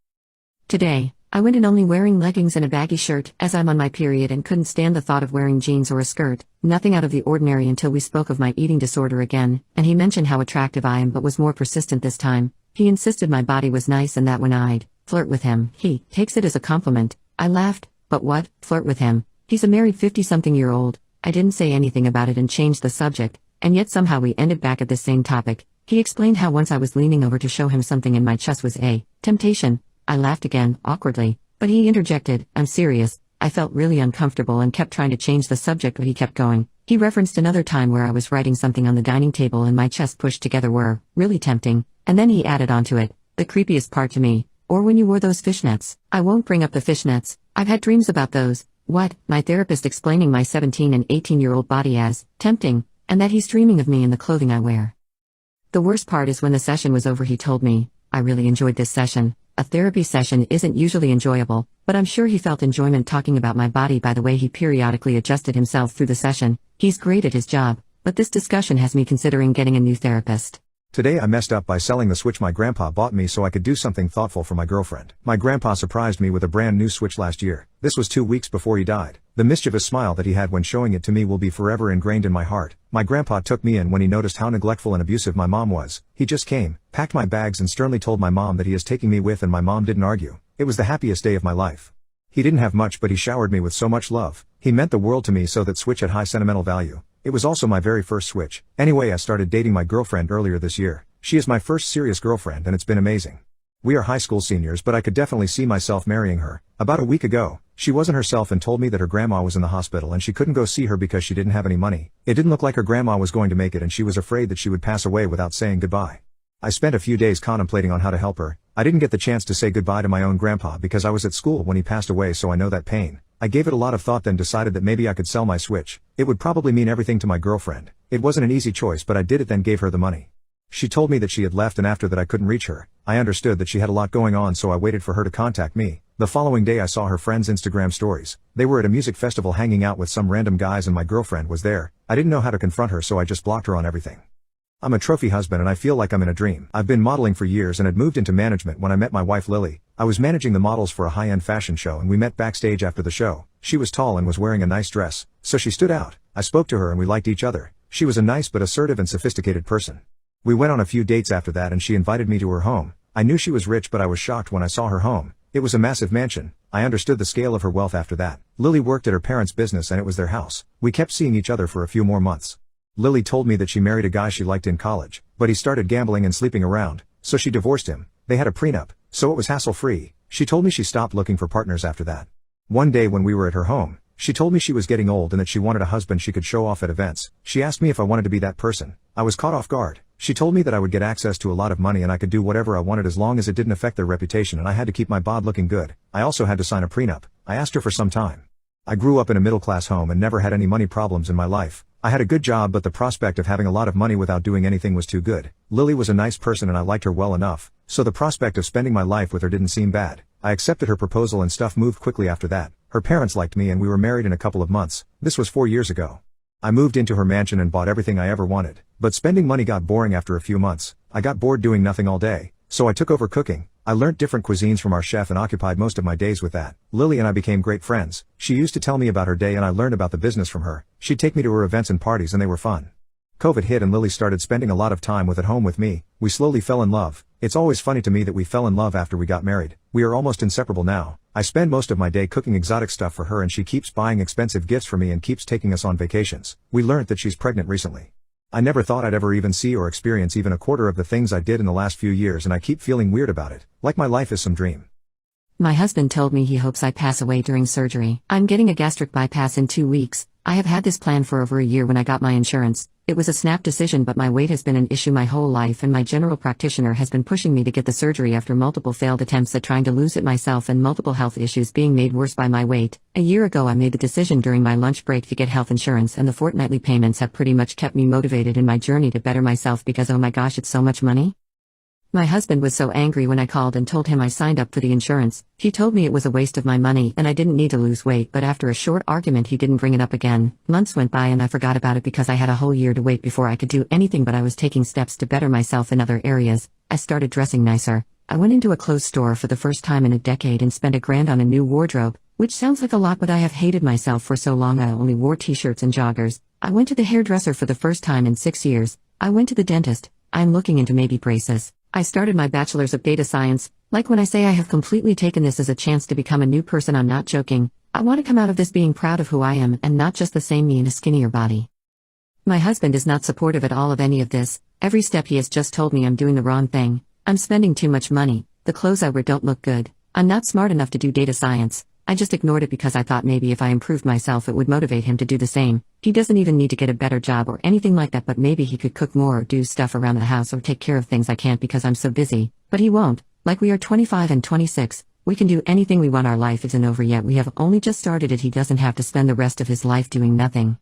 Today, I went in only wearing leggings and a baggy shirt as I'm on my period and couldn't stand the thought of wearing jeans or a skirt. Nothing out of the ordinary until we spoke of my eating disorder again, and he mentioned how attractive I am but was more persistent this time. He insisted my body was nice and that when I'd flirt with him, he takes it as a compliment. I laughed, but what, flirt with him? He's a married 50-something-year-old. I didn't say anything about it and changed the subject, and yet somehow we ended back at the same topic. He explained how once I was leaning over to show him something in my chest was a temptation. I laughed again, awkwardly, but he interjected, I'm serious. I felt really uncomfortable and kept trying to change the subject, but he kept going. He referenced another time where I was writing something on the dining table and my chest pushed together were really tempting, and then he added onto it, the creepiest part to me, or when you wore those fishnets. I won't bring up the fishnets. I've had dreams about those. What? My therapist explaining my 17 and 18-year-old body as tempting, and that he's dreaming of me in the clothing I wear. The worst part is when the session was over he told me, I really enjoyed this session. A therapy session isn't usually enjoyable, but I'm sure he felt enjoyment talking about my body by the way he periodically adjusted himself through the session. He's great at his job, but this discussion has me considering getting a new therapist. Today I messed up by selling the Switch my grandpa bought me so I could do something thoughtful for my girlfriend. My grandpa surprised me with a brand new Switch last year. This was 2 weeks before he died. The mischievous smile that he had when showing it to me will be forever ingrained in my heart. My grandpa took me in when he noticed how neglectful and abusive my mom was. He just came, packed my bags and sternly told my mom that he is taking me with, and my mom didn't argue. It was the happiest day of my life. He didn't have much, but he showered me with so much love. He meant the world to me, so that Switch had high sentimental value. It was also my very first Switch. Anyway, I started dating my girlfriend earlier this year. She is my first serious girlfriend and it's been amazing. We are high school seniors, but I could definitely see myself marrying her. About a week ago, she wasn't herself and told me that her grandma was in the hospital and she couldn't go see her because she didn't have any money. It didn't look like her grandma was going to make it and she was afraid that she would pass away without saying goodbye. I spent a few days contemplating on how to help her. I didn't get the chance to say goodbye to my own grandpa because I was at school when he passed away, so I know that pain. I gave it a lot of thought, then decided that maybe I could sell my Switch. It would probably mean everything to my girlfriend. It wasn't an easy choice, but I did it, then gave her the money. She told me that she had left, and after that I couldn't reach her. I understood that she had a lot going on, so I waited for her to contact me. The following day I saw her friends' Instagram stories. They were at a music festival hanging out with some random guys and my girlfriend was there. I didn't know how to confront her, so I just blocked her on everything. I'm a trophy husband and I feel like I'm in a dream. I've been modeling for years and had moved into management when I met my wife Lily. I was managing the models for a high-end fashion show and we met backstage after the show. She was tall and was wearing a nice dress, so she stood out. I spoke to her and we liked each other. She was a nice but assertive and sophisticated person. We went on a few dates after that and she invited me to her home. I knew she was rich, but I was shocked when I saw her home. It was a massive mansion. I understood the scale of her wealth after that. Lily worked at her parents' business and it was their house. We kept seeing each other for a few more months. Lily told me that she married a guy she liked in college, but he started gambling and sleeping around, so she divorced him. They had a prenup, so it was hassle-free. She told me she stopped looking for partners after that. One day when we were at her home, she told me she was getting old and that she wanted a husband she could show off at events. She asked me if I wanted to be that person. I was caught off guard. She told me that I would get access to a lot of money and I could do whatever I wanted as long as it didn't affect their reputation, and I had to keep my bod looking good. I also had to sign a prenup. I asked her for some time. I grew up in a middle-class home and never had any money problems in my life. I had a good job, but the prospect of having a lot of money without doing anything was too good. Lily was a nice person and I liked her well enough, so the prospect of spending my life with her didn't seem bad. I accepted her proposal and stuff moved quickly after that. Her parents liked me and we were married in a couple of months. This was 4 years ago. I moved into her mansion and bought everything I ever wanted. But spending money got boring after a few months. I got bored doing nothing all day, so I took over cooking. I learnt different cuisines from our chef and occupied most of my days with that. Lily and I became great friends. She used to tell me about her day and I learned about the business from her. She'd take me to her events and parties and they were fun. COVID hit and Lily started spending a lot of time at home with me. We slowly fell in love. It's always funny to me that we fell in love after we got married. We are almost inseparable now. I spend most of my day cooking exotic stuff for her and she keeps buying expensive gifts for me and keeps taking us on vacations. We learnt that she's pregnant recently. I never thought I'd ever even see or experience even a quarter of the things I did in the last few years, and I keep feeling weird about it, like my life is some dream. My husband told me he hopes I pass away during surgery. I'm getting a gastric bypass in 2 weeks. I have had this plan for over a year when I got my insurance. It was a snap decision, but my weight has been an issue my whole life and my general practitioner has been pushing me to get the surgery after multiple failed attempts at trying to lose it myself and multiple health issues being made worse by my weight. A year ago I made the decision during my lunch break to get health insurance, and the fortnightly payments have pretty much kept me motivated in my journey to better myself because oh my gosh, it's so much money. My husband was so angry when I called and told him I signed up for the insurance. He told me it was a waste of my money and I didn't need to lose weight, but after a short argument he didn't bring it up again. Months went by and I forgot about it because I had a whole year to wait before I could do anything, but I was taking steps to better myself in other areas. I started dressing nicer. I went into a clothes store for the first time in a decade and spent $1,000 on a new wardrobe, which sounds like a lot, but I have hated myself for so long I only wore t-shirts and joggers. I went to the hairdresser for the first time in 6 years. I went to the dentist. I'm looking into maybe braces. I started my bachelor's of data science. Like when I say I have completely taken this as a chance to become a new person, I'm not joking. I want to come out of this being proud of who I am and not just the same me in a skinnier body. My husband is not supportive at all of any of this. Every step he has just told me I'm doing the wrong thing. I'm spending too much money. The clothes I wear don't look good. I'm not smart enough to do data science. I just ignored it because I thought maybe if I improved myself it would motivate him to do the same. He doesn't even need to get a better job or anything like that, but maybe he could cook more or do stuff around the house or take care of things I can't because I'm so busy. But he won't. Like, we are 25 and 26. We can do anything we want. Our life isn't over yet. We have only just started it. He doesn't have to spend the rest of his life doing nothing.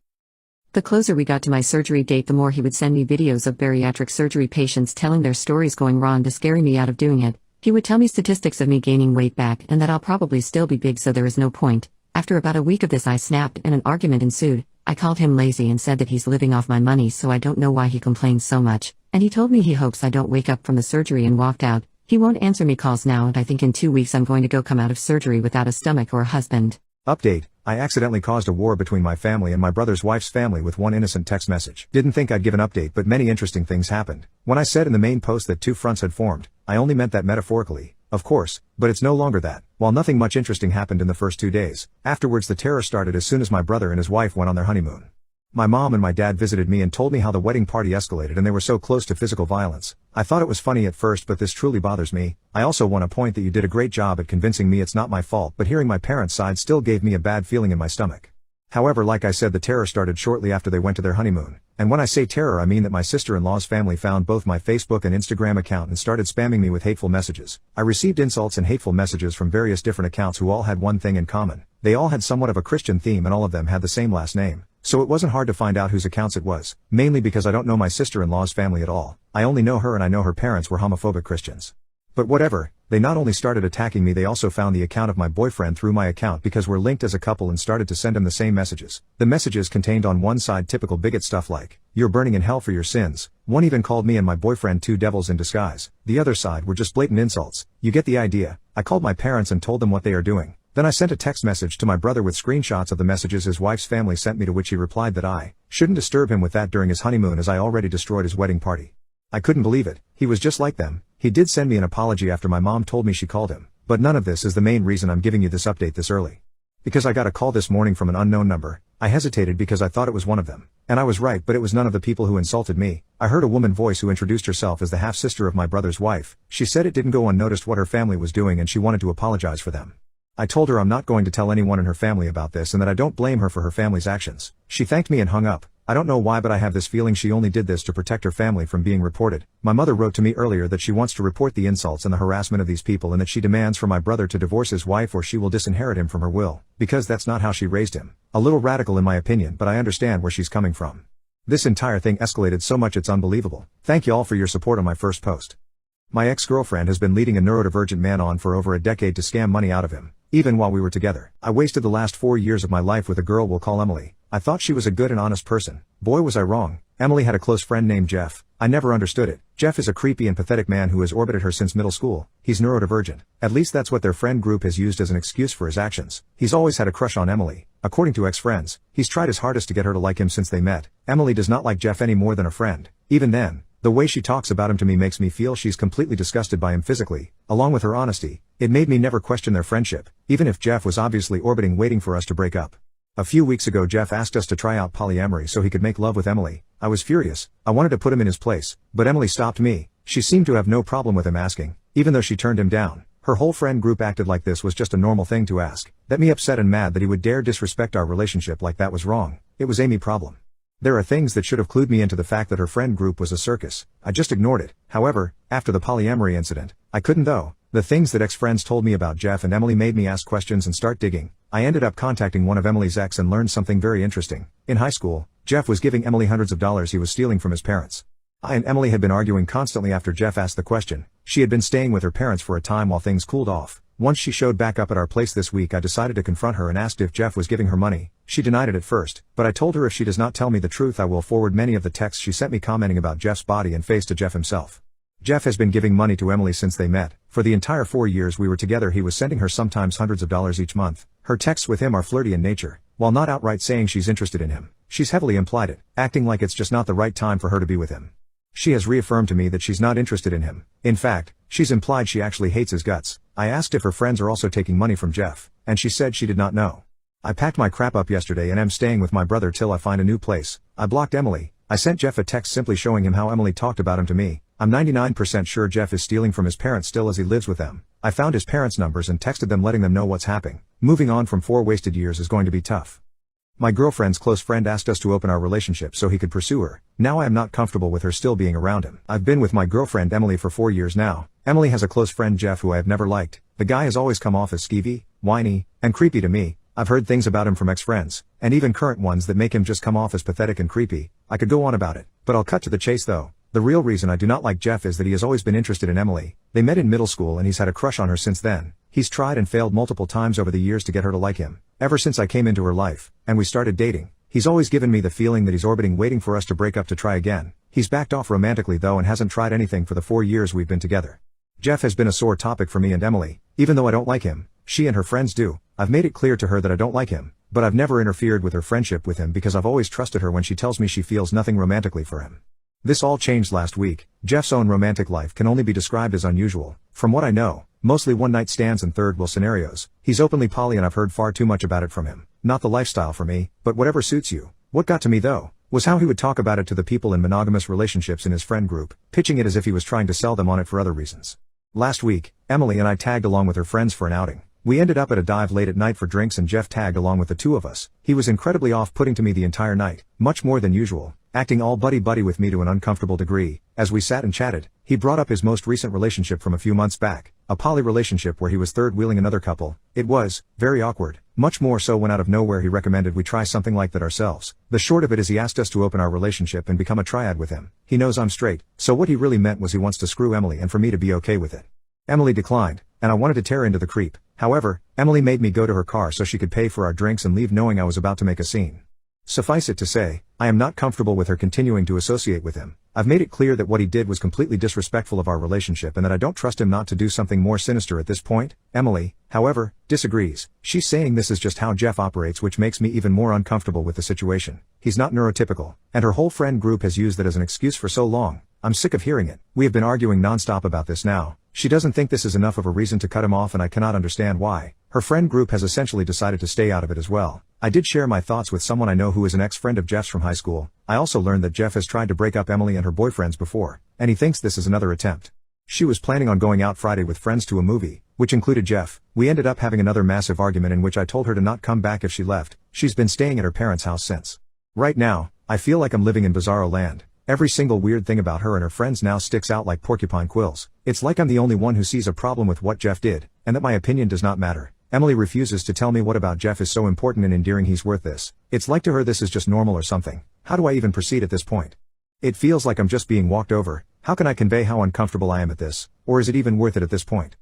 The closer we got to my surgery date, the more he would send me videos of bariatric surgery patients telling their stories going wrong to scare me out of doing it. He would tell me statistics of me gaining weight back and that I'll probably still be big, so there is no point. After about a week of this I snapped and an argument ensued. I called him lazy and said that he's living off my money, so I don't know why he complains so much, and he told me he hopes I don't wake up from the surgery, and walked out. He won't answer me calls now, and I think in 2 weeks I'm going to go come out of surgery without a stomach or a husband. Update: I accidentally caused a war between my family and my brother's wife's family with one innocent text message. Didn't think I'd give an update, but many interesting things happened. When I said in the main post that two fronts had formed, I only meant that metaphorically, of course, but it's no longer that. While nothing much interesting happened in the first 2 days, afterwards the terror started as soon as my brother and his wife went on their honeymoon. My mom and my dad visited me and told me how the wedding party escalated and they were so close to physical violence. I thought it was funny at first, but this truly bothers me. I also want to point that you did a great job at convincing me it's not my fault, but hearing my parents' side still gave me a bad feeling in my stomach. However, like I said, the terror started shortly after they went to their honeymoon. And when I say terror, I mean that my sister-in-law's family found both my Facebook and Instagram account and started spamming me with hateful messages. I received insults and hateful messages from various different accounts who all had one thing in common. They all had somewhat of a Christian theme and all of them had the same last name. So it wasn't hard to find out whose accounts it was, mainly because I don't know my sister-in-law's family at all. I only know her and I know her parents were homophobic Christians. But whatever, they not only started attacking me, they also found the account of my boyfriend through my account because we're linked as a couple and started to send him the same messages. The messages contained on one side typical bigot stuff like, "You're burning in hell for your sins." One even called me and my boyfriend two devils in disguise. The other side were just blatant insults. You get the idea. I called my parents and told them what they are doing. Then I sent a text message to my brother with screenshots of the messages his wife's family sent me, to which he replied that I shouldn't disturb him with that during his honeymoon as I already destroyed his wedding party. I couldn't believe it. He was just like them. He did send me an apology after my mom told me she called him. But none of this is the main reason I'm giving you this update this early. Because I got a call this morning from an unknown number. I hesitated because I thought it was one of them. And I was right, but it was none of the people who insulted me. I heard a woman voice who introduced herself as the half-sister of my brother's wife. She said it didn't go unnoticed what her family was doing and she wanted to apologize for them. I told her I'm not going to tell anyone in her family about this and that I don't blame her for her family's actions. She thanked me and hung up. I don't know why, but I have this feeling she only did this to protect her family from being reported. My mother wrote to me earlier that she wants to report the insults and the harassment of these people and that she demands for my brother to divorce his wife or she will disinherit him from her will, because that's not how she raised him. A little radical in my opinion, but I understand where she's coming from. This entire thing escalated so much it's unbelievable. Thank you all for your support on my first post. My ex-girlfriend has been leading a neurodivergent man on for over a decade to scam money out of him, even while we were together. I wasted the last 4 years of my life with a girl we'll call Emily. I thought she was a good and honest person. Boy, was I wrong. Emily had a close friend named Jeff. I never understood it. Jeff is a creepy and pathetic man who has orbited her since middle school. He's neurodivergent. At least that's what their friend group has used as an excuse for his actions. He's always had a crush on Emily. According to ex-friends, he's tried his hardest to get her to like him since they met. Emily does not like Jeff any more than a friend. Even then, the way she talks about him to me makes me feel she's completely disgusted by him physically. Along with her honesty, it made me never question their friendship, even if Jeff was obviously orbiting waiting for us to break up. A few weeks ago Jeff asked us to try out polyamory so he could make love with Emily. I was furious. I wanted to put him in his place, but Emily stopped me. She seemed to have no problem with him asking, even though she turned him down. Her whole friend group acted like this was just a normal thing to ask. That me upset and mad that he would dare disrespect our relationship like that was wrong. It was Amy's problem. There are things that should have clued me into the fact that her friend group was a circus. I just ignored it. However, after the polyamory incident, I couldn't though. The things that ex-friends told me about Jeff and Emily made me ask questions and start digging. I ended up contacting one of Emily's ex and learned something very interesting. In high school, Jeff was giving Emily hundreds of dollars he was stealing from his parents. I and Emily had been arguing constantly after Jeff asked the question. She had been staying with her parents for a time while things cooled off. Once she showed back up at our place this week, I decided to confront her and asked if Jeff was giving her money. She denied it at first, but I told her if she does not tell me the truth I will forward many of the texts she sent me commenting about Jeff's body and face to Jeff himself. Jeff has been giving money to Emily since they met. For the entire 4 years we were together he was sending her sometimes hundreds of dollars each month. Her texts with him are flirty in nature. While not outright saying she's interested in him, she's heavily implied it, acting like it's just not the right time for her to be with him. She has reaffirmed to me that she's not interested in him. In fact, she's implied she actually hates his guts. I asked if her friends are also taking money from Jeff, and she said she did not know. I packed my crap up yesterday and am staying with my brother till I find a new place. I blocked Emily. I sent Jeff a text simply showing him how Emily talked about him to me. I'm 99% sure Jeff is stealing from his parents still as he lives with them. I found his parents' numbers and texted them letting them know what's happening. Moving on from 4 wasted years is going to be tough. My girlfriend's close friend asked us to open our relationship so he could pursue her. Now I am not comfortable with her still being around him. I've been with my girlfriend Emily for 4 years now. Emily has a close friend Jeff who I have never liked. The guy has always come off as skeevy, whiny, and creepy to me. I've heard things about him from ex-friends, and even current ones that make him just come off as pathetic and creepy. I could go on about it, but I'll cut to the chase though. The real reason I do not like Jeff is that he has always been interested in Emily. They met in middle school and he's had a crush on her since then. He's tried and failed multiple times over the years to get her to like him. Ever since I came into her life, and we started dating, He's always given me the feeling that he's orbiting waiting for us to break up to try again. He's backed off romantically though and hasn't tried anything for the 4 years we've been together. Jeff has been a sore topic for me and Emily. Even though I don't like him, she and her friends do. I've made it clear to her that I don't like him, but I've never interfered with her friendship with him because I've always trusted her when she tells me she feels nothing romantically for him. This all changed last week. Jeff's own romantic life can only be described as unusual. From what I know, mostly one-night stands and third-wheel scenarios. He's openly poly and I've heard far too much about it from him. Not the lifestyle for me, but whatever suits you. What got to me though, was how he would talk about it to the people in monogamous relationships in his friend group, pitching it as if he was trying to sell them on it for other reasons. Last week, Emily and I tagged along with her friends for an outing. We ended up at a dive late at night for drinks and Jeff tagged along with the two of us. He was incredibly off-putting to me the entire night, much more than usual, acting all buddy-buddy with me to an uncomfortable degree. As we sat and chatted, he brought up his most recent relationship from a few months back, a poly relationship where he was third-wheeling another couple. It was very awkward, much more so when out of nowhere he recommended we try something like that ourselves. The short of it is he asked us to open our relationship and become a triad with him. He knows I'm straight, so what he really meant was he wants to screw Emily and for me to be okay with it. Emily declined, and I wanted to tear into the creep. However, Emily made me go to her car so she could pay for our drinks and leave knowing I was about to make a scene. Suffice it to say, I am not comfortable with her continuing to associate with him. I've made it clear that what he did was completely disrespectful of our relationship and that I don't trust him not to do something more sinister at this point. Emily, however, disagrees. She's saying this is just how Jeff operates, which makes me even more uncomfortable with the situation. He's not neurotypical, and her whole friend group has used that as an excuse for so long. I'm sick of hearing it. We have been arguing nonstop about this now. She doesn't think this is enough of a reason to cut him off and I cannot understand why. Her friend group has essentially decided to stay out of it as well. I did share my thoughts with someone I know who is an ex-friend of Jeff's from high school. I also learned that Jeff has tried to break up Emily and her boyfriends before, and he thinks this is another attempt. She was planning on going out Friday with friends to a movie, which included Jeff. We ended up having another massive argument in which I told her to not come back if she left. She's been staying at her parents' house since. Right now, I feel like I'm living in bizarro land. Every single weird thing about her and her friends now sticks out like porcupine quills. It's like I'm the only one who sees a problem with what Jeff did, and that my opinion does not matter. Emily refuses to tell me what about Jeff is so important and endearing he's worth this. It's like to her this is just normal or something. How do I even proceed at this point? It feels like I'm just being walked over. How can I convey how uncomfortable I am at this? Or is it even worth it at this point?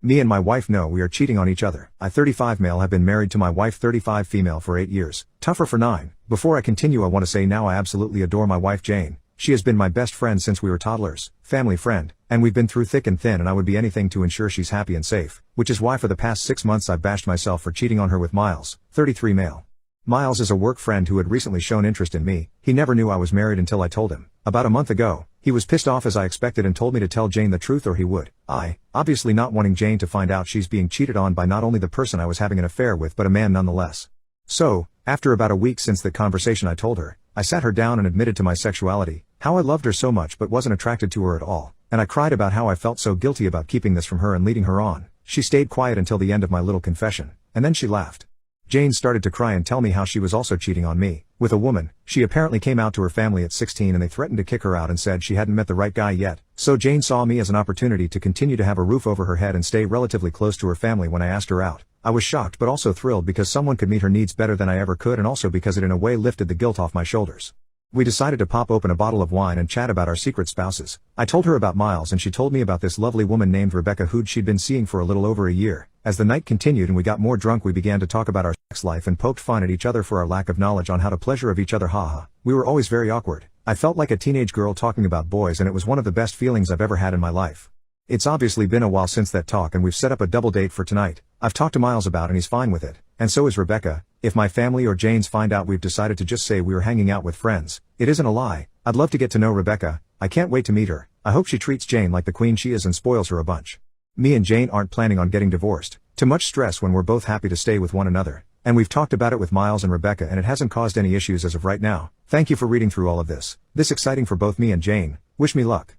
Me and my wife know we are cheating on each other. I 35 male have been married to my wife 35 female for 8 years. Tougher for 9. Before I continue I want to say now I absolutely adore my wife Jane. She has been my best friend since we were toddlers, family friend, and we've been through thick and thin and I would be anything to ensure she's happy and safe, which is why for the past 6 months I've bashed myself for cheating on her with Miles, 33 male. Miles is a work friend who had recently shown interest in me. He never knew I was married until I told him. About a month ago, he was pissed off as I expected and told me to tell Jane the truth or he would. I, obviously not wanting Jane to find out she's being cheated on by not only the person I was having an affair with but a man nonetheless. So, after about a week since the conversation I told her, I sat her down and admitted to my sexuality, how I loved her so much but wasn't attracted to her at all, and I cried about how I felt so guilty about keeping this from her and leading her on. She stayed quiet until the end of my little confession, and then she laughed. Jane started to cry and tell me how she was also cheating on me, with a woman. She apparently came out to her family at 16 and they threatened to kick her out and said she hadn't met the right guy yet. So Jane saw me as an opportunity to continue to have a roof over her head and stay relatively close to her family when I asked her out. I was shocked but also thrilled because someone could meet her needs better than I ever could and also because it in a way lifted the guilt off my shoulders. We decided to pop open a bottle of wine and chat about our secret spouses. I told her about Miles and she told me about this lovely woman named Rebecca who'd she'd been seeing for a little over a year. As the night continued and we got more drunk we began to talk about our sex life and poked fun at each other for our lack of knowledge on how to pleasure of each other, haha. We were always very awkward. I felt like a teenage girl talking about boys and it was one of the best feelings I've ever had in my life. It's obviously been a while since that talk and we've set up a double date for tonight. I've talked to Miles about and he's fine with it. And so is Rebecca. If my family or Jane's find out we've decided to just say we were hanging out with friends, it isn't a lie. I'd love to get to know Rebecca. I can't wait to meet her. I hope she treats Jane like the queen she is and spoils her a bunch. Me and Jane aren't planning on getting divorced. Too much stress when we're both happy to stay with one another. And we've talked about it with Miles and Rebecca and it hasn't caused any issues as of right now. Thank you for reading through all of this. This exciting for both me and Jane. Wish me luck.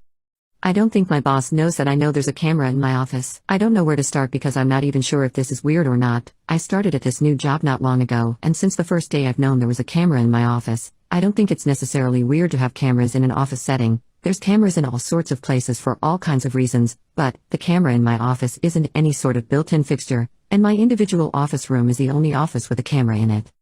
I don't think my boss knows that I know there's a camera in my office. I don't know where to start because I'm not even sure if this is weird or not. I started at this new job not long ago, and since the first day I've known there was a camera in my office. I don't think it's necessarily weird to have cameras in an office setting. There's cameras in all sorts of places for all kinds of reasons, but the camera in my office isn't any sort of built-in fixture, and my individual office room is the only office with a camera in it.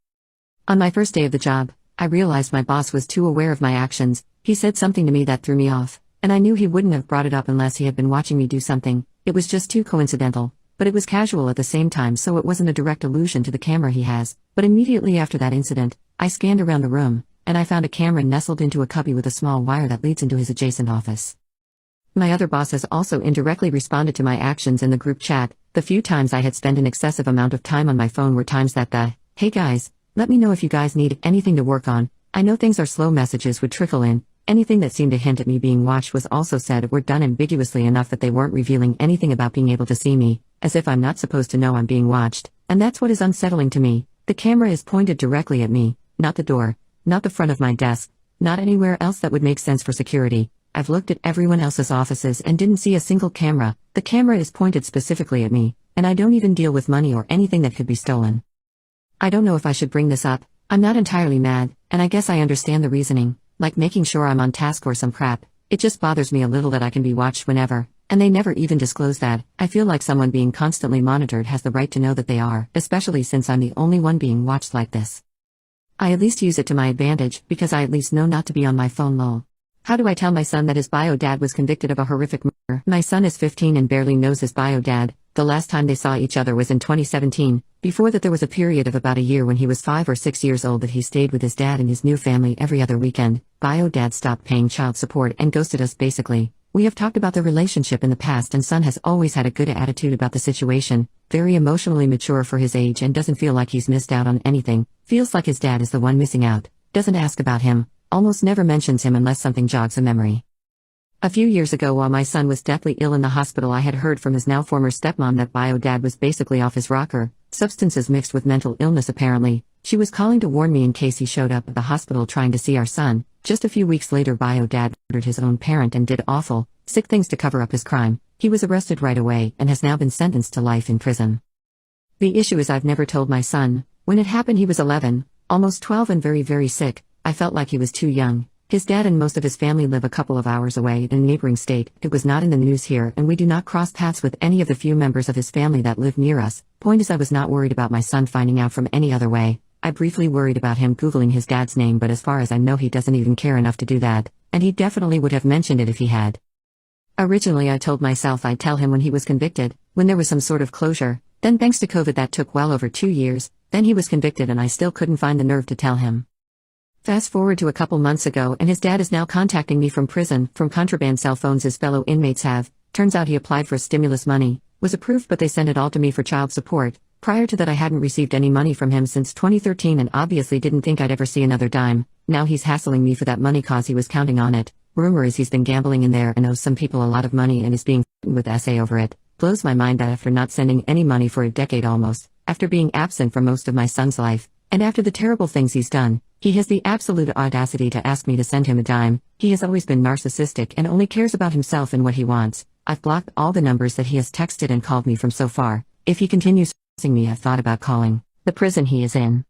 On my first day of the job, I realized my boss was too aware of my actions. He said something to me that threw me off. And I knew he wouldn't have brought it up unless he had been watching me do something. It was just too coincidental, but it was casual at the same time so it wasn't a direct allusion to the camera he has. But immediately after that incident, I scanned around the room, and I found a camera nestled into a cubby with a small wire that leads into his adjacent office. My other boss has also indirectly responded to my actions in the group chat. The few times I had spent an excessive amount of time on my phone were times that the, "Hey guys, let me know if you guys need anything to work on, I know things are slow" messages would trickle in. Anything that seemed to hint at me being watched was also said were done ambiguously enough that they weren't revealing anything about being able to see me, as if I'm not supposed to know I'm being watched, and that's what is unsettling to me. The camera is pointed directly at me, not the door, not the front of my desk, not anywhere else that would make sense for security. I've looked at everyone else's offices and didn't see a single camera. The camera is pointed specifically at me, and I don't even deal with money or anything that could be stolen. I don't know if I should bring this up. I'm not entirely mad, and I guess I understand the reasoning, like making sure I'm on task or some crap. It just bothers me a little that I can be watched whenever, and they never even disclose that. I feel like someone being constantly monitored has the right to know that they are, especially since I'm the only one being watched like this. I at least use it to my advantage, because I at least know not to be on my phone. Lol. How do I tell my son that his bio dad was convicted of a horrific murder? My son is 15 and barely knows his bio dad. The last time they saw each other was in 2017. Before that there was a period of about a year when he was 5 or 6 years old that he stayed with his dad and his new family every other weekend. Bio dad stopped paying child support and ghosted us basically. We have talked about the relationship in the past and son has always had a good attitude about the situation, very emotionally mature for his age and doesn't feel like he's missed out on anything, feels like his dad is the one missing out, doesn't ask about him, almost never mentions him unless something jogs a memory. A few years ago while my son was deathly ill in the hospital I had heard from his now former stepmom that bio dad was basically off his rocker, substances mixed with mental illness apparently. She was calling to warn me in case he showed up at the hospital trying to see our son. Just a few weeks later bio dad murdered his own parent and did awful, sick things to cover up his crime. He was arrested right away and has now been sentenced to life in prison. The issue is I've never told my son. When it happened he was 11, almost 12 and very very sick. I felt like he was too young. His dad and most of his family live a couple of hours away in a neighboring state. It was not in the news here and we do not cross paths with any of the few members of his family that live near us. Point is I was not worried about my son finding out from any other way. I briefly worried about him googling his dad's name but as far as I know he doesn't even care enough to do that, and he definitely would have mentioned it if he had. Originally I told myself I'd tell him when he was convicted, when there was some sort of closure, then thanks to COVID that took well over 2 years, then he was convicted and I still couldn't find the nerve to tell him. Fast forward to a couple months ago and his dad is now contacting me from prison, from contraband cell phones his fellow inmates have. Turns out he applied for stimulus money, was approved but they sent it all to me for child support. Prior to that I hadn't received any money from him since 2013 and obviously didn't think I'd ever see another dime. Now he's hassling me for that money cause he was counting on it. Rumor is he's been gambling in there and owes some people a lot of money and is being with SA over it. Blows my mind that after not sending any money for a decade almost, after being absent for most of my son's life, and after the terrible things he's done, he has the absolute audacity to ask me to send him a dime. He has always been narcissistic and only cares about himself and what he wants. I've blocked all the numbers that he has texted and called me from so far. If he continues harassing me I've thought about calling the prison he is in.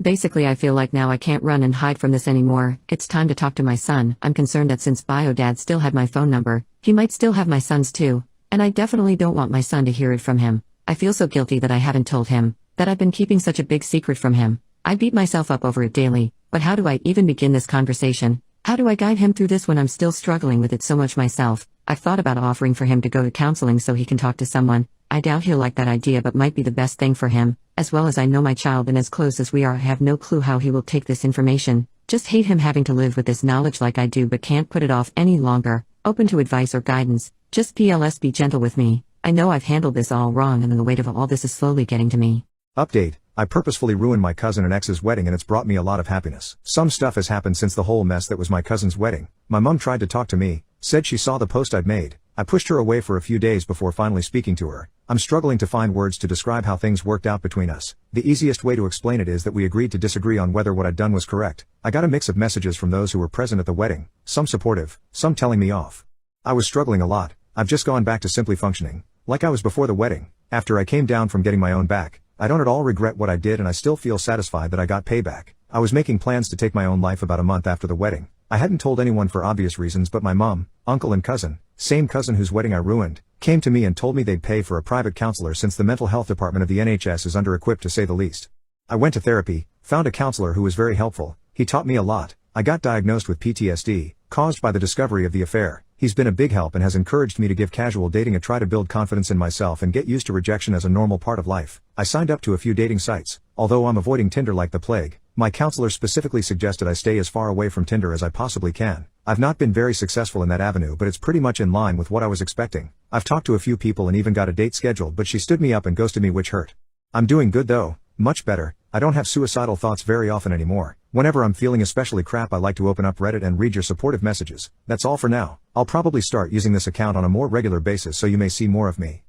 Basically I feel like now I can't run and hide from this anymore. It's time to talk to my son. I'm concerned that since bio dad still had my phone number, he might still have my son's too, and I definitely don't want my son to hear it from him. I feel so guilty that I haven't told him, that I've been keeping such a big secret from him. I beat myself up over it daily, but how do I even begin this conversation? How do I guide him through this when I'm still struggling with it so much myself? I've thought about offering for him to go to counseling so he can talk to someone. I doubt he'll like that idea but might be the best thing for him. As well as I know my child and as close as we are I have no clue how he will take this information. Just hate him having to live with this knowledge like I do but can't put it off any longer. Open to advice or guidance. Just PLS be gentle with me. I know I've handled this all wrong and the weight of all this is slowly getting to me. Update. I purposefully ruined my cousin and ex's wedding and it's brought me a lot of happiness. Some stuff has happened since the whole mess that was my cousin's wedding. My mom tried to talk to me, said she saw the post I'd made. I pushed her away for a few days before finally speaking to her. I'm struggling to find words to describe how things worked out between us. The easiest way to explain it is that we agreed to disagree on whether what I'd done was correct. I got a mix of messages from those who were present at the wedding, some supportive, some telling me off. I was struggling a lot. I've just gone back to simply functioning like I was before the wedding. After I came down from getting my own back, I don't at all regret what I did and I still feel satisfied that I got payback. I was making plans to take my own life about a month after the wedding. I hadn't told anyone for obvious reasons but my mom, uncle and cousin, same cousin whose wedding I ruined, came to me and told me they'd pay for a private counselor since the mental health department of the NHS is under-equipped to say the least. I went to therapy, found a counselor who was very helpful. He taught me a lot. I got diagnosed with PTSD, caused by the discovery of the affair. He's been a big help and has encouraged me to give casual dating a try to build confidence in myself and get used to rejection as a normal part of life. I signed up to a few dating sites, although I'm avoiding Tinder like the plague. My counselor specifically suggested I stay as far away from Tinder as I possibly can. I've not been very successful in that avenue, but it's pretty much in line with what I was expecting. I've talked to a few people and even got a date scheduled, but she stood me up and ghosted me, which hurt. I'm doing good though, much better. I don't have suicidal thoughts very often anymore. Whenever I'm feeling especially crap, I like to open up Reddit and read your supportive messages. That's all for now. I'll probably start using this account on a more regular basis so you may see more of me.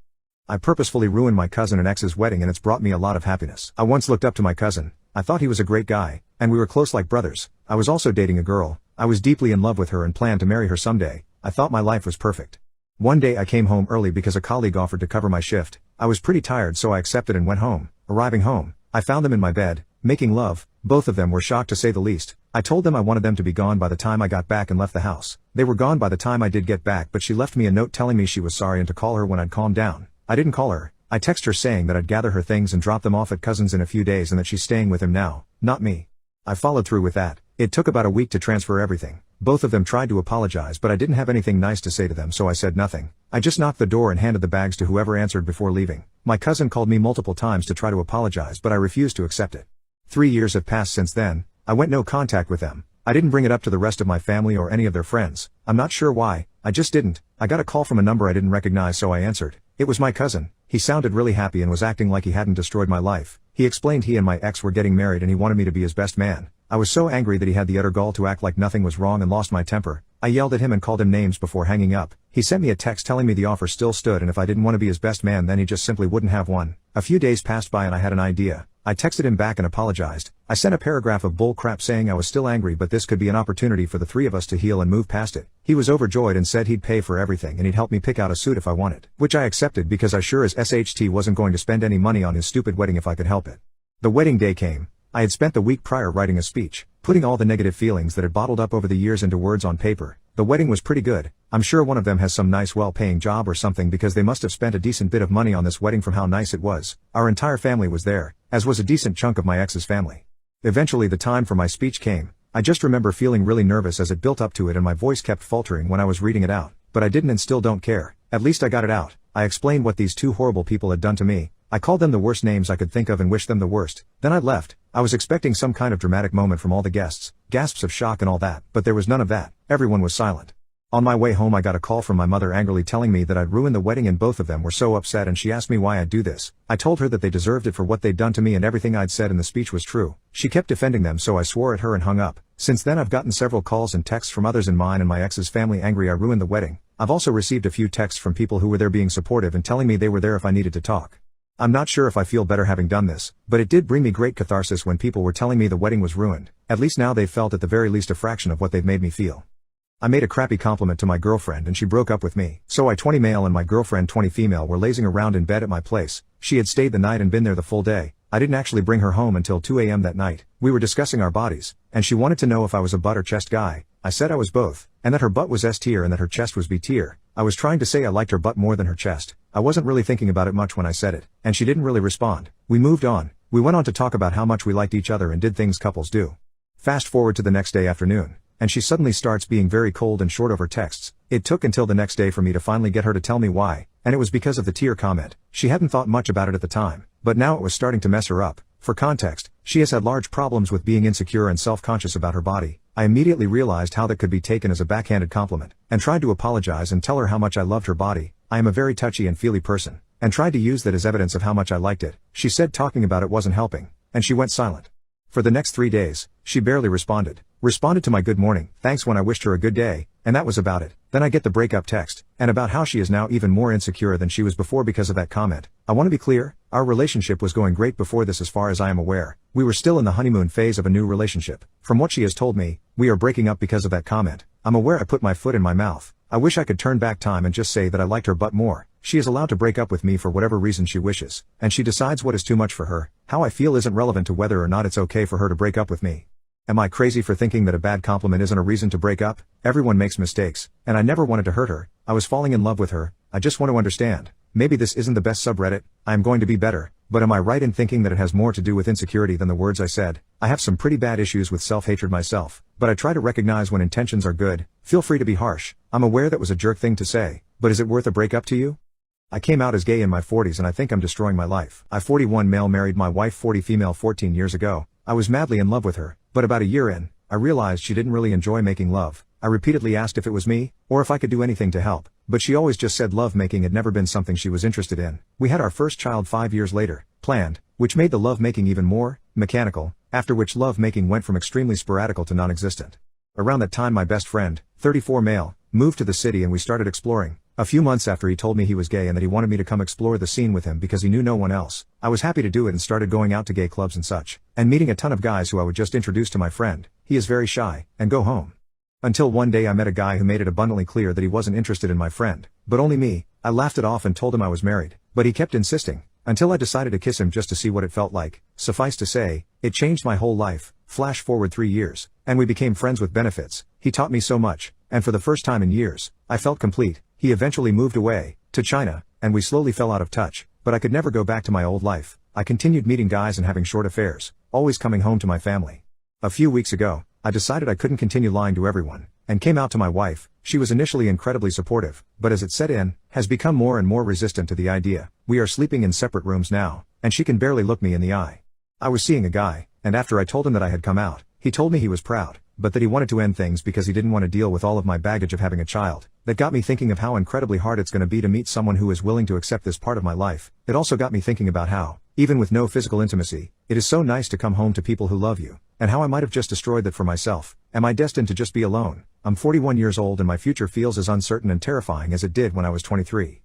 I purposefully ruined my cousin and ex's wedding and it's brought me a lot of happiness. I once looked up to my cousin. I thought he was a great guy, and we were close like brothers. I was also dating a girl. I was deeply in love with her and planned to marry her someday. I thought my life was perfect. One day I came home early because a colleague offered to cover my shift. I was pretty tired, so I accepted and went home. Arriving home, I found them in my bed, making love. Both of them were shocked to say the least. I told them I wanted them to be gone by the time I got back and left the house. They were gone by the time I did get back, but she left me a note telling me she was sorry and to call her when I'd calmed down. I didn't call her. I texted her saying that I'd gather her things and drop them off at cousin's in a few days and that she's staying with him now, not me. I followed through with that. It took about a week to transfer everything. Both of them tried to apologize, but I didn't have anything nice to say to them, so I said nothing. I just knocked the door and handed the bags to whoever answered before leaving. My cousin called me multiple times to try to apologize, but I refused to accept it. 3 years have passed since then. I went no contact with them. I didn't bring it up to the rest of my family or any of their friends. I'm not sure why. I just didn't. I got a call from a number I didn't recognize, so I answered. It was my cousin. He sounded really happy and was acting like he hadn't destroyed my life. He explained he and my ex were getting married and he wanted me to be his best man. I was so angry that he had the utter gall to act like nothing was wrong and lost my temper. I yelled at him and called him names before hanging up. He sent me a text telling me the offer still stood and if I didn't want to be his best man then he just simply wouldn't have one. A few days passed by and I had an idea. I texted him back and apologized. I sent a paragraph of bull crap saying I was still angry but this could be an opportunity for the three of us to heal and move past it. He was overjoyed and said he'd pay for everything and he'd help me pick out a suit if I wanted, which I accepted because I sure as SHT wasn't going to spend any money on his stupid wedding if I could help it. The wedding day came. I had spent the week prior writing a speech, putting all the negative feelings that had bottled up over the years into words on paper. The wedding was pretty good. I'm sure one of them has some nice well-paying job or something because they must have spent a decent bit of money on this wedding from how nice it was. Our entire family was there, as was a decent chunk of my ex's family. Eventually the time for my speech came. I just remember feeling really nervous as it built up to it and my voice kept faltering when I was reading it out. But I didn't and still don't care. At least I got it out. I explained what these two horrible people had done to me. I called them the worst names I could think of and wished them the worst. Then I left. I was expecting some kind of dramatic moment from all the guests, gasps of shock and all that, but there was none of that. Everyone was silent. On my way home I got a call from my mother angrily telling me that I'd ruined the wedding and both of them were so upset and she asked me why I'd do this. I told her that they deserved it for what they'd done to me and everything I'd said in the speech was true. She kept defending them so I swore at her and hung up. Since then I've gotten several calls and texts from others in mine and my ex's family angry I ruined the wedding. I've also received a few texts from people who were there being supportive and telling me they were there if I needed to talk. I'm not sure if I feel better having done this, but it did bring me great catharsis when people were telling me the wedding was ruined. At least now they've felt at the very least a fraction of what they've made me feel. I made a crappy compliment to my girlfriend and she broke up with me. So I 20 male and my girlfriend 20 female were lazing around in bed at my place. She had stayed the night and been there the full day. I didn't actually bring her home until 2 a.m. that night. We were discussing our bodies, and she wanted to know if I was a butt or chest guy. I said I was both, and that her butt was S tier and that her chest was B tier. I was trying to say I liked her butt more than her chest. I wasn't really thinking about it much when I said it, and she didn't really respond. We moved on. We went on to talk about how much we liked each other and did things couples do. Fast forward to the next day afternoon, and she suddenly starts being very cold and short over texts. It took until the next day for me to finally get her to tell me why, and it was because of the tier comment. She hadn't thought much about it at the time, but now it was starting to mess her up. For context, she has had large problems with being insecure and self-conscious about her body. I immediately realized how that could be taken as a backhanded compliment, and tried to apologize and tell her how much I loved her body. I am a very touchy and feely person, and tried to use that as evidence of how much I liked it. She said talking about it wasn't helping, and she went silent. For the next 3 days, she barely responded. Responded to my good morning, thanks when I wished her a good day, and that was about it. Then I get the breakup text, and about how she is now even more insecure than she was before because of that comment. I want to be clear, our relationship was going great before this as far as I am aware. We were still in the honeymoon phase of a new relationship. From what she has told me, we are breaking up because of that comment. I'm aware I put my foot in my mouth. I wish I could turn back time and just say that I liked her butt more. She is allowed to break up with me for whatever reason she wishes, and she decides what is too much for her. How I feel isn't relevant to whether or not it's okay for her to break up with me. Am I crazy for thinking that a bad compliment isn't a reason to break up? Everyone makes mistakes, and I never wanted to hurt her. I was falling in love with her. I just want to understand. Maybe this isn't the best subreddit. I am going to be better, but am I right in thinking that it has more to do with insecurity than the words I said? I have some pretty bad issues with self-hatred myself, but I try to recognize when intentions are good. Feel free to be harsh. I'm aware that was a jerk thing to say, but is it worth a breakup to you? I came out as gay in my 40s and I think I'm destroying my life. I 41 male married my wife 40 female 14 years ago. I was madly in love with her, but about a year in, I realized she didn't really enjoy making love. I repeatedly asked if it was me, or if I could do anything to help, but she always just said love making had never been something she was interested in. We had our first child 5 years later, planned, which made the love making even more mechanical, after which love making went from extremely sporadical to non-existent. Around that time my best friend, 34 male, moved to the city and we started exploring. A few months after he told me he was gay and that he wanted me to come explore the scene with him because he knew no one else, I was happy to do it and started going out to gay clubs and such, and meeting a ton of guys who I would just introduce to my friend, he is very shy, and go home. Until one day I met a guy who made it abundantly clear that he wasn't interested in my friend, but only me. I laughed it off and told him I was married, but he kept insisting, until I decided to kiss him just to see what it felt like. Suffice to say, it changed my whole life. Flash forward 3 years, and we became friends with benefits. He taught me so much, and for the first time in years, I felt complete. He eventually moved away, to China, and we slowly fell out of touch, but I could never go back to my old life. I continued meeting guys and having short affairs, always coming home to my family. A few weeks ago, I decided I couldn't continue lying to everyone, and came out to my wife. She was initially incredibly supportive, but as it set in, has become more and more resistant to the idea. We are sleeping in separate rooms now, and she can barely look me in the eye. I was seeing a guy, and after I told him that I had come out, he told me he was proud, but that he wanted to end things because he didn't want to deal with all of my baggage of having a child. That got me thinking of how incredibly hard it's going to be to meet someone who is willing to accept this part of my life. It also got me thinking about how, even with no physical intimacy, it is so nice to come home to people who love you, and how I might have just destroyed that for myself. Am I destined to just be alone? I'm 41 years old and my future feels as uncertain and terrifying as it did when I was 23.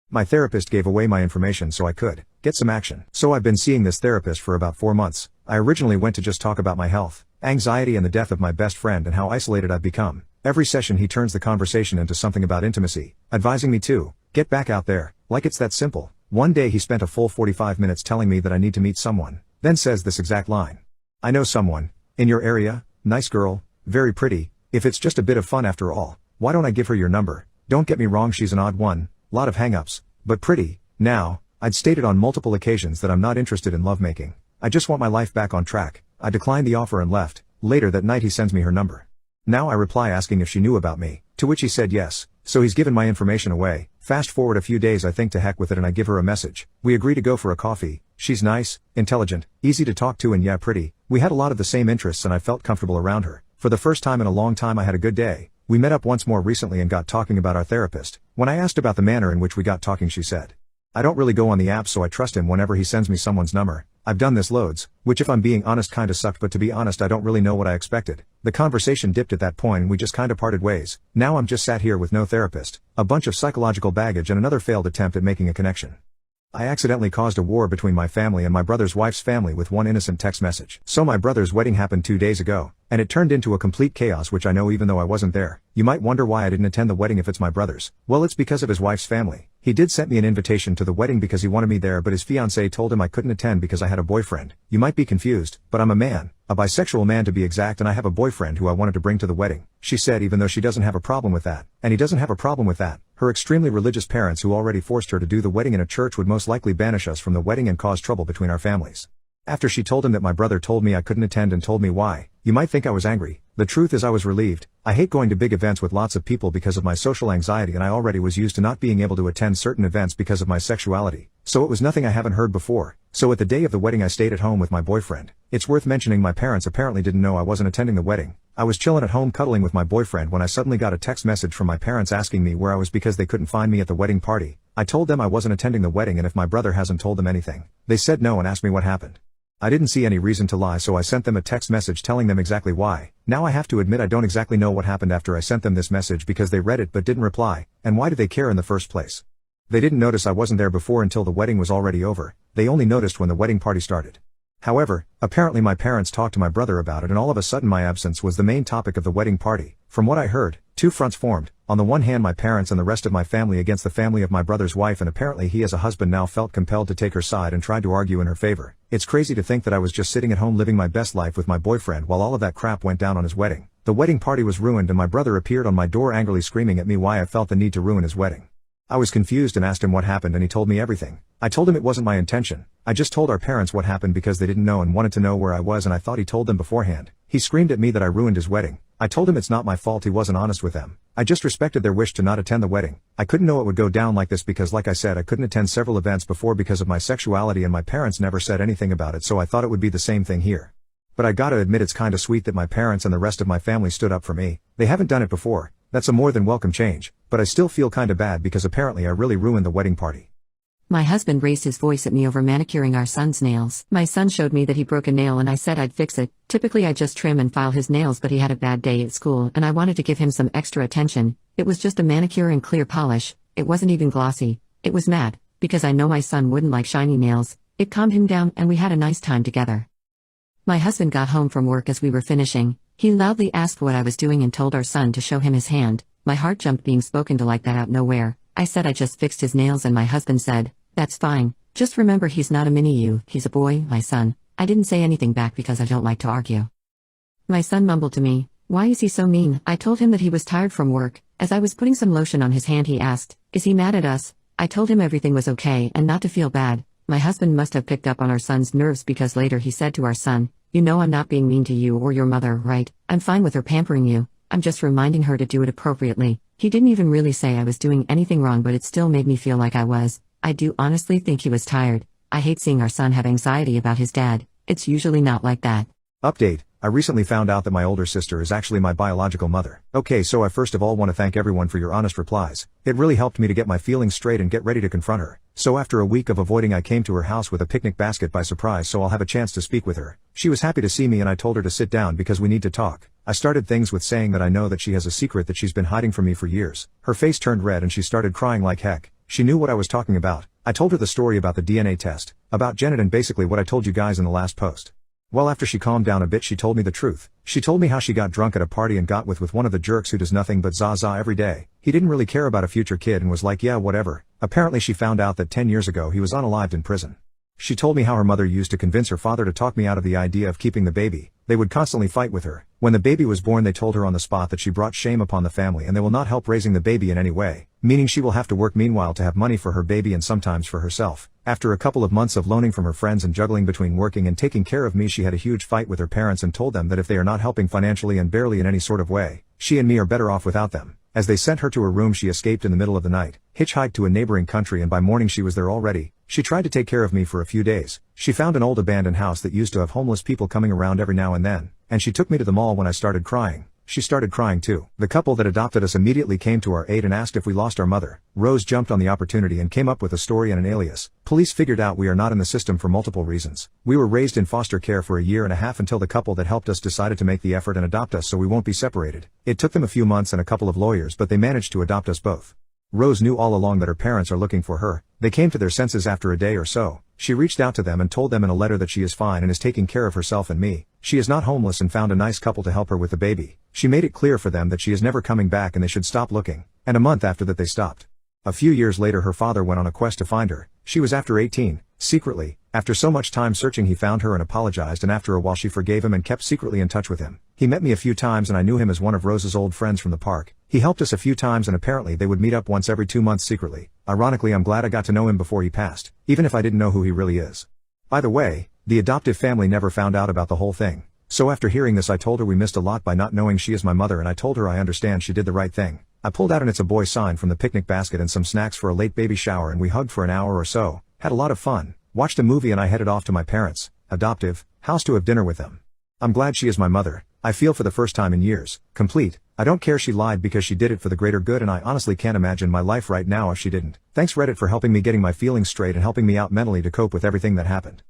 My therapist gave away my information so I could get some action. So I've been seeing this therapist for about 4 months. I originally went to just talk about my health, anxiety and the death of my best friend and how isolated I've become. Every session he turns the conversation into something about intimacy, advising me to get back out there, like it's that simple. One day he spent a full 45 minutes telling me that I need to meet someone, then says this exact line. I know someone, in your area, nice girl, very pretty, if it's just a bit of fun after all, why don't I give her your number? Don't get me wrong, she's an odd one, lot of hang-ups, but pretty. Now, I'd stated on multiple occasions that I'm not interested in lovemaking. I just want my life back on track. I declined the offer and left. Later that night he sends me her number. Now I reply asking if she knew about me, to which he said yes, so he's given my information away. Fast forward a few days, I think to heck with it and I give her a message. We agree to go for a coffee. She's nice, intelligent, easy to talk to and yeah, pretty. We had a lot of the same interests and I felt comfortable around her. For the first time in a long time I had a good day. We met up once more recently and got talking about our therapist. When I asked about the manner in which we got talking, she said, I don't really go on the app, so I trust him whenever he sends me someone's number. I've done this loads, which if I'm being honest kinda sucked, but to be honest I don't really know what I expected. The conversation dipped at that point and we just kinda parted ways. Now I'm just sat here with no therapist, a bunch of psychological baggage and another failed attempt at making a connection. I accidentally caused a war between my family and my brother's wife's family with one innocent text message. So my brother's wedding happened 2 days ago, and it turned into a complete chaos, which I know even though I wasn't there. You might wonder why I didn't attend the wedding if it's my brother's. Well, it's because of his wife's family. He did send me an invitation to the wedding because he wanted me there, but his fiancée told him I couldn't attend because I had a boyfriend. You might be confused, but I'm a man, a bisexual man to be exact, and I have a boyfriend who I wanted to bring to the wedding. She said even though she doesn't have a problem with that, and he doesn't have a problem with that, her extremely religious parents who already forced her to do the wedding in a church would most likely banish us from the wedding and cause trouble between our families. After she told him that my brother told me I couldn't attend and told me why, you might think I was angry. The truth is I was relieved. I hate going to big events with lots of people because of my social anxiety, and I already was used to not being able to attend certain events because of my sexuality. So it was nothing I haven't heard before. So at the day of the wedding I stayed at home with my boyfriend. It's worth mentioning my parents apparently didn't know I wasn't attending the wedding. I was chilling at home cuddling with my boyfriend when I suddenly got a text message from my parents asking me where I was because they couldn't find me at the wedding party. I told them I wasn't attending the wedding and if my brother hasn't told them anything. They said no and asked me what happened. I didn't see any reason to lie, so I sent them a text message telling them exactly why. Now I have to admit I don't exactly know what happened after I sent them this message because they read it but didn't reply, and why did they care in the first place? They didn't notice I wasn't there before until the wedding was already over. They only noticed when the wedding party started. However, apparently my parents talked to my brother about it and all of a sudden my absence was the main topic of the wedding party. From what I heard, two fronts formed. On the one hand my parents and the rest of my family against the family of my brother's wife, and apparently he as a husband now felt compelled to take her side and tried to argue in her favor. It's crazy to think that I was just sitting at home living my best life with my boyfriend while all of that crap went down on his wedding. The wedding party was ruined and my brother appeared on my door angrily screaming at me why I felt the need to ruin his wedding. I was confused and asked him what happened and he told me everything. I told him it wasn't my intention. I just told our parents what happened because they didn't know and wanted to know where I was, and I thought he told them beforehand. He screamed at me that I ruined his wedding. I told him it's not my fault, he wasn't honest with them. I just respected their wish to not attend the wedding. I couldn't know it would go down like this because like I said I couldn't attend several events before because of my sexuality and my parents never said anything about it, so I thought it would be the same thing here. But I gotta admit it's kinda sweet that my parents and the rest of my family stood up for me. They haven't done it before. That's a more than welcome change, but I still feel kinda bad because apparently I really ruined the wedding party. My husband raised his voice at me over manicuring our son's nails. My son showed me that he broke a nail and I said I'd fix it. Typically I just trim and file his nails, but he had a bad day at school and I wanted to give him some extra attention. It was just a manicure and clear polish. It wasn't even glossy. It was matte, because I know my son wouldn't like shiny nails. It calmed him down and we had a nice time together. My husband got home from work as we were finishing. He loudly asked what I was doing and told our son to show him his hand. My heart jumped being spoken to like that out nowhere. I said I just fixed his nails and my husband said, "That's fine. Just remember he's not a mini you, he's a boy, my son." I didn't say anything back because I don't like to argue. My son mumbled to me, "Why is he so mean?" I told him that he was tired from work. As I was putting some lotion on his hand he asked, "Is he mad at us?" I told him everything was okay and not to feel bad. My husband must have picked up on our son's nerves because later he said to our son, "You know I'm not being mean to you or your mother, right? I'm fine with her pampering you. I'm just reminding her to do it appropriately." He didn't even really say I was doing anything wrong, but it still made me feel like I was. I do honestly think he was tired. I hate seeing our son have anxiety about his dad. It's usually not like that. Update: I recently found out that my older sister is actually my biological mother. Okay, so I first of all want to thank everyone for your honest replies. It really helped me to get my feelings straight and get ready to confront her. So after a week of avoiding, I came to her house with a picnic basket by surprise, so I'll have a chance to speak with her. She was happy to see me and I told her to sit down because we need to talk. I started things with saying that I know that she has a secret that she's been hiding from me for years. Her face turned red and she started crying like heck. She knew what I was talking about. I told her the story about the DNA test, about Janet, and basically what I told you guys in the last post. Well, after she calmed down a bit, she told me the truth. She told me how she got drunk at a party and got with one of the jerks who does nothing but za every day. He didn't really care about a future kid and was like, yeah, whatever. Apparently she found out that 10 years ago he was unalived in prison. She told me how her mother used to convince her father to talk me out of the idea of keeping the baby. They would constantly fight with her. When the baby was born, they told her on the spot that she brought shame upon the family and they will not help raising the baby in any way, meaning she will have to work meanwhile to have money for her baby and sometimes for herself. After a couple of months of loaning from her friends and juggling between working and taking care of me, she had a huge fight with her parents and told them that if they are not helping financially and barely in any sort of way, she and me are better off without them. As they sent her to her room, she escaped in the middle of the night, hitchhiked to a neighboring country, and by morning she was there already. She tried to take care of me for a few days. She found an old abandoned house that used to have homeless people coming around every now and then, and she took me to the mall when I started crying. She started crying too. The couple that adopted us immediately came to our aid and asked if we lost our mother. Rose jumped on the opportunity and came up with a story and an alias. Police figured out we are not in the system for multiple reasons. We were raised in foster care for a year and a half until the couple that helped us decided to make the effort and adopt us so we won't be separated. It took them a few months and a couple of lawyers, but they managed to adopt us both. Rose knew all along that her parents are looking for her. They came to their senses after a day or so. She reached out to them and told them in a letter that she is fine and is taking care of herself and me. She is not homeless and found a nice couple to help her with the baby. She made it clear for them that she is never coming back and they should stop looking. And a month after that they stopped. A few years later her father went on a quest to find her. She was after 18. Secretly, after so much time searching, he found her and apologized, and after a while she forgave him and kept secretly in touch with him. He met me a few times and I knew him as one of Rose's old friends from the park. He helped us a few times and apparently they would meet up once every 2 months secretly. Ironically, I'm glad I got to know him before he passed, even if I didn't know who he really is. By the way, the adoptive family never found out about the whole thing. So after hearing this, I told her we missed a lot by not knowing she is my mother, and I told her I understand she did the right thing. I pulled out an "It's a Boy" sign from the picnic basket and some snacks for a late baby shower, and we hugged for an hour or so, had a lot of fun, watched a movie, and I headed off to my parents' adoptive house to have dinner with them. I'm glad she is my mother. I feel for the first time in years, complete. I don't care she lied because she did it for the greater good, and I honestly can't imagine my life right now if she didn't. Thanks Reddit for helping me getting my feelings straight and helping me out mentally to cope with everything that happened.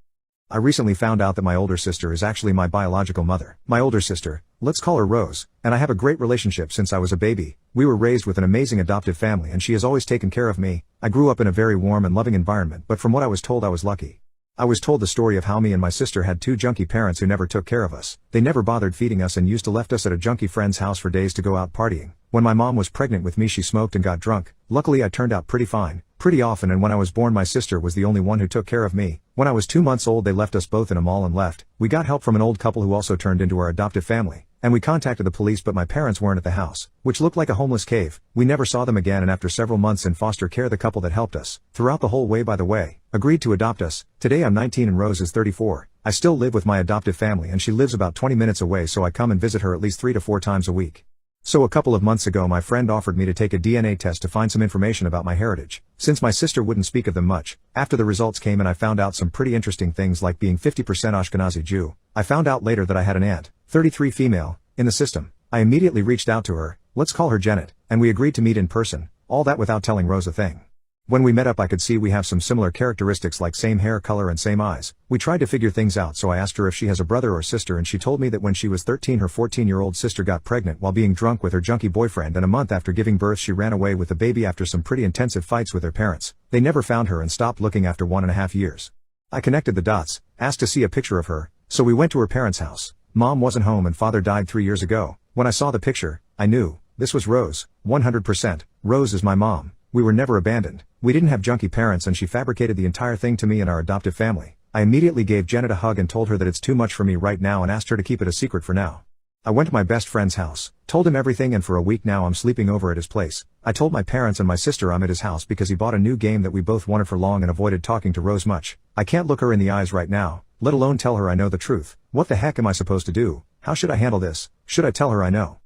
I recently found out that my older sister is actually my biological mother. My older sister, let's call her Rose, and I have a great relationship since I was a baby. We were raised with an amazing adoptive family and she has always taken care of me. I grew up in a very warm and loving environment, but from what I was told, I was lucky. I was told the story of how me and my sister had two junkie parents who never took care of us. They never bothered feeding us and used to left us at a junkie friend's house for days to go out partying. When my mom was pregnant with me, she smoked and got drunk. Luckily I turned out pretty fine, pretty often, and when I was born my sister was the only one who took care of me. When I was 2 months old they left us both in a mall and left. We got help from an old couple who also turned into our adoptive family. And we contacted the police, but my parents weren't at the house, which looked like a homeless cave. We never saw them again, and after several months in foster care, the couple that helped us throughout the whole way, by the way, agreed to adopt us. Today I'm 19 and Rose is 34. I still live with my adoptive family and she lives about 20 minutes away, so I come and visit her at least 3 to 4 times a week. So a couple of months ago my friend offered me to take a DNA test to find some information about my heritage, since my sister wouldn't speak of them much. After the results came in I found out some pretty interesting things, like being 50% Ashkenazi Jew, I found out later that I had an aunt, 33 female, in the system. I immediately reached out to her, let's call her Janet, and we agreed to meet in person, all that without telling Rose a thing. When we met up I could see we have some similar characteristics like same hair color and same eyes. We tried to figure things out, so I asked her if she has a brother or sister, and she told me that when she was 13 her 14-year-old sister got pregnant while being drunk with her junkie boyfriend, and a month after giving birth she ran away with the baby after some pretty intensive fights with her parents. They never found her and stopped looking after 1.5 years. I connected the dots, asked to see a picture of her, so we went to her parents' house. Mom wasn't home and father died 3 years ago. When I saw the picture, I knew, this was Rose, 100%, Rose is my mom. We were never abandoned. We didn't have junkie parents and she fabricated the entire thing to me and our adoptive family. I immediately gave Janet a hug and told her that it's too much for me right now and asked her to keep it a secret for now. I went to my best friend's house, told him everything, and for a week now I'm sleeping over at his place. I told my parents and my sister I'm at his house because he bought a new game that we both wanted for long and avoided talking to Rose much. I can't look her in the eyes right now, let alone tell her I know the truth. What the heck am I supposed to do? How should I handle this? Should I tell her I know?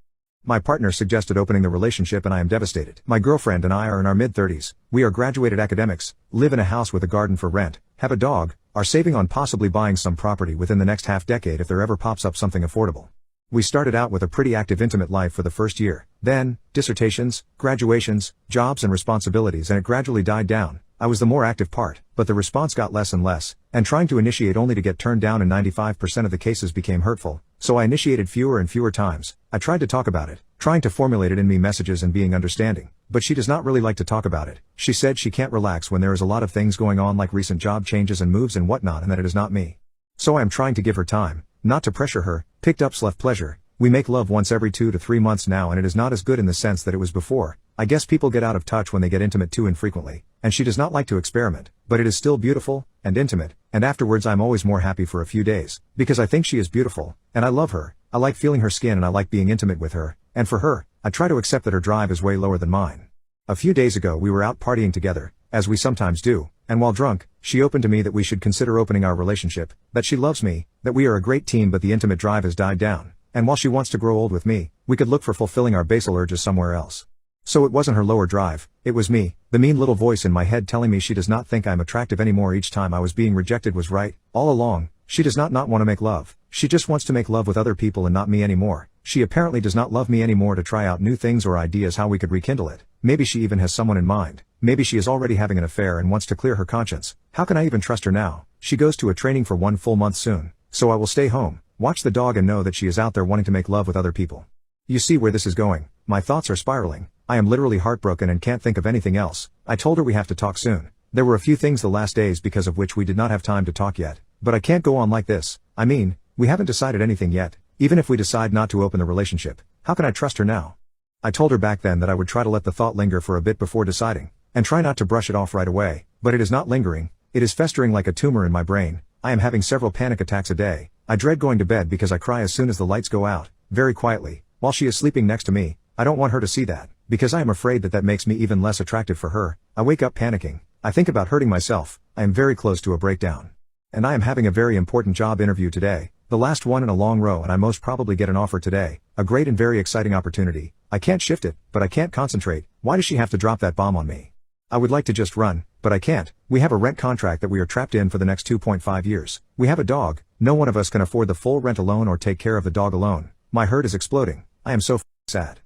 My partner suggested opening the relationship and I am devastated. My girlfriend and I are in our mid-30s. We are graduated academics, live in a house with a garden for rent, have a dog, are saving on possibly buying some property within the next half-decade if there ever pops up something affordable. We started out with a pretty active intimate life for the first year. Then, dissertations, graduations, jobs and responsibilities, and it gradually died down. I was the more active part, but the response got less and less, and trying to initiate only to get turned down in 95% of the cases became hurtful, so I initiated fewer and fewer times. I tried to talk about it, trying to formulate it in me messages and being understanding, but she does not really like to talk about it. She said she can't relax when there is a lot of things going on like recent job changes and moves and whatnot, and that it is not me. So I am trying to give her time, not to pressure her. Picked up self pleasure. We make love once every 2 to 3 months now, and it is not as good in the sense that it was before. I guess people get out of touch when they get intimate too infrequently, and she does not like to experiment, but it is still beautiful, and intimate, and afterwards I'm always more happy for a few days, because I think she is beautiful, and I love her, I like feeling her skin and I like being intimate with her, and for her, I try to accept that her drive is way lower than mine. A few days ago we were out partying together, as we sometimes do, and while drunk, she opened to me that we should consider opening our relationship, that she loves me, that we are a great team but the intimate drive has died down, and while she wants to grow old with me, we could look for fulfilling our basal urges somewhere else. So it wasn't her lower drive, it was me, the mean little voice in my head telling me she does not think I'm attractive anymore. Each time I was being rejected was right, all along. She does not want to make love, she just wants to make love with other people and not me anymore. She apparently does not love me anymore to try out new things or ideas how we could rekindle it. Maybe she even has someone in mind, maybe she is already having an affair and wants to clear her conscience. How can I even trust her now? She goes to a training for 1 full month soon, so I will stay home, watch the dog and know that she is out there wanting to make love with other people. You see where this is going. My thoughts are spiraling. I am literally heartbroken and can't think of anything else. I told her we have to talk soon. There were a few things the last days because of which we did not have time to talk yet. But I can't go on like this. I mean, we haven't decided anything yet. Even if we decide not to open the relationship, how can I trust her now? I told her back then that I would try to let the thought linger for a bit before deciding, and try not to brush it off right away, but it is not lingering. It is festering like a tumor in my brain. I am having several panic attacks a day. I dread going to bed because I cry as soon as the lights go out, very quietly, while she is sleeping next to me. I don't want her to see that, because I am afraid that that makes me even less attractive for her. I wake up panicking. I think about hurting myself. I am very close to a breakdown. And I am having a very important job interview today, the last one in a long row, and I most probably get an offer today. A great and very exciting opportunity. I can't shift it, but I can't concentrate. Why does she have to drop that bomb on me? I would like to just run, but I can't. We have a rent contract that we are trapped in for the next 2.5 years. We have a dog. No one of us can afford the full rent alone or take care of the dog alone. My hurt is exploding. I am so sad.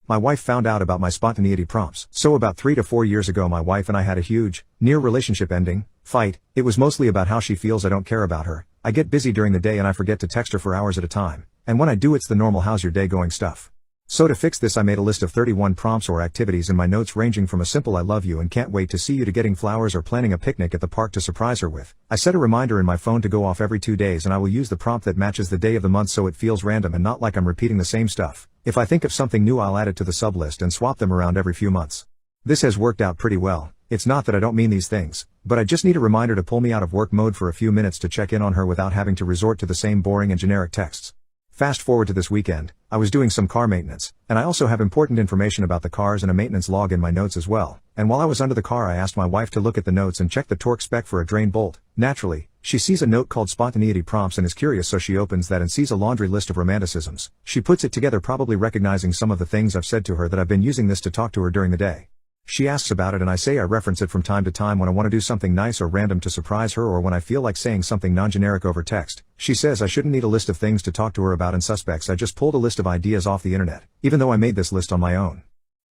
My wife found out about my spontaneity prompts. So about 3 to 4 years ago my wife and I had a huge, near relationship ending, fight. It was mostly about how she feels I don't care about her. I get busy during the day and I forget to text her for hours at a time. And when I do it's the normal how's your day going stuff. So to fix this I made a list of 31 prompts or activities in my notes ranging from a simple I love you and can't wait to see you to getting flowers or planning a picnic at the park to surprise her with. I set a reminder in my phone to go off every 2 days and I will use the prompt that matches the day of the month so it feels random and not like I'm repeating the same stuff. If I think of something new I'll add it to the sublist and swap them around every few months. This has worked out pretty well. It's not that I don't mean these things, but I just need a reminder to pull me out of work mode for a few minutes to check in on her without having to resort to the same boring and generic texts. Fast forward to this weekend, I was doing some car maintenance, and I also have important information about the cars and a maintenance log in my notes as well. And while I was under the car I asked my wife to look at the notes and check the torque spec for a drain bolt. Naturally, she sees a note called spontaneity prompts and is curious, so she opens that and sees a laundry list of romanticisms. She puts it together, probably recognizing some of the things I've said to her that I've been using this to talk to her during the day. She asks about it and I say I reference it from time to time when I want to do something nice or random to surprise her or when I feel like saying something non-generic over text. She says I shouldn't need a list of things to talk to her about and suspects I just pulled a list of ideas off the internet, even though I made this list on my own.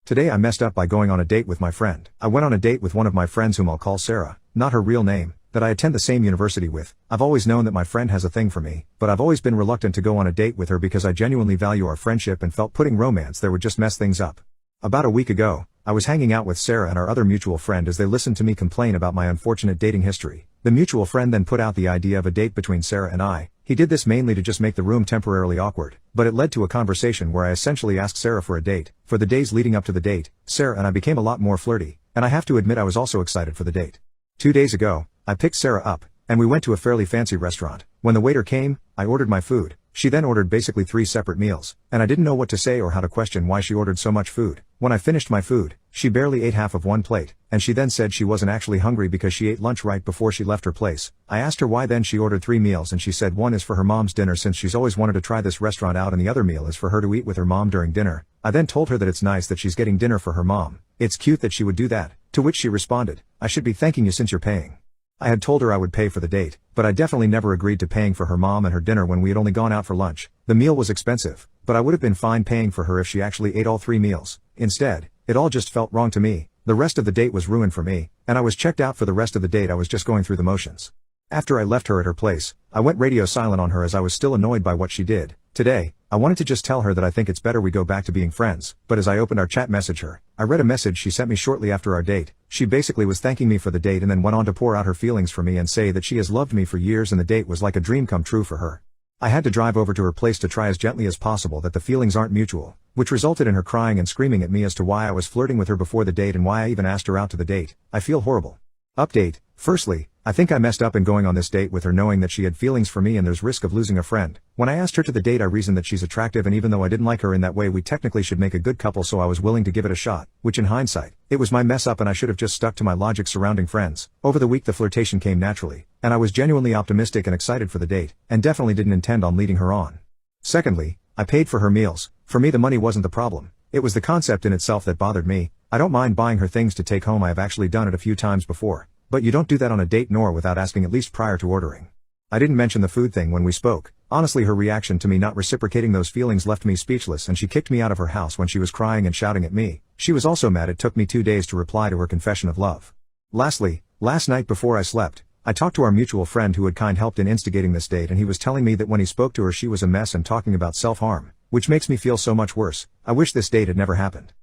Today I messed up by going on a date with my friend. I went on a date with one of my friends whom I'll call Sarah, not her real name, that I attend the same university with. I've always known that my friend has a thing for me, but I've always been reluctant to go on a date with her because I genuinely value our friendship and felt putting romance there would just mess things up. About a week ago, I was hanging out with Sarah and our other mutual friend as they listened to me complain about my unfortunate dating history. The mutual friend then put out the idea of a date between Sarah and I. He did this mainly to just make the room temporarily awkward, but it led to a conversation where I essentially asked Sarah for a date. For the days leading up to the date, Sarah and I became a lot more flirty, and I have to admit I was also excited for the date. 2 days ago, I picked Sarah up, and we went to a fairly fancy restaurant. When the waiter came, I ordered my food. She then ordered basically 3 separate meals, and I didn't know what to say or how to question why she ordered so much food. When I finished my food, she barely ate half of one plate, and she then said she wasn't actually hungry because she ate lunch right before she left her place. I asked her why then she ordered 3 meals and she said one is for her mom's dinner since she's always wanted to try this restaurant out and the other meal is for her to eat with her mom during dinner. I then told her that it's nice that she's getting dinner for her mom. It's cute that she would do that, to which she responded, I should be thanking you since you're paying. I had told her I would pay for the date, but I definitely never agreed to paying for her mom and her dinner when we had only gone out for lunch. The meal was expensive, but I would have been fine paying for her if she actually ate all 3 meals. Instead, it all just felt wrong to me. The rest of the date was ruined for me, and I was checked out for the rest of the date. I was just going through the motions. After I left her at her place, I went radio silent on her as I was still annoyed by what she did. Today, I wanted to just tell her that I think it's better we go back to being friends, but as I opened our chat message I read a message she sent me shortly after our date. She basically was thanking me for the date and then went on to pour out her feelings for me and say that she has loved me for years and the date was like a dream come true for her. I had to drive over to her place to try as gently as possible that the feelings aren't mutual, which resulted in her crying and screaming at me as to why I was flirting with her before the date and why I even asked her out to the date. I feel horrible. Update. Firstly, I think I messed up in going on this date with her knowing that she had feelings for me and there's risk of losing a friend. When I asked her to the date I reasoned that she's attractive and even though I didn't like her in that way we technically should make a good couple so I was willing to give it a shot, which in hindsight, it was my mess up and I should have just stuck to my logic surrounding friends. Over the week the flirtation came naturally, and I was genuinely optimistic and excited for the date, and definitely didn't intend on leading her on. Secondly, I paid for her meals. For me the money wasn't the problem. It was the concept in itself that bothered me. I don't mind buying her things to take home. I have actually done it a few times before. But you don't do that on a date nor without asking at least prior to ordering. I didn't mention the food thing when we spoke. Honestly her reaction to me not reciprocating those feelings left me speechless and she kicked me out of her house when she was crying and shouting at me. She was also mad it took me 2 days to reply to her confession of love. Lastly, last night before I slept, I talked to our mutual friend who had helped in instigating this date and he was telling me that when he spoke to her she was a mess and talking about self-harm, which makes me feel so much worse. I wish this date had never happened.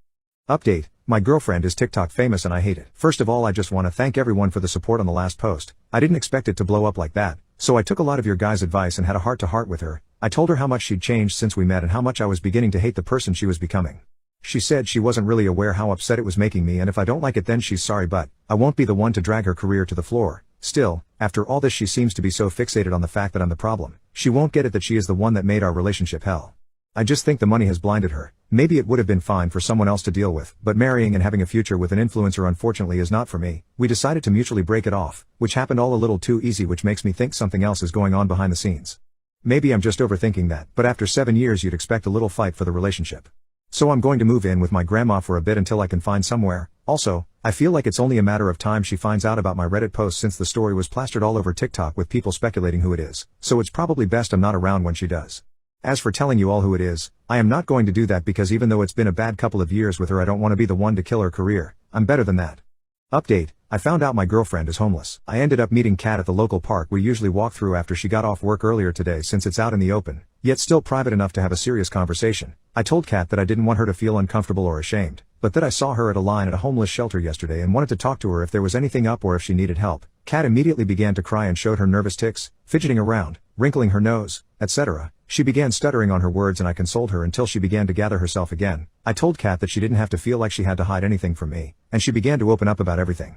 Update. My girlfriend is TikTok famous and I hate it. First of all I just want to thank everyone for the support on the last post. I didn't expect it to blow up like that, so I took a lot of your guys' advice and had a heart-to-heart with her. I told her how much she'd changed since we met and how much I was beginning to hate the person she was becoming. She said she wasn't really aware how upset it was making me and if I don't like it then she's sorry but I won't be the one to drag her career to the floor. Still, after all this she seems to be so fixated on the fact that I'm the problem. She won't get it that she is the one that made our relationship hell. I just think the money has blinded her. Maybe it would have been fine for someone else to deal with, but marrying and having a future with an influencer unfortunately is not for me. We decided to mutually break it off, which happened all a little too easy which makes me think something else is going on behind the scenes. Maybe I'm just overthinking that, but after 7 years you'd expect a little fight for the relationship. So I'm going to move in with my grandma for a bit until I can find somewhere. Also, I feel like it's only a matter of time she finds out about my Reddit post since the story was plastered all over TikTok with people speculating who it is, so it's probably best I'm not around when she does. As for telling you all who it is, I am not going to do that because even though it's been a bad couple of years with her I don't want to be the one to kill her career. I'm better than that. Update. I found out my girlfriend is homeless. I ended up meeting Kat at the local park we usually walk through after she got off work earlier today since it's out in the open, yet still private enough to have a serious conversation. I told Kat that I didn't want her to feel uncomfortable or ashamed, but that I saw her at a line at a homeless shelter yesterday and wanted to talk to her if there was anything up or if she needed help. Kat immediately began to cry and showed her nervous tics, fidgeting around, wrinkling her nose, etc. She began stuttering on her words and I consoled her until she began to gather herself again. I told Kat that she didn't have to feel like she had to hide anything from me, and she began to open up about everything.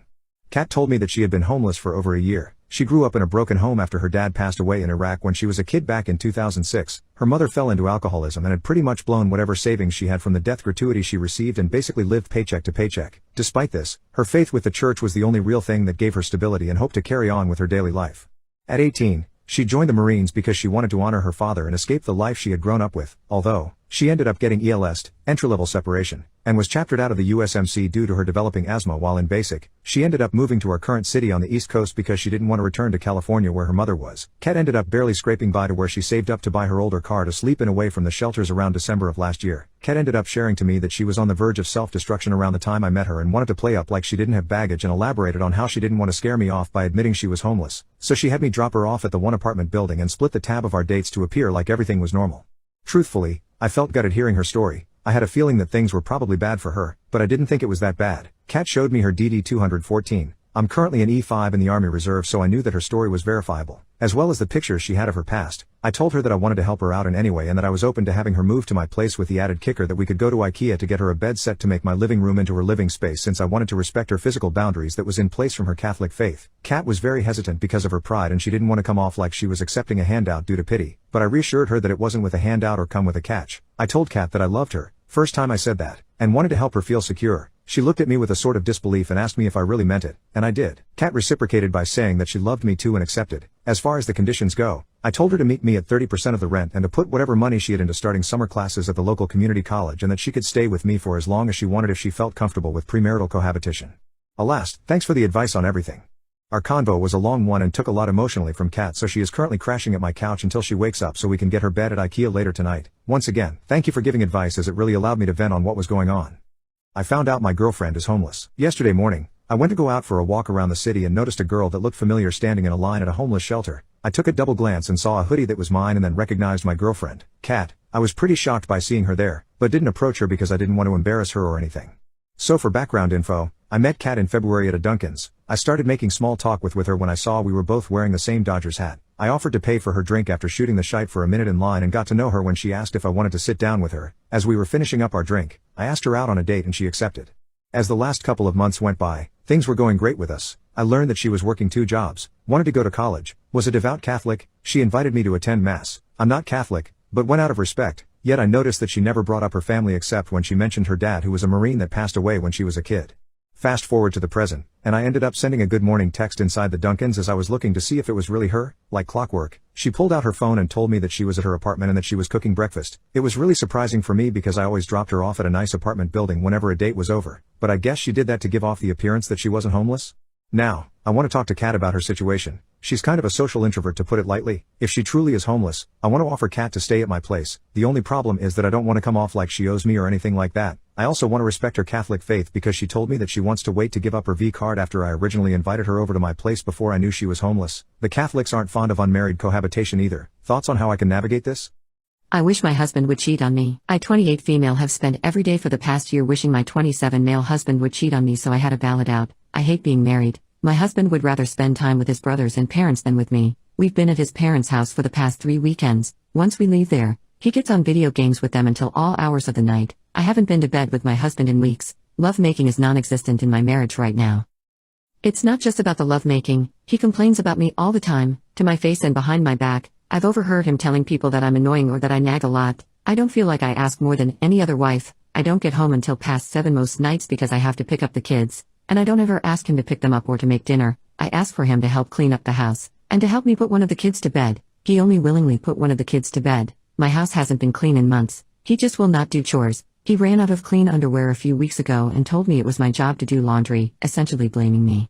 Kat told me that she had been homeless for over a year. She grew up in a broken home after her dad passed away in Iraq when she was a kid back in 2006. Her mother fell into alcoholism and had pretty much blown whatever savings she had from the death gratuity she received and basically lived paycheck to paycheck. Despite this, her faith with the church was the only real thing that gave her stability and hope to carry on with her daily life. At 18, she joined the Marines because she wanted to honor her father and escape the life she had grown up with, although she ended up getting ELS'd, entry-level separation, and was chaptered out of the USMC due to her developing asthma while in basic. She ended up moving to our current city on the East Coast because she didn't want to return to California where her mother was. Kat ended up barely scraping by to where she saved up to buy her older car to sleep in away from the shelters around December of last year. Kat ended up sharing to me that she was on the verge of self-destruction around the time I met her and wanted to play up like she didn't have baggage, and elaborated on how she didn't want to scare me off by admitting she was homeless. So she had me drop her off at the one apartment building and split the tab of our dates to appear like everything was normal. Truthfully, I felt gutted hearing her story. I had a feeling that things were probably bad for her, but I didn't think it was that bad. Kat showed me her DD-214. I'm currently an E5 in the Army Reserve, so I knew that her story was verifiable, as well as the pictures she had of her past. I told her that I wanted to help her out in any way and that I was open to having her move to my place, with the added kicker that we could go to IKEA to get her a bed set to make my living room into her living space, since I wanted to respect her physical boundaries that was in place from her Catholic faith. Kat was very hesitant because of her pride, and she didn't want to come off like she was accepting a handout due to pity, but I reassured her that it wasn't with a handout or come with a catch. I told Kat that I loved her, first time I said that, and wanted to help her feel secure. She looked at me with a sort of disbelief and asked me if I really meant it, and I did. Kat reciprocated by saying that she loved me too and accepted. As far as the conditions go, I told her to meet me at 30% of the rent and to put whatever money she had into starting summer classes at the local community college, and that she could stay with me for as long as she wanted if she felt comfortable with premarital cohabitation. Alas, thanks for the advice on everything. Our convo was a long one and took a lot emotionally from Kat, so she is currently crashing at my couch until she wakes up so we can get her bed at IKEA later tonight. Once again, thank you for giving advice, as it really allowed me to vent on what was going on. I found out my girlfriend is homeless. Yesterday morning, I went to go out for a walk around the city and noticed a girl that looked familiar standing in a line at a homeless shelter. I took a double glance and saw a hoodie that was mine, and then recognized my girlfriend, Kat. I was pretty shocked by seeing her there, but didn't approach her because I didn't want to embarrass her or anything. So for background info, I met Kat in February at a Dunkin's. I started making small talk with her when I saw we were both wearing the same Dodgers hat. I offered to pay for her drink after shooting the shite for a minute in line, and got to know her when she asked if I wanted to sit down with her. As we were finishing up our drink, I asked her out on a date and she accepted. As the last couple of months went by, things were going great with us. I learned that she was working 2 jobs, wanted to go to college, was a devout Catholic. She invited me to attend Mass. I'm not Catholic, but went out of respect. Yet I noticed that she never brought up her family except when she mentioned her dad, who was a Marine that passed away when she was a kid. Fast forward to the present, and I ended up sending a good morning text inside the Dunkin's as I was looking to see if it was really her. Like clockwork, she pulled out her phone and told me that she was at her apartment and that she was cooking breakfast. It was really surprising for me because I always dropped her off at a nice apartment building whenever a date was over, but I guess she did that to give off the appearance that she wasn't homeless? Now, I want to talk to Kat about her situation. She's kind of a social introvert, to put it lightly. If she truly is homeless, I want to offer Kat to stay at my place. The only problem is that I don't want to come off like she owes me or anything like that. I also want to respect her Catholic faith because she told me that she wants to wait to give up her V card after I originally invited her over to my place before I knew she was homeless. The Catholics aren't fond of unmarried cohabitation either. Thoughts on how I can navigate this? I wish my husband would cheat on me. I, 28 female, have spent every day for the past year wishing my 27 male husband would cheat on me, so I had to ballot out. I hate being married. My husband would rather spend time with his brothers and parents than with me. We've been at his parents' house for the past 3 weekends. Once we leave there, he gets on video games with them until all hours of the night. I haven't been to bed with my husband in weeks. Lovemaking is non-existent in my marriage right now. It's not just about the lovemaking. He complains about me all the time, to my face and behind my back. I've overheard him telling people that I'm annoying or that I nag a lot. I don't feel like I ask more than any other wife. I don't get home until past 7 most nights because I have to pick up the kids. And I don't ever ask him to pick them up or to make dinner. I ask for him to help clean up the house, and to help me put one of the kids to bed. He only willingly put one of the kids to bed. My house hasn't been clean in months. He just will not do chores. He ran out of clean underwear a few weeks ago and told me it was my job to do laundry, essentially blaming me.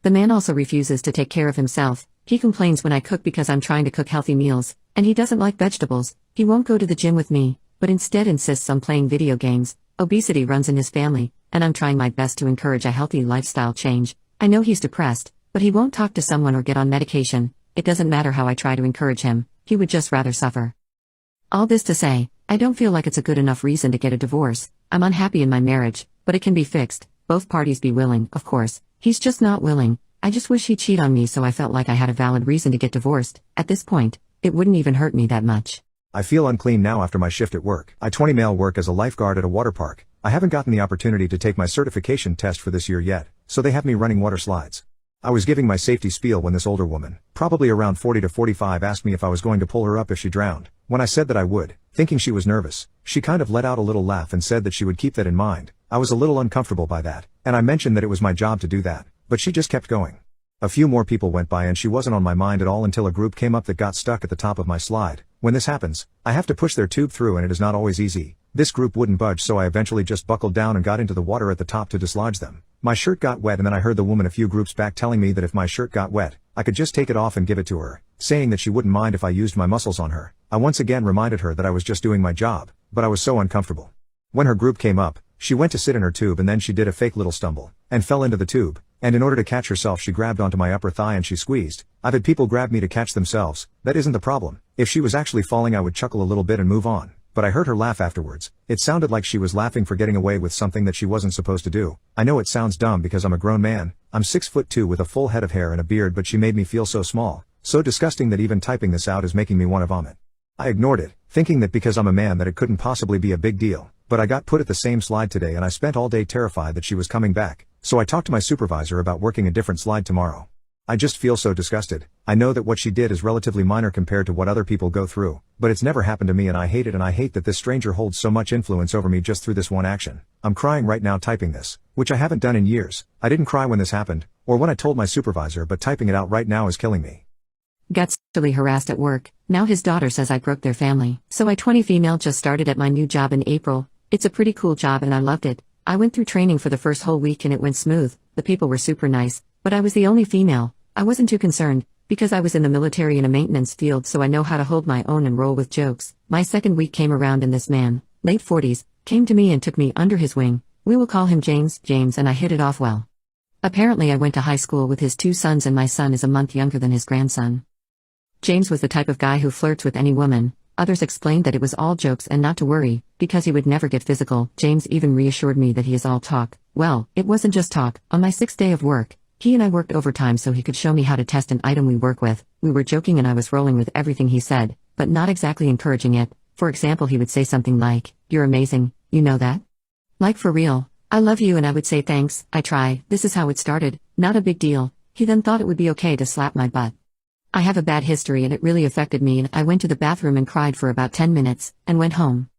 The man also refuses to take care of himself. He complains when I cook because I'm trying to cook healthy meals, and he doesn't like vegetables. He won't go to the gym with me, but instead insists on playing video games. Obesity runs in his family, and I'm trying my best to encourage a healthy lifestyle change. I know he's depressed, but he won't talk to someone or get on medication. It doesn't matter how I try to encourage him, he would just rather suffer. All this to say, I don't feel like it's a good enough reason to get a divorce. I'm unhappy in my marriage, but it can be fixed. Both parties be willing, of course. He's just not willing. I just wish he'd cheat on me so I felt like I had a valid reason to get divorced. At this point, it wouldn't even hurt me that much. I feel unclean now after my shift at work. I 20 male work as a lifeguard at a water park. I haven't gotten the opportunity to take my certification test for this year yet, so they have me running water slides. I was giving my safety spiel when this older woman, probably around 40 to 45, asked me if I was going to pull her up if she drowned. When I said that I would, thinking she was nervous, she kind of let out a little laugh and said that she would keep that in mind. I was a little uncomfortable by that, and I mentioned that it was my job to do that, but she just kept going. A few more people went by and she wasn't on my mind at all until a group came up that got stuck at the top of my slide. When this happens, I have to push their tube through and it is not always easy. This group wouldn't budge, so I eventually just buckled down and got into the water at the top to dislodge them. My shirt got wet, and then I heard the woman a few groups back telling me that if my shirt got wet, I could just take it off and give it to her, saying that she wouldn't mind if I used my muscles on her. I once again reminded her that I was just doing my job, but I was so uncomfortable. When her group came up, she went to sit in her tube and then she did a fake little stumble, and fell into the tube, and in order to catch herself she grabbed onto my upper thigh and she squeezed. I've had people grab me to catch themselves, that isn't the problem. If she was actually falling I would chuckle a little bit and move on, but I heard her laugh afterwards. It sounded like she was laughing for getting away with something that she wasn't supposed to do. I know it sounds dumb because I'm a grown man, I'm 6'2" with a full head of hair and a beard, but she made me feel so small, so disgusting that even typing this out is making me want to vomit. I ignored it, thinking that because I'm a man that it couldn't possibly be a big deal, but I got put at the same slide today and I spent all day terrified that she was coming back, so I talked to my supervisor about working a different slide tomorrow. I just feel so disgusted. I know that what she did is relatively minor compared to what other people go through, but it's never happened to me and I hate it, and I hate that this stranger holds so much influence over me just through this one action. I'm crying right now typing this, which I haven't done in years. I didn't cry when this happened, or when I told my supervisor, but typing it out right now is killing me. Got sexually harassed at work. Now his daughter says I broke their family. So I 20 female just started at my new job in April. It's a pretty cool job and I loved it. I went through training for the first whole week and it went smooth. The people were super nice, but I was the only female. I wasn't too concerned, because I was in the military in a maintenance field, so I know how to hold my own and roll with jokes. My second week came around and this man, late 40s, came to me and took me under his wing. We will call him James, and I hit it off well. Apparently I went to high school with his 2 sons and my son is a month younger than his grandson. James was the type of guy who flirts with any woman. Others explained that it was all jokes and not to worry, because he would never get physical. James even reassured me that he is all talk. Well, it wasn't just talk. On my 6th day of work, he and I worked overtime so he could show me how to test an item we work with. We were joking and I was rolling with everything he said, but not exactly encouraging it. For example, he would say something like, "You're amazing, you know that? Like for real, I love you," and I would say thanks, I try. This is how it started, not a big deal. He then thought it would be okay to slap my butt. I have a bad history and it really affected me, and I went to the bathroom and cried for about 10 minutes, and went home.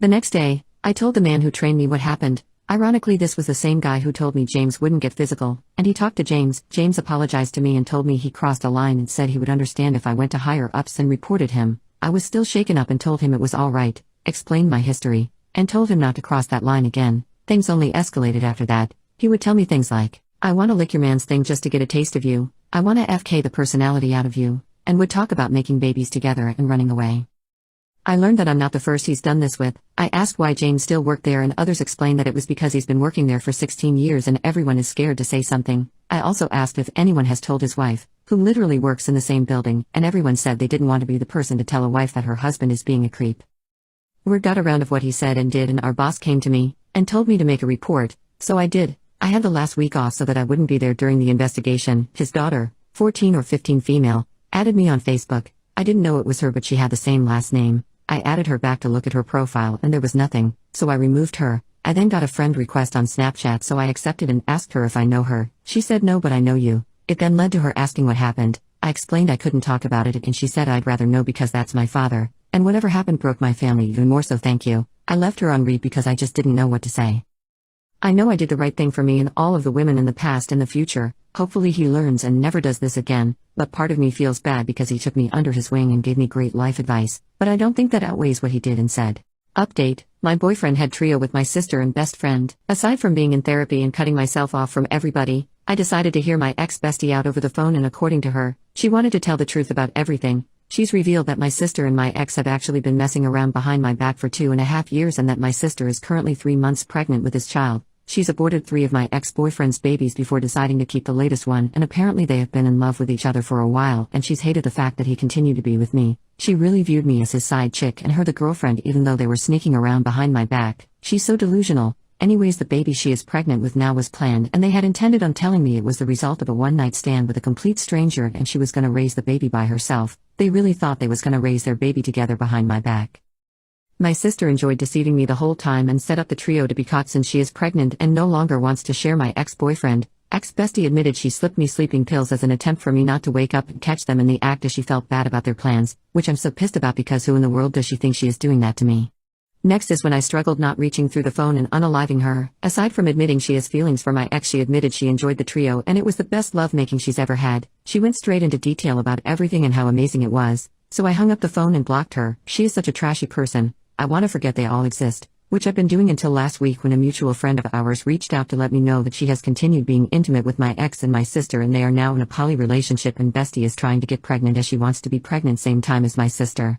The next day, I told the man who trained me what happened. Ironically, this was the same guy who told me James wouldn't get physical, and he talked to James. James apologized to me and told me he crossed a line and said he would understand if I went to higher ups and reported him. I was still shaken up and told him it was all right, explained my history, and told him not to cross that line again. Things only escalated after that. He would tell me things like, "I want to lick your man's thing just to get a taste of you, I want to FK the personality out of you," and would talk about making babies together and running away. I learned that I'm not the first he's done this with. I asked why James still worked there and others explained that it was because he's been working there for 16 years and everyone is scared to say something. I also asked if anyone has told his wife, who literally works in the same building, and everyone said they didn't want to be the person to tell a wife that her husband is being a creep. Word got around of what he said and did, and our boss came to me and told me to make a report, so I did. I had the last week off so that I wouldn't be there during the investigation. His daughter, 14 or 15 female, added me on Facebook. I didn't know it was her, but she had the same last name. I added her back to look at her profile and there was nothing, so I removed her. I then got a friend request on Snapchat, so I accepted and asked her if I know her. She said no, but I know you. It then led to her asking what happened. I explained I couldn't talk about it and she said I'd rather know because that's my father, and whatever happened broke my family even more, so thank you. I left her on read because I just didn't know what to say. I know I did the right thing for me and all of the women in the past and the future. Hopefully he learns and never does this again, but part of me feels bad because he took me under his wing and gave me great life advice, but I don't think that outweighs what he did and said. Update: my boyfriend had trio with my sister and best friend. Aside from being in therapy and cutting myself off from everybody, I decided to hear my ex-bestie out over the phone, and according to her, she wanted to tell the truth about everything. She's revealed that my sister and my ex have actually been messing around behind my back for 2.5 years and that my sister is currently 3 months pregnant with his child. She's aborted 3 of my ex-boyfriend's babies before deciding to keep the latest one, and apparently they have been in love with each other for a while, and she's hated the fact that he continued to be with me. She really viewed me as his side chick and her the girlfriend, even though they were sneaking around behind my back. She's so delusional. Anyways, the baby she is pregnant with now was planned, and they had intended on telling me it was the result of a one-night stand with a complete stranger and she was gonna raise the baby by herself. They really thought they was gonna raise their baby together behind my back. My sister enjoyed deceiving me the whole time and set up the trio to be caught since she is pregnant and no longer wants to share my ex-boyfriend. Ex-bestie admitted she slipped me sleeping pills as an attempt for me not to wake up and catch them in the act, as she felt bad about their plans, which I'm so pissed about because who in the world does she think she is doing that to me? Next is when I struggled not reaching through the phone and unaliving her. Aside from admitting she has feelings for my ex, she admitted she enjoyed the trio and it was the best lovemaking she's ever had. She went straight into detail about everything and how amazing it was, so I hung up the phone and blocked her. She is such a trashy person. I want to forget they all exist, which I've been doing until last week when a mutual friend of ours reached out to let me know that she has continued being intimate with my ex and my sister, and they are now in a poly relationship, and Bestie is trying to get pregnant as she wants to be pregnant same time as my sister.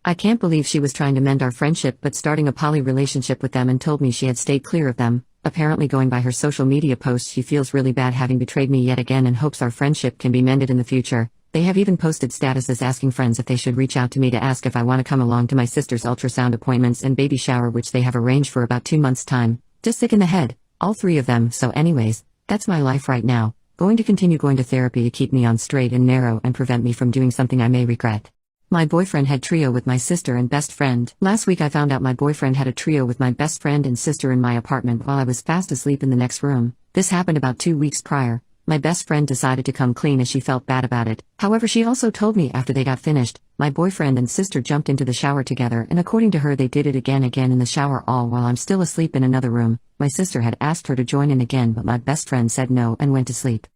I can't believe she was trying to mend our friendship but starting a poly relationship with them, and told me she had stayed clear of them. Apparently, going by her social media posts, she feels really bad having betrayed me yet again and hopes our friendship can be mended in the future. They have even posted statuses asking friends if they should reach out to me to ask if I want to come along to my sister's ultrasound appointments and baby shower, which they have arranged for about 2 months' time. Just sick in the head, all 3 of them. So anyways, that's my life right now. Going to continue going to therapy to keep me on straight and narrow and prevent me from doing something I may regret. My boyfriend had trio with my sister and best friend. Last week I found out my boyfriend had a trio with my best friend and sister in my apartment while I was fast asleep in the next room. This happened about 2 weeks prior. My best friend decided to come clean as she felt bad about it. However, she also told me after they got finished, my boyfriend and sister jumped into the shower together, and according to her they did it again in the shower, all while I'm still asleep in another room. My sister had asked her to join in again, but my best friend said no and went to sleep.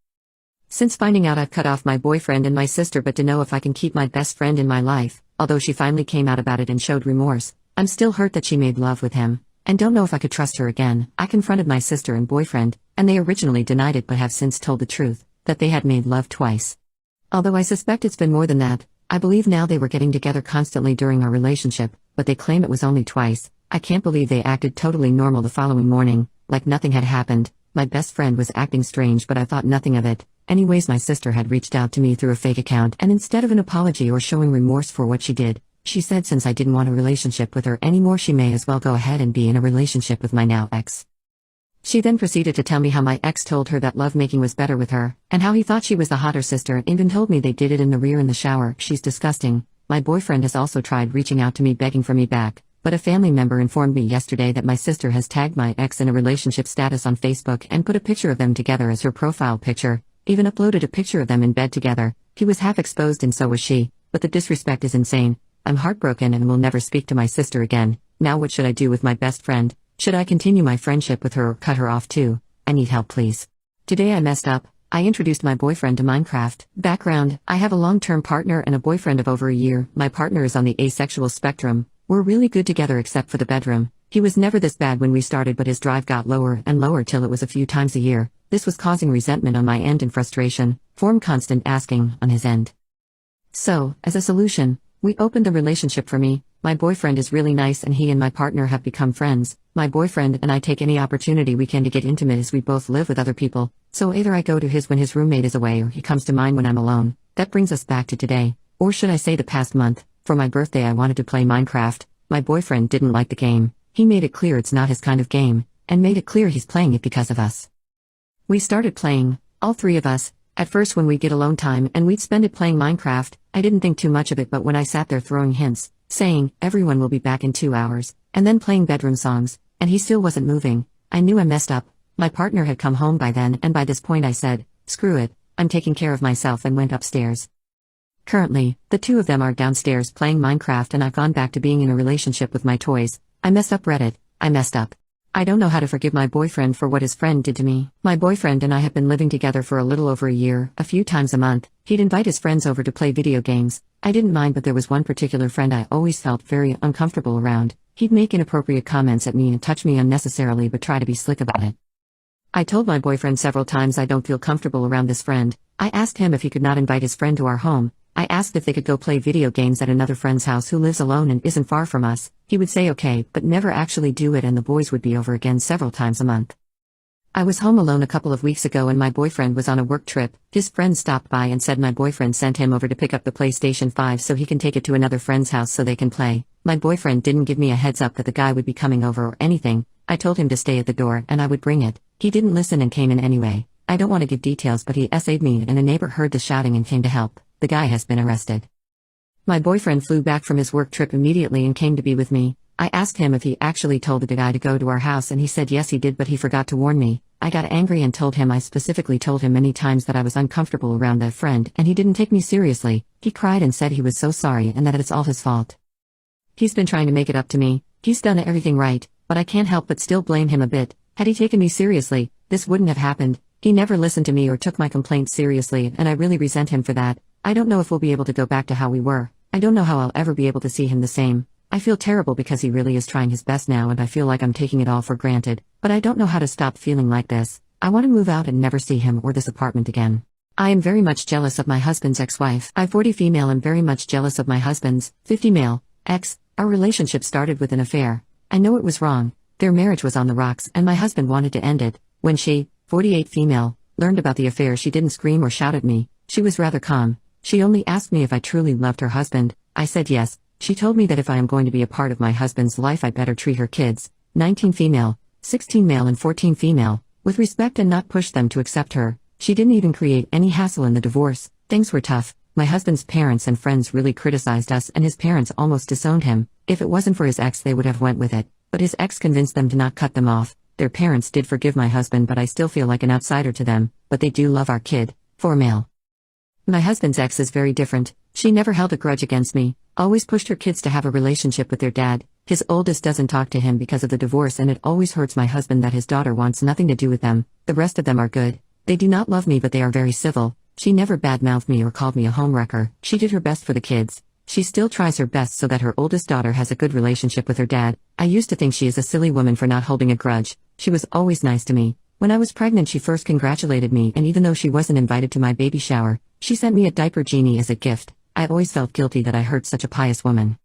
Since finding out, I've cut off my boyfriend and my sister, but to know if I can keep my best friend in my life. Although she finally came out about it and showed remorse, I'm still hurt that she made love with him, and don't know if I could trust her again. I confronted my sister and boyfriend, and they originally denied it but have since told the truth, that they had made love twice. Although I suspect it's been more than that, I believe now they were getting together constantly during our relationship, but they claim it was only twice. I can't believe they acted totally normal the following morning, like nothing had happened. My best friend was acting strange, but I thought nothing of it. Anyways, my sister had reached out to me through a fake account, and instead of an apology or showing remorse for what she did, she said since I didn't want a relationship with her anymore, she may as well go ahead and be in a relationship with my now ex. She then proceeded to tell me how my ex told her that lovemaking was better with her, and how he thought she was the hotter sister, and even told me they did it in the rear in the shower. She's disgusting. My boyfriend has also tried reaching out to me begging for me back, but a family member informed me yesterday that my sister has tagged my ex in a relationship status on Facebook and put a picture of them together as her profile picture, even uploaded a picture of them in bed together. He was half exposed and so was she, but the disrespect is insane. I'm heartbroken and will never speak to my sister again. Now what should I do with my best friend? Should I continue my friendship with her or cut her off too? I need help, please. Today I messed up. I introduced my boyfriend to Minecraft. Background: I have a long-term partner and a boyfriend of over a year. My partner is on the asexual spectrum. We're really good together except for the bedroom. He was never this bad when we started, but his drive got lower and lower till it was a few times a year. This was causing resentment on my end and frustration, form constant asking on his end. So, as a solution, we opened the relationship for me. My boyfriend is really nice and he and my partner have become friends. My boyfriend and I take any opportunity we can to get intimate as we both live with other people, so either I go to his when his roommate is away or he comes to mine when I'm alone. That brings us back to today, or should I say the past month. For my birthday I wanted to play Minecraft. My boyfriend didn't like the game. He made it clear it's not his kind of game, and made it clear he's playing it because of us. We started playing, all 3 of us. At first when we'd get alone time and we'd spend it playing Minecraft, I didn't think too much of it, but when I sat there throwing hints, saying, everyone will be back in 2 hours, and then playing bedroom songs, and he still wasn't moving, I knew I messed up. My partner had come home by then, and by this point I said, screw it, I'm taking care of myself, and went upstairs. Currently, the 2 of them are downstairs playing Minecraft and I've gone back to being in a relationship with my toys. I messed up, Reddit. I messed up. I don't know how to forgive my boyfriend for what his friend did to me. My boyfriend and I have been living together for a little over a year. A few times a month, he'd invite his friends over to play video games. I didn't mind, but there was one particular friend I always felt very uncomfortable around. He'd make inappropriate comments at me and touch me unnecessarily but try to be slick about it. I told my boyfriend several times I don't feel comfortable around this friend. I asked him if he could not invite his friend to our home. I asked if they could go play video games at another friend's house who lives alone and isn't far from us. He would say okay, but never actually do it, and the boys would be over again several times a month. I was home alone a couple of weeks ago and my boyfriend was on a work trip. His friend stopped by and said my boyfriend sent him over to pick up the PlayStation 5 so he can take it to another friend's house so they can play. My boyfriend didn't give me a heads up that the guy would be coming over or anything. I told him to stay at the door and I would bring it. He didn't listen and came in anyway. I don't want to give details, but he essayed me and a neighbor heard the shouting and came to help. The guy has been arrested. My boyfriend flew back from his work trip immediately and came to be with me. I asked him if he actually told the guy to go to our house and he said yes he did, but he forgot to warn me. I got angry and told him I specifically told him many times that I was uncomfortable around that friend and he didn't take me seriously. He cried and said he was so sorry and that it's all his fault. He's been trying to make it up to me. He's done everything right, but I can't help but still blame him a bit. Had he taken me seriously, this wouldn't have happened. He never listened to me or took my complaints seriously, and I really resent him for that. I don't know if we'll be able to go back to how we were. I don't know how I'll ever be able to see him the same. I feel terrible because he really is trying his best now and I feel like I'm taking it all for granted, but I don't know how to stop feeling like this. I want to move out and never see him or this apartment again. I am very much jealous of my husband's ex-wife. I 40 female am very much jealous of my husband's 50 male ex. Our relationship started with an affair. I know it was wrong. Their marriage was on the rocks and my husband wanted to end it. When she, 48 female, learned about the affair, she didn't scream or shout at me. She was rather calm. She only asked me if I truly loved her husband. I said yes. She told me that if I am going to be a part of my husband's life I better treat her kids, 19 female, 16 male and 14 female, with respect and not push them to accept her. She didn't even create any hassle in the divorce. Things were tough. My husband's parents and friends really criticized us and his parents almost disowned him. If it wasn't for his ex they would have went with it, but his ex convinced them to not cut them off. Their parents did forgive my husband but I still feel like an outsider to them, but they do love our kid, 4 male. My husband's ex is very different. She never held a grudge against me, always pushed her kids to have a relationship with their dad. His oldest doesn't talk to him because of the divorce and it always hurts my husband that his daughter wants nothing to do with them. The rest of them are good. They do not love me but they are very civil. She never badmouthed me or called me a homewrecker. She did her best for the kids. She still tries her best so that her oldest daughter has a good relationship with her dad. I used to think she is a silly woman for not holding a grudge. She was always nice to me. When I was pregnant she first congratulated me and even though she wasn't invited to my baby shower, she sent me a diaper genie as a gift. I always felt guilty that I hurt such a pious woman.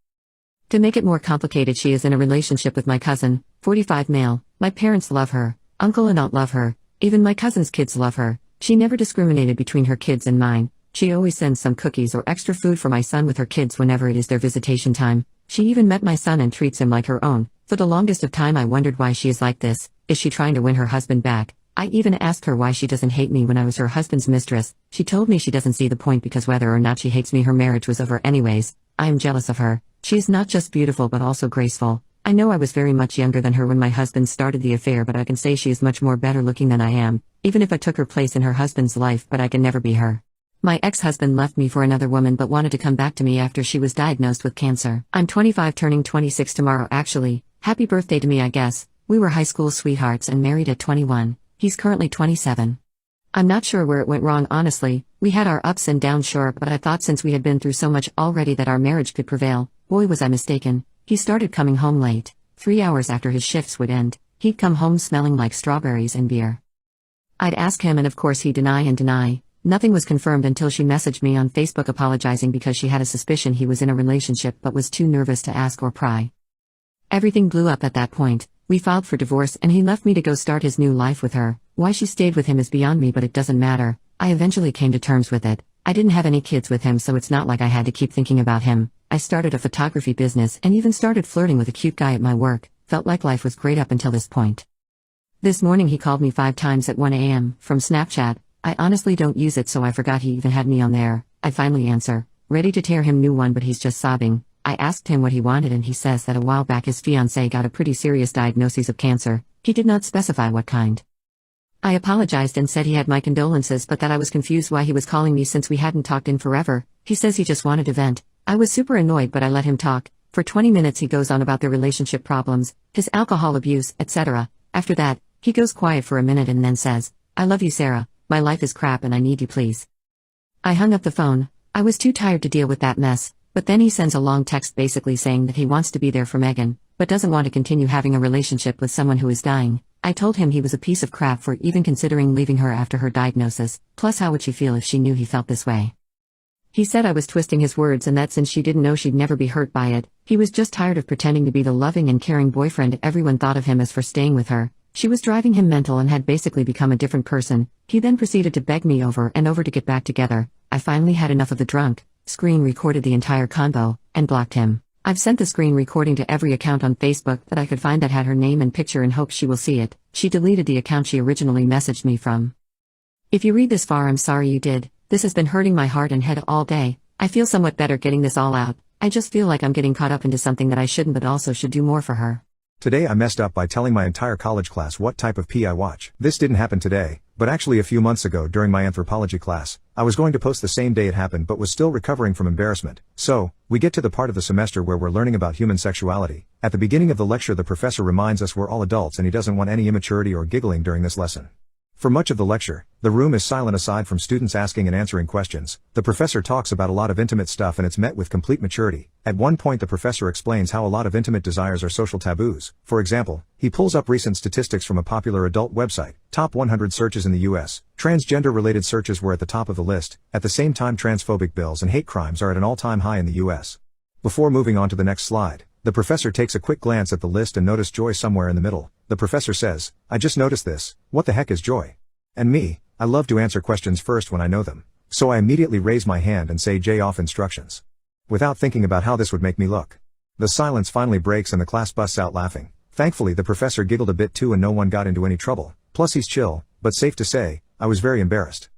To make it more complicated, she is in a relationship with my cousin, 45 male. My parents love her. Uncle and aunt love her. Even my cousin's kids love her. She never discriminated between her kids and mine. She always sends some cookies or extra food for my son with her kids whenever it is their visitation time. She even met my son and treats him like her own. For the longest of time I wondered why she is like this. Is she trying to win her husband back? I even asked her why she doesn't hate me when I was her husband's mistress. She told me she doesn't see the point because whether or not she hates me her marriage was over anyways. I am jealous of her. She is not just beautiful but also graceful. I know I was very much younger than her when my husband started the affair but I can say she is much more better looking than I am, even if I took her place in her husband's life, but I can never be her. My ex-husband left me for another woman but wanted to come back to me after she was diagnosed with cancer. I'm 25 turning 26 tomorrow actually. Happy birthday to me I guess. We were high school sweethearts and married at 21. He's currently 27. I'm not sure where it went wrong honestly. We had our ups and downs sure, but I thought since we had been through so much already that our marriage could prevail. Boy was I mistaken. He started coming home late. 3 hours after his shifts would end, he'd come home smelling like strawberries and beer. I'd ask him and of course he'd deny. Nothing was confirmed until she messaged me on Facebook apologizing because she had a suspicion he was in a relationship but was too nervous to ask or pry. Everything blew up at that point. We filed for divorce and he left me to go start his new life with her. Why she stayed with him is beyond me but it doesn't matter. I eventually came to terms with it. I didn't have any kids with him so it's not like I had to keep thinking about him. I started a photography business and even started flirting with a cute guy at my work. Felt like life was great up until this point. This morning he called me 5 times at 1 a.m. from Snapchat. I honestly don't use it so I forgot he even had me on there. I finally answer, ready to tear him new one but he's just sobbing. I asked him what he wanted and he says that a while back his fiancée got a pretty serious diagnosis of cancer. He did not specify what kind. I apologized and said he had my condolences but that I was confused why he was calling me since we hadn't talked in forever. He says he just wanted to vent. I was super annoyed but I let him talk. For 20 minutes he goes on about their relationship problems, his alcohol abuse, etc. After that, he goes quiet for a minute and then says, I love you Sarah, my life is crap and I need you please. I hung up the phone. I was too tired to deal with that mess. But then he sends a long text basically saying that he wants to be there for Megan, but doesn't want to continue having a relationship with someone who is dying. I told him he was a piece of crap for even considering leaving her after her diagnosis, plus how would she feel if she knew he felt this way. He said I was twisting his words and that since she didn't know she'd never be hurt by it, he was just tired of pretending to be the loving and caring boyfriend everyone thought of him as for staying with her. She was driving him mental and had basically become a different person. He then proceeded to beg me over and over to get back together. I finally had enough of the drunk, screen recorded the entire convo, and blocked him. I've sent the screen recording to every account on Facebook that I could find that had her name and picture in hopes she will see it. She deleted the account she originally messaged me from. If you read this far, I'm sorry you did. This has been hurting my heart and head all day. I feel somewhat better getting this all out. I just feel like I'm getting caught up into something that I shouldn't but also should do more for her. Today I messed up by telling my entire college class what type of pee I watch. This didn't happen today, but actually a few months ago during my anthropology class. I was going to post the same day it happened but was still recovering from embarrassment. So, we get to the part of the semester where we're learning about human sexuality. At the beginning of the lecture the professor reminds us we're all adults and he doesn't want any immaturity or giggling during this lesson. For much of the lecture, The room is silent aside from students asking and answering questions. The professor talks about a lot of intimate stuff and it's met with complete maturity. At one point the professor explains how a lot of intimate desires are social taboos. For example, he pulls up recent statistics from a popular adult website. Top 100 searches in the US. Transgender-related searches were at the top of the list. At the same time, transphobic bills and hate crimes are at an all-time high in the US. Before moving on to the next slide, the professor takes a quick glance at the list and notices joy somewhere in the middle. The professor says, "I just noticed this. What the heck is joy?" And me, I love to answer questions first when I know them. So I immediately raise my hand and say J off instructions. Without thinking about how this would make me look. The silence finally breaks and the class busts out laughing. Thankfully the professor giggled a bit too and no one got into any trouble. Plus he's chill, but safe to say, I was very embarrassed.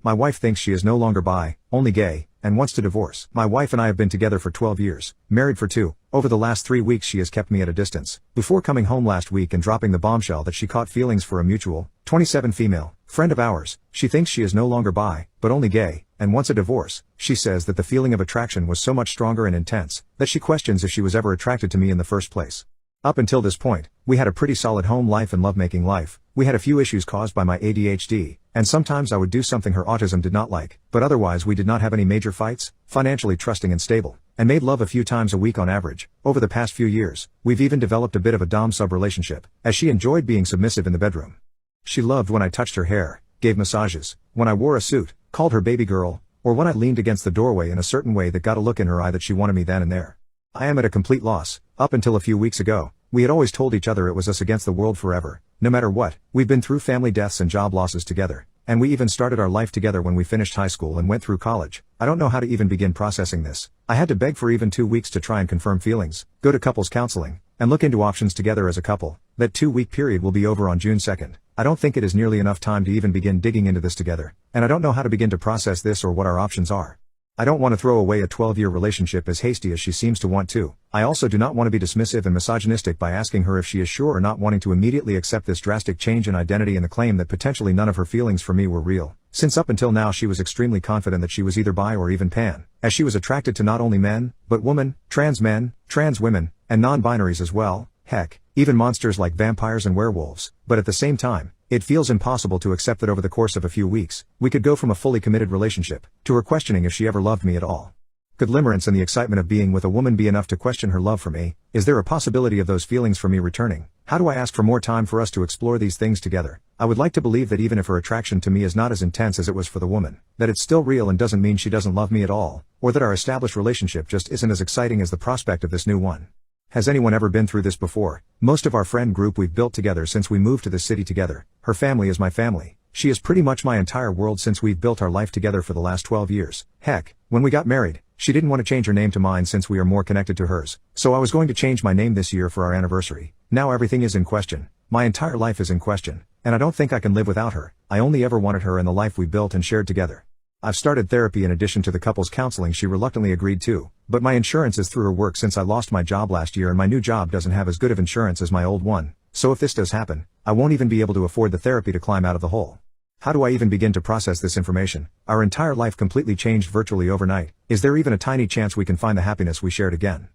My wife thinks she is no longer bi, only gay, and wants to divorce. My wife and I have been together for 12 years, married for 2. Over the last 3 weeks she has kept me at a distance, before coming home last week and dropping the bombshell that she caught feelings for a mutual, 27 female, friend of ours. She thinks she is no longer bi, but only gay, and wants a divorce. She says that the feeling of attraction was so much stronger and intense, that she questions if she was ever attracted to me in the first place. Up until this point, we had a pretty solid home life and lovemaking life. We had a few issues caused by my ADHD, and sometimes I would do something her autism did not like, but otherwise we did not have any major fights, financially trusting and stable, and made love a few times a week on average. Over the past few years, we've even developed a bit of a dom-sub relationship, as she enjoyed being submissive in the bedroom. She loved when I touched her hair, gave massages, when I wore a suit, called her baby girl, or when I leaned against the doorway in a certain way that got a look in her eye that she wanted me then and there. I am at a complete loss. Up until a few weeks ago, we had always told each other it was us against the world forever, no matter what. We've been through family deaths and job losses together, and we even started our life together when we finished high school and went through college. I don't know how to even begin processing this. I had to beg for even 2 weeks to try and confirm feelings, go to couples counseling, and look into options together as a couple. That 2-week period will be over on June 2nd. I don't think it is nearly enough time to even begin digging into this together, and I don't know how to begin to process this or what our options are. I don't want to throw away a 12-year relationship as hasty as she seems to want to. I also do not want to be dismissive and misogynistic by asking her if she is sure or not, wanting to immediately accept this drastic change in identity and the claim that potentially none of her feelings for me were real, since up until now she was extremely confident that she was either bi or even pan, as she was attracted to not only men, but women, trans men, trans women, and non-binaries as well, heck, even monsters like vampires and werewolves. But at the same time, it feels impossible to accept that over the course of a few weeks, we could go from a fully committed relationship, to her questioning if she ever loved me at all. Could limerence and the excitement of being with a woman be enough to question her love for me? Is there a possibility of those feelings for me returning? How do I ask for more time for us to explore these things together? I would like to believe that even if her attraction to me is not as intense as it was for the woman, that it's still real and doesn't mean she doesn't love me at all, or that our established relationship just isn't as exciting as the prospect of this new one. Has anyone ever been through this before? Most of our friend group we've built together since we moved to this city together. Her family is my family. She is pretty much my entire world since we've built our life together for the last 12 years. Heck, when we got married, she didn't want to change her name to mine since we are more connected to hers. So I was going to change my name this year for our anniversary. Now everything is in question. My entire life is in question, and I don't think I can live without her. I only ever wanted her and the life we built and shared together. I've started therapy in addition to the couples counseling she reluctantly agreed to, but my insurance is through her work since I lost my job last year and my new job doesn't have as good of insurance as my old one, so if this does happen, I won't even be able to afford the therapy to climb out of the hole. How do I even begin to process this information? Our entire life completely changed virtually overnight. Is there even a tiny chance we can find the happiness we shared again?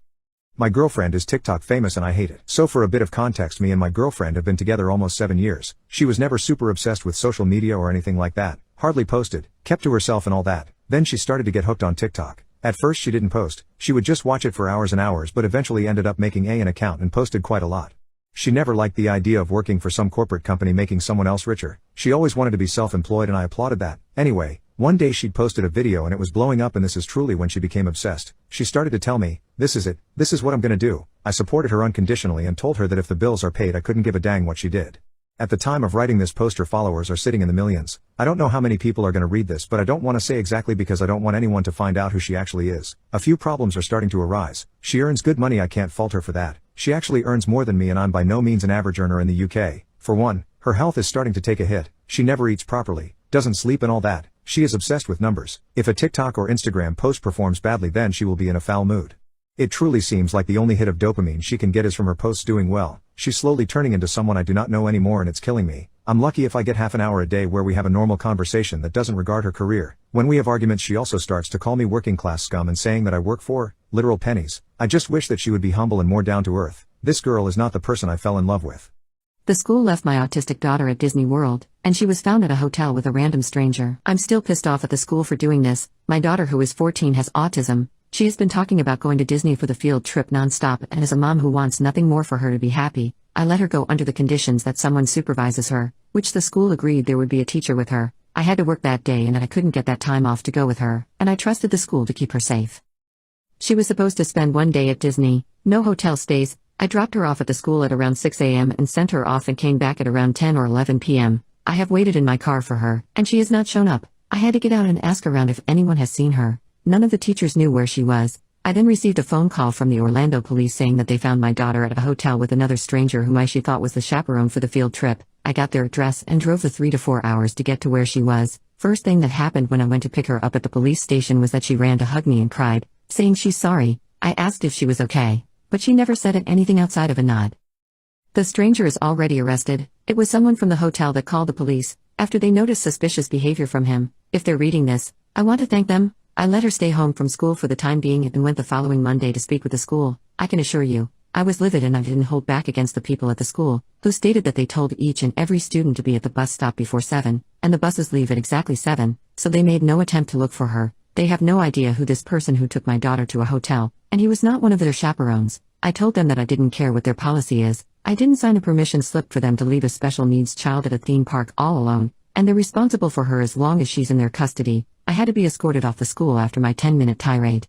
My girlfriend is TikTok famous and I hate it. So for a bit of context, me and my girlfriend have been together almost 7 years. She was never super obsessed with social media or anything like that. Hardly posted, kept to herself and all that. Then she started to get hooked on TikTok. At first she didn't post, she would just watch it for hours and hours, but eventually ended up making an account and posted quite a lot. She never liked the idea of working for some corporate company making someone else richer. She always wanted to be self-employed and I applauded that. Anyway, one day she'd posted a video and it was blowing up, and this is truly when she became obsessed. She started to tell me, "This is it, this is what I'm gonna do." I supported her unconditionally and told her that if the bills are paid I couldn't give a dang what she did. At the time of writing this post her followers are sitting in the millions. I don't know how many people are gonna read this, but I don't want to say exactly because I don't want anyone to find out who she actually is. A few problems are starting to arise. She earns good money, I can't fault her for that. She actually earns more than me and I'm by no means an average earner in the UK. For one, her health is starting to take a hit. She never eats properly, doesn't sleep and all that. She is obsessed with numbers. If a TikTok or Instagram post performs badly, then she will be in a foul mood. It truly seems like the only hit of dopamine she can get is from her posts doing well. She's slowly turning into someone I do not know anymore and it's killing me. I'm lucky if I get half an hour a day where we have a normal conversation that doesn't regard her career. When we have arguments she also starts to call me working class scum and saying that I work for literal pennies. I just wish that she would be humble and more down to earth. This girl is not the person I fell in love with. The school left my autistic daughter at Disney World, and she was found at a hotel with a random stranger. I'm still pissed off at the school for doing this. My daughter, who is 14, has autism. She has been talking about going to Disney for the field trip nonstop, and as a mom who wants nothing more for her to be happy, I let her go under the conditions that someone supervises her, which the school agreed there would be a teacher with her. I had to work that day and I couldn't get that time off to go with her, and I trusted the school to keep her safe. She was supposed to spend one day at Disney, no hotel stays. I dropped her off at the school at around 6 a.m. and sent her off and came back at around 10 or 11 p.m. I have waited in my car for her, and she has not shown up. I had to get out and ask around if anyone has seen her. None of the teachers knew where she was. I then received a phone call from the Orlando police saying that they found my daughter at a hotel with another stranger whom she thought was the chaperone for the field trip. I got their address and drove the 3 to 4 hours to get to where she was. First thing that happened when I went to pick her up at the police station was that she ran to hug me and cried, saying she's sorry. I asked if she was okay, but she never said anything outside of a nod. The stranger is already arrested. It was someone from the hotel that called the police after they noticed suspicious behavior from him. If they're reading this, I want to thank them. I let her stay home from school for the time being and went the following Monday to speak with the school. I can assure you, I was livid and I didn't hold back against the people at the school, who stated that they told each and every student to be at the bus stop before 7, and the buses leave at exactly 7, so they made no attempt to look for her. They have no idea who this person who took my daughter to a hotel, and he was not one of their chaperones. I told them that I didn't care what their policy is. I didn't sign a permission slip for them to leave a special needs child at a theme park all alone, and they're responsible for her as long as she's in their custody. I had to be escorted off the school after my 10-minute tirade.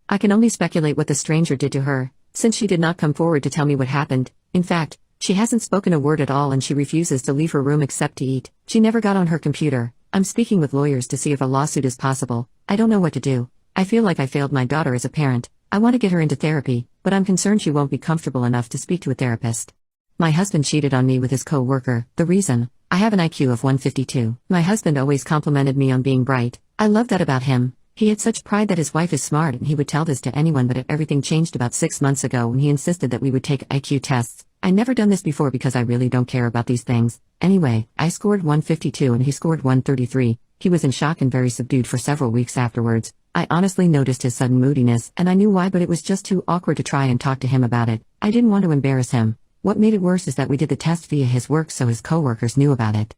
I can only speculate what the stranger did to her, since she did not come forward to tell me what happened. In fact, she hasn't spoken a word at all and she refuses to leave her room except to eat. She never got on her computer. I'm speaking with lawyers to see if a lawsuit is possible. I don't know what to do. I feel like I failed my daughter as a parent. I want to get her into therapy, but I'm concerned she won't be comfortable enough to speak to a therapist. My husband cheated on me with his co-worker. The reason? I have an IQ of 152. My husband always complimented me on being bright. I love that about him. He had such pride that his wife is smart and he would tell this to anyone, but everything changed about 6 months ago when he insisted that we would take IQ tests. I never done this before because I really don't care about these things. Anyway, I scored 152 and he scored 133. He was in shock and very subdued for several weeks afterwards. I honestly noticed his sudden moodiness and I knew why, but it was just too awkward to try and talk to him about it. I didn't want to embarrass him. What made it worse is that we did the test via his work, so his coworkers knew about it.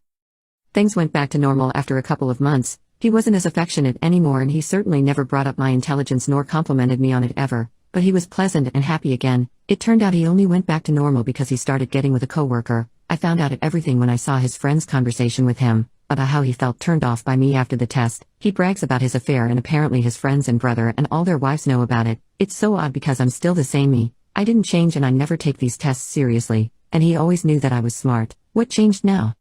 Things went back to normal after a couple of months. He wasn't as affectionate anymore and he certainly never brought up my intelligence nor complimented me on it ever, but he was pleasant and happy again. It turned out he only went back to normal because he started getting with a coworker. I found out everything when I saw his friend's conversation with him, about how he felt turned off by me after the test. He brags about his affair and apparently his friends and brother and all their wives know about it. It's so odd because I'm still the same me. I didn't change and I never take these tests seriously, and he always knew that I was smart. What changed now?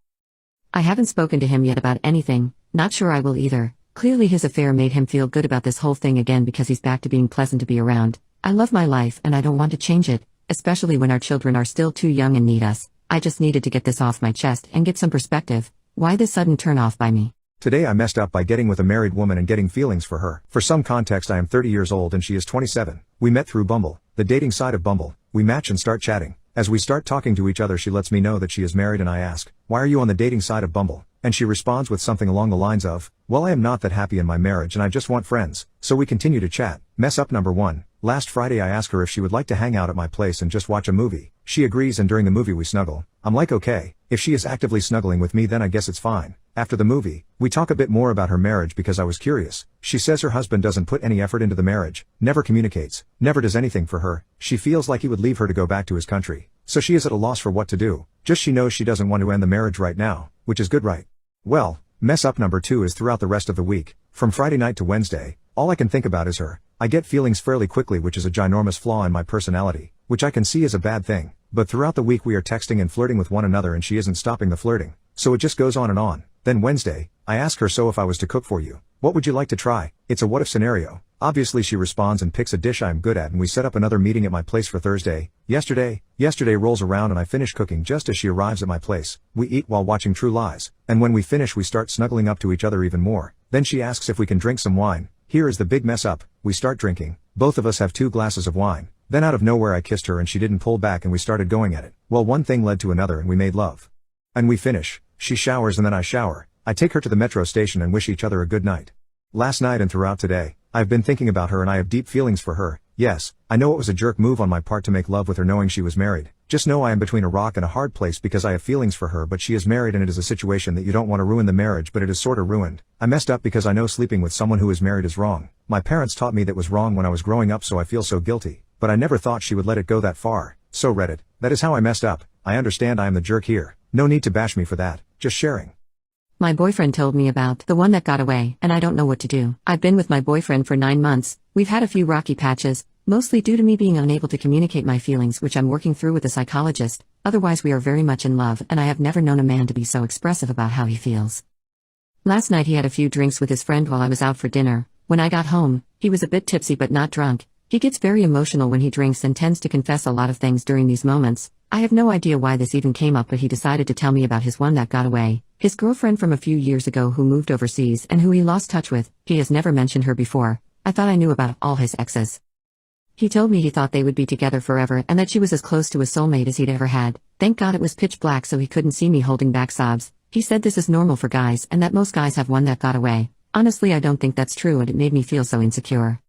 I haven't spoken to him yet about anything, not sure I will either. Clearly his affair made him feel good about this whole thing again because he's back to being pleasant to be around. I love my life and I don't want to change it, especially when our children are still too young and need us. I just needed to get this off my chest and get some perspective. Why this sudden turn off by me? Today I messed up by getting with a married woman and getting feelings for her. For some context, I am 30 years old and she is 27. We met through Bumble, the dating side of Bumble. We match and start chatting. As we start talking to each other, she lets me know that she is married and I ask, "Why are you on the dating side of Bumble?" And she responds with something along the lines of, "Well, I am not that happy in my marriage and I just want friends." So we continue to chat. Mess up number 1. Last Friday I ask her if she would like to hang out at my place and just watch a movie. She agrees and during the movie we snuggle. I'm like, okay, if she is actively snuggling with me then I guess it's fine. After the movie, we talk a bit more about her marriage because I was curious. She says her husband doesn't put any effort into the marriage, never communicates, never does anything for her. She feels like he would leave her to go back to his country. So she is at a loss for what to do. Just she knows she doesn't want to end the marriage right now, which is good, right? Well, mess up number 2 is throughout the rest of the week, from Friday night to Wednesday, all I can think about is her. I get feelings fairly quickly, which is a ginormous flaw in my personality, which I can see as a bad thing. But throughout the week we are texting and flirting with one another and she isn't stopping the flirting. So it just goes on and on. Then Wednesday, I ask her, "So if I was to cook for you, what would you like to try?" It's a what if scenario. Obviously she responds and picks a dish I am good at and we set up another meeting at my place for Thursday. Yesterday rolls around and I finish cooking just as she arrives at my place. We eat while watching True Lies. And when we finish we start snuggling up to each other even more. Then she asks if we can drink some wine. Here is the big mess up. We start drinking. Both of us have 2 glasses of wine. Then out of nowhere I kissed her and she didn't pull back and we started going at it. Well, one thing led to another and we made love. And we finish. She showers and then I shower. I take her to the metro station and wish each other a good night. Last night and throughout today, I've been thinking about her and I have deep feelings for her. Yes, I know it was a jerk move on my part to make love with her knowing she was married. Just know I am between a rock and a hard place because I have feelings for her, but she is married and it is a situation that you don't want to ruin the marriage, but it is sorta ruined. I messed up because I know sleeping with someone who is married is wrong. My parents taught me that was wrong when I was growing up, so I feel so guilty. But I never thought she would let it go that far. So Reddit, that is how I messed up. I understand I am the jerk here. No need to bash me for that, just sharing. My boyfriend told me about the one that got away, and I don't know what to do. I've been with my boyfriend for 9 months. We've had a few rocky patches, mostly due to me being unable to communicate my feelings, which I'm working through with a psychologist. Otherwise we are very much in love, and I have never known a man to be so expressive about how he feels. Last night he had a few drinks with his friend while I was out for dinner. When I got home, he was a bit tipsy but not drunk. He gets very emotional when he drinks and tends to confess a lot of things during these moments. I have no idea why this even came up, but he decided to tell me about his one that got away, his girlfriend from a few years ago who moved overseas and who he lost touch with. He has never mentioned her before. I thought I knew about all his exes. He told me he thought they would be together forever and that she was as close to a soulmate as he'd ever had. Thank God it was pitch black so he couldn't see me holding back sobs. He said this is normal for guys and that most guys have one that got away. Honestly, I don't think that's true, and it made me feel so insecure.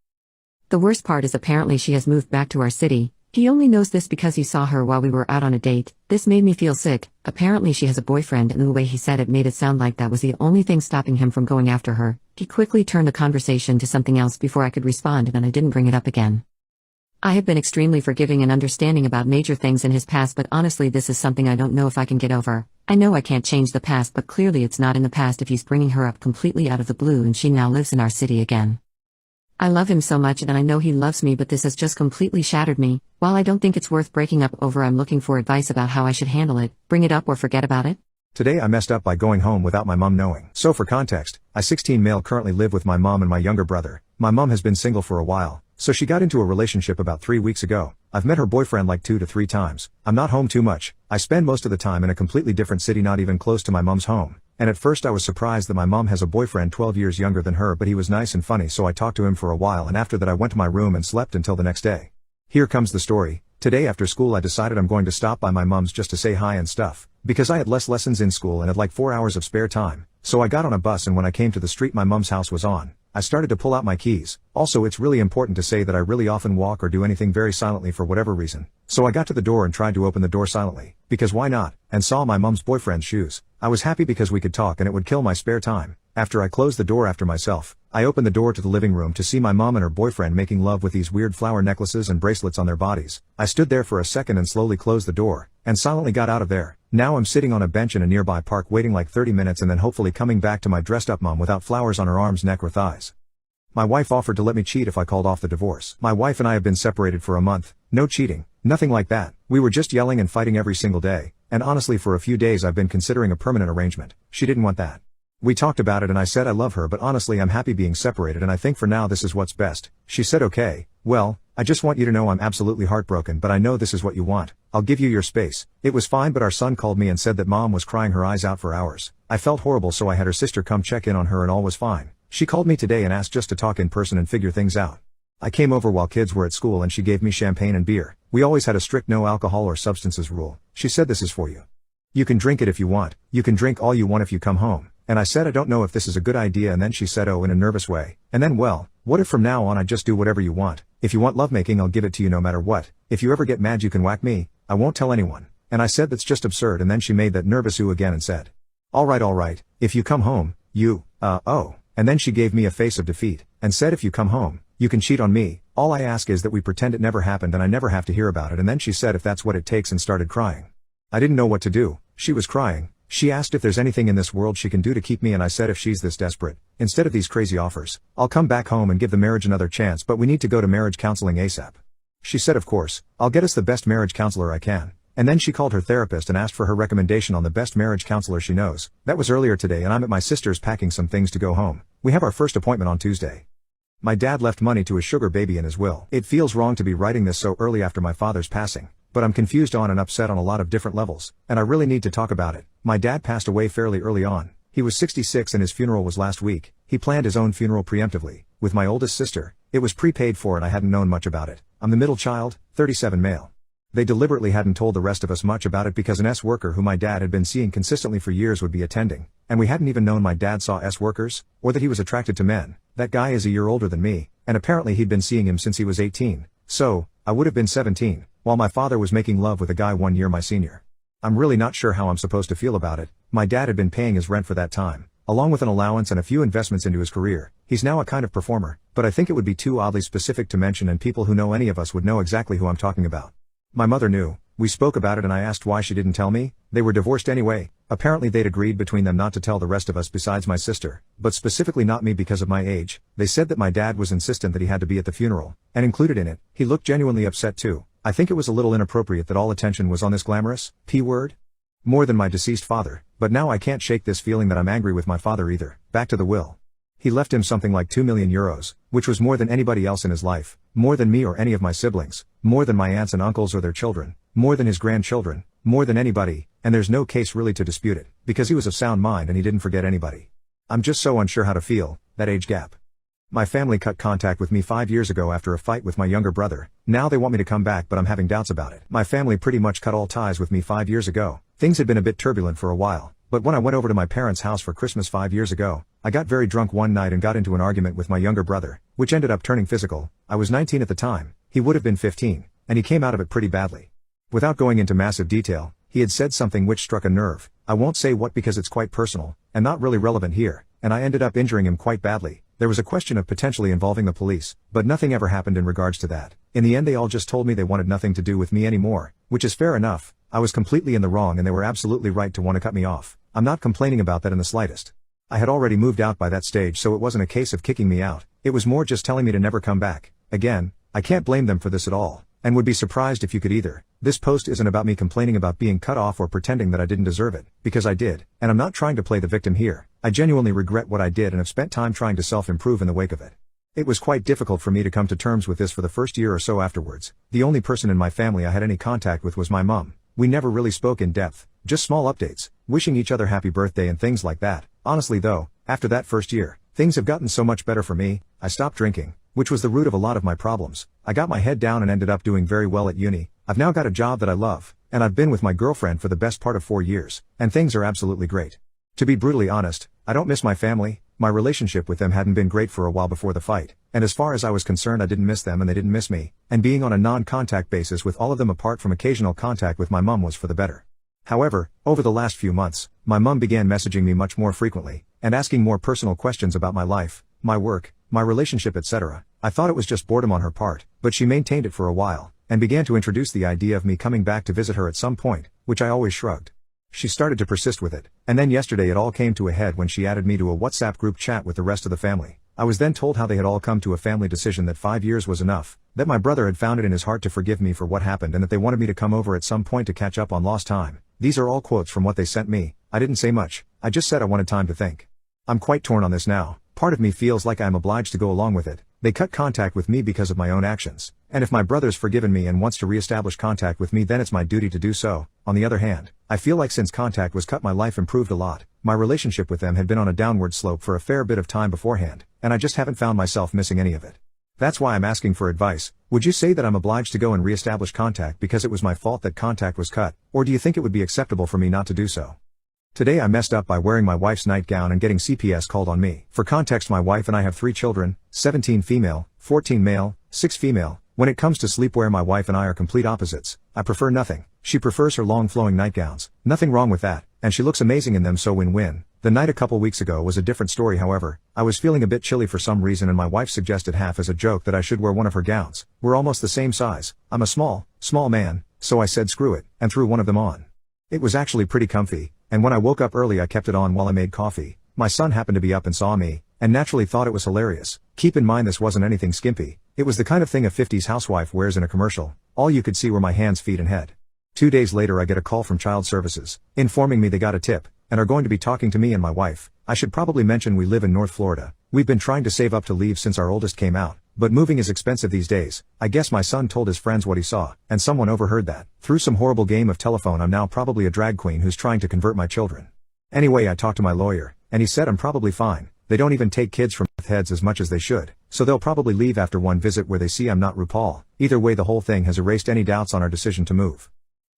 The worst part is apparently she has moved back to our city. He only knows this because he saw her while we were out on a date. This made me feel sick. Apparently she has a boyfriend, and the way he said it made it sound like that was the only thing stopping him from going after her. He quickly turned the conversation to something else before I could respond, and I didn't bring it up again. I have been extremely forgiving and understanding about major things in his past, but honestly this is something I don't know if I can get over. I know I can't change the past, but clearly it's not in the past if he's bringing her up completely out of the blue and she now lives in our city again. I love him so much and I know he loves me, but this has just completely shattered me. While I don't think it's worth breaking up over, I'm looking for advice about how I should handle it. Bring it up or forget about it? Today I messed up by going home without my mom knowing. So for context, I 16 male currently live with my mom and my younger brother. My mom has been single for a while, so she got into a relationship about 3 weeks ago. I've met her boyfriend like 2 to 3 times. I'm not home too much. I spend most of the time in a completely different city, not even close to my mom's home. And at first I was surprised that my mom has a boyfriend 12 years younger than her, but he was nice and funny, so I talked to him for a while, and after that I went to my room and slept until the next day. Here comes the story. Today after school I decided I'm going to stop by my mom's just to say hi and stuff, because I had less lessons in school and had like 4 hours of spare time. So I got on a bus, and when I came to the street my mom's house was on. I started to pull out my keys. Also, it's really important to say that I really often walk or do anything very silently for whatever reason. So I got to the door and tried to open the door silently, because why not, and saw my mom's boyfriend's shoes. I was happy because we could talk and it would kill my spare time. After I closed the door after myself, I opened the door to the living room to see my mom and her boyfriend making love with these weird flower necklaces and bracelets on their bodies. I stood there for a second and slowly closed the door, and silently got out of there. Now I'm sitting on a bench in a nearby park waiting like 30 minutes and then hopefully coming back to my dressed up mom without flowers on her arms, neck or thighs. My wife offered to let me cheat if I called off the divorce. My wife and I have been separated for a month. No cheating. Nothing like that. We were just yelling and fighting every single day. And honestly for a few days I've been considering a permanent arrangement. She didn't want that. We talked about it and I said I love her, but honestly I'm happy being separated and I think for now this is what's best. She said okay, well, I just want you to know I'm absolutely heartbroken, but I know this is what you want. I'll give you your space. It was fine, but our son called me and said that mom was crying her eyes out for hours. I felt horrible, so I had her sister come check in on her and all was fine. She called me today and asked just to talk in person and figure things out. I came over while kids were at school and she gave me champagne and beer. We always had a strict no alcohol or substances rule. She said this is for you. You can drink it if you want. You can drink all you want if you come home. And I said I don't know if this is a good idea, and then she said oh in a nervous way. And then well, what if from now on I just do whatever you want? If you want lovemaking I'll give it to you no matter what. If you ever get mad you can whack me. I won't tell anyone. And I said that's just absurd, and then she made that nervous ooh again and said, alright, if you come home, you, oh. And then she gave me a face of defeat, and said if you come home, you can cheat on me. All I ask is that we pretend it never happened and I never have to hear about it. And then she said if that's what it takes and started crying. I didn't know what to do. She was crying. She asked if there's anything in this world she can do to keep me, and I said if she's this desperate, instead of these crazy offers, I'll come back home and give the marriage another chance, but we need to go to marriage counseling ASAP. She said of course, I'll get us the best marriage counselor I can. And then she called her therapist and asked for her recommendation on the best marriage counselor she knows. That was earlier today, and I'm at my sister's packing some things to go home. We have our first appointment on Tuesday. My dad left money to his sugar baby in his will. It feels wrong to be writing this so early after my father's passing, but I'm confused on and upset on a lot of different levels, and I really need to talk about it. My dad passed away fairly early on. He was 66 and his funeral was last week. He planned his own funeral preemptively. With my oldest sister, it was prepaid for and I hadn't known much about it. I'm the middle child, 37 male. They deliberately hadn't told the rest of us much about it because an S-worker who my dad had been seeing consistently for years would be attending, and we hadn't even known my dad saw S-workers, or that he was attracted to men. That guy is a year older than me, and apparently he'd been seeing him since he was 18. So, I would have been 17, while my father was making love with a guy 1 year my senior. I'm really not sure how I'm supposed to feel about it. My dad had been paying his rent for that time, along with an allowance and a few investments into his career. He's now a kind of performer, but I think it would be too oddly specific to mention, and people who know any of us would know exactly who I'm talking about. My mother knew. We spoke about it and I asked why she didn't tell me. They were divorced anyway. Apparently they'd agreed between them not to tell the rest of us besides my sister, but specifically not me because of my age. They said that my dad was insistent that he had to be at the funeral, and included in it, he looked genuinely upset too. I think it was a little inappropriate that all attention was on this glamorous P-word. More than my deceased father, but now I can't shake this feeling that I'm angry with my father either. Back to the will. He left him something like 2 million euros, which was more than anybody else in his life, more than me or any of my siblings, more than my aunts and uncles or their children, more than his grandchildren, more than anybody, and there's no case really to dispute it, because he was of sound mind and he didn't forget anybody. I'm just so unsure how to feel, that age gap. My family cut contact with me 5 years ago after a fight with my younger brother. Now they want me to come back, but I'm having doubts about it. My family pretty much cut all ties with me 5 years ago. Things had been a bit turbulent for a while, but when I went over to my parents' house for Christmas 5 years ago, I got very drunk one night and got into an argument with my younger brother, which ended up turning physical. I was 19 at the time, he would have been 15, and he came out of it pretty badly. Without going into massive detail, he had said something which struck a nerve. I won't say what because it's quite personal, and not really relevant here, and I ended up injuring him quite badly. There was a question of potentially involving the police, but nothing ever happened in regards to that. In the end they all just told me they wanted nothing to do with me anymore, which is fair enough. I was completely in the wrong and they were absolutely right to want to cut me off. I'm not complaining about that in the slightest. I had already moved out by that stage, so it wasn't a case of kicking me out. It was more just telling me to never come back. Again, I can't blame them for this at all, and would be surprised if you could either. This post isn't about me complaining about being cut off or pretending that I didn't deserve it, because I did, and I'm not trying to play the victim here. I genuinely regret what I did and have spent time trying to self-improve in the wake of it. It was quite difficult for me to come to terms with this for the first year or so afterwards. The only person in my family I had any contact with was my mom. We never really spoke in depth, just small updates, wishing each other happy birthday and things like that. Honestly though, after that first year, things have gotten so much better for me. I stopped drinking, which was the root of a lot of my problems. I got my head down and ended up doing very well at uni. I've now got a job that I love, and I've been with my girlfriend for the best part of 4 years, and things are absolutely great. To be brutally honest, I don't miss my family. My relationship with them hadn't been great for a while before the fight, and as far as I was concerned I didn't miss them and they didn't miss me, and being on a non-contact basis with all of them apart from occasional contact with my mum was for the better. However, over the last few months, my mum began messaging me much more frequently, and asking more personal questions about my life, my work, my relationship, etc. I thought it was just boredom on her part, but she maintained it for a while, and began to introduce the idea of me coming back to visit her at some point, which I always shrugged. She started to persist with it, and then yesterday it all came to a head when she added me to a WhatsApp group chat with the rest of the family. I was then told how they had all come to a family decision that 5 years was enough, that my brother had found it in his heart to forgive me for what happened and that they wanted me to come over at some point to catch up on lost time. These are all quotes from what they sent me. I didn't say much, I just said I wanted time to think. I'm quite torn on this now. Part of me feels like I am obliged to go along with it. They cut contact with me because of my own actions, and if my brother's forgiven me and wants to re-establish contact with me, then it's my duty to do so. On the other hand, I feel like since contact was cut my life improved a lot. My relationship with them had been on a downward slope for a fair bit of time beforehand, and I just haven't found myself missing any of it. That's why I'm asking for advice. Would you say that I'm obliged to go and re-establish contact because it was my fault that contact was cut, or do you think it would be acceptable for me not to do so? Today I messed up by wearing my wife's nightgown and getting CPS called on me. For context, my wife and I have 3 children, 17 female, 14 male, 6 female. When it comes to sleepwear, my wife and I are complete opposites. I prefer nothing. She prefers her long flowing nightgowns. Nothing wrong with that, and she looks amazing in them, so win-win. The night a couple weeks ago was a different story however. I was feeling a bit chilly for some reason and my wife suggested half as a joke that I should wear one of her gowns. We're almost the same size. I'm a small man, so I said screw it, and threw one of them on. It was actually pretty comfy, and when I woke up early I kept it on while I made coffee. My son happened to be up and saw me, and naturally thought it was hilarious. Keep in mind this wasn't anything skimpy. It was the kind of thing a 50s housewife wears in a commercial. All you could see were my hands, feet and head. 2 days later I get a call from child services, informing me they got a tip, and are going to be talking to me and my wife. I should probably mention we live in North Florida. We've been trying to save up to leave since our oldest came out, but moving is expensive these days. I guess my son told his friends what he saw, and someone overheard that. Through some horrible game of telephone I'm now probably a drag queen who's trying to convert my children. Anyway, I talked to my lawyer, and he said I'm probably fine. They don't even take kids from heads as much as they should, so they'll probably leave after one visit where they see I'm not RuPaul. Either way, the whole thing has erased any doubts on our decision to move.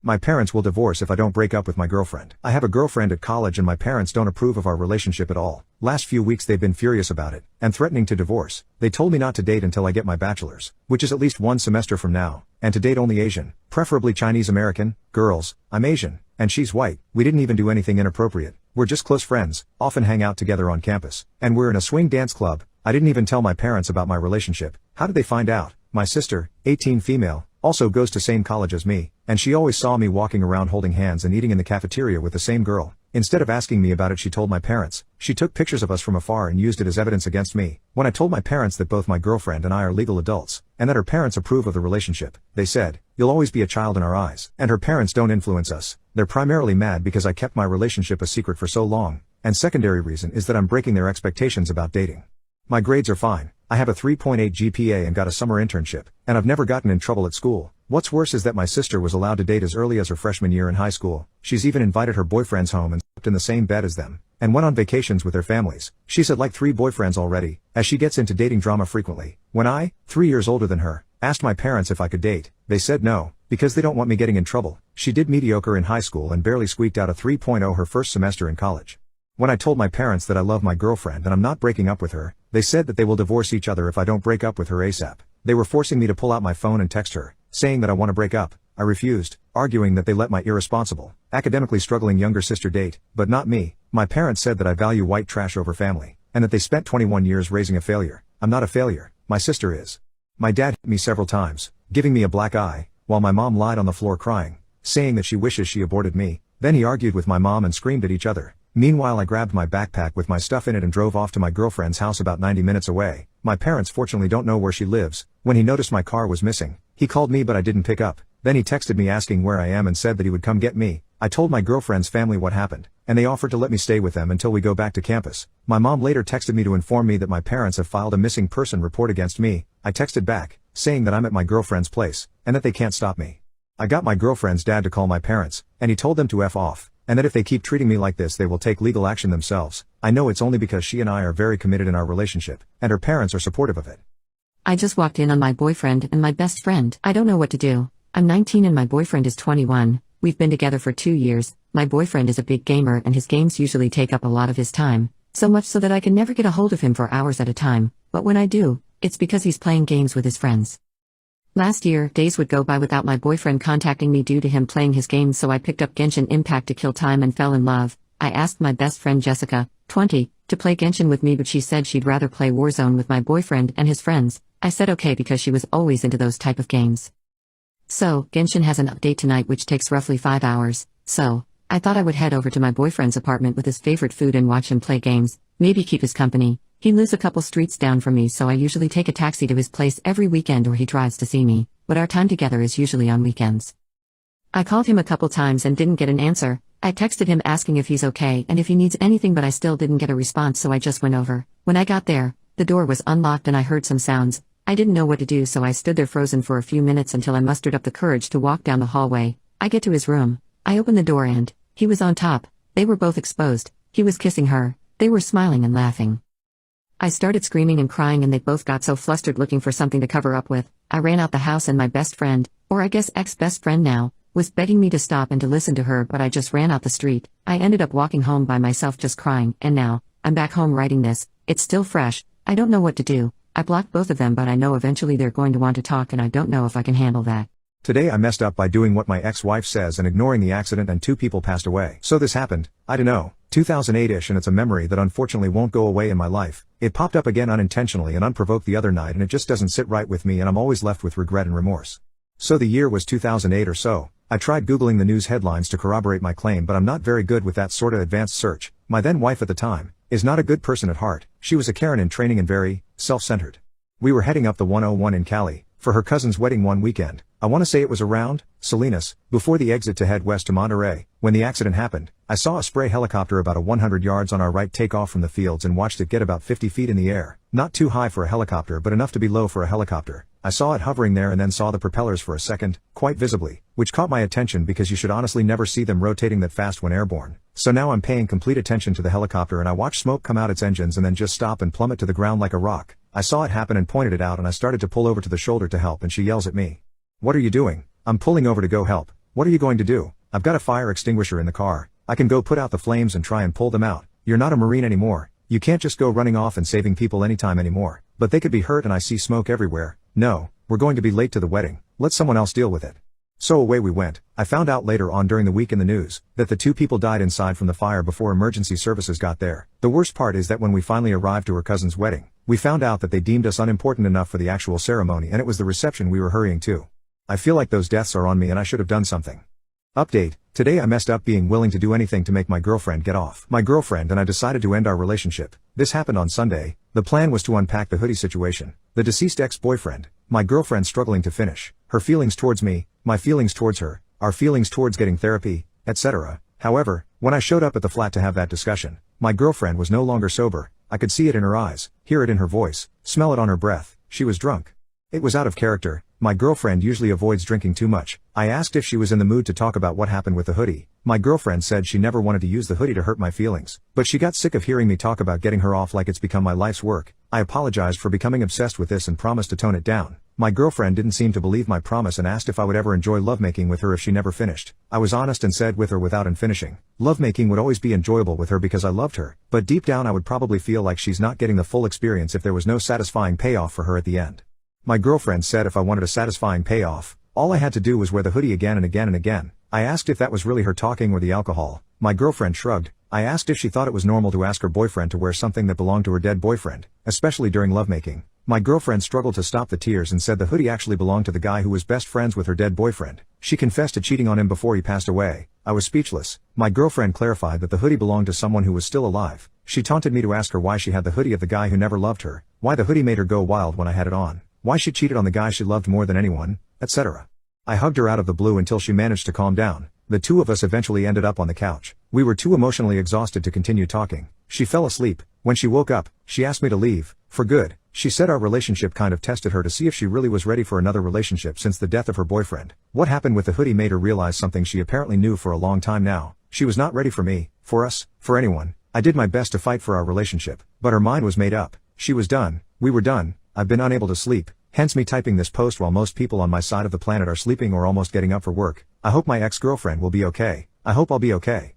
My parents will divorce if I don't break up with my girlfriend. I have a girlfriend at college and my parents don't approve of our relationship at all. last few weeks they've been furious about it, and threatening to divorce. They told me not to date until I get my bachelor's, which is at least 1 semester from now, and to date only Asian, preferably Chinese American, girls. I'm Asian, and she's white. We didn't even do anything inappropriate. We're just close friends, often hang out together on campus, and we're in a swing dance club. I didn't even tell my parents about my relationship. How did they find out? My sister, 18 female, also goes to same college as me, and she always saw me walking around holding hands and eating in the cafeteria with the same girl. Instead of asking me about it, she told my parents. She took pictures of us from afar and used it as evidence against me. When I told my parents that both my girlfriend and I are legal adults, and that her parents approve of the relationship, they said, "You'll always be a child in our eyes, and her parents don't influence us." They're primarily mad because I kept my relationship a secret for so long, and secondary reason is that I'm breaking their expectations about dating. My grades are fine. I have a 3.8 GPA and got a summer internship, and I've never gotten in trouble at school. What's worse is that my sister was allowed to date as early as her freshman year in high school. She's even invited her boyfriends home and slept in the same bed as them, and went on vacations with their families. She's had like 3 boyfriends already, as she gets into dating drama frequently. When I, 3 years older than her, asked my parents if I could date, they said no, because they don't want me getting in trouble. She did mediocre in high school and barely squeaked out a 3.0 her first semester in college. When I told my parents that I love my girlfriend and I'm not breaking up with her, they said that they will divorce each other if I don't break up with her ASAP. They were forcing me to pull out my phone and text her, saying that I want to break up. I refused, arguing that they let my irresponsible, academically struggling younger sister date, but not me. My parents said that I value white trash over family, and that they spent 21 years raising a failure. I'm not a failure, my sister is. My dad hit me several times, giving me a black eye, while my mom lied on the floor crying, saying that she wishes she aborted me. Then he argued with my mom and screamed at each other. Meanwhile, I grabbed my backpack with my stuff in it and drove off to my girlfriend's house about 90 minutes away. My parents fortunately don't know where she lives. When he noticed my car was missing, he called me but I didn't pick up. Then he texted me asking where I am and said that he would come get me. I told my girlfriend's family what happened, and they offered to let me stay with them until we go back to campus. My mom later texted me to inform me that my parents have filed a missing person report against me. I texted back, saying that I'm at my girlfriend's place, and that they can't stop me. I got my girlfriend's dad to call my parents, and he told them to F off, and that if they keep treating me like this they will take legal action themselves. I know it's only because she and I are very committed in our relationship, and her parents are supportive of it. I just walked in on my boyfriend and my best friend. I don't know what to do. I'm 19 and my boyfriend is 21. We've been together for 2 years. My boyfriend is a big gamer and his games usually take up a lot of his time, so much so that I can never get a hold of him for hours at a time, but when I do, it's because he's playing games with his friends. Last year, days would go by without my boyfriend contacting me due to him playing his games, so I picked up Genshin Impact to kill time and fell in love. I asked my best friend Jessica, 20, to play Genshin with me, but she said she'd rather play Warzone with my boyfriend and his friends. I said okay because she was always into those type of games. So, Genshin has an update tonight which takes roughly 5 hours, so I thought I would head over to my boyfriend's apartment with his favorite food and watch him play games, maybe keep his company. He lives a couple streets down from me, so I usually take a taxi to his place every weekend or he drives to see me, but our time together is usually on weekends. I called him a couple times and didn't get an answer. I texted him asking if he's okay and if he needs anything, but I still didn't get a response, so I just went over. When I got there, the door was unlocked and I heard some sounds. I didn't know what to do, so I stood there frozen for a few minutes until I mustered up the courage to walk down the hallway. I get to his room. I open the door and he was on top. They were both exposed. He was kissing her. They were smiling and laughing. I started screaming and crying and they both got so flustered looking for something to cover up with. I ran out the house and my best friend, or I guess ex-best friend now, was begging me to stop and to listen to her, but I just ran out the street. I ended up walking home by myself just crying, and now, I'm back home writing this. It's still fresh. I don't know what to do. I blocked both of them, but I know eventually they're going to want to talk and I don't know if I can handle that. Today I messed up by doing what my ex-wife says and ignoring the accident, and 2 people passed away. So this happened, I don't know, 2008-ish, and it's a memory that unfortunately won't go away in my life. It popped up again unintentionally and unprovoked the other night, and it just doesn't sit right with me, and I'm always left with regret and remorse. So the year was 2008 or so. I tried Googling the news headlines to corroborate my claim, but I'm not very good with that sort of advanced search. My then wife at the time is not a good person at heart. She was a Karen in training and very self-centered. We were heading up the 101 in Cali for her cousin's wedding one weekend. I want to say it was around Salinas, before the exit to head west to Monterey. When the accident happened, I saw a spray helicopter about 100 yards on our right take off from the fields and watched it get about 50 feet in the air. Not too high for a helicopter, but enough to be low for a helicopter. I saw it hovering there and then saw the propellers for a second, quite visibly, which caught my attention because you should honestly never see them rotating that fast when airborne. So now I'm paying complete attention to the helicopter and I watch smoke come out its engines and then just stop and plummet to the ground like a rock. I saw it happen and pointed it out, and I started to pull over to the shoulder to help, and she yells at me. "What are you doing?" "I'm pulling over to go help." "What are you going to do?" "I've got a fire extinguisher in the car. I can go put out the flames and try and pull them out." "You're not a Marine anymore. You can't just go running off and saving people anytime anymore. But they could be hurt and I see smoke everywhere. No, we're going to be late to the wedding. Let someone else deal with it. So away we went. I found out later on during the week in the news that the 2 people died inside from the fire before emergency services got there. The worst part is that when we finally arrived to her cousin's wedding, we found out that they deemed us unimportant enough for the actual ceremony and it was the reception we were hurrying to. I feel like those deaths are on me and I should have done something. Update. Today I messed up being willing to do anything to make my girlfriend get off. My girlfriend and I decided to end our relationship. This happened on Sunday. The plan was to unpack the hoodie situation. The deceased ex-boyfriend, my girlfriend struggling to finish, her feelings towards me, my feelings towards her, our feelings towards getting therapy, etc. However, when I showed up at the flat to have that discussion, my girlfriend was no longer sober. I could see it in her eyes, hear it in her voice, smell it on her breath. She was drunk. It was out of character. My girlfriend usually avoids drinking too much. I asked if she was in the mood to talk about what happened with the hoodie. My girlfriend said she never wanted to use the hoodie to hurt my feelings, but she got sick of hearing me talk about getting her off like it's become my life's work. I apologized for becoming obsessed with this and promised to tone it down. My girlfriend didn't seem to believe my promise and asked if I would ever enjoy lovemaking with her if she never finished. I was honest and said with or without and finishing, lovemaking would always be enjoyable with her because I loved her, but deep down I would probably feel like she's not getting the full experience if there was no satisfying payoff for her at the end. My girlfriend said if I wanted a satisfying payoff, all I had to do was wear the hoodie again and again and again. I asked if that was really her talking or the alcohol. My girlfriend shrugged. I asked if she thought it was normal to ask her boyfriend to wear something that belonged to her dead boyfriend, especially during lovemaking. My girlfriend struggled to stop the tears and said the hoodie actually belonged to the guy who was best friends with her dead boyfriend. She confessed to cheating on him before he passed away. I was speechless. My girlfriend clarified that the hoodie belonged to someone who was still alive. She taunted me to ask her why she had the hoodie of the guy who never loved her, why the hoodie made her go wild when I had it on, why she cheated on the guy she loved more than anyone, etc. I hugged her out of the blue until she managed to calm down. The 2 of us eventually ended up on the couch. We were too emotionally exhausted to continue talking. She fell asleep. When she woke up, she asked me to leave, for good. She said our relationship kind of tested her to see if she really was ready for another relationship since the death of her boyfriend. What happened with the hoodie made her realize something she apparently knew for a long time now. She was not ready for me, for us, for anyone. I did my best to fight for our relationship, but her mind was made up. She was done. We were done. I've been unable to sleep. Hence me typing this post while most people on my side of the planet are sleeping or almost getting up for work. I hope my ex-girlfriend will be okay. I hope I'll be okay.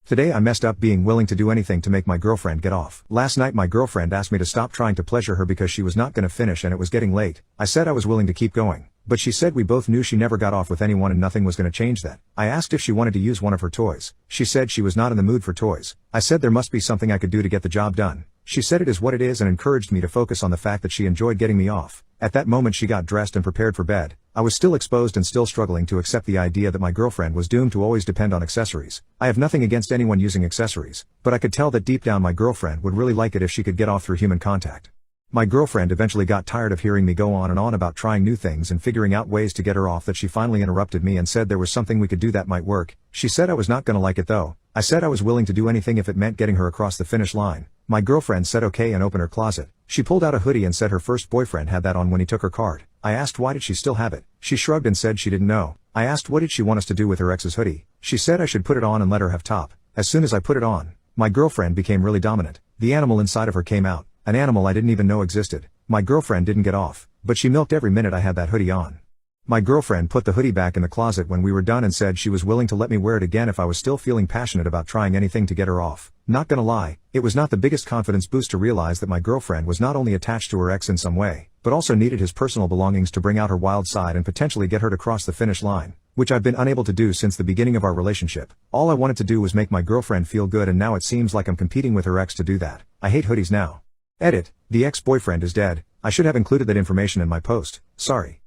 Today I messed up being willing to do anything to make my girlfriend get off. Last night my girlfriend asked me to stop trying to pleasure her because she was not gonna finish and it was getting late. I said I was willing to keep going, but she said we both knew she never got off with anyone and nothing was gonna change that. I asked if she wanted to use one of her toys. She said she was not in the mood for toys. I said there must be something I could do to get the job done. She said it is what it is and encouraged me to focus on the fact that she enjoyed getting me off. At that moment she got dressed and prepared for bed. I was still exposed and still struggling to accept the idea that my girlfriend was doomed to always depend on accessories. I have nothing against anyone using accessories, but I could tell that deep down my girlfriend would really like it if she could get off through human contact. My girlfriend eventually got tired of hearing me go on and on about trying new things and figuring out ways to get her off that she finally interrupted me and said there was something we could do that might work. She said I was not gonna like it though. I said I was willing to do anything if it meant getting her across the finish line. My girlfriend said okay and opened her closet. She pulled out a hoodie and said her first boyfriend had that on when he took her card. I asked why did she still have it. She shrugged and said she didn't know. I asked what did she want us to do with her ex's hoodie. She said I should put it on and let her have top. As soon as I put it on, my girlfriend became really dominant. The animal inside of her came out, an animal I didn't even know existed. My girlfriend didn't get off, but she milked every minute I had that hoodie on. My girlfriend put the hoodie back in the closet when we were done and said she was willing to let me wear it again if I was still feeling passionate about trying anything to get her off. Not gonna lie, it was not the biggest confidence boost to realize that my girlfriend was not only attached to her ex in some way, but also needed his personal belongings to bring out her wild side and potentially get her to cross the finish line, which I've been unable to do since the beginning of our relationship. All I wanted to do was make my girlfriend feel good and now it seems like I'm competing with her ex to do that. I hate hoodies now. Edit. The ex-boyfriend is dead. I should have included that information in my post. Sorry.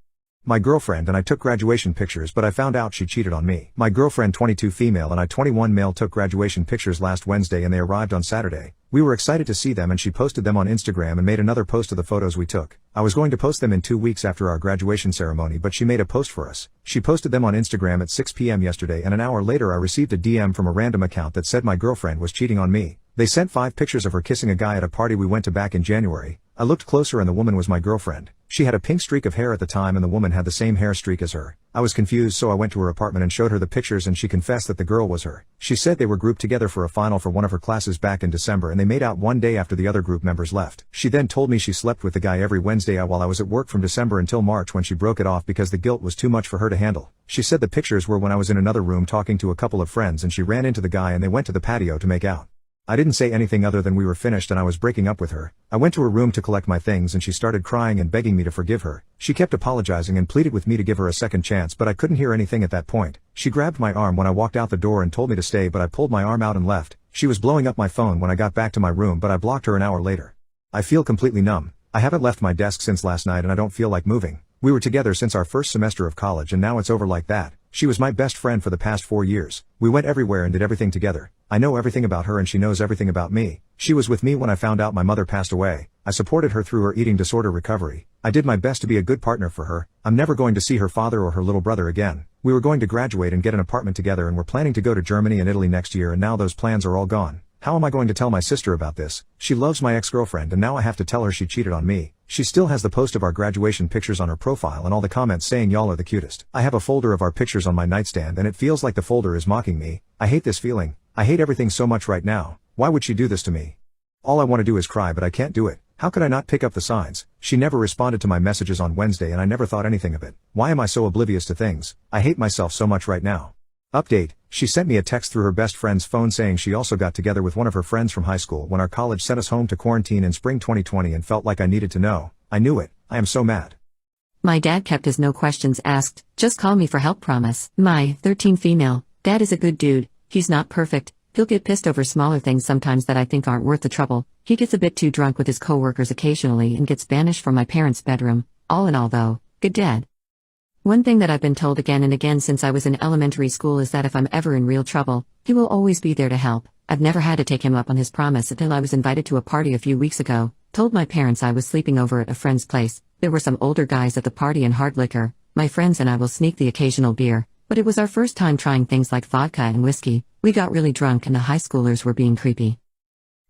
My girlfriend and I took graduation pictures but I found out she cheated on me. My girlfriend 22 female and I 21 male took graduation pictures last Wednesday and they arrived on Saturday. We were excited to see them and she posted them on Instagram and made another post of the photos we took. I was going to post them in 2 weeks after our graduation ceremony but she made a post for us. She posted them on Instagram at 6 p.m. yesterday and an hour later I received a DM from a random account that said my girlfriend was cheating on me. They sent 5 pictures of her kissing a guy at a party we went to back in January. I looked closer and the woman was my girlfriend. She had a pink streak of hair at the time and the woman had the same hair streak as her. I was confused so I went to her apartment and showed her the pictures and she confessed that the girl was her. She said they were grouped together for a final for one of her classes back in December and they made out one day after the other group members left. She then told me she slept with the guy every Wednesday while I was at work from December until March when she broke it off because the guilt was too much for her to handle. She said the pictures were when I was in another room talking to a couple of friends and she ran into the guy and they went to the patio to make out. I didn't say anything other than we were finished and I was breaking up with her. I went to her room to collect my things and she started crying and begging me to forgive her. She kept apologizing and pleaded with me to give her a second chance, but I couldn't hear anything at that point. She grabbed my arm when I walked out the door and told me to stay, but I pulled my arm out and left. She was blowing up my phone when I got back to my room, but I blocked her an hour later. I feel completely numb. I haven't left my desk since last night and I don't feel like moving. We were together since our first semester of college and now it's over like that. She was my best friend for the past 4 years. We went everywhere and did everything together. I know everything about her and she knows everything about me. She was with me when I found out my mother passed away. I supported her through her eating disorder recovery. I did my best to be a good partner for her. I'm never going to see her father or her little brother again. We were going to graduate and get an apartment together and we're planning to go to Germany and Italy next year, and now those plans are all gone. How am I going to tell my sister about this? She loves my ex-girlfriend and now I have to tell her she cheated on me. She still has the post of our graduation pictures on her profile and all the comments saying y'all are the cutest. I have a folder of our pictures on my nightstand and it feels like the folder is mocking me. I hate this feeling. I hate everything so much right now. Why would she do this to me? All I want to do is cry, but I can't do it. How could I not pick up the signs? She never responded to my messages on Wednesday and I never thought anything of it. Why am I so oblivious to things? I hate myself so much right now. Update: she sent me a text through her best friend's phone saying she also got together with one of her friends from high school when our college sent us home to quarantine in spring 2020 and felt like I needed to know. I knew it. I am so mad. My dad kept his no questions asked, just call me for help promise. My 13 female dad is a good dude. He's not perfect. He'll get pissed over smaller things sometimes that I think aren't worth the trouble. He gets a bit too drunk with his coworkers occasionally and gets banished from my parents' bedroom. All in all though, good dad. One thing that I've been told again and again since I was in elementary school is that if I'm ever in real trouble, he will always be there to help. I've never had to take him up on his promise until I was invited to a party a few weeks ago. Told my parents I was sleeping over at a friend's place. There were some older guys at the party and hard liquor. My friends and I will sneak the occasional beer, but it was our first time trying things like vodka and whiskey. We got really drunk and the high schoolers were being creepy.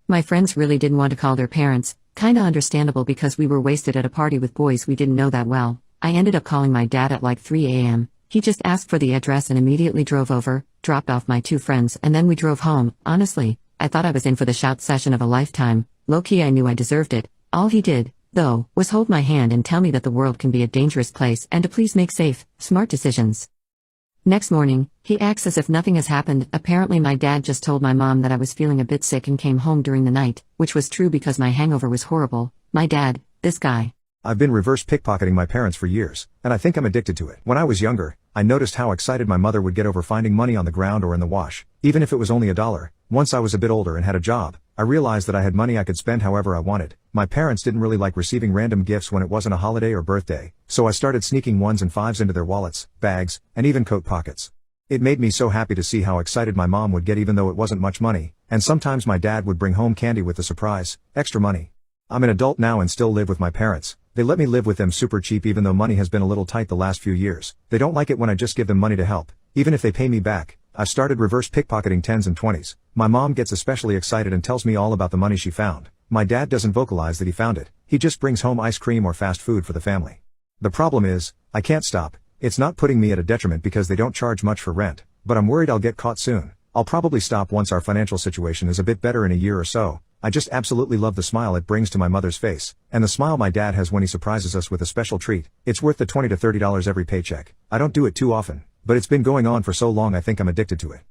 My friends really didn't want to call their parents, kinda understandable because we were wasted at a party with boys we didn't know that well. I ended up calling my dad at like 3 a.m. He just asked for the address and immediately drove over, dropped off my 2 friends and then we drove home. Honestly, I thought I was in for the shout session of a lifetime. Low-key I knew I deserved it. All he did, though, was hold my hand and tell me that the world can be a dangerous place and to please make safe, smart decisions. Next morning, he acts as if nothing has happened. Apparently my dad just told my mom that I was feeling a bit sick and came home during the night, which was true because my hangover was horrible. My dad, this guy. I've been reverse pickpocketing my parents for years, and I think I'm addicted to it. When I was younger, I noticed how excited my mother would get over finding money on the ground or in the wash, even if it was only $1. Once I was a bit older and had a job, I realized that I had money I could spend however I wanted. My parents didn't really like receiving random gifts when it wasn't a holiday or birthday, so I started sneaking 1s and 5s into their wallets, bags, and even coat pockets. It made me so happy to see how excited my mom would get even though it wasn't much money, and sometimes my dad would bring home candy with the surprise, extra money. I'm an adult now and still live with my parents. They let me live with them super cheap even though money has been a little tight the last few years. They don't like it when I just give them money to help, even if they pay me back. I've started reverse pickpocketing 10s and 20s. My mom gets especially excited and tells me all about the money she found. My dad doesn't vocalize that he found it. He just brings home ice cream or fast food for the family. The problem is, I can't stop. It's not putting me at a detriment because they don't charge much for rent, but I'm worried I'll get caught soon. I'll probably stop once our financial situation is a bit better in a year or so. I just absolutely love the smile it brings to my mother's face, and the smile my dad has when he surprises us with a special treat. It's worth the $20 to $30 every paycheck. I don't do it too often, but it's been going on for so long I think I'm addicted to it.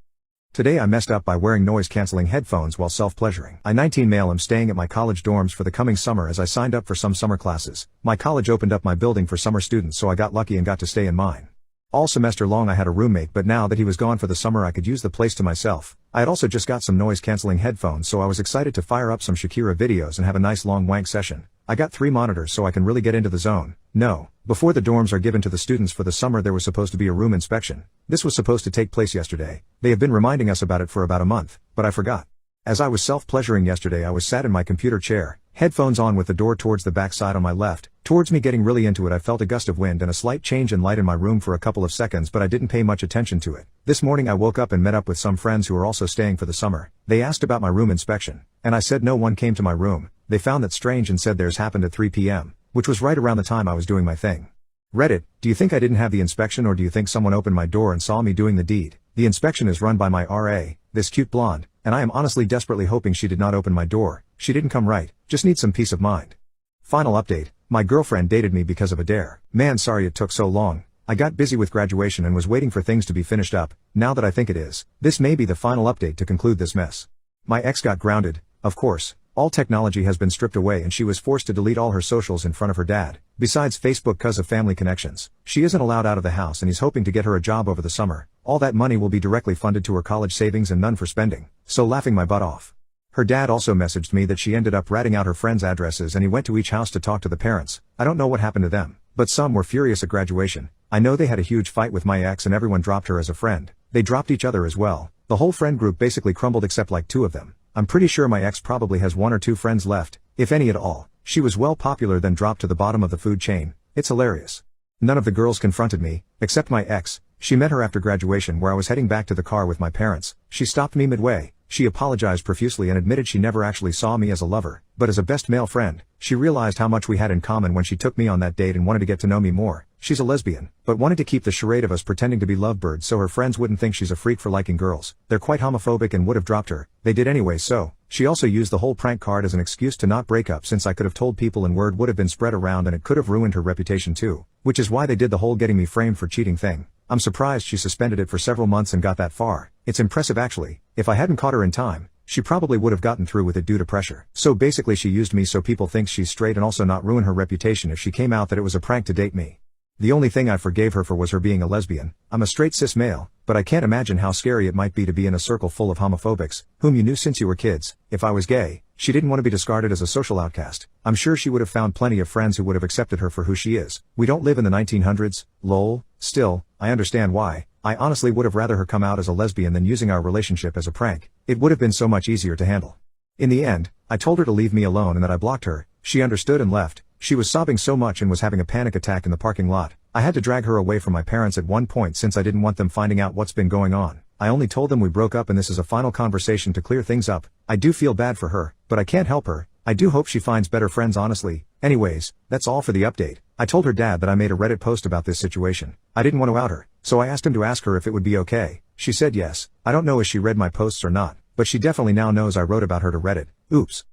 Today I messed up by wearing noise-canceling headphones while self-pleasuring. I 19 male am staying at my college dorms for the coming summer as I signed up for some summer classes. My college opened up my building for summer students so I got lucky and got to stay in mine. All semester long I had a roommate, but now that he was gone for the summer I could use the place to myself. I had also just got some noise-canceling headphones so I was excited to fire up some Shakira videos and have a nice long wank session. I got 3 monitors so I can really get into the zone. No, before the dorms are given to the students for the summer there was supposed to be a room inspection. This was supposed to take place yesterday. They have been reminding us about it for about a month, but I forgot. As I was self-pleasuring yesterday I was sat in my computer chair, headphones on with the door towards the back side on my left. Towards me getting really into it I felt a gust of wind and a slight change in light in my room for a couple of seconds, but I didn't pay much attention to it. This morning I woke up and met up with some friends who are also staying for the summer. They asked about my room inspection, and I said no one came to my room. They found that strange and said theirs happened at 3 p.m., which was right around the time I was doing my thing. Reddit: do you think I didn't have the inspection or do you think someone opened my door and saw me doing the deed? The inspection is run by my RA, this cute blonde, and I am honestly desperately hoping she did not open my door. She didn't come right, just need some peace of mind. Final update: my girlfriend dated me because of a dare. Man, sorry it took so long. I got busy with graduation and was waiting for things to be finished up. Now that I think it is, this may be the final update to conclude this mess. My ex got grounded, of course. All technology has been stripped away and she was forced to delete all her socials in front of her dad, besides Facebook cause of family connections. She isn't allowed out of the house and he's hoping to get her a job over the summer. All that money will be directly funded to her college savings and none for spending. So laughing my butt off. Her dad also messaged me that she ended up ratting out her friends' addresses and he went to each house to talk to the parents. I don't know what happened to them, but some were furious at graduation. I know they had a huge fight with my ex and everyone dropped her as a friend. They dropped each other as well. The whole friend group basically crumbled except like 2 of them. I'm pretty sure my ex probably has 1 or 2 friends left, if any at all. She was well popular then dropped to the bottom of the food chain. It's hilarious. None of the girls confronted me, except my ex. She met her after graduation where I was heading back to the car with my parents. She stopped me midway. She apologized profusely and admitted she never actually saw me as a lover, but as a best male friend. She realized how much we had in common when she took me on that date and wanted to get to know me more. She's a lesbian, but wanted to keep the charade of us pretending to be lovebirds so her friends wouldn't think she's a freak for liking girls. They're quite homophobic and would have dropped her. They did anyway so. She also used the whole prank card as an excuse to not break up since I could have told people and word would have been spread around and it could have ruined her reputation too. Which is why they did the whole getting me framed for cheating thing. I'm surprised she suspended it for several months and got that far. It's impressive actually. If I hadn't caught her in time, she probably would have gotten through with it due to pressure. So basically she used me so people think she's straight and also not ruin her reputation if she came out that it was a prank to date me. The only thing I forgave her for was her being a lesbian. I'm a straight cis male, but I can't imagine how scary it might be to be in a circle full of homophobics, whom you knew since you were kids. If I was gay, she didn't want to be discarded as a social outcast. I'm sure she would have found plenty of friends who would have accepted her for who she is. We don't live in the 1900s, lol. Still, I understand why. I honestly would have rather her come out as a lesbian than using our relationship as a prank. It would have been so much easier to handle. In the end, I told her to leave me alone and that I blocked her. She understood and left. She was sobbing so much and was having a panic attack in the parking lot. I had to drag her away from my parents at one point since I didn't want them finding out what's been going on. I only told them we broke up and this is a final conversation to clear things up. I do feel bad for her, but I can't help her. I do hope she finds better friends honestly. Anyways, that's all for the update. I told her dad that I made a Reddit post about this situation. I didn't want to out her, so I asked him to ask her if it would be okay. She said yes. I don't know if she read my posts or not, but she definitely now knows I wrote about her to Reddit. Oops.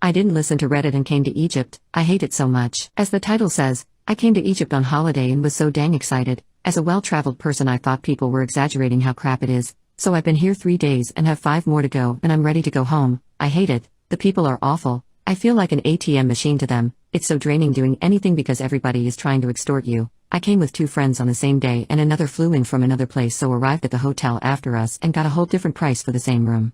I didn't listen to Reddit and came to Egypt. I hate it so much. As the title says, I came to Egypt on holiday and was so dang excited. As a well-traveled person I thought people were exaggerating how crap it is. So I've been here 3 days and have 5 more to go and I'm ready to go home. I hate it. The people are awful. I feel like an ATM machine to them. It's so draining doing anything because everybody is trying to extort you. I came with 2 friends on the same day and another flew in from another place so arrived at the hotel after us and got a whole different price for the same room.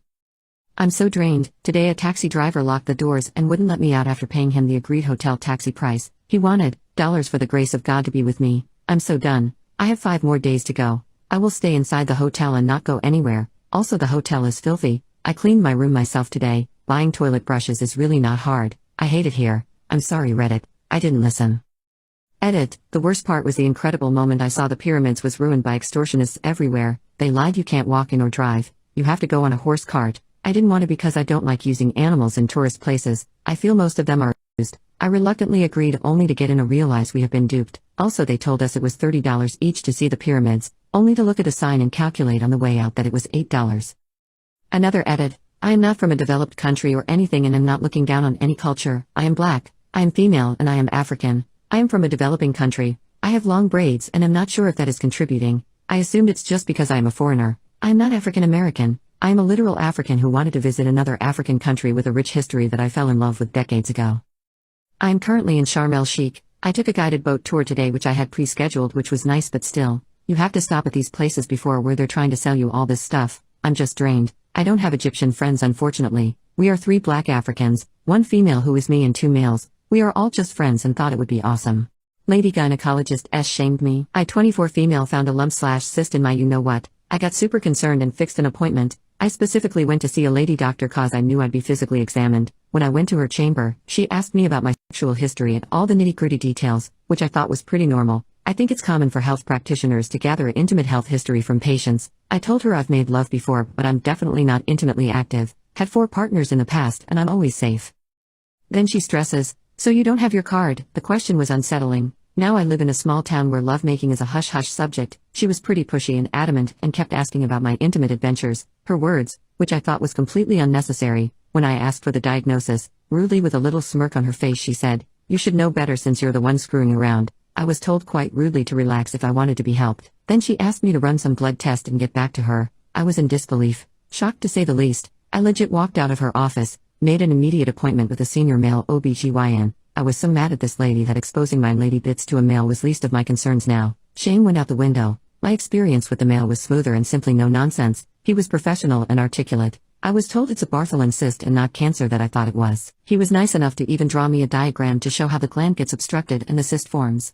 I'm so drained. Today a taxi driver locked the doors and wouldn't let me out after paying him the agreed hotel taxi price. He wanted dollars for the grace of God to be with me. I'm so done. I have 5 more days to go. I will stay inside the hotel and not go anywhere. Also the hotel is filthy. I cleaned my room myself today. Buying toilet brushes is really not hard. I hate it here. I'm sorry Reddit. I didn't listen. Edit. The worst part was the incredible moment I saw the pyramids was ruined by extortionists everywhere. They lied you can't walk in or drive. You have to go on a horse cart. I didn't want to because I don't like using animals in tourist places. I feel most of them are used. I reluctantly agreed only to get in and realize we have been duped. Also they told us it was $30 each to see the pyramids, only to look at a sign and calculate on the way out that it was $8. Another edit. I am not from a developed country or anything and am not looking down on any culture. I am black, I am female and I am African. I am from a developing country. I have long braids and am not sure if that is contributing. I assumed it's just because I am a foreigner. I am not African American. I am a literal African who wanted to visit another African country with a rich history that I fell in love with decades ago. I am currently in Sharm el-Sheikh. I took a guided boat tour today which I had pre-scheduled which was nice but still, you have to stop at these places before where they're trying to sell you all this stuff. I'm just drained. I don't have Egyptian friends unfortunately. We are 3 black Africans, 1 female who is me and 2 males. We are all just friends and thought it would be awesome. Lady gynecologist shamed me. I 24 female found a lump/cyst in my you-know-what. I got super concerned and fixed an appointment. I specifically went to see a lady doctor cause I knew I'd be physically examined. When I went to her chamber, she asked me about my sexual history and all the nitty-gritty details, which I thought was pretty normal. I think it's common for health practitioners to gather an intimate health history from patients. I told her I've made love before but I'm definitely not intimately active. Had 4 partners in the past and I'm always safe. Then she stresses, so you don't have your card? The question was unsettling. Now I live in a small town where lovemaking is a hush-hush subject. She was pretty pushy and adamant and kept asking about my intimate adventures. Her words, which I thought was completely unnecessary. When I asked for the diagnosis, rudely with a little smirk on her face she said, you should know better since you're the one screwing around. I was told quite rudely to relax if I wanted to be helped. Then she asked me to run some blood test and get back to her. I was in disbelief, shocked to say the least. I legit walked out of her office, made an immediate appointment with a senior male OBGYN. I was so mad at this lady that exposing my lady bits to a male was least of my concerns now. Shame went out the window. My experience with the male was smoother and simply no nonsense. He was professional and articulate. I was told it's a Bartholin cyst and not cancer that I thought it was. He was nice enough to even draw me a diagram to show how the gland gets obstructed and the cyst forms.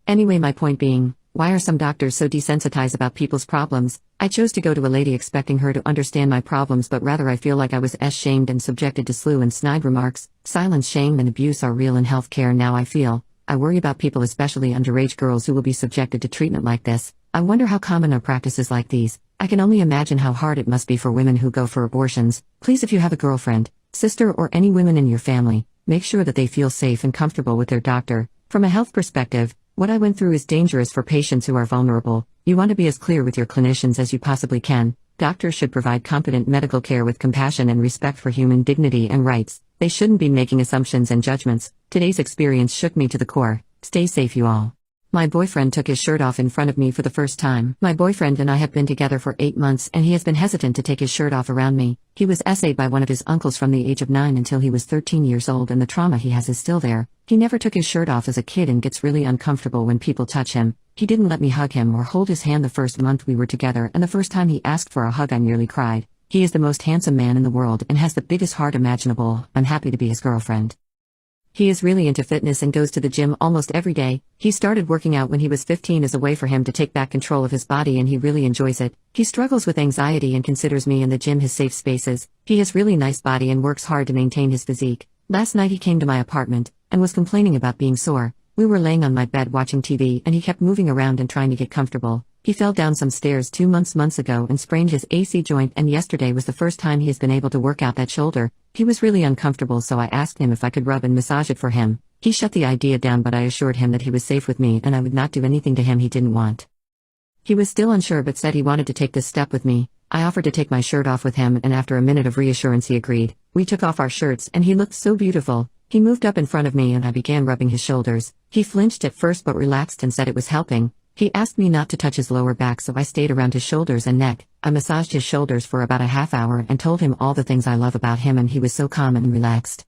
Anyway, my point being, why are some doctors so desensitized about people's problems? I chose to go to a lady expecting her to understand my problems, but rather I feel like I was shamed and subjected to slew and snide remarks. Silence, shame and abuse are real in healthcare now. I worry about people, especially underage girls, who will be subjected to treatment like this. I wonder how common are practices like these. I can only imagine how hard it must be for women who go for abortions. Please, if you have a girlfriend, sister or any women in your family, make sure that they feel safe and comfortable with their doctor. From a health perspective, what I went through is dangerous for patients who are vulnerable. You want to be as clear with your clinicians as you possibly can. Doctors should provide competent medical care with compassion and respect for human dignity and rights. They shouldn't be making assumptions and judgments. Today's experience shook me to the core. Stay safe, you all. My boyfriend took his shirt off in front of me for the first time. My boyfriend and I have been together for 8 months and he has been hesitant to take his shirt off around me. He was essayed by one of his uncles from the age of 9 until he was 13 years old, and the trauma he has is still there. He never took his shirt off as a kid and gets really uncomfortable when people touch him. He didn't let me hug him or hold his hand the first month we were together, and the first time he asked for a hug I nearly cried. He is the most handsome man in the world and has the biggest heart imaginable. I'm happy to be his girlfriend. He is really into fitness and goes to the gym almost every day. He started working out when he was 15 as a way for him to take back control of his body, and he really enjoys it. He struggles with anxiety and considers me and the gym his safe spaces. He has really nice body and works hard to maintain his physique. Last night he came to my apartment and was complaining about being sore. We were laying on my bed watching TV and he kept moving around and trying to get comfortable. He fell down some stairs 2 months ago and sprained his AC joint, and yesterday was the first time he has been able to work out that shoulder. He was really uncomfortable, so I asked him if I could rub and massage it for him. He shut the idea down, but I assured him that he was safe with me and I would not do anything to him he didn't want. He was still unsure but said he wanted to take this step with me. I offered to take my shirt off with him, and after a minute of reassurance he agreed. We took off our shirts and he looked so beautiful. He moved up in front of me and I began rubbing his shoulders. He flinched at first but relaxed and said it was helping. He asked me not to touch his lower back, so I stayed around his shoulders and neck. I massaged his shoulders for about a half hour and told him all the things I love about him, and he was so calm and relaxed.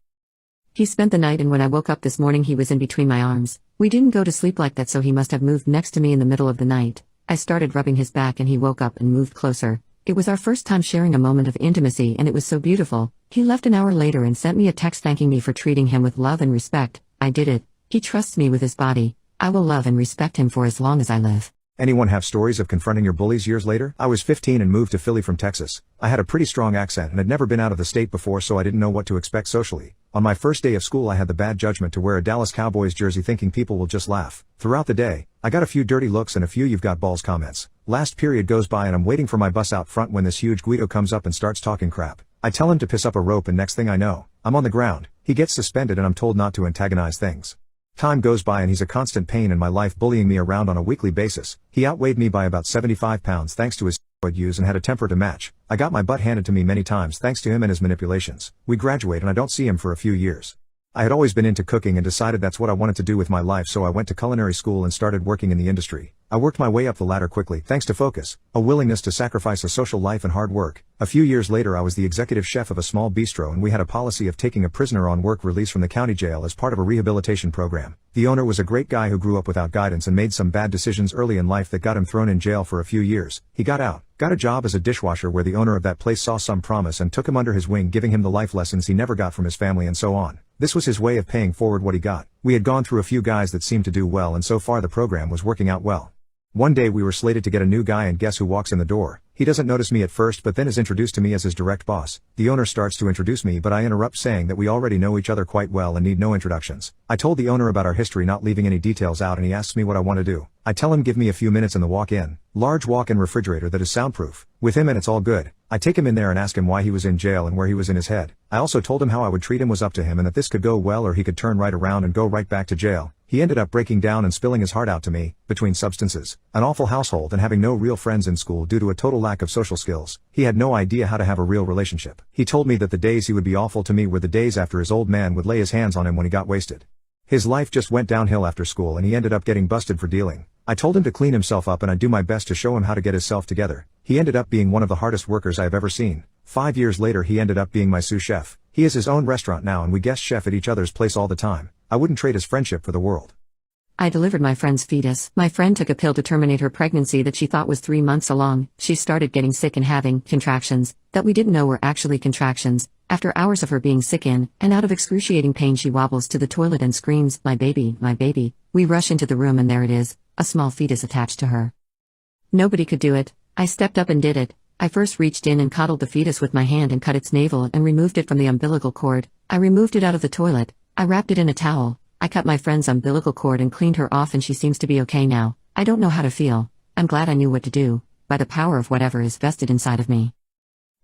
He spent the night, and when I woke up this morning he was in between my arms. We didn't go to sleep like that, so he must have moved next to me in the middle of the night. I started rubbing his back and he woke up and moved closer. It was our first time sharing a moment of intimacy and it was so beautiful. He left an hour later and sent me a text thanking me for treating him with love and respect. I did it. He trusts me with his body. I will love and respect him for as long as I live. Anyone have stories of confronting your bullies years later? I was 15 and moved to Philly from Texas. I had a pretty strong accent and had never been out of the state before, so I didn't know what to expect socially. On my first day of school I had the bad judgment to wear a Dallas Cowboys jersey thinking people will just laugh. Throughout the day, I got a few dirty looks and a few "you've got balls" comments. Last period goes by and I'm waiting for my bus out front when this huge Guido comes up and starts talking crap. I tell him to piss up a rope, and next thing I know, I'm on the ground. He gets suspended and I'm told not to antagonize things. Time goes by and he's a constant pain in my life, bullying me around on a weekly basis. He outweighed me by about 75 pounds thanks to his steroid use and had a temper to match. I got my butt handed to me many times thanks to him and his manipulations. We graduate and I don't see him for a few years. I had always been into cooking and decided that's what I wanted to do with my life, so I went to culinary school and started working in the industry. I worked my way up the ladder quickly thanks to focus, a willingness to sacrifice a social life, and hard work. A few years later I was the executive chef of a small bistro, and we had a policy of taking a prisoner on work release from the county jail as part of a rehabilitation program. The owner was a great guy who grew up without guidance and made some bad decisions early in life that got him thrown in jail for a few years. He got out, got a job as a dishwasher where the owner of that place saw some promise and took him under his wing, giving him the life lessons he never got from his family and so on. This was his way of paying forward what he got. We had gone through a few guys that seemed to do well, and so far the program was working out well. One day we were slated to get a new guy, and guess who walks in the door? He doesn't notice me at first but then is introduced to me as his direct boss. The owner starts to introduce me but I interrupt, saying that we already know each other quite well and need no introductions. I told the owner about our history, not leaving any details out, and he asks me what I want to do. I tell him give me a few minutes in the walk-in. Large walk-in refrigerator that is soundproof. With him and it's all good. I take him in there and ask him why he was in jail and where he was in his head. I also told him how I would treat him was up to him and that this could go well or he could turn right around and go right back to jail. He ended up breaking down and spilling his heart out to me. Between substances, an awful household, and having no real friends in school due to a total lack of social skills, he had no idea how to have a real relationship. He told me that the days he would be awful to me were the days after his old man would lay his hands on him when he got wasted. His life just went downhill after school and he ended up getting busted for dealing. I told him to clean himself up and I'd do my best to show him how to get himself together. He ended up being one of the hardest workers I have ever seen. 5 years later he ended up being my sous chef. He has his own restaurant now and we guest chef at each other's place all the time. I wouldn't trade his friendship for the world. I delivered my friend's fetus. My friend took a pill to terminate her pregnancy that she thought was 3 months along. She started getting sick and having contractions that we didn't know were actually contractions. After hours of her being sick and out of excruciating pain, she wobbles to the toilet and screams, "My baby, my baby." We rush into the room and there it is, a small fetus attached to her. Nobody could do it. I stepped up and did it. I first reached in and coddled the fetus with my hand and cut its navel and removed it from the umbilical cord. I removed it out of the toilet. I wrapped it in a towel. I cut my friend's umbilical cord and cleaned her off and she seems to be okay now. I don't know how to feel. I'm glad I knew what to do, by the power of whatever is vested inside of me.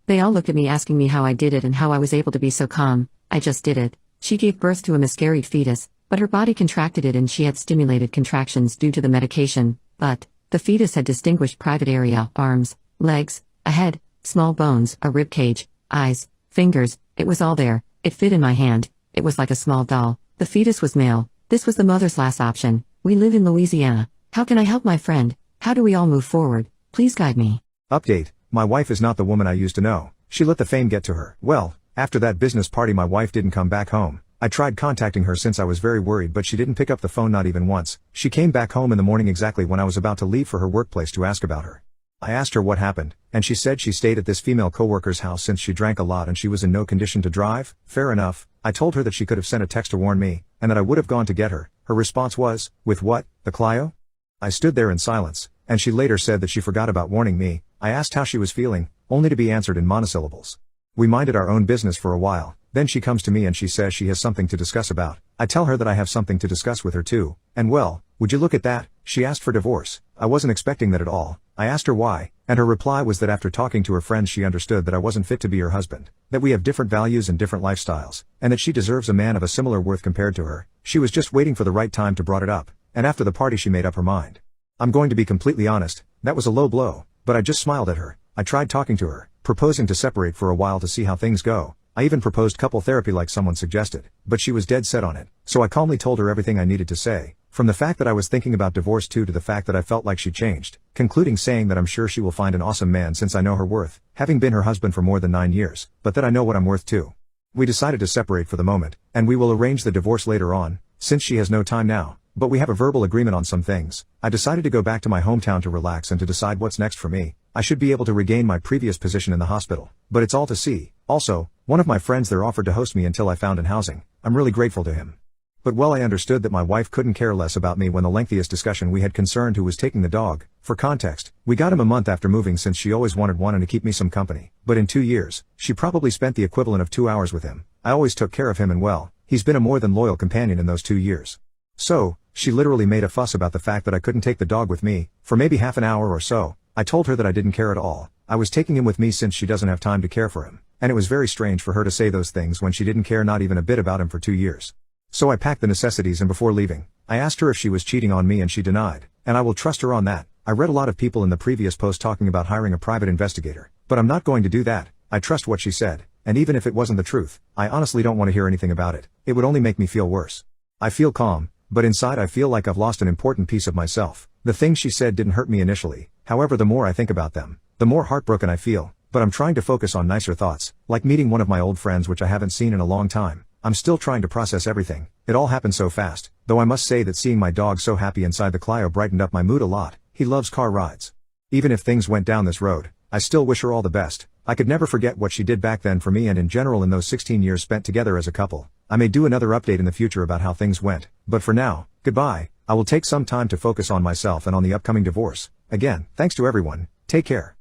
They all looked at me asking me how I did it and how I was able to be so calm. I just did it. She gave birth to a miscarried fetus, but her body contracted it and she had stimulated contractions due to the medication, but the fetus had distinguished private area, arms, legs, a head, small bones, a rib cage, eyes, fingers, it was all there. It fit in my hand. It was like a small doll. The fetus was male. This was the mother's last option. We live in Louisiana. How can I help my friend? How do we all move forward? Please guide me. Update: my wife is not the woman I used to know. She let the fame get to her. Well, after that business party my wife didn't come back home. I tried contacting her since I was very worried but she didn't pick up the phone not even once. She came back home in the morning exactly when I was about to leave for her workplace to ask about her. I asked her what happened, and she said she stayed at this female coworker's house since she drank a lot and she was in no condition to drive. Fair enough. I told her that she could have sent a text to warn me, and that I would have gone to get her. Her response was, "With what, the Clio?" I stood there in silence, and she later said that she forgot about warning me. I asked how she was feeling, only to be answered in monosyllables. We minded our own business for a while, then she comes to me and she says she has something to discuss about. I tell her that I have something to discuss with her too, and well, would you look at that, she asked for divorce. I wasn't expecting that at all. I asked her why, and her reply was that after talking to her friends she understood that I wasn't fit to be her husband, that we have different values and different lifestyles, and that she deserves a man of a similar worth compared to her. She was just waiting for the right time to brought it up, and after the party she made up her mind. I'm going to be completely honest, that was a low blow, but I just smiled at her. I tried talking to her, proposing to separate for a while to see how things go. I even proposed couple therapy like someone suggested, but she was dead set on it, so I calmly told her everything I needed to say, from the fact that I was thinking about divorce to the fact that I felt like she changed, concluding saying that I'm sure she will find an awesome man since I know her worth, having been her husband for more than 9 years, but that I know what I'm worth too. We decided to separate for the moment, and we will arrange the divorce later on, since she has no time now, but we have a verbal agreement on some things. I decided to go back to my hometown to relax and to decide what's next for me. I should be able to regain my previous position in the hospital, but it's all to see. Also, one of my friends there offered to host me until I found an housing. I'm really grateful to him. But well, I understood that my wife couldn't care less about me when the lengthiest discussion we had concerned who was taking the dog. For context, we got him a month after moving since she always wanted one and to keep me some company. But in 2 years, she probably spent the equivalent of 2 hours with him. I always took care of him and well, he's been a more than loyal companion in those 2 years. So, she literally made a fuss about the fact that I couldn't take the dog with me, for maybe half an hour or so. I told her that I didn't care at all. I was taking him with me since she doesn't have time to care for him. And it was very strange for her to say those things when she didn't care not even a bit about him for 2 years. So I packed the necessities and before leaving, I asked her if she was cheating on me and she denied, and I will trust her on that. I read a lot of people in the previous post talking about hiring a private investigator, but I'm not going to do that. I trust what she said, and even if it wasn't the truth, I honestly don't want to hear anything about it. It would only make me feel worse. I feel calm, but inside I feel like I've lost an important piece of myself. The things she said didn't hurt me initially, however the more I think about them, the more heartbroken I feel, but I'm trying to focus on nicer thoughts, like meeting one of my old friends which I haven't seen in a long time. I'm still trying to process everything. It all happened so fast, though I must say that seeing my dog so happy inside the Clio brightened up my mood a lot. He loves car rides. Even if things went down this road, I still wish her all the best. I could never forget what she did back then for me and in general in those 16 years spent together as a couple. I may do another update in the future about how things went, but for now, goodbye. I will take some time to focus on myself and on the upcoming divorce. Again, thanks to everyone. Take care.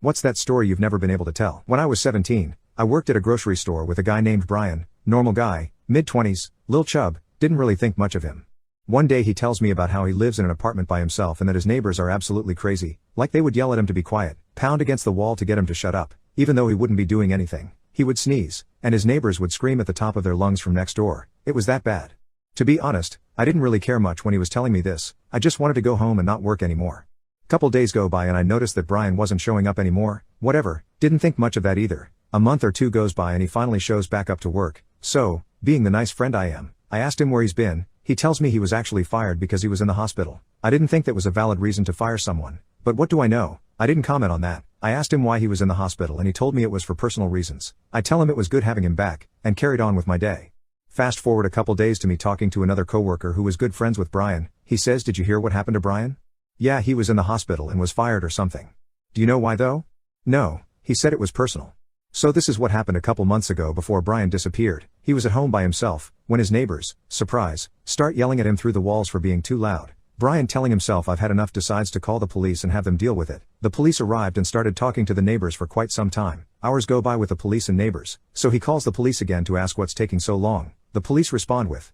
What's that story you've never been able to tell? When I was 17, I worked at a grocery store with a guy named Brian, normal guy, mid-20s, lil chub, didn't really think much of him. One day he tells me about how he lives in an apartment by himself and that his neighbors are absolutely crazy, like they would yell at him to be quiet, pound against the wall to get him to shut up, even though he wouldn't be doing anything. He would sneeze, and his neighbors would scream at the top of their lungs from next door. It was that bad. To be honest, I didn't really care much when he was telling me this. I just wanted to go home and not work anymore. Couple days go by and I noticed that Brian wasn't showing up anymore. Whatever, didn't think much of that either. A month or two goes by and he finally shows back up to work. So, being the nice friend I am, I asked him where he's been. He tells me he was actually fired because he was in the hospital. I didn't think that was a valid reason to fire someone, but what do I know? I didn't comment on that. I asked him why he was in the hospital and he told me it was for personal reasons. I tell him it was good having him back, and carried on with my day. Fast forward a couple days to me talking to another coworker who was good friends with Brian. He says, "Did you hear what happened to Brian?" "Yeah, he was in the hospital and was fired or something." "Do you know why though?" "No, he said it was personal." So this is what happened a couple months ago before Brian disappeared. He was at home by himself, when his neighbors, surprise, start yelling at him through the walls for being too loud. Brian, telling himself I've had enough, decides to call the police and have them deal with it. The police arrived and started talking to the neighbors for quite some time. Hours go by with the police and neighbors, so he calls the police again to ask what's taking so long. The police respond with,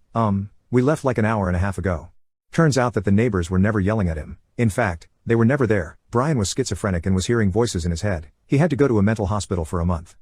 "We left like an hour and a half ago." Turns out that the neighbors were never yelling at him. In fact, they were never there. Brian was schizophrenic and was hearing voices in his head. He had to go to a mental hospital for a month.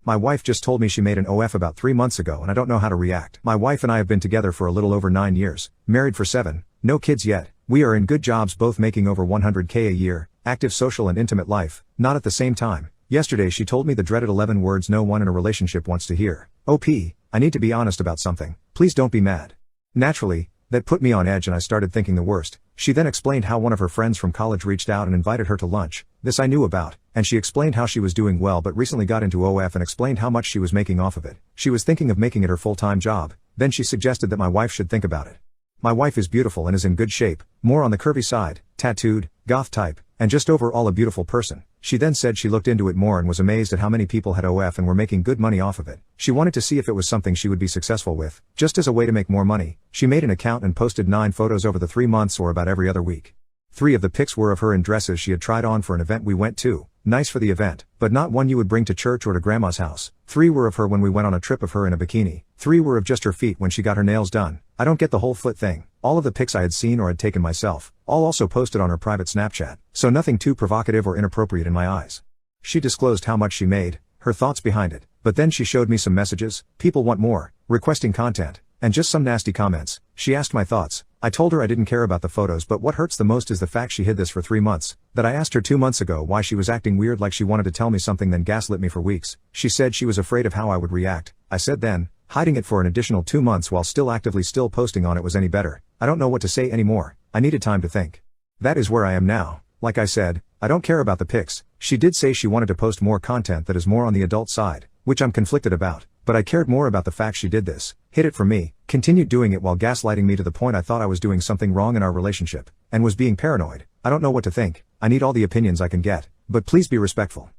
My wife just told me she made an OF about 3 months ago and I don't know how to react. My wife and I have been together for a little over 9 years, married for 7, no kids yet. We are in good jobs, both making over 100K a year, active social and intimate life, not at the same time. Yesterday she told me the dreaded 11 words no one in a relationship wants to hear. "OP, I need to be honest about something. Please don't be mad." Naturally, that put me on edge and I started thinking the worst. She then explained how one of her friends from college reached out and invited her to lunch. This I knew about, and she explained how she was doing well but recently got into OF and explained how much she was making off of it. She was thinking of making it her full-time job. Then she suggested that my wife should think about it. My wife is beautiful and is in good shape, more on the curvy side, tattooed, goth type, and just overall a beautiful person. She then said she looked into it more and was amazed at how many people had OF and were making good money off of it. She wanted to see if it was something she would be successful with. Just as a way to make more money, she made an account and posted 9 photos over the 3 months, or about every other week. 3 of the pics were of her in dresses she had tried on for an event we went to. Nice for the event, but not one you would bring to church or to grandma's house. 3 were of her when we went on a trip, of her in a bikini. 3 were of just her feet when she got her nails done. I don't get the whole foot thing. All of the pics I had seen or had taken myself, all also posted on her private Snapchat, so nothing too provocative or inappropriate in my eyes. She disclosed how much she made, her thoughts behind it, but then she showed me some messages, people want more, requesting content, and just some nasty comments. She asked my thoughts. I told her I didn't care about the photos, but what hurts the most is the fact she hid this for 3 months, that I asked her 2 months ago why she was acting weird, like she wanted to tell me something, then gaslit me for weeks. She said she was afraid of how I would react. I said then, hiding it for an additional 2 months while still actively posting on it was any better. I don't know what to say anymore. I needed time to think. That is where I am now. Like I said, I don't care about the pics. She did say she wanted to post more content that is more on the adult side, which I'm conflicted about, but I cared more about the fact she did this, hid it from me, continued doing it while gaslighting me to the point I thought I was doing something wrong in our relationship, and was being paranoid. I don't know what to think. I need all the opinions I can get, but please be respectful.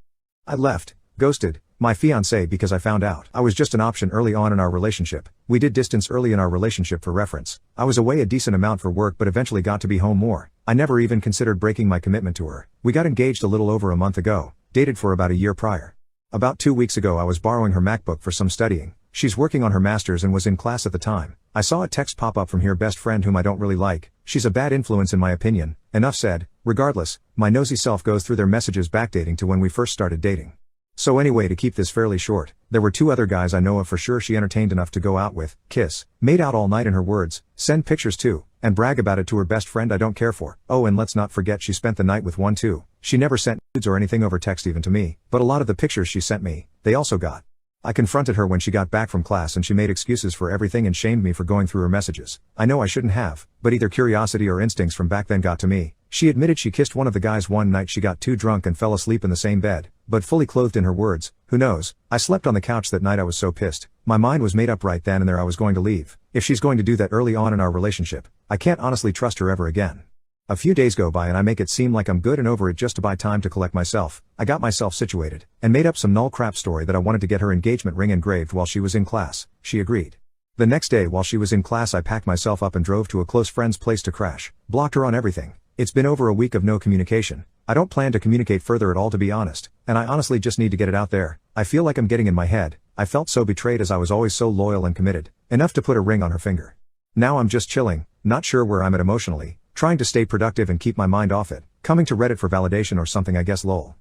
I left, ghosted, my fiancé because I found out I was just an option early on in our relationship. We did distance early in our relationship for reference. I was away a decent amount for work but eventually got to be home more. I never even considered breaking my commitment to her. We got engaged a little over a month ago, dated for about a year prior. About 2 weeks ago I was borrowing her MacBook for some studying. She's working on her master's and was in class at the time. I saw a text pop up from her best friend whom I don't really like. She's a bad influence in my opinion. Enough said. Regardless, my nosy self goes through their messages backdating to when we first started dating. So anyway, to keep this fairly short, there were 2 other guys I know of for sure she entertained enough to go out with, kiss, made out all night in her words, send pictures to, and brag about it to her best friend I don't care for. Oh, and let's not forget she spent the night with one too. She never sent nudes or anything over text even to me, but a lot of the pictures she sent me, they also got. I confronted her when she got back from class and she made excuses for everything and shamed me for going through her messages. I know I shouldn't have, but either curiosity or instincts from back then got to me. She admitted she kissed one of the guys one night she got too drunk and fell asleep in the same bed, but fully clothed in her words. Who knows? I slept on the couch that night. I was so pissed. My mind was made up right then and there I was going to leave. If she's going to do that early on in our relationship, I can't honestly trust her ever again. A few days go by and I make it seem like I'm good and over it just to buy time to collect myself. I got myself situated, and made up some null crap story that I wanted to get her engagement ring engraved while she was in class. She agreed. The next day while she was in class I packed myself up and drove to a close friend's place to crash. Blocked her on everything. It's been over a week of no communication. I don't plan to communicate further at all, to be honest, and I honestly just need to get it out there. I feel like I'm getting in my head. I felt so betrayed as I was always so loyal and committed, enough to put a ring on her finger. Now I'm just chilling, not sure where I'm at emotionally, trying to stay productive and keep my mind off it, coming to Reddit for validation or something, I guess. Lol.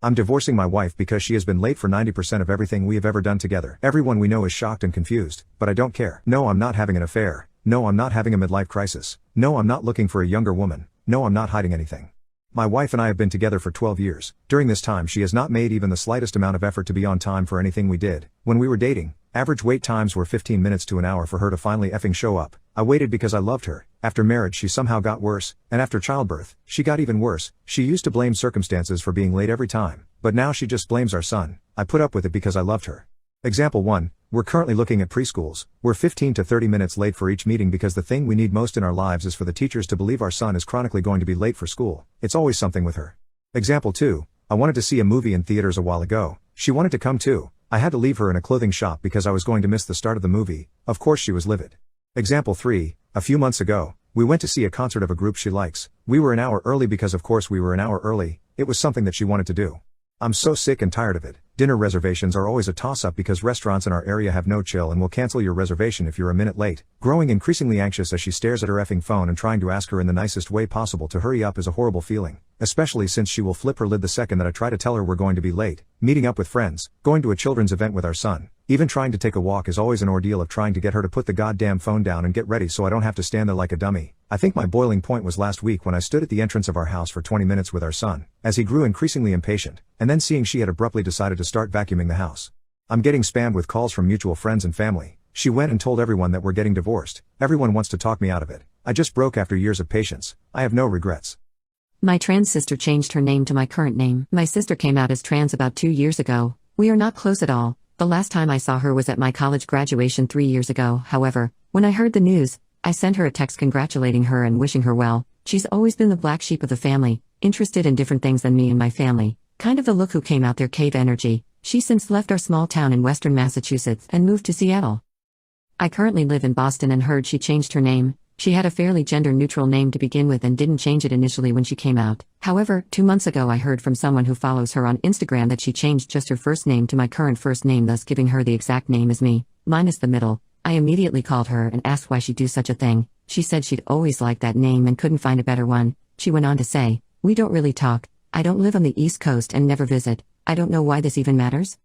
I'm divorcing my wife because she has been late for 90% of everything we have ever done together. Everyone we know is shocked and confused, but I don't care. No, I'm not having an affair. No, I'm not having a midlife crisis. No, I'm not looking for a younger woman. No, I'm not hiding anything. My wife and I have been together for 12 years. During this time she has not made even the slightest amount of effort to be on time for anything we did. When we were dating, average wait times were 15 minutes to an hour for her to finally effing show up. I waited because I loved her. After marriage she somehow got worse, and after childbirth, she got even worse. She used to blame circumstances for being late every time, but now she just blames our son. I put up with it because I loved her. Example 1, we're currently looking at preschools. We're 15 to 30 minutes late for each meeting because the thing we need most in our lives is for the teachers to believe our son is chronically going to be late for school. It's always something with her. Example 2, I wanted to see a movie in theaters a while ago. She wanted to come too. I had to leave her in a clothing shop because I was going to miss the start of the movie. Of course she was livid. Example 3, a few months ago, we went to see a concert of a group she likes. We were an hour early because of course we were an hour early. It was something that she wanted to do. I'm so sick and tired of it. Dinner reservations are always a toss-up because restaurants in our area have no chill and will cancel your reservation if you're a minute late. Growing increasingly anxious as she stares at her effing phone and trying to ask her in the nicest way possible to hurry up is a horrible feeling, especially since she will flip her lid the second that I try to tell her we're going to be late. Meeting up with friends, going to a children's event with our son, even trying to take a walk is always an ordeal of trying to get her to put the goddamn phone down and get ready so I don't have to stand there like a dummy. I think my boiling point was last week when I stood at the entrance of our house for 20 minutes with our son, as he grew increasingly impatient, and then seeing she had abruptly decided to start vacuuming the house. I'm getting spammed with calls from mutual friends and family. She went and told everyone that we're getting divorced. Everyone wants to talk me out of it. I just broke after years of patience. I have no regrets. My trans sister changed her name to my current name. My sister came out as trans about 2 years ago. We are not close at all. The last time I saw her was at my college graduation 3 years ago. However, when I heard the news, I sent her a text congratulating her and wishing her well. She's always been the black sheep of the family, interested in different things than me and my family. Kind of the look who came out their cave energy. She's since left our small town in western Massachusetts and moved to Seattle. I currently live in Boston and heard she changed her name. She had a fairly gender-neutral name to begin with and didn't change it initially when she came out. However, 2 months ago I heard from someone who follows her on Instagram that she changed just her first name to my current first name, thus giving her the exact name as me, minus the middle. I immediately called her and asked why she'd do such a thing. She said she'd always liked that name and couldn't find a better one. She went on to say, "We don't really talk. I don't live on the East Coast and never visit. I don't know why this even matters."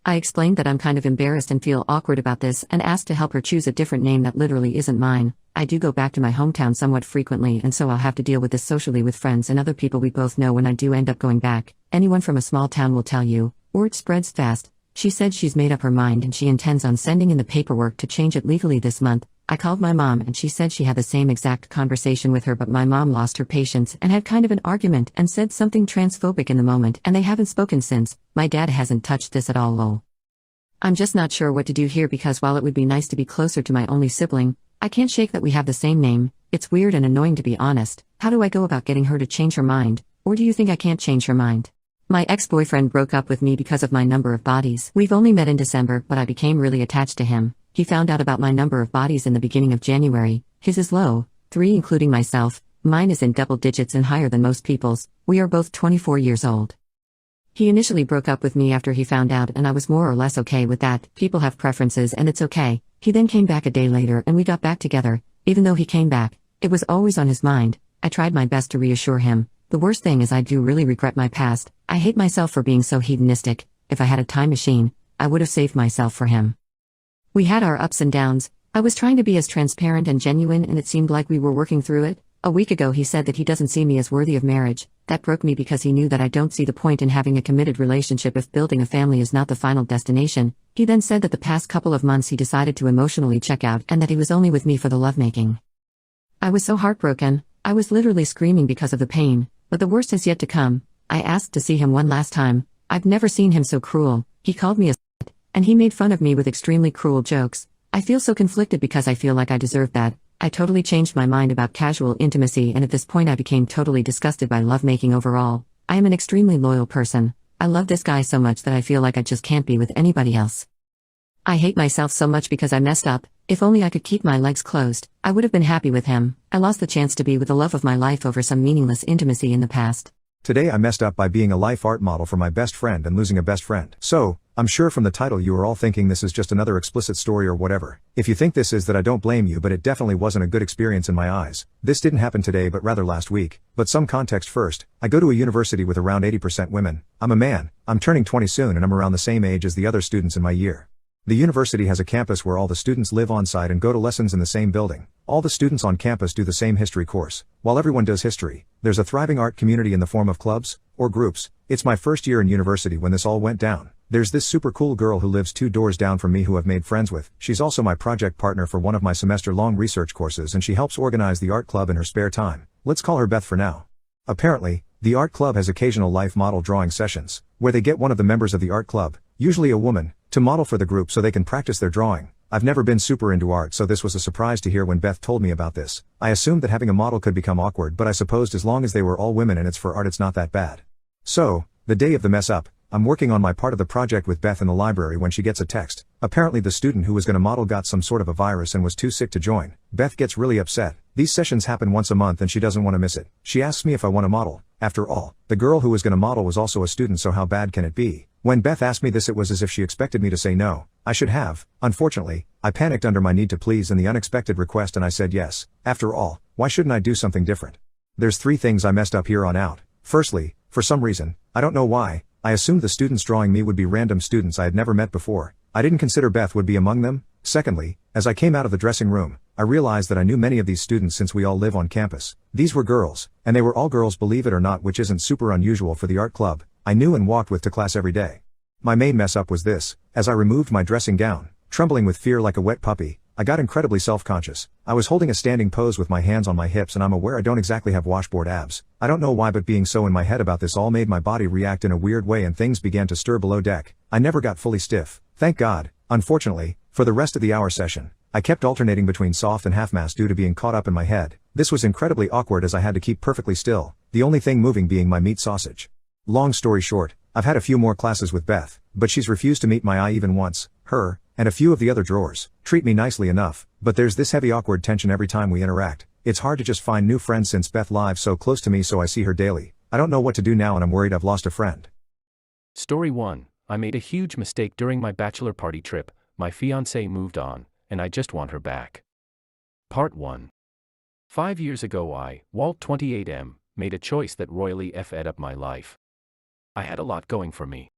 I explained that I'm kind of embarrassed and feel awkward about this and asked to help her choose a different name that literally isn't mine. I do go back to my hometown somewhat frequently and so I'll have to deal with this socially with friends and other people we both know when I do end up going back. Anyone from a small town will tell you, word spreads fast. She said she's made up her mind and she intends on sending in the paperwork to change it legally this month. I called my mom and she said she had the same exact conversation with her, but my mom lost her patience and had kind of an argument and said something transphobic in the moment and they haven't spoken since. My dad hasn't touched this at all, lol. I'm just not sure what to do here because while it would be nice to be closer to my only sibling, I can't shake that we have the same name. It's weird and annoying to be honest. How do I go about getting her to change her mind? Or do you think I can't change her mind? My ex-boyfriend broke up with me because of my number of bodies. We've only met in December, but I became really attached to him. He found out about my number of bodies in the beginning of January. His is low, 3 including myself. Mine is in double digits and higher than most people's. We are both 24 years old. He initially broke up with me after he found out and I was more or less okay with that. People have preferences and it's okay. He then came back a day later and we got back together. Even though he came back, it was always on his mind. I tried my best to reassure him. The worst thing is I do really regret my past. I hate myself for being so hedonistic. If I had a time machine, I would have saved myself for him. We had our ups and downs. I was trying to be as transparent and genuine and it seemed like we were working through it. A week ago he said that he doesn't see me as worthy of marriage. That broke me because he knew that I don't see the point in having a committed relationship if building a family is not the final destination. He then said that the past couple of months he decided to emotionally check out and that he was only with me for the lovemaking. I was so heartbroken. I was literally screaming because of the pain, but the worst is yet to come. I asked to see him one last time. I've never seen him so cruel. He called me a slut, and he made fun of me with extremely cruel jokes. I feel so conflicted because I feel like I deserve that. I totally changed my mind about casual intimacy and at this point I became totally disgusted by lovemaking overall. I am an extremely loyal person. I love this guy so much that I feel like I just can't be with anybody else. I hate myself so much because I messed up. If only I could keep my legs closed, I would have been happy with him. I lost the chance to be with the love of my life over some meaningless intimacy in the past. Today I messed up by being a life art model for my best friend and losing a best friend. So, I'm sure from the title you are all thinking this is just another explicit story or whatever. If you think this is, that I don't blame you, but it definitely wasn't a good experience in my eyes. This didn't happen today but rather last week. But some context first. I go to a university with around 80% women. I'm a man. I'm turning 20 soon and I'm around the same age as the other students in my year. The university has a campus where all the students live on site and go to lessons in the same building. All the students on campus do the same history course. While everyone does history, there's a thriving art community in the form of clubs, or groups. It's my first year in university when this all went down. There's this super cool girl who lives 2 doors down from me who I've made friends with. She's also my project partner for one of my semester-long research courses and she helps organize the art club in her spare time. Let's call her Beth for now. Apparently, the art club has occasional life model drawing sessions, where they get one of the members of the art club, usually a woman, to model for the group so they can practice their drawing. I've never been super into art, so this was a surprise to hear when Beth told me about this. I assumed that having a model could become awkward, but I supposed as long as they were all women and it's for art it's not that bad. So, the day of the mess up, I'm working on my part of the project with Beth in the library when she gets a text. Apparently the student who was gonna model got some sort of a virus and was too sick to join. Beth gets really upset. These sessions happen once a month and she doesn't want to miss it. She asks me if I want to model. After all, the girl who was gonna model was also a student, so how bad can it be? When Beth asked me this, it was as if she expected me to say no. I should have. Unfortunately, I panicked under my need to please and the unexpected request and I said yes. After all, why shouldn't I do something different? There's 3 things I messed up here on out. Firstly, for some reason, I don't know why, I assumed the students drawing me would be random students I had never met before. I didn't consider Beth would be among them. Secondly, as I came out of the dressing room, I realized that I knew many of these students since we all live on campus. These were girls, and they were all girls, believe it or not, which isn't super unusual for the art club. I knew and walked with to class every day. My main mess up was this: as I removed my dressing gown, trembling with fear like a wet puppy, I got incredibly self-conscious. I was holding a standing pose with my hands on my hips and I'm aware I don't exactly have washboard abs. I don't know why, but being so in my head about this all made my body react in a weird way and things began to stir below deck. I never got fully stiff, thank God. Unfortunately, for the rest of the hour session, I kept alternating between soft and half-mast due to being caught up in my head. This was incredibly awkward as I had to keep perfectly still, the only thing moving being my meat sausage. Long story short, I've had a few more classes with Beth, but she's refused to meet my eye even once. Her, and a few of the other drawers, treat me nicely enough, but there's this heavy awkward tension every time we interact. It's hard to just find new friends since Beth lives so close to me, so I see her daily. I don't know what to do now and I'm worried I've lost a friend. Story 1. I made a huge mistake during my bachelor party trip. My fiancée moved on, and I just want her back. Part 1. 5 years ago I, Walt 28M, made a choice that royally F'd up my life. I had a lot going for me.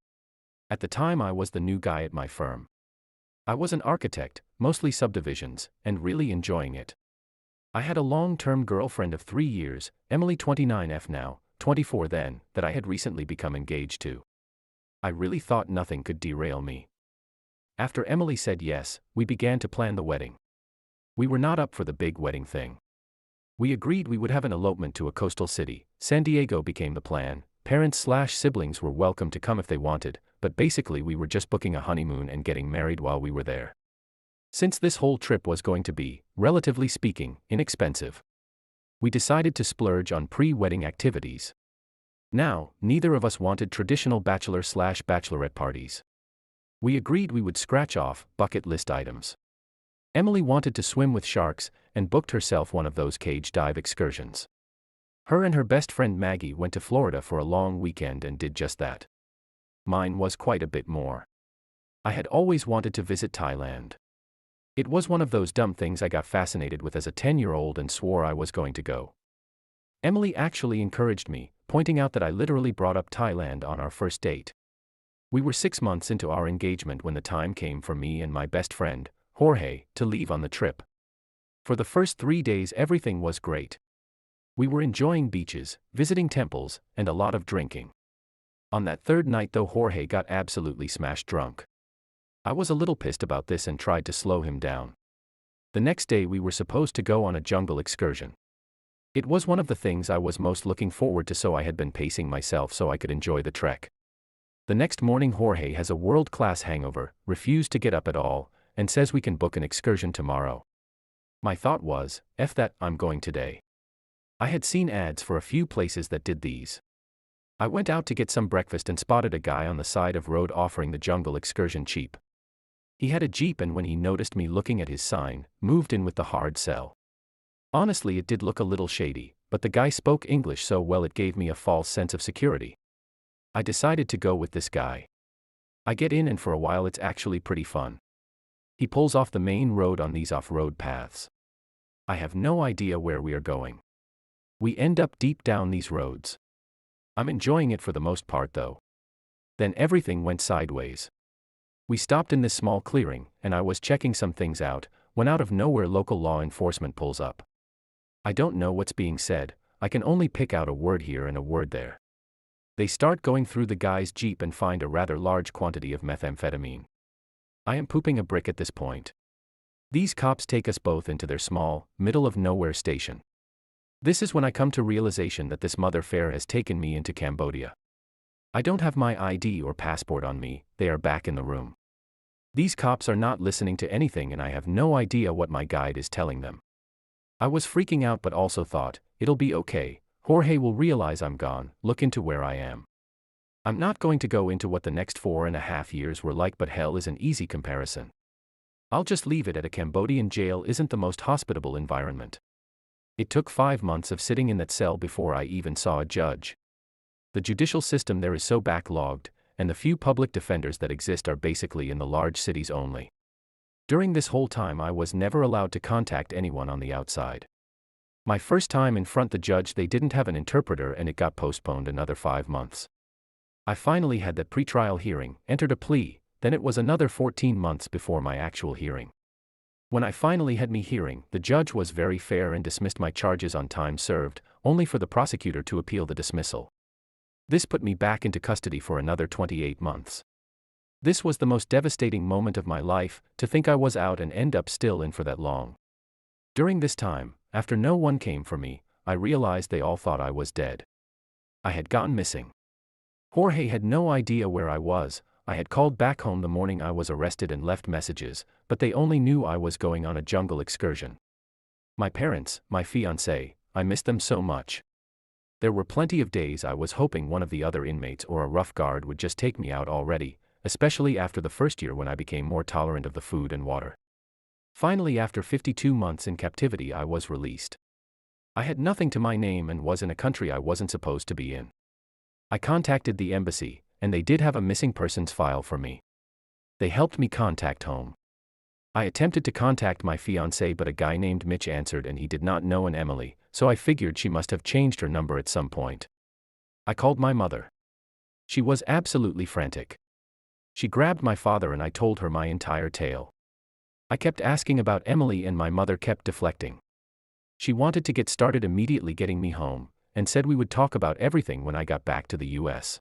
At the time I was the new guy at my firm. I was an architect, mostly subdivisions, and really enjoying it. I had a long-term girlfriend of 3 years, Emily 29F now, 24 then, that I had recently become engaged to. I really thought nothing could derail me. After Emily said yes, we began to plan the wedding. We were not up for the big wedding thing. We agreed we would have an elopement to a coastal city. San Diego became the plan. Parents/siblings were welcome to come if they wanted, but basically we were just booking a honeymoon and getting married while we were there. Since this whole trip was going to be, relatively speaking, inexpensive, we decided to splurge on pre-wedding activities. Now, neither of us wanted traditional bachelor/bachelorette parties. We agreed we would scratch off bucket list items. Emily wanted to swim with sharks and booked herself one of those cage dive excursions. Her and her best friend Maggie went to Florida for a long weekend and did just that. Mine was quite a bit more. I had always wanted to visit Thailand. It was one of those dumb things I got fascinated with as a 10-year-old and swore I was going to go. Emily actually encouraged me, pointing out that I literally brought up Thailand on our first date. We were 6 months into our engagement when the time came for me and my best friend, Jorge, to leave on the trip. For the first 3 days everything was great. We were enjoying beaches, visiting temples, and a lot of drinking. On that third night though, Jorge got absolutely smashed drunk. I was a little pissed about this and tried to slow him down. The next day we were supposed to go on a jungle excursion. It was one of the things I was most looking forward to, so I had been pacing myself so I could enjoy the trek. The next morning Jorge has a world-class hangover, refused to get up at all, and says we can book an excursion tomorrow. My thought was, F that, I'm going today. I had seen ads for a few places that did these. I went out to get some breakfast and spotted a guy on the side of road offering the jungle excursion cheap. He had a Jeep and when he noticed me looking at his sign, moved in with the hard sell. Honestly, it did look a little shady, but the guy spoke English so well it gave me a false sense of security. I decided to go with this guy. I get in and for a while it's actually pretty fun. He pulls off the main road on these off-road paths. I have no idea where we are going. We end up deep down these roads. I'm enjoying it for the most part though. Then everything went sideways. We stopped in this small clearing, and I was checking some things out, when out of nowhere local law enforcement pulls up. I don't know what's being said, I can only pick out a word here and a word there. They start going through the guy's Jeep and find a rather large quantity of methamphetamine. I am pooping a brick at this point. These cops take us both into their small, middle-of-nowhere station. This is when I come to realization that this mother fair has taken me into Cambodia. I don't have my ID or passport on me, they are back in the room. These cops are not listening to anything and I have no idea what my guide is telling them. I was freaking out but also thought, it'll be okay, Jorge will realize I'm gone, look into where I am. I'm not going to go into what the next 4.5 years were like, but hell is an easy comparison. I'll just leave it at a Cambodian jail isn't the most hospitable environment. It took 5 months of sitting in that cell before I even saw a judge. The judicial system there is so backlogged, and the few public defenders that exist are basically in the large cities only. During this whole time I was never allowed to contact anyone on the outside. My first time in front the judge, they didn't have an interpreter and it got postponed another 5 months. I finally had that pretrial hearing, entered a plea, then it was another 14 months before my actual hearing. When I finally had my hearing, the judge was very fair and dismissed my charges on time served, only for the prosecutor to appeal the dismissal. This put me back into custody for another 28 months. This was the most devastating moment of my life, to think I was out and end up still in for that long. During this time, after no one came for me, I realized they all thought I was dead. I had gone missing. Jorge had no idea where I was. I had called back home the morning I was arrested and left messages, but they only knew I was going on a jungle excursion. My parents, my fiancé, I missed them so much. There were plenty of days I was hoping one of the other inmates or a rough guard would just take me out already, especially after the first year when I became more tolerant of the food and water. Finally, after 52 months in captivity, I was released. I had nothing to my name and was in a country I wasn't supposed to be in. I contacted the embassy, and they did have a missing persons file for me. They helped me contact home. I attempted to contact my fiancé, but a guy named Mitch answered and he did not know an Emily, so I figured she must have changed her number at some point. I called my mother. She was absolutely frantic. She grabbed my father and I told her my entire tale. I kept asking about Emily and my mother kept deflecting. She wanted to get started immediately getting me home, and said we would talk about everything when I got back to the US.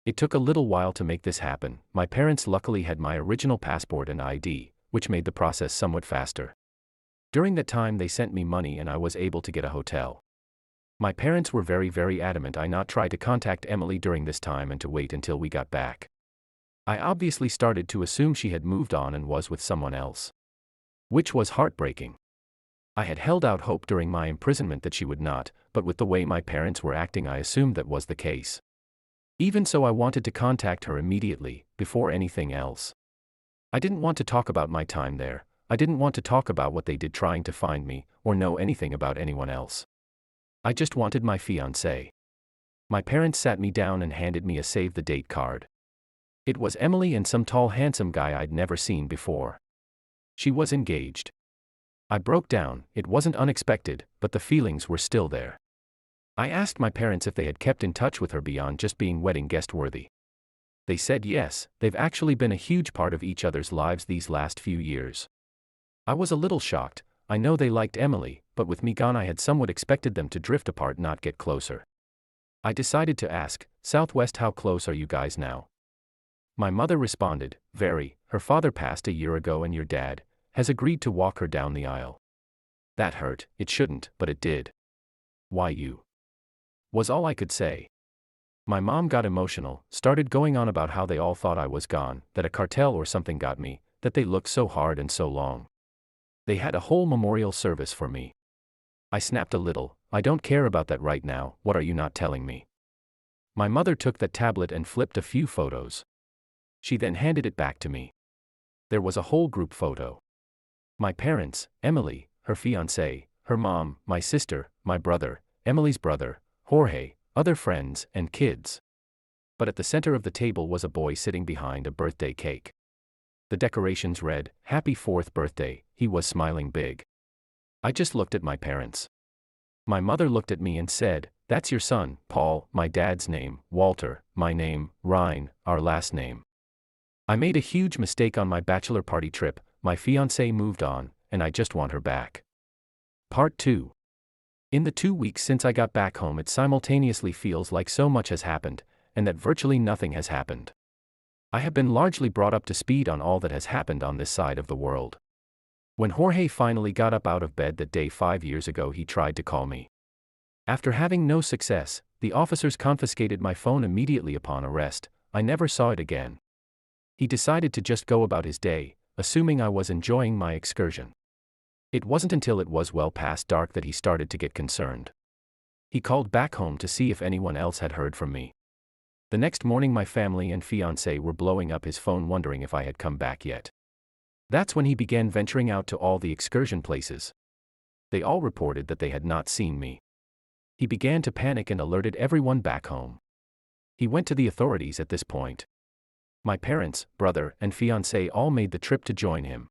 It took a little while to make this happen. My parents luckily had my original passport and ID, which made the process somewhat faster. During that time they sent me money and I was able to get a hotel. My parents were very adamant I not try to contact Emily during this time and to wait until we got back. I obviously started to assume she had moved on and was with someone else. Which was heartbreaking. I had held out hope during my imprisonment that she would not, but with the way my parents were acting I assumed that was the case. Even so, I wanted to contact her immediately, before anything else. I didn't want to talk about my time there, I didn't want to talk about what they did trying to find me, or know anything about anyone else. I just wanted my fiancé. My parents sat me down and handed me a save the date card. It was Emily and some tall handsome guy I'd never seen before. She was engaged. I broke down. It wasn't unexpected, but the feelings were still there. I asked my parents if they had kept in touch with her beyond just being wedding guest worthy. They said yes, they've actually been a huge part of each other's lives these last few years. I was a little shocked. I know they liked Emily, but with me gone I had somewhat expected them to drift apart, not get closer. I decided to ask, Southwest, how close are you guys now? My mother responded, very. Her father passed a year ago and your dad has agreed to walk her down the aisle. That hurt. It shouldn't, but it did. Why you? Was all I could say. My mom got emotional, started going on about how they all thought I was gone, that a cartel or something got me, that they looked so hard and so long. They had a whole memorial service for me. I snapped a little, I don't care about that right now, what are you not telling me? My mother took that tablet and flipped a few photos. She then handed it back to me. There was a whole group photo. My parents, Emily, her fiancé, her mom, my sister, my brother, Emily's brother, Jorge, other friends, and kids. But at the center of the table was a boy sitting behind a birthday cake. The decorations read, "Happy 4th birthday," he was smiling big. I just looked at my parents. My mother looked at me and said, "That's your son, Paul," my dad's name, Walter, my name, Ryan, our last name. I made a huge mistake on my bachelor party trip, my fiancée moved on, and I just want her back. Part 2. In the 2 weeks since I got back home, it simultaneously feels like so much has happened, and that virtually nothing has happened. I have been largely brought up to speed on all that has happened on this side of the world. When Jorge finally got up out of bed that day 5 years ago, he tried to call me. After having no success, the officers confiscated my phone immediately upon arrest. I never saw it again. He decided to just go about his day, assuming I was enjoying my excursion. It wasn't until it was well past dark that he started to get concerned. He called back home to see if anyone else had heard from me. The next morning my family and fiancé were blowing up his phone wondering if I had come back yet. That's when he began venturing out to all the excursion places. They all reported that they had not seen me. He began to panic and alerted everyone back home. He went to the authorities at this point. My parents, brother, and fiancé all made the trip to join him.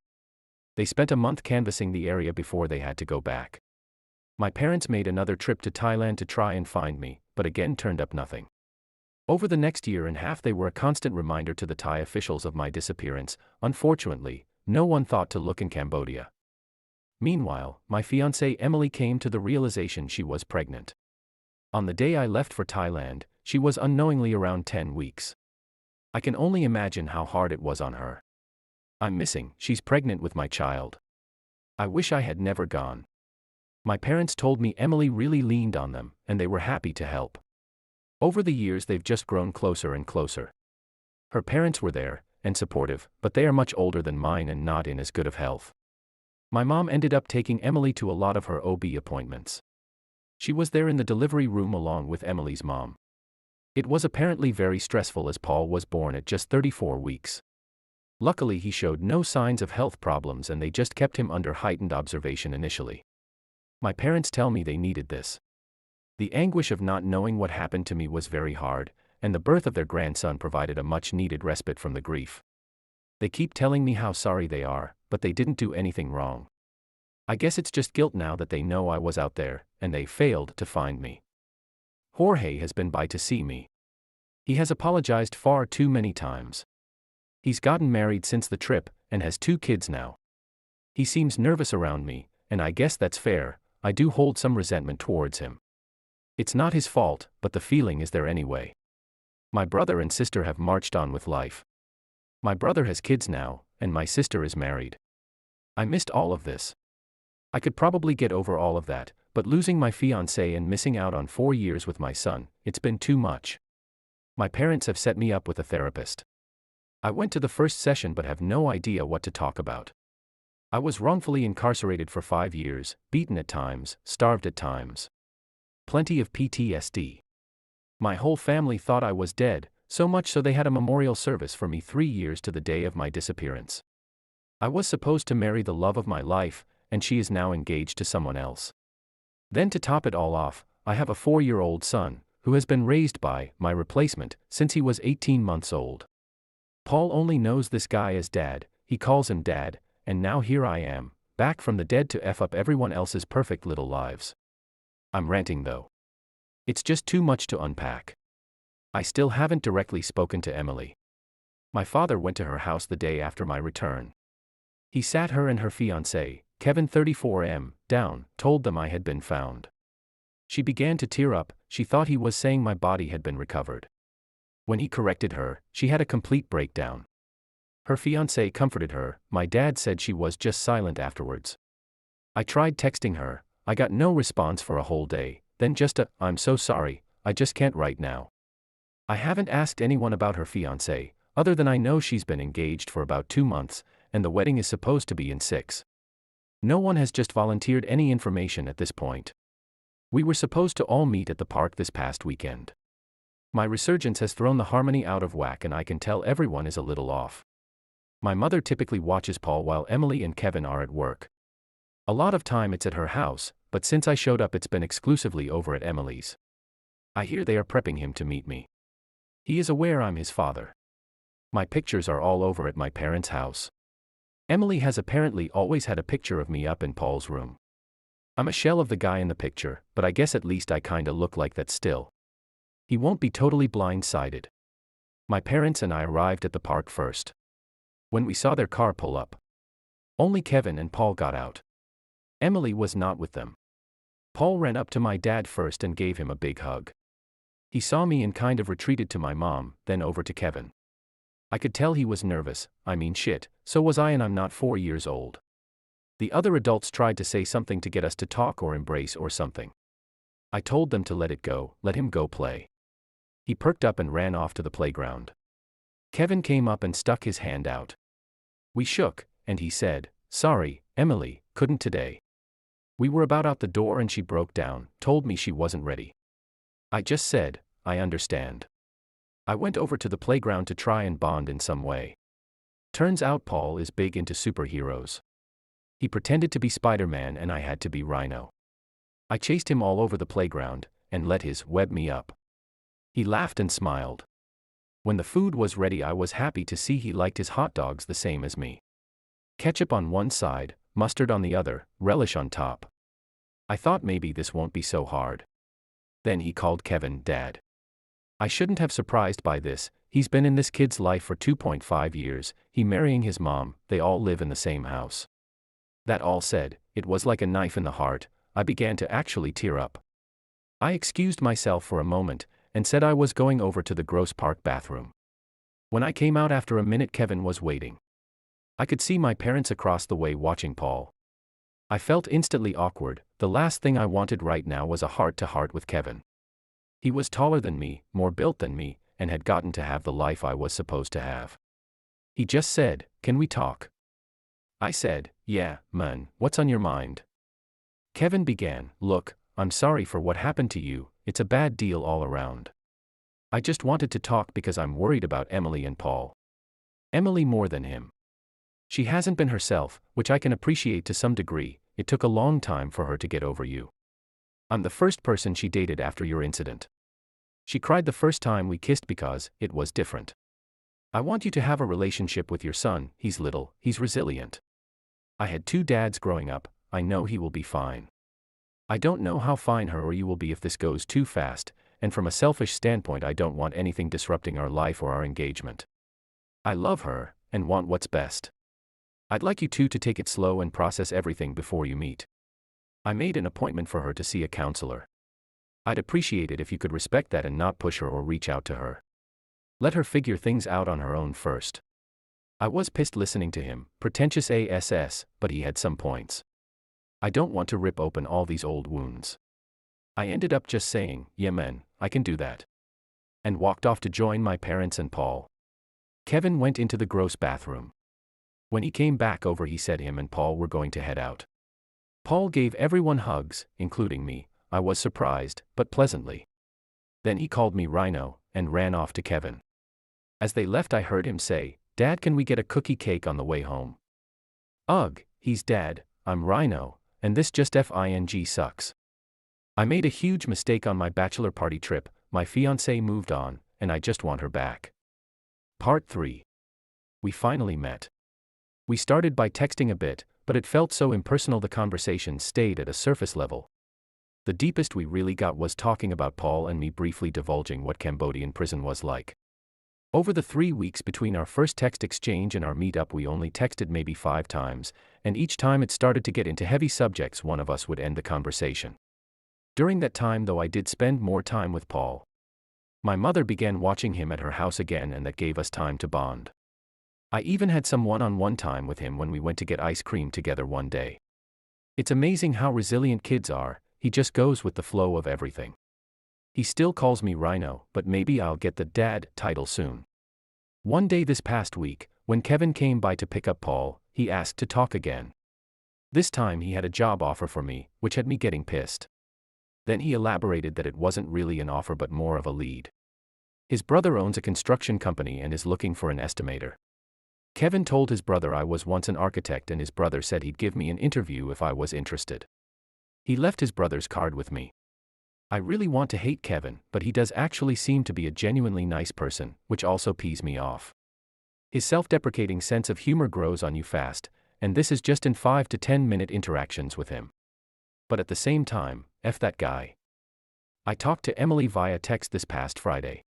They spent a month canvassing the area before they had to go back. My parents made another trip to Thailand to try and find me, but again turned up nothing. Over the next year and a half they were a constant reminder to the Thai officials of my disappearance. Unfortunately, no one thought to look in Cambodia. Meanwhile, my fiancée Emily came to the realization she was pregnant. On the day I left for Thailand, she was unknowingly around 10 weeks. I can only imagine how hard it was on her. I'm missing, she's pregnant with my child. I wish I had never gone. My parents told me Emily really leaned on them, and they were happy to help. Over the years they've just grown closer and closer. Her parents were there, and supportive, but they are much older than mine and not in as good of health. My mom ended up taking Emily to a lot of her OB appointments. She was there in the delivery room along with Emily's mom. It was apparently very stressful as Paul was born at just 34 weeks. Luckily he showed no signs of health problems and they just kept him under heightened observation initially. My parents tell me they needed this. The anguish of not knowing what happened to me was very hard, and the birth of their grandson provided a much-needed respite from the grief. They keep telling me how sorry they are, but they didn't do anything wrong. I guess it's just guilt now that they know I was out there, and they failed to find me. Jorge has been by to see me. He has apologized far too many times. He's gotten married since the trip, and has 2 kids now. He seems nervous around me, and I guess that's fair. I do hold some resentment towards him. It's not his fault, but the feeling is there anyway. My brother and sister have marched on with life. My brother has kids now, and my sister is married. I missed all of this. I could probably get over all of that, but losing my fiancé and missing out on 4 years with my son, it's been too much. My parents have set me up with a therapist. I went to the first session but have no idea what to talk about. I was wrongfully incarcerated for 5 years, beaten at times, starved at times. Plenty of PTSD. My whole family thought I was dead, so much so they had a memorial service for me 3 years to the day of my disappearance. I was supposed to marry the love of my life, and she is now engaged to someone else. Then to top it all off, I have a 4-year-old son, who has been raised by my replacement since he was 18 months old. Paul only knows this guy as Dad, he calls him Dad, and now here I am, back from the dead to F up everyone else's perfect little lives. I'm ranting though. It's just too much to unpack. I still haven't directly spoken to Emily. My father went to her house the day after my return. He sat her and her fiancé, Kevin 34M, down, told them I had been found. She began to tear up, she thought he was saying my body had been recovered. When he corrected her, she had a complete breakdown. Her fiancé comforted her, my dad said she was just silent afterwards. I tried texting her, I got no response for a whole day, then just a, I'm so sorry, I just can't right now. I haven't asked anyone about her fiancé, other than I know she's been engaged for about 2 months, and the wedding is supposed to be in 6. No one has just volunteered any information at this point. We were supposed to all meet at the park this past weekend. My resurgence has thrown the harmony out of whack and I can tell everyone is a little off. My mother typically watches Paul while Emily and Kevin are at work. A lot of time it's at her house, but since I showed up it's been exclusively over at Emily's. I hear they are prepping him to meet me. He is aware I'm his father. My pictures are all over at my parents' house. Emily has apparently always had a picture of me up in Paul's room. I'm a shell of the guy in the picture, but I guess at least I kinda look like that still. He won't be totally blindsided. My parents and I arrived at the park first. When we saw their car pull up, only Kevin and Paul got out. Emily was not with them. Paul ran up to my dad first and gave him a big hug. He saw me and kind of retreated to my mom, then over to Kevin. I could tell he was nervous, I mean shit, so was I, and I'm not 4 years old. The other adults tried to say something to get us to talk or embrace or something. I told them to let it go, let him go play. He perked up and ran off to the playground. Kevin came up and stuck his hand out. We shook, and he said, "Sorry, Emily, couldn't today." We were about out the door and she broke down, told me she wasn't ready. I just said, "I understand." I went over to the playground to try and bond in some way. Turns out Paul is big into superheroes. He pretended to be Spider-Man and I had to be Rhino. I chased him all over the playground, and let his web me up. He laughed and smiled. When the food was ready, I was happy to see he liked his hot dogs the same as me. Ketchup on one side, mustard on the other, relish on top. I thought maybe this won't be so hard. Then he called Kevin Dad. I shouldn't have surprised by this, he's been in this kid's life for 2.5 years, he marrying his mom, they all live in the same house. That all said, it was like a knife in the heart, I began to actually tear up. I excused myself for a moment, and said I was going over to the Gross Park bathroom. When I came out after a minute, Kevin was waiting. I could see my parents across the way watching Paul. I felt instantly awkward, the last thing I wanted right now was a heart-to-heart with Kevin. He was taller than me, more built than me, and had gotten to have the life I was supposed to have. He just said, "Can we talk?" I said, "Yeah, man, what's on your mind?" Kevin began, "Look, I'm sorry for what happened to you, it's a bad deal all around. I just wanted to talk because I'm worried about Emily and Paul. Emily more than him. She hasn't been herself, which I can appreciate to some degree, it took a long time for her to get over you. I'm the first person she dated after your incident. She cried the first time we kissed because it was different. I want you to have a relationship with your son, he's little, he's resilient. I had 2 dads growing up, I know he will be fine. I don't know how fine her or you will be if this goes too fast, and from a selfish standpoint I don't want anything disrupting our life or our engagement. I love her, and want what's best. I'd like you two to take it slow and process everything before you meet. I made an appointment for her to see a counselor. I'd appreciate it if you could respect that and not push her or reach out to her. Let her figure things out on her own first. I was pissed listening to him, pretentious ass, but he had some points. I don't want to rip open all these old wounds. I ended up just saying, "Yeah man, I can do that." And walked off to join my parents and Paul. Kevin went into the gross bathroom. When he came back over, he said him and Paul were going to head out. Paul gave everyone hugs, including me. I was surprised, but pleasantly. Then he called me Rhino, and ran off to Kevin. As they left, I heard him say, "Dad, can we get a cookie cake on the way home?" Ugh, he's Dad, I'm Rhino, and this just FING sucks. I made a huge mistake on my bachelor party trip, my fiancée moved on, and I just want her back. Part 3. We finally met. We started by texting a bit, but it felt so impersonal the conversation stayed at a surface level. The deepest we really got was talking about Paul and me briefly divulging what Cambodian prison was like. Over the 3 weeks between our first text exchange and our meetup, we only texted maybe 5 times, and each time it started to get into heavy subjects, one of us would end the conversation. During that time though, I did spend more time with Paul. My mother began watching him at her house again, and that gave us time to bond. I even had some one-on-one time with him when we went to get ice cream together one day. It's amazing how resilient kids are, he just goes with the flow of everything. He still calls me Rhino, but maybe I'll get the Dad title soon. One day this past week, when Kevin came by to pick up Paul, he asked to talk again. This time he had a job offer for me, which had me getting pissed. Then he elaborated that it wasn't really an offer but more of a lead. His brother owns a construction company and is looking for an estimator. Kevin told his brother I was once an architect, and his brother said he'd give me an interview if I was interested. He left his brother's card with me. I really want to hate Kevin, but he does actually seem to be a genuinely nice person, which also pees me off. His self-deprecating sense of humor grows on you fast, and this is just in 5 to 10 minute interactions with him. But at the same time, F that guy. I talked to Emily via text this past Friday.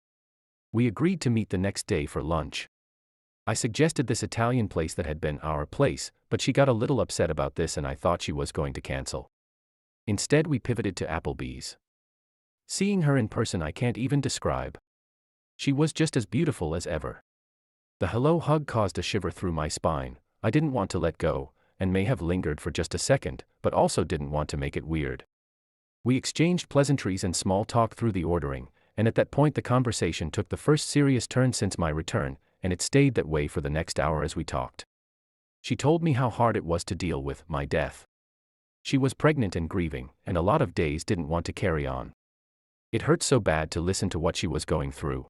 We agreed to meet the next day for lunch. I suggested this Italian place that had been our place, but she got a little upset about this and I thought she was going to cancel. Instead we pivoted to Applebee's. Seeing her in person I can't even describe. She was just as beautiful as ever. The hello hug caused a shiver through my spine. I didn't want to let go, and may have lingered for just a second, but also didn't want to make it weird. We exchanged pleasantries and small talk through the ordering, and at that point the conversation took the first serious turn since my return, and it stayed that way for the next hour as we talked. She told me how hard it was to deal with my death. She was pregnant and grieving, and a lot of days didn't want to carry on. It hurt so bad to listen to what she was going through.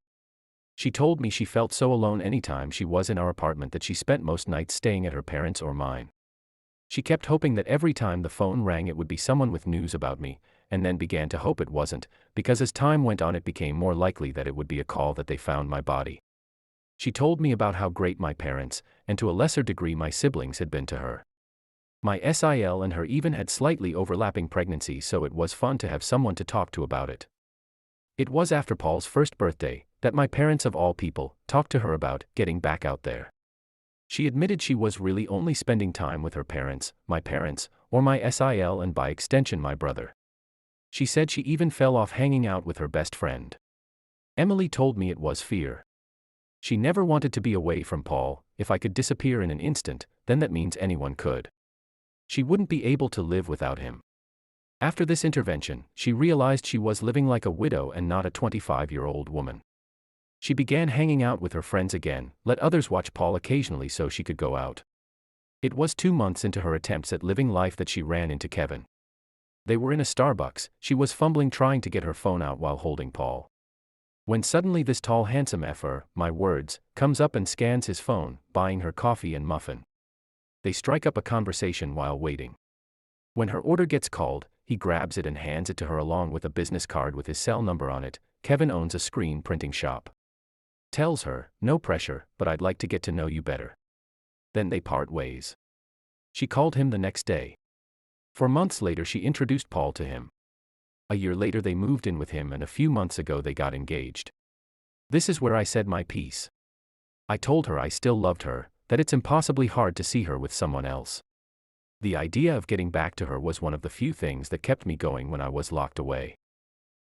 She told me she felt so alone anytime she was in our apartment that she spent most nights staying at her parents' or mine. She kept hoping that every time the phone rang it would be someone with news about me, and then began to hope it wasn't, because as time went on it became more likely that it would be a call that they found my body. She told me about how great my parents, and to a lesser degree my siblings, had been to her. My SIL and her even had slightly overlapping pregnancies, so it was fun to have someone to talk to about it. It was after Paul's first birthday that my parents of all people talked to her about getting back out there. She admitted she was really only spending time with her parents, or my SIL and by extension my brother. She said she even fell off hanging out with her best friend. Emily told me it was fear. She never wanted to be away from Paul. If I could disappear in an instant, then that means anyone could. She wouldn't be able to live without him. After this intervention, she realized she was living like a widow and not a 25-year-old woman. She began hanging out with her friends again, let others watch Paul occasionally so she could go out. It was 2 months into her attempts at living life that she ran into Kevin. They were in a Starbucks. She was fumbling trying to get her phone out while holding Paul. When suddenly this tall handsome effer, my words, comes up and scans his phone, buying her coffee and muffin. They strike up a conversation while waiting. When her order gets called, he grabs it and hands it to her along with a business card with his cell number on it. Kevin owns a screen printing shop. Tells her, no pressure, but I'd like to get to know you better. Then they part ways. She called him the next day. For months later she introduced Paul to him. A year later they moved in with him and a few months ago they got engaged. This is where I said my piece. I told her I still loved her, that it's impossibly hard to see her with someone else. The idea of getting back to her was one of the few things that kept me going when I was locked away.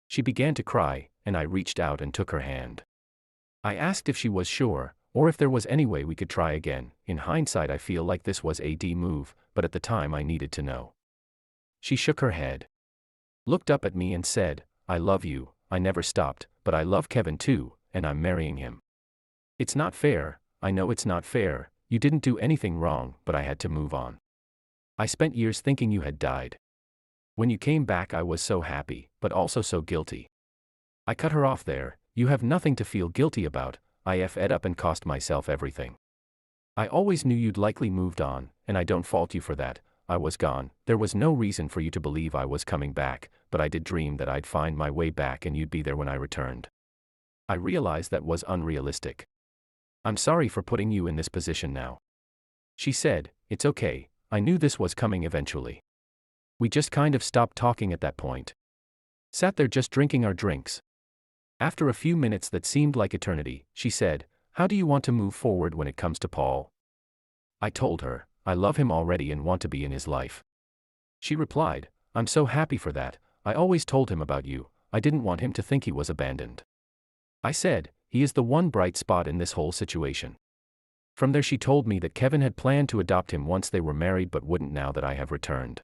She began to cry, and I reached out and took her hand. I asked if she was sure, or if there was any way we could try again. In hindsight I feel like this was a D move, but at the time I needed to know. She shook her head. Looked up at me and said, I love you. I never stopped, but I love Kevin too, and I'm marrying him. It's not fair. I know it's not fair. You didn't do anything wrong, but I had to move on. I spent years thinking you had died. When you came back I was so happy, but also so guilty. I cut her off there. You have nothing to feel guilty about. I f'd up and cost myself everything. I always knew you'd likely moved on, and I don't fault you for that. I was gone. There was no reason for you to believe I was coming back, but I did dream that I'd find my way back and you'd be there when I returned. I realized that was unrealistic. I'm sorry for putting you in this position now. She said, it's okay. I knew this was coming eventually. We just kind of stopped talking at that point. Sat there just drinking our drinks. After a few minutes that seemed like eternity, she said, how do you want to move forward when it comes to Paul? I told her, I love him already and want to be in his life. She replied, I'm so happy for that. I always told him about you. I didn't want him to think he was abandoned. I said, he is the one bright spot in this whole situation. From there she told me that Kevin had planned to adopt him once they were married but wouldn't now that I have returned.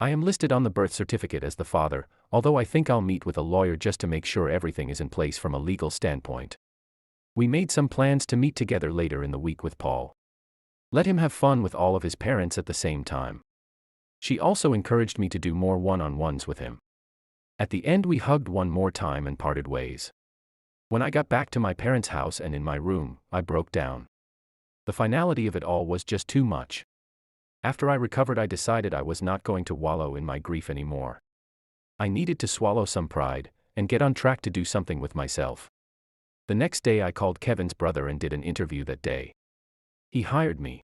I am listed on the birth certificate as the father, although I think I'll meet with a lawyer just to make sure everything is in place from a legal standpoint. We made some plans to meet together later in the week with Paul. Let him have fun with all of his parents at the same time. She also encouraged me to do more one-on-ones with him. At the end we hugged one more time and parted ways. When I got back to my parents' house and in my room, I broke down. The finality of it all was just too much. After I recovered I decided I was not going to wallow in my grief anymore. I needed to swallow some pride, and get on track to do something with myself. The next day I called Kevin's brother and did an interview that day. He hired me.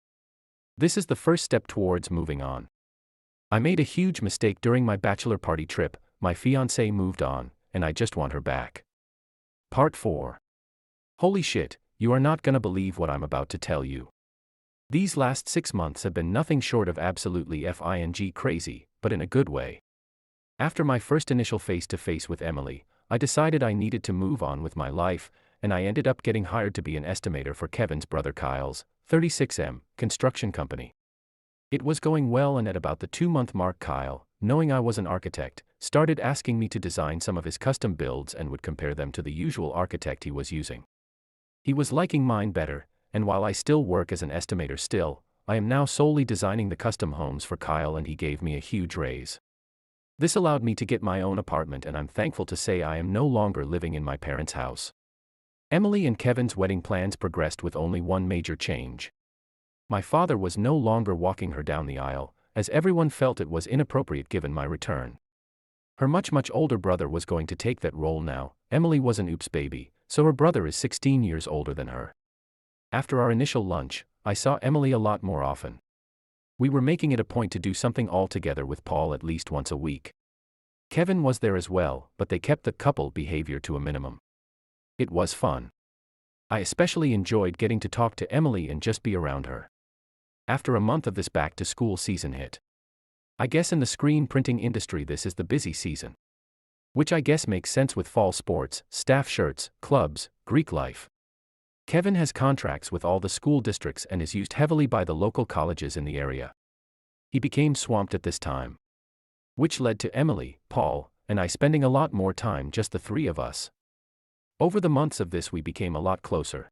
This is the first step towards moving on. I made a huge mistake during my bachelor party trip. My fiancée moved on, and I just want her back. Part 4. Holy shit, you are not gonna believe what I'm about to tell you. These last 6 months have been nothing short of absolutely fing crazy, but in a good way. After my first initial face-to-face with Emily, I decided I needed to move on with my life, and I ended up getting hired to be an estimator for Kevin's brother Kyle's 36M construction company. It was going well, and at about the 2-month mark Kyle, knowing I was an architect, started asking me to design some of his custom builds and would compare them to the usual architect he was using. He was liking mine better, and while I still work as an estimator still, I am now solely designing the custom homes for Kyle, and he gave me a huge raise. This allowed me to get my own apartment, and I'm thankful to say I am no longer living in my parents' house. Emily and Kevin's wedding plans progressed with only one major change. My father was no longer walking her down the aisle, as everyone felt it was inappropriate given my return. Her much older brother was going to take that role now. Emily was an oops baby, so her brother is 16 years older than her. After our initial lunch, I saw Emily a lot more often. We were making it a point to do something all together with Paul at least once a week. Kevin was there as well, but they kept the couple behavior to a minimum. It was fun. I especially enjoyed getting to talk to Emily and just be around her. After a month of this back-to-school season hit. I guess in the screen printing industry this is the busy season. Which I guess makes sense with fall sports, staff shirts, clubs, Greek life. Kevin has contracts with all the school districts and is used heavily by the local colleges in the area. He became swamped at this time. Which led to Emily, Paul, and I spending a lot more time, just the three of us. Over the months of this we became a lot closer.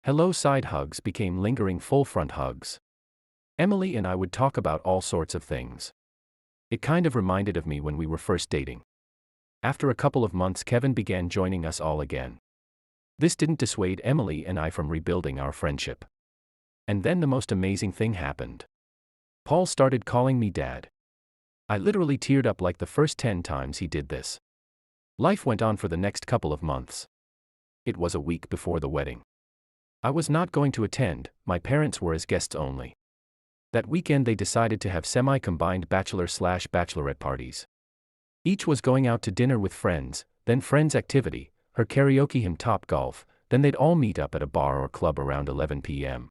Hello side hugs became lingering full front hugs. Emily and I would talk about all sorts of things. It kind of reminded of me when we were first dating. After a couple of months Kevin began joining us all again. This didn't dissuade Emily and I from rebuilding our friendship. And then the most amazing thing happened. Paul started calling me Dad. I literally teared up like the first 10 times he did this. Life went on for the next couple of months. It was a week before the wedding. I was not going to attend, my parents were as guests only. That weekend they decided to have semi-combined bachelor/bachelorette parties. Each was going out to dinner with friends, then friends activity, her karaoke, him top golf, then they'd all meet up at a bar or club around 11 p.m.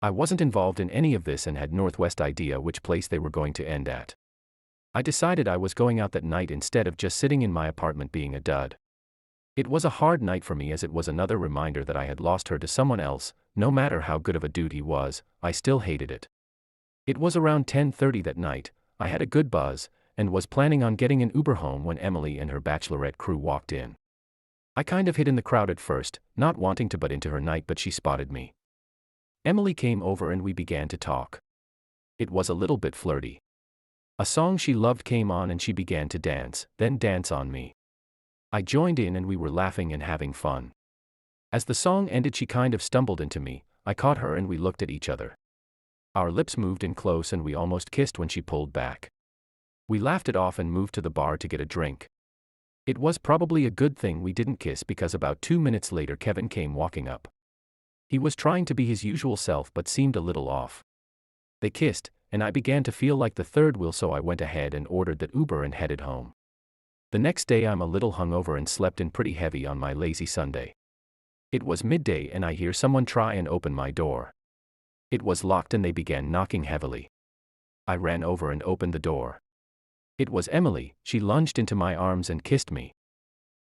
I wasn't involved in any of this and had Northwest idea which place they were going to end at. I decided I was going out that night instead of just sitting in my apartment being a dud. It was a hard night for me as it was another reminder that I had lost her to someone else. No matter how good of a dude he was, I still hated it. It was around 10:30 that night, I had a good buzz, and was planning on getting an Uber home when Emily and her bachelorette crew walked in. I kind of hid in the crowd at first, not wanting to butt into her night, but she spotted me. Emily came over and we began to talk. It was a little bit flirty. A song she loved came on and she began to dance, then dance on me. I joined in and we were laughing and having fun. As the song ended she kind of stumbled into me, I caught her and we looked at each other. Our lips moved in close and we almost kissed when she pulled back. We laughed it off and moved to the bar to get a drink. It was probably a good thing we didn't kiss because about 2 minutes later Kevin came walking up. He was trying to be his usual self but seemed a little off. They kissed, and I began to feel like the third wheel, so I went ahead and ordered that Uber and headed home. The next day I'm a little hungover and slept in pretty heavy on my lazy Sunday. It was midday and I hear someone try and open my door. It was locked and they began knocking heavily. I ran over and opened the door. It was Emily. She lunged into my arms and kissed me.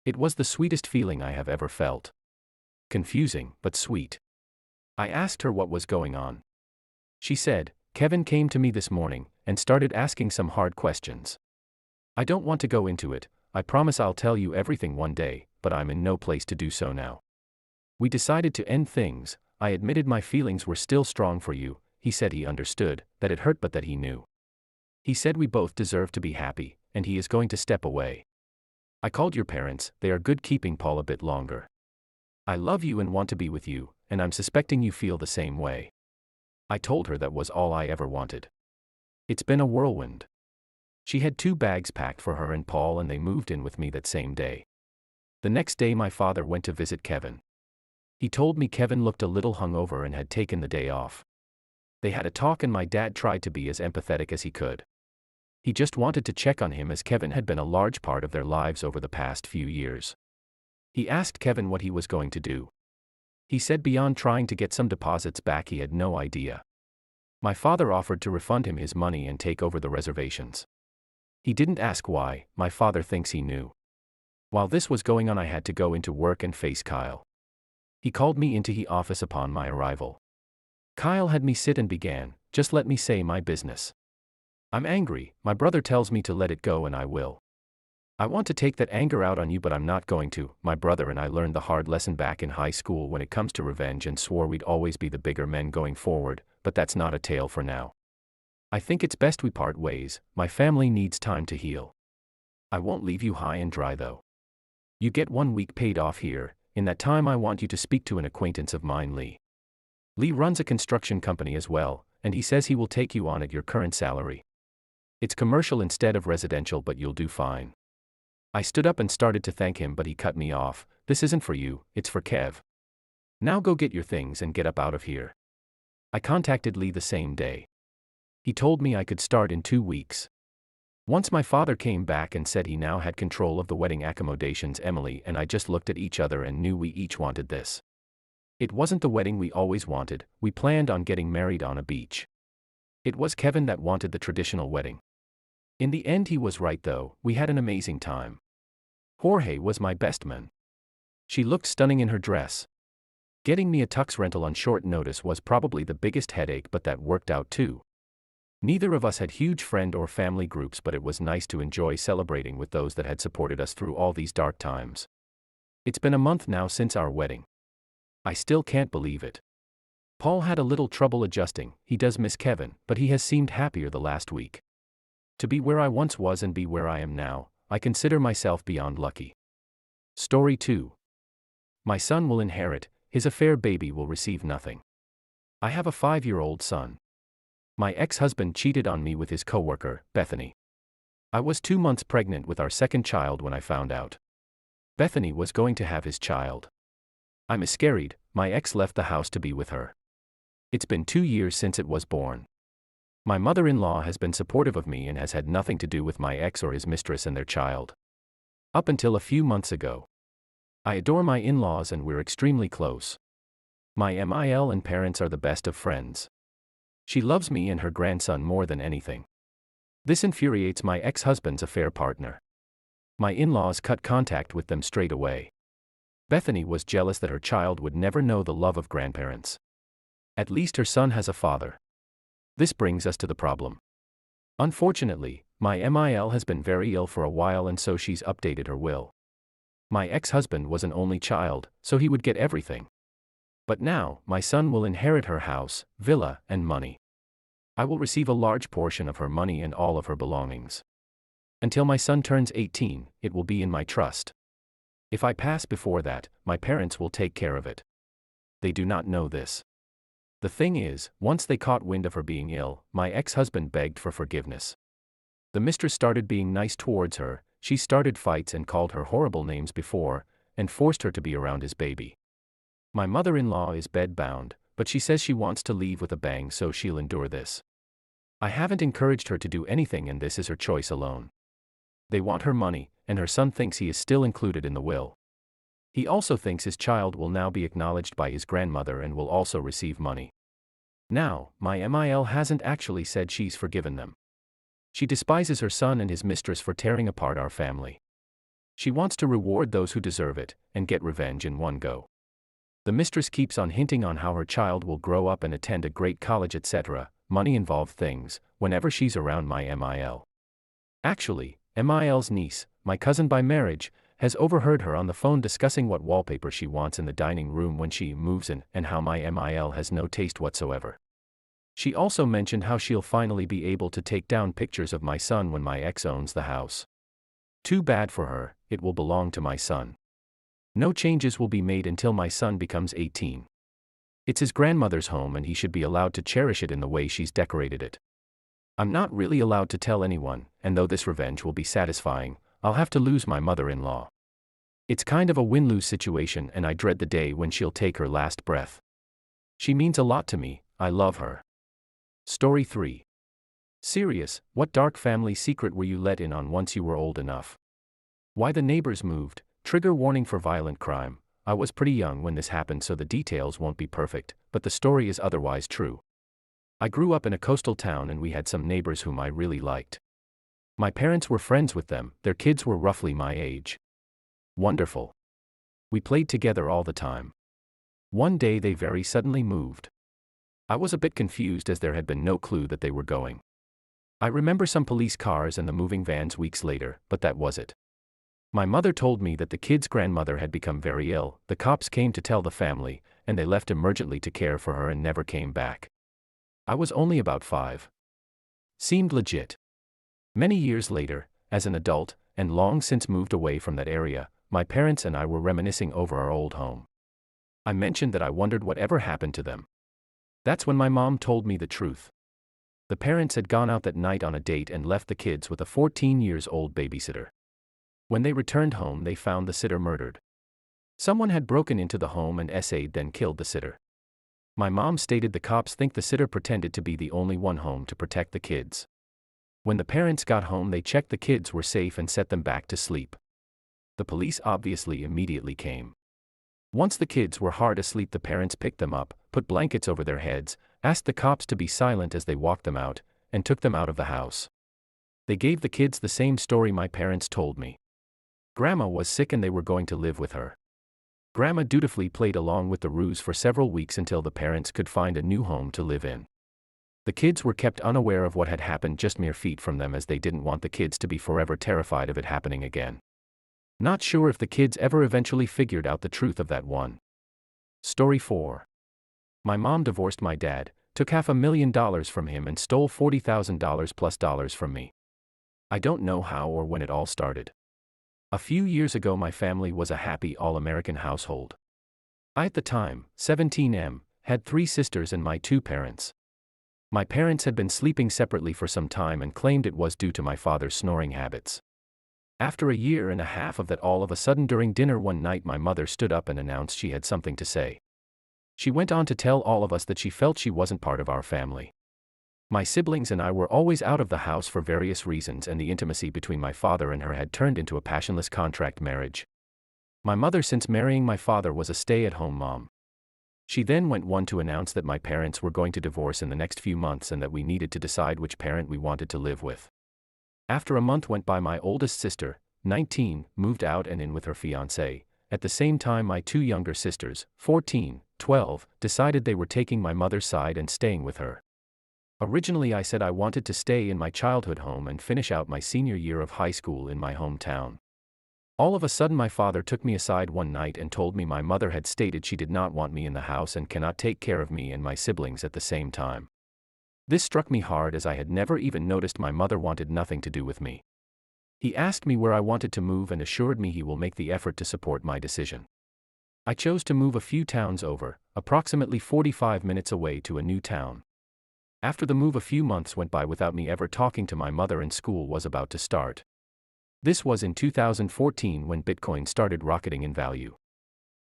It was the sweetest feeling I have ever felt. Confusing, but sweet. I asked her what was going on. She said, Kevin came to me this morning and started asking some hard questions. I don't want to go into it, I promise I'll tell you everything one day, but I'm in no place to do so now. We decided to end things. I admitted my feelings were still strong for you. He said he understood, that it hurt but that he knew. He said we both deserve to be happy, and he is going to step away. I called your parents, they are good keeping Paul a bit longer. I love you and want to be with you, and I'm suspecting you feel the same way. I told her that was all I ever wanted. It's been a whirlwind. She had 2 bags packed for her and Paul and they moved in with me that same day. The next day my father went to visit Kevin. He told me Kevin looked a little hungover and had taken the day off. They had a talk and my dad tried to be as empathetic as he could. He just wanted to check on him as Kevin had been a large part of their lives over the past few years. He asked Kevin what he was going to do. He said beyond trying to get some deposits back he had no idea. My father offered to refund him his money and take over the reservations. He didn't ask why, my father thinks he knew. While this was going on, I had to go into work and face Kyle. He called me into his office upon my arrival. Kyle had me sit and began, "Just let me say my business. I'm angry, my brother tells me to let it go and I will. I want to take that anger out on you but I'm not going to. My brother and I learned the hard lesson back in high school when it comes to revenge and swore we'd always be the bigger men going forward, but that's not a tale for now. I think it's best we part ways, my family needs time to heal. I won't leave you high and dry though. You get 1 week paid off here, in that time I want you to speak to an acquaintance of mine, Lee. Lee runs a construction company as well, and he says he will take you on at your current salary. It's commercial instead of residential but you'll do fine." I stood up and started to thank him but he cut me off. "This isn't for you, it's for Kev. Now go get your things and get up out of here." I contacted Lee the same day. He told me I could start in 2 weeks. Once my father came back and said he now had control of the wedding accommodations, Emily and I just looked at each other and knew we each wanted this. It wasn't the wedding we always wanted, we planned on getting married on a beach. It was Kevin that wanted the traditional wedding. In the end he was right though, we had an amazing time. Jorge was my best man. She looked stunning in her dress. Getting me a tux rental on short notice was probably the biggest headache but that worked out too. Neither of us had huge friend or family groups but it was nice to enjoy celebrating with those that had supported us through all these dark times. It's been a month now since our wedding. I still can't believe it. Paul had a little trouble adjusting, he does miss Kevin, but he has seemed happier the last week. To be where I once was and be where I am now, I consider myself beyond lucky. Story 2. My son will inherit, his affair baby will receive nothing. I have a 5-year-old son. My ex-husband cheated on me with his coworker, Bethany. I was 2 months pregnant with our second child when I found out. Bethany was going to have his child. I'm miscarried, my ex left the house to be with her. It's been 2 years since it was born. My mother-in-law has been supportive of me and has had nothing to do with my ex or his mistress and their child. Up until a few months ago. I adore my in-laws and we're extremely close. My MIL and parents are the best of friends. She loves me and her grandson more than anything. This infuriates my ex-husband's affair partner. My in-laws cut contact with them straight away. Bethany was jealous that her child would never know the love of grandparents. At least her son has a father. This brings us to the problem. Unfortunately, my MIL has been very ill for a while and so she's updated her will. My ex-husband was an only child, so he would get everything. But now, my son will inherit her house, villa, and money. I will receive a large portion of her money and all of her belongings. Until my son turns 18, it will be in my trust. If I pass before that, my parents will take care of it. They do not know this. The thing is, once they caught wind of her being ill, my ex-husband begged for forgiveness. The mistress started being nice towards her, she started fights and called her horrible names before, and forced her to be around his baby. My mother-in-law is bed-bound, but she says she wants to leave with a bang so she'll endure this. I haven't encouraged her to do anything and this is her choice alone. They want her money, and her son thinks he is still included in the will. He also thinks his child will now be acknowledged by his grandmother and will also receive money. Now, my MIL hasn't actually said she's forgiven them. She despises her son and his mistress for tearing apart our family. She wants to reward those who deserve it, and get revenge in one go. The mistress keeps on hinting on how her child will grow up and attend a great college, etc., money-involved things, whenever she's around my MIL. Actually, MIL's niece, my cousin by marriage, has overheard her on the phone discussing what wallpaper she wants in the dining room when she moves in and how my MIL has no taste whatsoever. She also mentioned how she'll finally be able to take down pictures of my son when my ex owns the house. Too bad for her, it will belong to my son. No changes will be made until my son becomes 18. It's his grandmother's home and he should be allowed to cherish it in the way she's decorated it. I'm not really allowed to tell anyone, and though this revenge will be satisfying, I'll have to lose my mother-in-law. It's kind of a win-lose situation and I dread the day when she'll take her last breath. She means a lot to me, I love her. Story 3. Serious, what dark family secret were you let in on once you were old enough? Why the neighbors moved, trigger warning for violent crime. I was pretty young when this happened so the details won't be perfect, but the story is otherwise true. I grew up in a coastal town and we had some neighbors whom I really liked. My parents were friends with them, their kids were roughly my age. Wonderful. We played together all the time. One day they very suddenly moved. I was a bit confused as there had been no clue that they were going. I remember some police cars and the moving vans weeks later, but that was it. My mother told me that the kids' grandmother had become very ill, the cops came to tell the family, and they left emergently to care for her and never came back. I was only about 5. Seemed legit. Many years later, as an adult, and long since moved away from that area, my parents and I were reminiscing over our old home. I mentioned that I wondered whatever happened to them. That's when my mom told me the truth. The parents had gone out that night on a date and left the kids with a 14-year-old babysitter. When they returned home, they found the sitter murdered. Someone had broken into the home and essayed then killed the sitter. My mom stated the cops think the sitter pretended to be the only one home to protect the kids. When the parents got home, they checked the kids were safe and set them back to sleep. The police obviously immediately came. Once the kids were hard asleep, the parents picked them up, put blankets over their heads, asked the cops to be silent as they walked them out, and took them out of the house. They gave the kids the same story my parents told me. Grandma was sick and they were going to live with her. Grandma dutifully played along with the ruse for several weeks until the parents could find a new home to live in. The kids were kept unaware of what had happened just mere feet from them, as they didn't want the kids to be forever terrified of it happening again. Not sure if the kids ever eventually figured out the truth of that one. Story 4. My mom divorced my dad, took $500,000 from him and stole $40,000 plus dollars from me. I don't know how or when it all started. A few years ago my family was a happy all-American household. I at the time, 17, had 3 sisters and my 2 parents. My parents had been sleeping separately for some time and claimed it was due to my father's snoring habits. After a year and a half of that, all of a sudden during dinner one night my mother stood up and announced she had something to say. She went on to tell all of us that she felt she wasn't part of our family. My siblings and I were always out of the house for various reasons, and the intimacy between my father and her had turned into a passionless contract marriage. My mother, since marrying my father, was a stay-at-home mom. She then went on to announce that my parents were going to divorce in the next few months and that we needed to decide which parent we wanted to live with. After a month went by, my oldest sister, 19, moved out and in with her fiancé. At the same time my 2 younger sisters, 14, 12, decided they were taking my mother's side and staying with her. Originally I said I wanted to stay in my childhood home and finish out my senior year of high school in my hometown. All of a sudden my father took me aside one night and told me my mother had stated she did not want me in the house and cannot take care of me and my siblings at the same time. This struck me hard, as I had never even noticed my mother wanted nothing to do with me. He asked me where I wanted to move and assured me he will make the effort to support my decision. I chose to move a few towns over, approximately 45 minutes away, to a new town. After the move a few months went by without me ever talking to my mother, and school was about to start. This was in 2014 when Bitcoin started rocketing in value.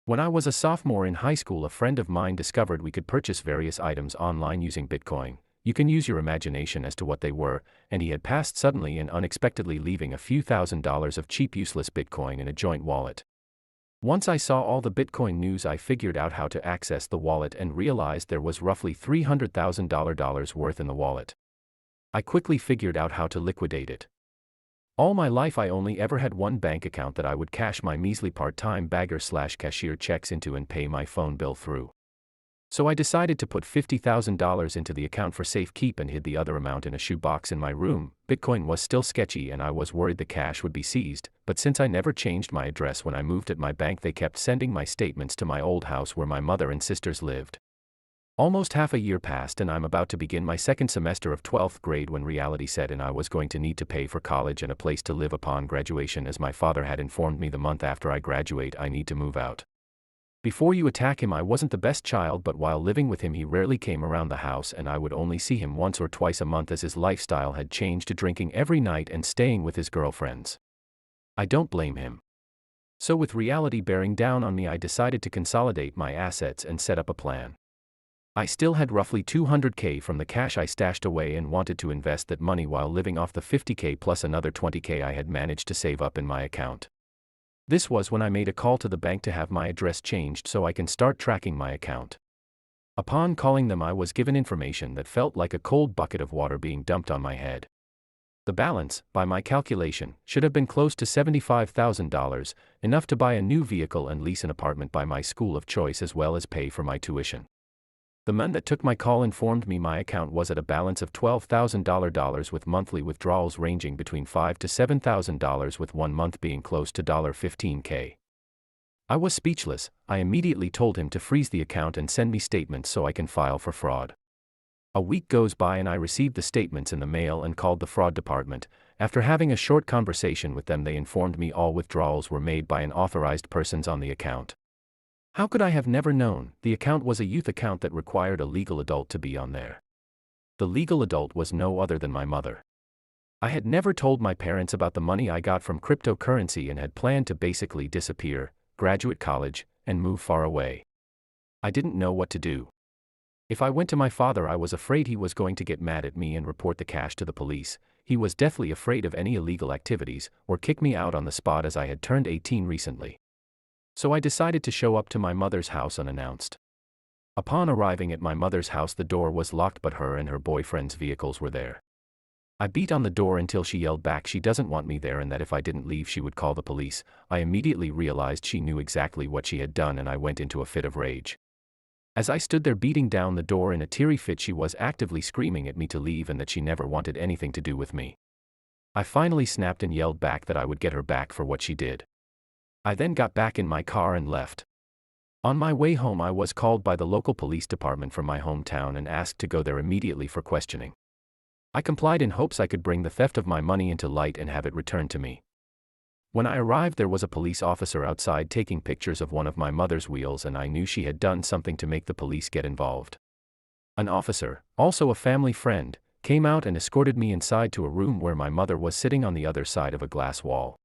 When I was a sophomore in high school, a friend of mine discovered we could purchase various items online using Bitcoin. You can use your imagination as to what they were, and he had passed suddenly and unexpectedly, leaving a few $1,000s of cheap useless Bitcoin in a joint wallet. Once I saw all the Bitcoin news, I figured out how to access the wallet and realized there was roughly $300,000 worth in the wallet. I quickly figured out how to liquidate it. All my life I only ever had one bank account that I would cash my measly part-time bagger/cashier checks into and pay my phone bill through. So I decided to put $50,000 into the account for safekeep and hid the other amount in a shoebox in my room. Bitcoin was still sketchy and I was worried the cash would be seized, but since I never changed my address when I moved at my bank, they kept sending my statements to my old house where my mother and sisters lived. Almost half a year passed and I'm about to begin my second semester of 12th grade when reality set in. I was going to need to pay for college and a place to live upon graduation, as my father had informed me the month after I graduate I need to move out. Before you attack him, I wasn't the best child, but while living with him he rarely came around the house and I would only see him once or twice a month, as his lifestyle had changed to drinking every night and staying with his girlfriends. I don't blame him. So with reality bearing down on me, I decided to consolidate my assets and set up a plan. I still had roughly $200K from the cash I stashed away and wanted to invest that money while living off the $50K plus another $20K I had managed to save up in my account. This was when I made a call to the bank to have my address changed so I can start tracking my account. Upon calling them, I was given information that felt like a cold bucket of water being dumped on my head. The balance, by my calculation, should have been close to $75,000, enough to buy a new vehicle and lease an apartment by my school of choice as well as pay for my tuition. The man that took my call informed me my account was at a balance of $12,000 with monthly withdrawals ranging between $5,000 to $7,000 with 1 month being close to $15,000. I was speechless. I immediately told him to freeze the account and send me statements so I can file for fraud. A week goes by and I received the statements in the mail and called the fraud department. After having a short conversation with them, they informed me all withdrawals were made by unauthorized persons on the account. How could I have never known? The account was a youth account that required a legal adult to be on there. The legal adult was no other than my mother. I had never told my parents about the money I got from cryptocurrency and had planned to basically disappear, graduate college, and move far away. I didn't know what to do. If I went to my father, I was afraid he was going to get mad at me and report the cash to the police. He was deathly afraid of any illegal activities, or kick me out on the spot as I had turned 18 recently. So I decided to show up to my mother's house unannounced. Upon arriving at my mother's house, the door was locked, but her and her boyfriend's vehicles were there. I beat on the door until she yelled back she doesn't want me there and that if I didn't leave she would call the police. I immediately realized she knew exactly what she had done and I went into a fit of rage. As I stood there beating down the door in a teary fit, she was actively screaming at me to leave and that she never wanted anything to do with me. I finally snapped and yelled back that I would get her back for what she did. I then got back in my car and left. On my way home, I was called by the local police department from my hometown and asked to go there immediately for questioning. I complied in hopes I could bring the theft of my money into light and have it returned to me. When I arrived, there was a police officer outside taking pictures of one of my mother's wheels, and I knew she had done something to make the police get involved. An officer, also a family friend, came out and escorted me inside to a room where my mother was sitting on the other side of a glass wall.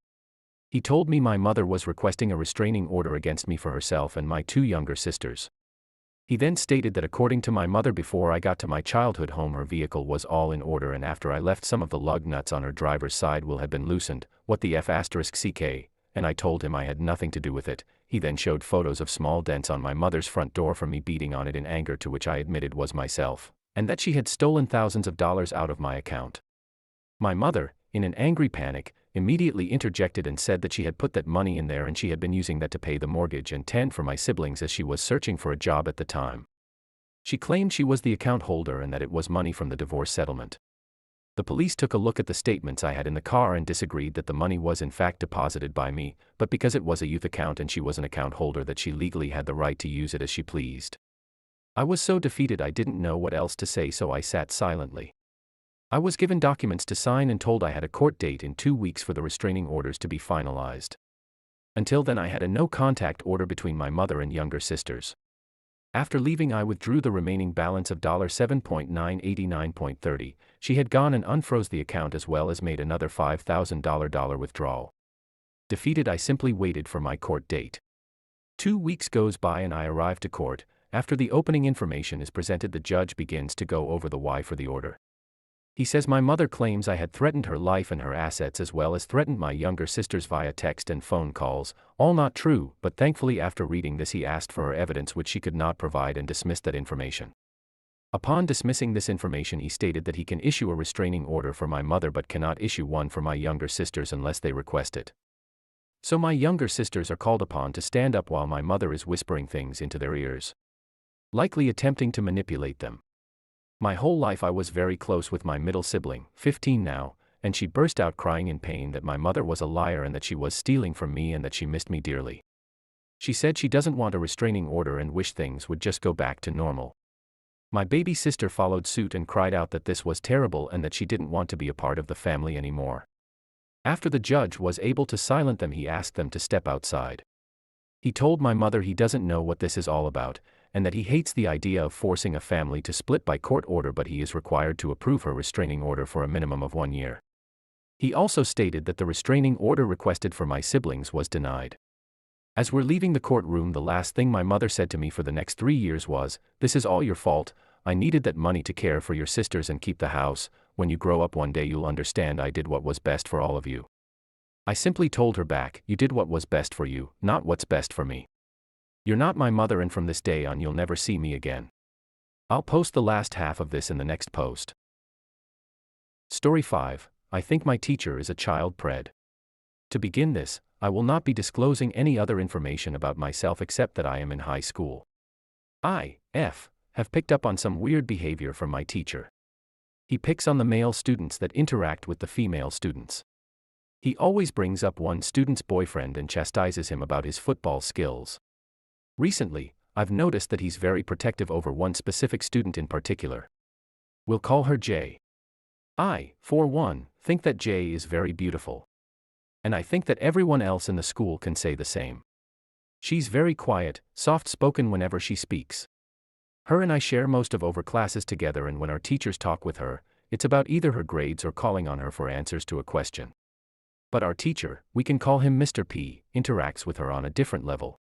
He told me my mother was requesting a restraining order against me for herself and my 2 younger sisters. He then stated that according to my mother, before I got to my childhood home her vehicle was all in order, and after I left some of the lug nuts on her driver's side will have been loosened. What the F***ck, and I told him I had nothing to do with it. He then showed photos of small dents on my mother's front door from me beating on it in anger, to which I admitted was myself, and that she had stolen thousands of dollars out of my account. My mother, in an angry panic, immediately interjected and said that she had put that money in there and she had been using that to pay the mortgage and 10 for my siblings as she was searching for a job at the time. She claimed she was the account holder and that it was money from the divorce settlement. The police took a look at the statements I had in the car and disagreed that the money was in fact deposited by me, but because it was a youth account and she was an account holder, that she legally had the right to use it as she pleased. I was so defeated I didn't know what else to say, so I sat silently. I was given documents to sign and told I had a court date in 2 weeks for the restraining orders to be finalized. Until then, I had a no-contact order between my mother and younger sisters. After leaving, I withdrew the remaining balance of $7,989.30. She had gone and unfroze the account as well as made another $5,000 withdrawal. Defeated, I simply waited for my court date. 2 weeks goes by and I arrive to court. After the opening information is presented, the judge begins to go over the why for the order. He says my mother claims I had threatened her life and her assets as well as threatened my younger sisters via text and phone calls, all not true, but thankfully after reading this he asked for her evidence, which she could not provide, and dismissed that information. Upon dismissing this information, he stated that he can issue a restraining order for my mother but cannot issue one for my younger sisters unless they request it. So my younger sisters are called upon to stand up while my mother is whispering things into their ears, likely attempting to manipulate them. My whole life I was very close with my middle sibling, 15 now, and she burst out crying in pain that my mother was a liar and that she was stealing from me and that she missed me dearly. She said she doesn't want a restraining order and wished things would just go back to normal. My baby sister followed suit and cried out that this was terrible and that she didn't want to be a part of the family anymore. After the judge was able to silence them, he asked them to step outside. He told my mother he doesn't know what this is all about, and that he hates the idea of forcing a family to split by court order, but he is required to approve her restraining order for a minimum of 1 year. He also stated that the restraining order requested for my siblings was denied. As we're leaving the courtroom, the last thing my mother said to me for the next 3 years was, "This is all your fault. I needed that money to care for your sisters and keep the house. When you grow up one day you'll understand I did what was best for all of you." I simply told her back, "You did what was best for you, not what's best for me. You're not my mother, and from this day on you'll never see me again." I'll post the last half of this in the next post. Story 5. I think my teacher is a child pred. To begin this, I will not be disclosing any other information about myself except that I am in high school. Have picked up on some weird behavior from my teacher. He picks on the male students that interact with the female students. He always brings up one student's boyfriend and chastises him about his football skills. Recently, I've noticed that he's very protective over one specific student in particular. We'll call her J. I, for one, think that J is very beautiful. And I think that everyone else in the school can say the same. She's very quiet, soft-spoken whenever she speaks. Her and I share most of our classes together, and when our teachers talk with her, it's about either her grades or calling on her for answers to a question. But our teacher, we can call him Mr. P, interacts with her on a different level.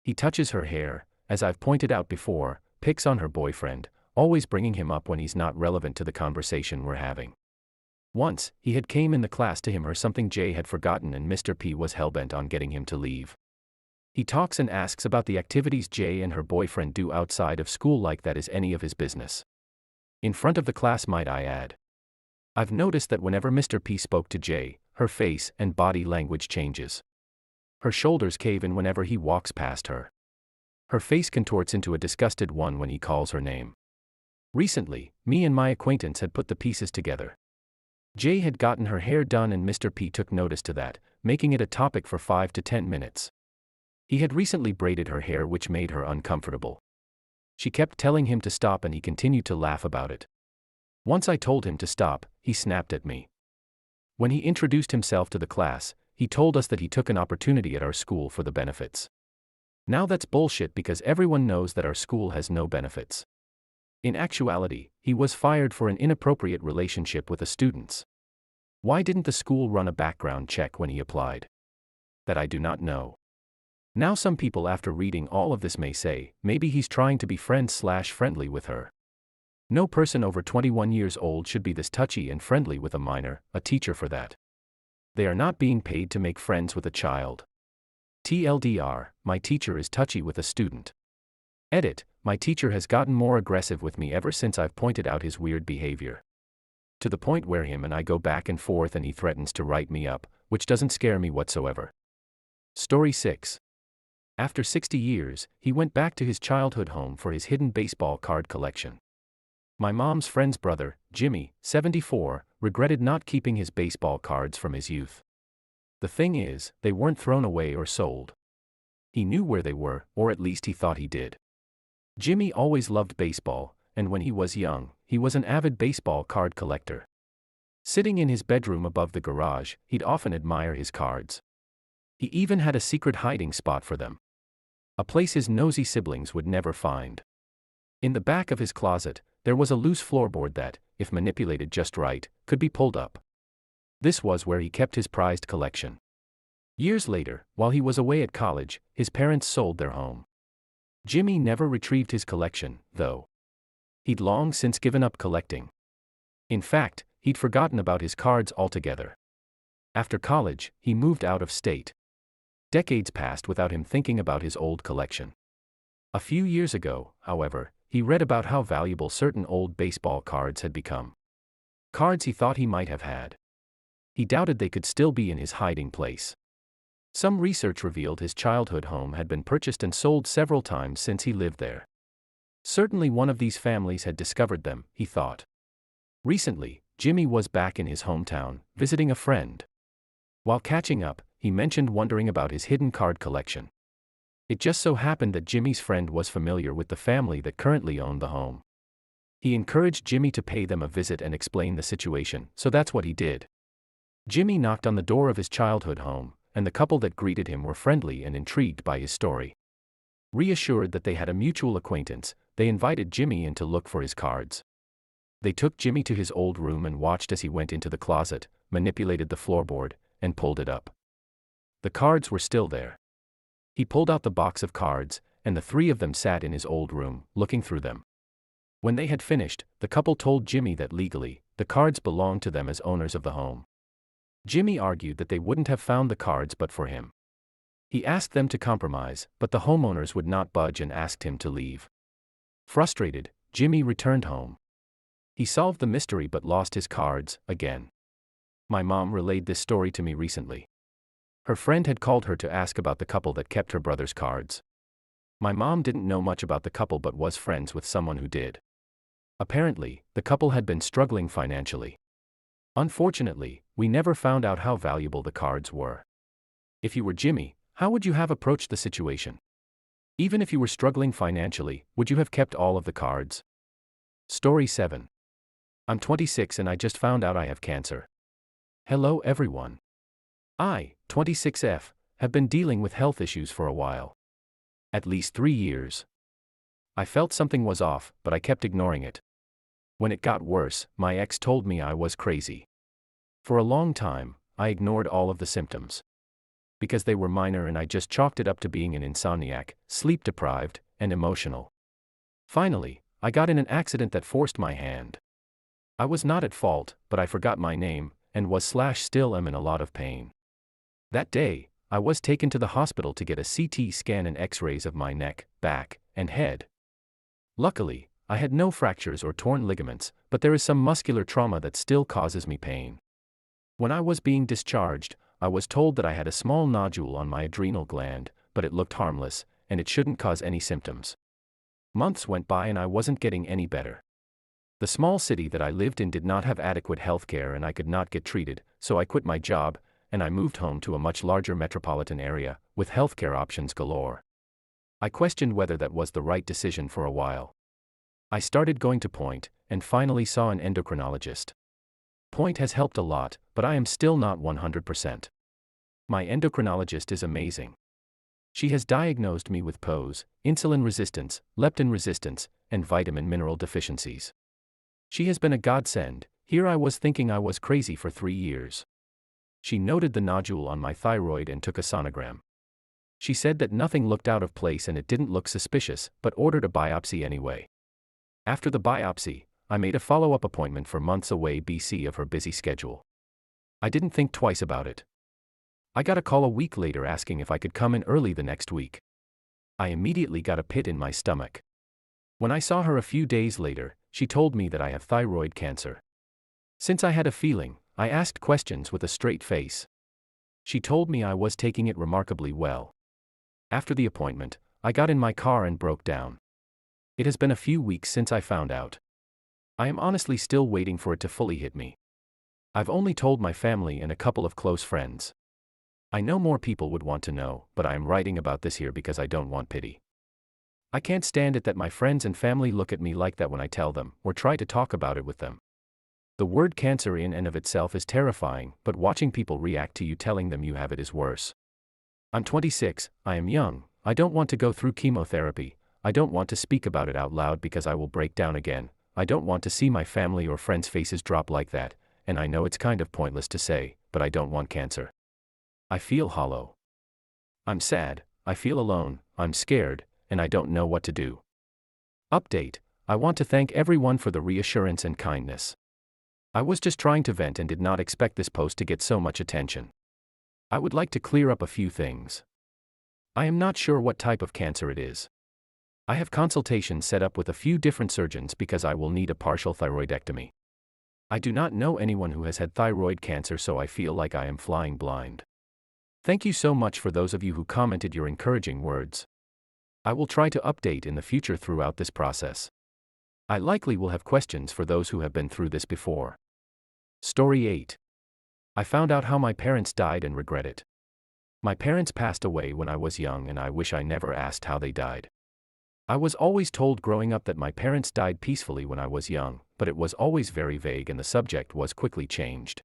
He touches her hair, as I've pointed out before, picks on her boyfriend, always bringing him up when he's not relevant to the conversation we're having. Once, he had came in the class to him or something Jay had forgotten, and Mr. P was hellbent on getting him to leave. He talks and asks about the activities Jay and her boyfriend do outside of school, like that is any of his business. In front of the class, might I add. I've noticed that whenever Mr. P spoke to Jay, her face and body language changes. Her shoulders cave in whenever he walks past her. Her face contorts into a disgusted one when he calls her name. Recently, me and my acquaintance had put the pieces together. Jay had gotten her hair done and Mr. P took notice to that, making it a topic for 5 to 10 minutes. He had recently braided her hair, which made her uncomfortable. She kept telling him to stop and he continued to laugh about it. Once I told him to stop, he snapped at me. When he introduced himself to the class, he told us that he took an opportunity at our school for the benefits. Now that's bullshit, because everyone knows that our school has no benefits. In actuality, he was fired for an inappropriate relationship with the students. Why didn't the school run a background check when he applied? That I do not know. Now some people after reading all of this may say, maybe he's trying to be friendly with her. No person over 21 years old should be this touchy and friendly with a minor, a teacher for that. They are not being paid to make friends with a child. TLDR, my teacher is touchy with a student. Edit, my teacher has gotten more aggressive with me ever since I've pointed out his weird behavior. To the point where him and I go back and forth and he threatens to write me up, which doesn't scare me whatsoever. Story 6. After 60 years, he went back to his childhood home for his hidden baseball card collection. My mom's friend's brother, Jimmy, 74, regretted not keeping his baseball cards from his youth. The thing is, they weren't thrown away or sold. He knew where they were, or at least he thought he did. Jimmy always loved baseball, and when he was young, he was an avid baseball card collector. Sitting in his bedroom above the garage, he'd often admire his cards. He even had a secret hiding spot for them. A place his nosy siblings would never find. In the back of his closet, there was a loose floorboard that, if manipulated just right, could be pulled up. This was where he kept his prized collection. Years later, while he was away at college, his parents sold their home. Jimmy never retrieved his collection, though. He'd long since given up collecting. In fact, he'd forgotten about his cards altogether. After college, he moved out of state. Decades passed without him thinking about his old collection. A few years ago, however, he read about how valuable certain old baseball cards had become. Cards he thought he might have had. He doubted they could still be in his hiding place. Some research revealed his childhood home had been purchased and sold several times since he lived there. Certainly one of these families had discovered them, he thought. Recently, Jimmy was back in his hometown, visiting a friend. While catching up, he mentioned wondering about his hidden card collection. It just so happened that Jimmy's friend was familiar with the family that currently owned the home. He encouraged Jimmy to pay them a visit and explain the situation, so that's what he did. Jimmy knocked on the door of his childhood home, and the couple that greeted him were friendly and intrigued by his story. Reassured that they had a mutual acquaintance, they invited Jimmy in to look for his cards. They took Jimmy to his old room and watched as he went into the closet, manipulated the floorboard, and pulled it up. The cards were still there. He pulled out the box of cards, and the three of them sat in his old room, looking through them. When they had finished, the couple told Jimmy that legally, the cards belonged to them as owners of the home. Jimmy argued that they wouldn't have found the cards but for him. He asked them to compromise, but the homeowners would not budge and asked him to leave. Frustrated, Jimmy returned home. He solved the mystery but lost his cards, again. My mom relayed this story to me recently. Her friend had called her to ask about the couple that kept her brother's cards. My mom didn't know much about the couple but was friends with someone who did. Apparently, the couple had been struggling financially. Unfortunately, we never found out how valuable the cards were. If you were Jimmy, how would you have approached the situation? Even if you were struggling financially, would you have kept all of the cards? Story 7. I'm 26 and I just found out I have cancer. Hello everyone. I, 26F, have been dealing with health issues for a while. At least 3 years. I felt something was off, but I kept ignoring it. When it got worse, my ex told me I was crazy. For a long time, I ignored all of the symptoms. Because they were minor and I just chalked it up to being an insomniac, sleep deprived, and emotional. Finally, I got in an accident that forced my hand. I was not at fault, but I forgot my name, and still am in a lot of pain. That day, I was taken to the hospital to get a CT scan and x-rays of my neck, back, and head. Luckily, I had no fractures or torn ligaments, but there is some muscular trauma that still causes me pain. When I was being discharged, I was told that I had a small nodule on my adrenal gland, but it looked harmless, and it shouldn't cause any symptoms. Months went by and I wasn't getting any better. The small city that I lived in did not have adequate healthcare and I could not get treated, so I quit my job, and I moved home to a much larger metropolitan area, with healthcare options galore. I questioned whether that was the right decision for a while. I started going to Point, and finally saw an endocrinologist. Point has helped a lot, but I am still not 100%. My endocrinologist is amazing. She has diagnosed me with POS, insulin resistance, leptin resistance, and vitamin mineral deficiencies. She has been a godsend. Here I was thinking I was crazy for 3 years. She noted the nodule on my thyroid and took a sonogram. She said that nothing looked out of place and it didn't look suspicious, but ordered a biopsy anyway. After the biopsy, I made a follow-up appointment for months away BC of her busy schedule. I didn't think twice about it. I got a call a week later asking if I could come in early the next week. I immediately got a pit in my stomach. When I saw her a few days later, she told me that I have thyroid cancer. Since I had a feeling, I asked questions with a straight face. She told me I was taking it remarkably well. After the appointment, I got in my car and broke down. It has been a few weeks since I found out. I am honestly still waiting for it to fully hit me. I've only told my family and a couple of close friends. I know more people would want to know, but I am writing about this here because I don't want pity. I can't stand it that my friends and family look at me like that when I tell them, or try to talk about it with them. The word cancer in and of itself is terrifying, but watching people react to you telling them you have it is worse. I'm 26, I am young, I don't want to go through chemotherapy, I don't want to speak about it out loud because I will break down again, I don't want to see my family or friends' faces drop like that, and I know it's kind of pointless to say, but I don't want cancer. I feel hollow. I'm sad, I feel alone, I'm scared, and I don't know what to do. Update: I want to thank everyone for the reassurance and kindness. I was just trying to vent and did not expect this post to get so much attention. I would like to clear up a few things. I am not sure what type of cancer it is. I have consultations set up with a few different surgeons because I will need a partial thyroidectomy. I do not know anyone who has had thyroid cancer, so I feel like I am flying blind. Thank you so much for those of you who commented your encouraging words. I will try to update in the future throughout this process. I likely will have questions for those who have been through this before. Story 8. I found out how my parents died and regret it. My parents passed away when I was young and I wish I never asked how they died. I was always told growing up that my parents died peacefully when I was young, but it was always very vague and the subject was quickly changed.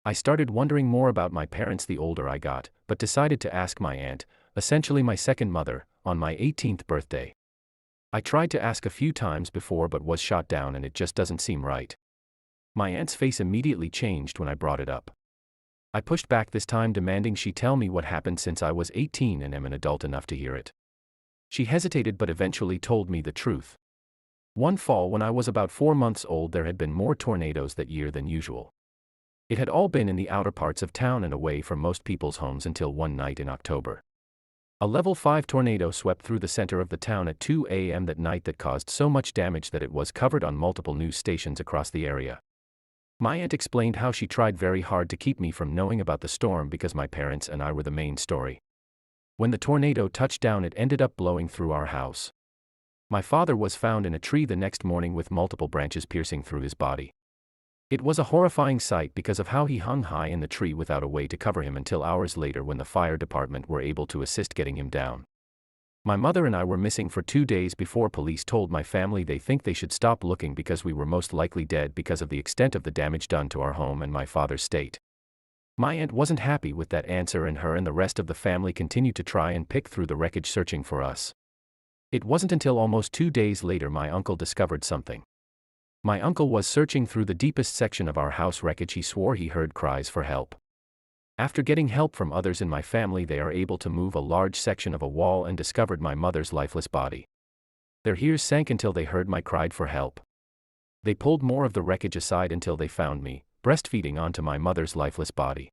I started wondering more about my parents the older I got, but decided to ask my aunt, essentially my second mother, on my 18th birthday. I tried to ask a few times before but was shot down and it just doesn't seem right. My aunt's face immediately changed when I brought it up. I pushed back this time, demanding she tell me what happened since I was 18 and am an adult enough to hear it. She hesitated but eventually told me the truth. One fall when I was about 4 months old, there had been more tornadoes that year than usual. It had all been in the outer parts of town and away from most people's homes until one night in October. A level 5 tornado swept through the center of the town at 2 a.m. that night that caused so much damage that it was covered on multiple news stations across the area. My aunt explained how she tried very hard to keep me from knowing about the storm because my parents and I were the main story. When the tornado touched down, it ended up blowing through our house. My father was found in a tree the next morning with multiple branches piercing through his body. It was a horrifying sight because of how he hung high in the tree without a way to cover him until hours later when the fire department were able to assist getting him down. My mother and I were missing for 2 days before police told my family they think they should stop looking because we were most likely dead because of the extent of the damage done to our home and my father's state. My aunt wasn't happy with that answer, and her and the rest of the family continued to try and pick through the wreckage searching for us. It wasn't until almost 2 days later my uncle discovered something. My uncle was searching through the deepest section of our house wreckage. He swore he heard cries for help. After getting help from others in my family, they are able to move a large section of a wall and discovered my mother's lifeless body. Their ears sank until they heard my cry for help. They pulled more of the wreckage aside until they found me, breastfeeding onto my mother's lifeless body.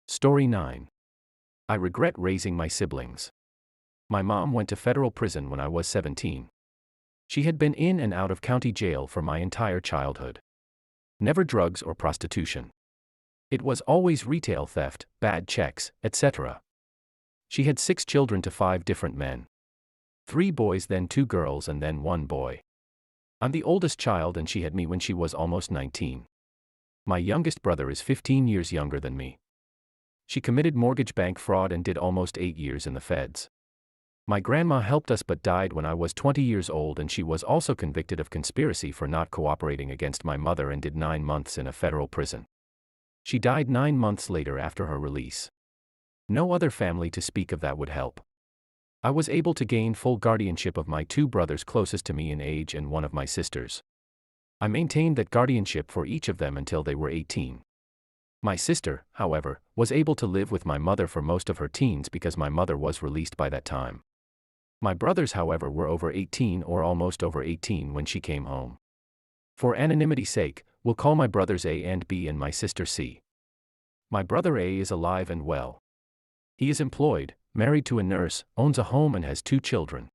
Story 9. I regret raising my siblings. My mom went to federal prison when I was 17. She had been in and out of county jail for my entire childhood. Never drugs or prostitution. It was always retail theft, bad checks, etc. She had 6 children to 5 different men. 3 boys, then 2 girls, and then 1 boy. I'm the oldest child, and she had me when she was almost 19. My youngest brother is 15 years younger than me. She committed mortgage bank fraud and did almost 8 years in the feds. My grandma helped us but died when I was 20 years old, and she was also convicted of conspiracy for not cooperating against my mother and did 9 months in a federal prison. She died 9 months later after her release. No other family to speak of that would help. I was able to gain full guardianship of my 2 brothers closest to me in age and one of my sisters. I maintained that guardianship for each of them until they were 18. My sister, however, was able to live with my mother for most of her teens because my mother was released by that time. My brothers, however, were over 18 or almost over 18 when she came home. For anonymity's sake, we'll call my brothers A and B and my sister C. My brother A is alive and well. He is employed, married to a nurse, owns a home and has 2 children.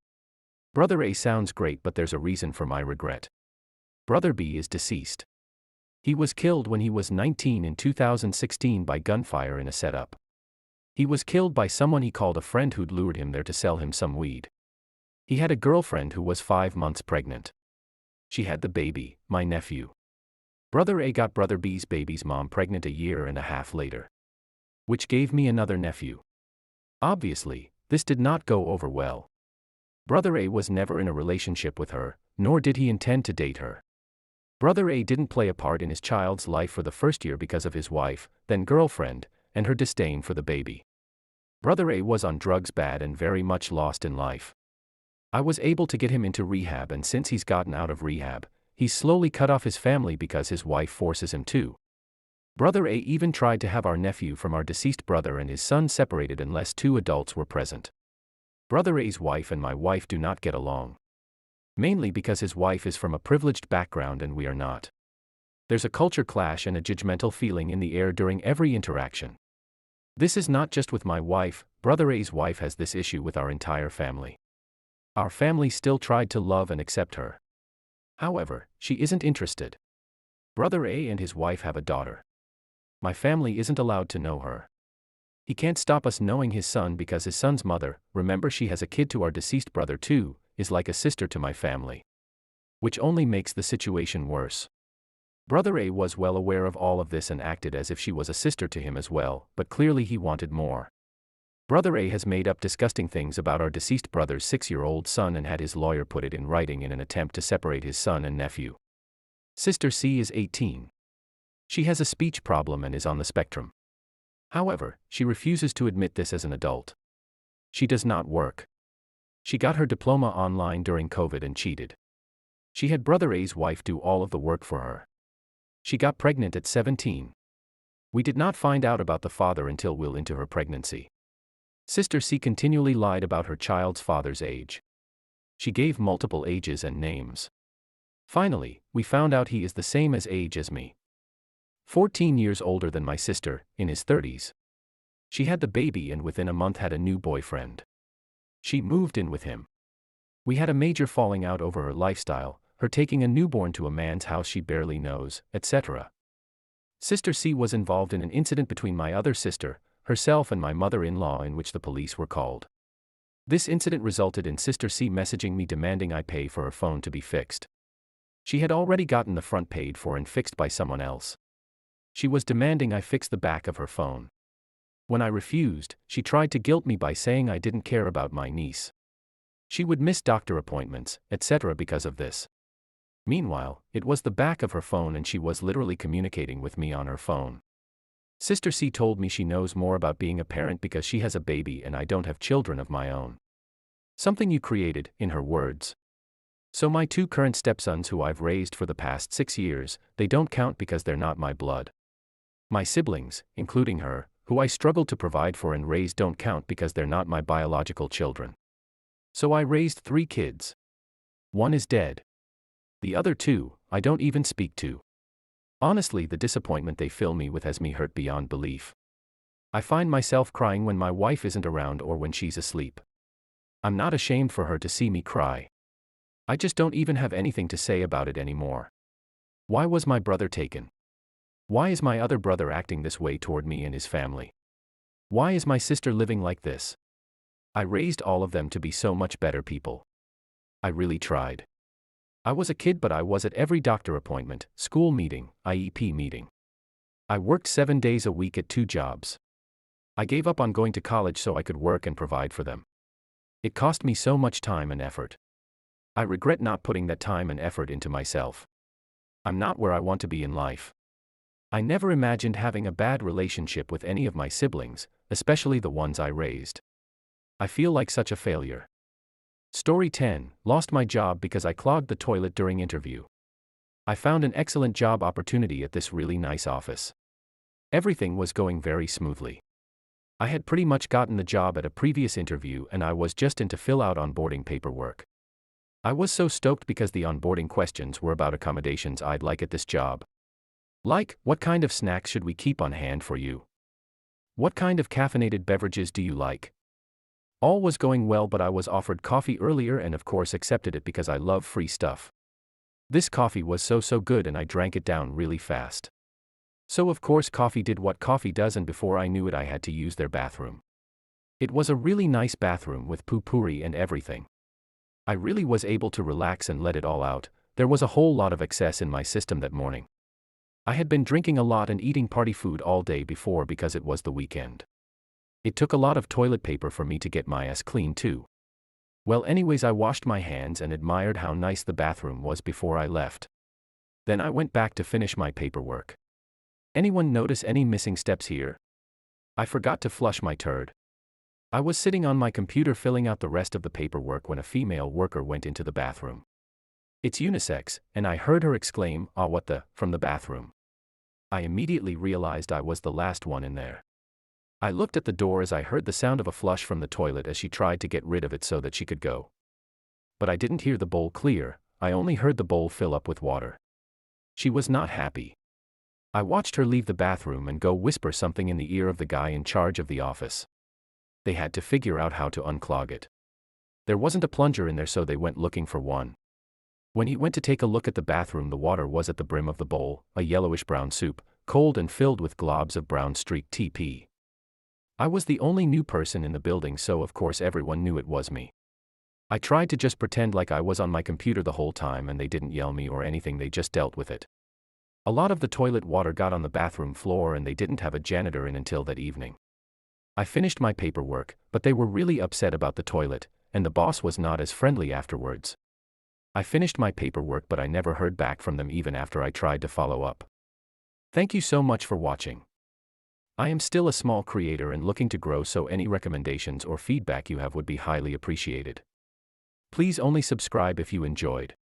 Brother A sounds great, but there's a reason for my regret. Brother B is deceased. He was killed when he was 19 in 2016 by gunfire in a setup. He was killed by someone he called a friend who'd lured him there to sell him some weed. He had a girlfriend who was 5 months pregnant. She had the baby, my nephew. Brother A got Brother B's baby's mom pregnant a year and a half later, which gave me another nephew. Obviously, this did not go over well. Brother A was never in a relationship with her, nor did he intend to date her. Brother A didn't play a part in his child's life for the first year because of his wife, then girlfriend, and her disdain for the baby. Brother A was on drugs bad and very much lost in life. I was able to get him into rehab, and since he's gotten out of rehab, he's slowly cut off his family because his wife forces him to. Brother A even tried to have our nephew from our deceased brother and his son separated unless 2 adults were present. Brother A's wife and my wife do not get along. Mainly because his wife is from a privileged background and we are not. There's a culture clash and a judgmental feeling in the air during every interaction. This is not just with my wife. Brother A's wife has this issue with our entire family. Our family still tried to love and accept her. However, she isn't interested. Brother A and his wife have a daughter. My family isn't allowed to know her. He can't stop us knowing his son because his son's mother, remember she has a kid to our deceased brother too, is like a sister to my family. Which only makes the situation worse. Brother A was well aware of all of this and acted as if she was a sister to him as well, but clearly he wanted more. Brother A has made up disgusting things about our deceased brother's 6-year-old son and had his lawyer put it in writing in an attempt to separate his son and nephew. Sister C is 18. She has a speech problem and is on the spectrum. However, she refuses to admit this as an adult. She does not work. She got her diploma online during COVID and cheated. She had Brother A's wife do all of the work for her. She got pregnant at 17. We did not find out about the father until well into her pregnancy. Sister C continually lied about her child's father's age. She gave multiple ages and names. Finally, we found out he is the same age as me. 14 years older than my sister, in his 30s. She had the baby and within a month had a new boyfriend. She moved in with him. We had a major falling out over her lifestyle, her taking a newborn to a man's house she barely knows, etc. Sister C was involved in an incident between my other sister, herself and my mother-in-law in which the police were called. This incident resulted in Sister C messaging me demanding I pay for her phone to be fixed. She had already gotten the front paid for and fixed by someone else. She was demanding I fix the back of her phone. When I refused, she tried to guilt me by saying I didn't care about my niece. She would miss doctor appointments, etc. because of this. Meanwhile, it was the back of her phone and she was literally communicating with me on her phone. Sister C told me she knows more about being a parent because she has a baby and I don't have children of my own. Something you created, in her words. So my 2 current stepsons who I've raised for the past 6 years, they don't count because they're not my blood. My siblings, including her, who I struggled to provide for and raise don't count because they're not my biological children. So I raised 3 kids. 1 is dead. The other 2, I don't even speak to. Honestly, the disappointment they fill me with has me hurt beyond belief. I find myself crying when my wife isn't around or when she's asleep. I'm not ashamed for her to see me cry. I just don't even have anything to say about it anymore. Why was my brother taken? Why is my other brother acting this way toward me and his family? Why is my sister living like this? I raised all of them to be so much better people. I really tried. I was a kid, but I was at every doctor appointment, school meeting, IEP meeting. I worked 7 days a week at 2 jobs. I gave up on going to college so I could work and provide for them. It cost me so much time and effort. I regret not putting that time and effort into myself. I'm not where I want to be in life. I never imagined having a bad relationship with any of my siblings, especially the ones I raised. I feel like such a failure. Story 10, lost my job because I clogged the toilet during interview. I found an excellent job opportunity at this really nice office. Everything was going very smoothly. I had pretty much gotten the job at a previous interview and I was just in to fill out onboarding paperwork. I was so stoked because the onboarding questions were about accommodations I'd like at this job. Like, what kind of snacks should we keep on hand for you? What kind of caffeinated beverages do you like? All was going well, but I was offered coffee earlier and of course accepted it because I love free stuff. This coffee was so good and I drank it down really fast. So of course coffee did what coffee does, and before I knew it I had to use their bathroom. It was a really nice bathroom with poo-pourri and everything. I really was able to relax and let it all out. There was a whole lot of excess in my system that morning. I had been drinking a lot and eating party food all day before because it was the weekend. It took a lot of toilet paper for me to get my ass clean too. Well, anyways, I washed my hands and admired how nice the bathroom was before I left. Then I went back to finish my paperwork. Anyone notice any missing steps here? I forgot to flush my turd. I was sitting on my computer filling out the rest of the paperwork when a female worker went into the bathroom. It's unisex, and I heard her exclaim, "Ah, what the," from the bathroom. I immediately realized I was the last one in there. I looked at the door as I heard the sound of a flush from the toilet as she tried to get rid of it so that she could go. But I didn't hear the bowl clear, I only heard the bowl fill up with water. She was not happy. I watched her leave the bathroom and go whisper something in the ear of the guy in charge of the office. They had to figure out how to unclog it. There wasn't a plunger in there, so they went looking for one. When he went to take a look at the bathroom, the water was at the brim of the bowl, a yellowish-brown soup, cold and filled with globs of brown streaked TP. I was the only new person in the building, so of course everyone knew it was me. I tried to just pretend like I was on my computer the whole time and they didn't yell me or anything, they just dealt with it. A lot of the toilet water got on the bathroom floor and they didn't have a janitor in until that evening. I finished my paperwork, but they were really upset about the toilet, and the boss was not as friendly afterwards. I finished my paperwork, but I never heard back from them even after I tried to follow up. Thank you so much for watching. I am still a small creator and looking to grow, so any recommendations or feedback you have would be highly appreciated. Please only subscribe if you enjoyed.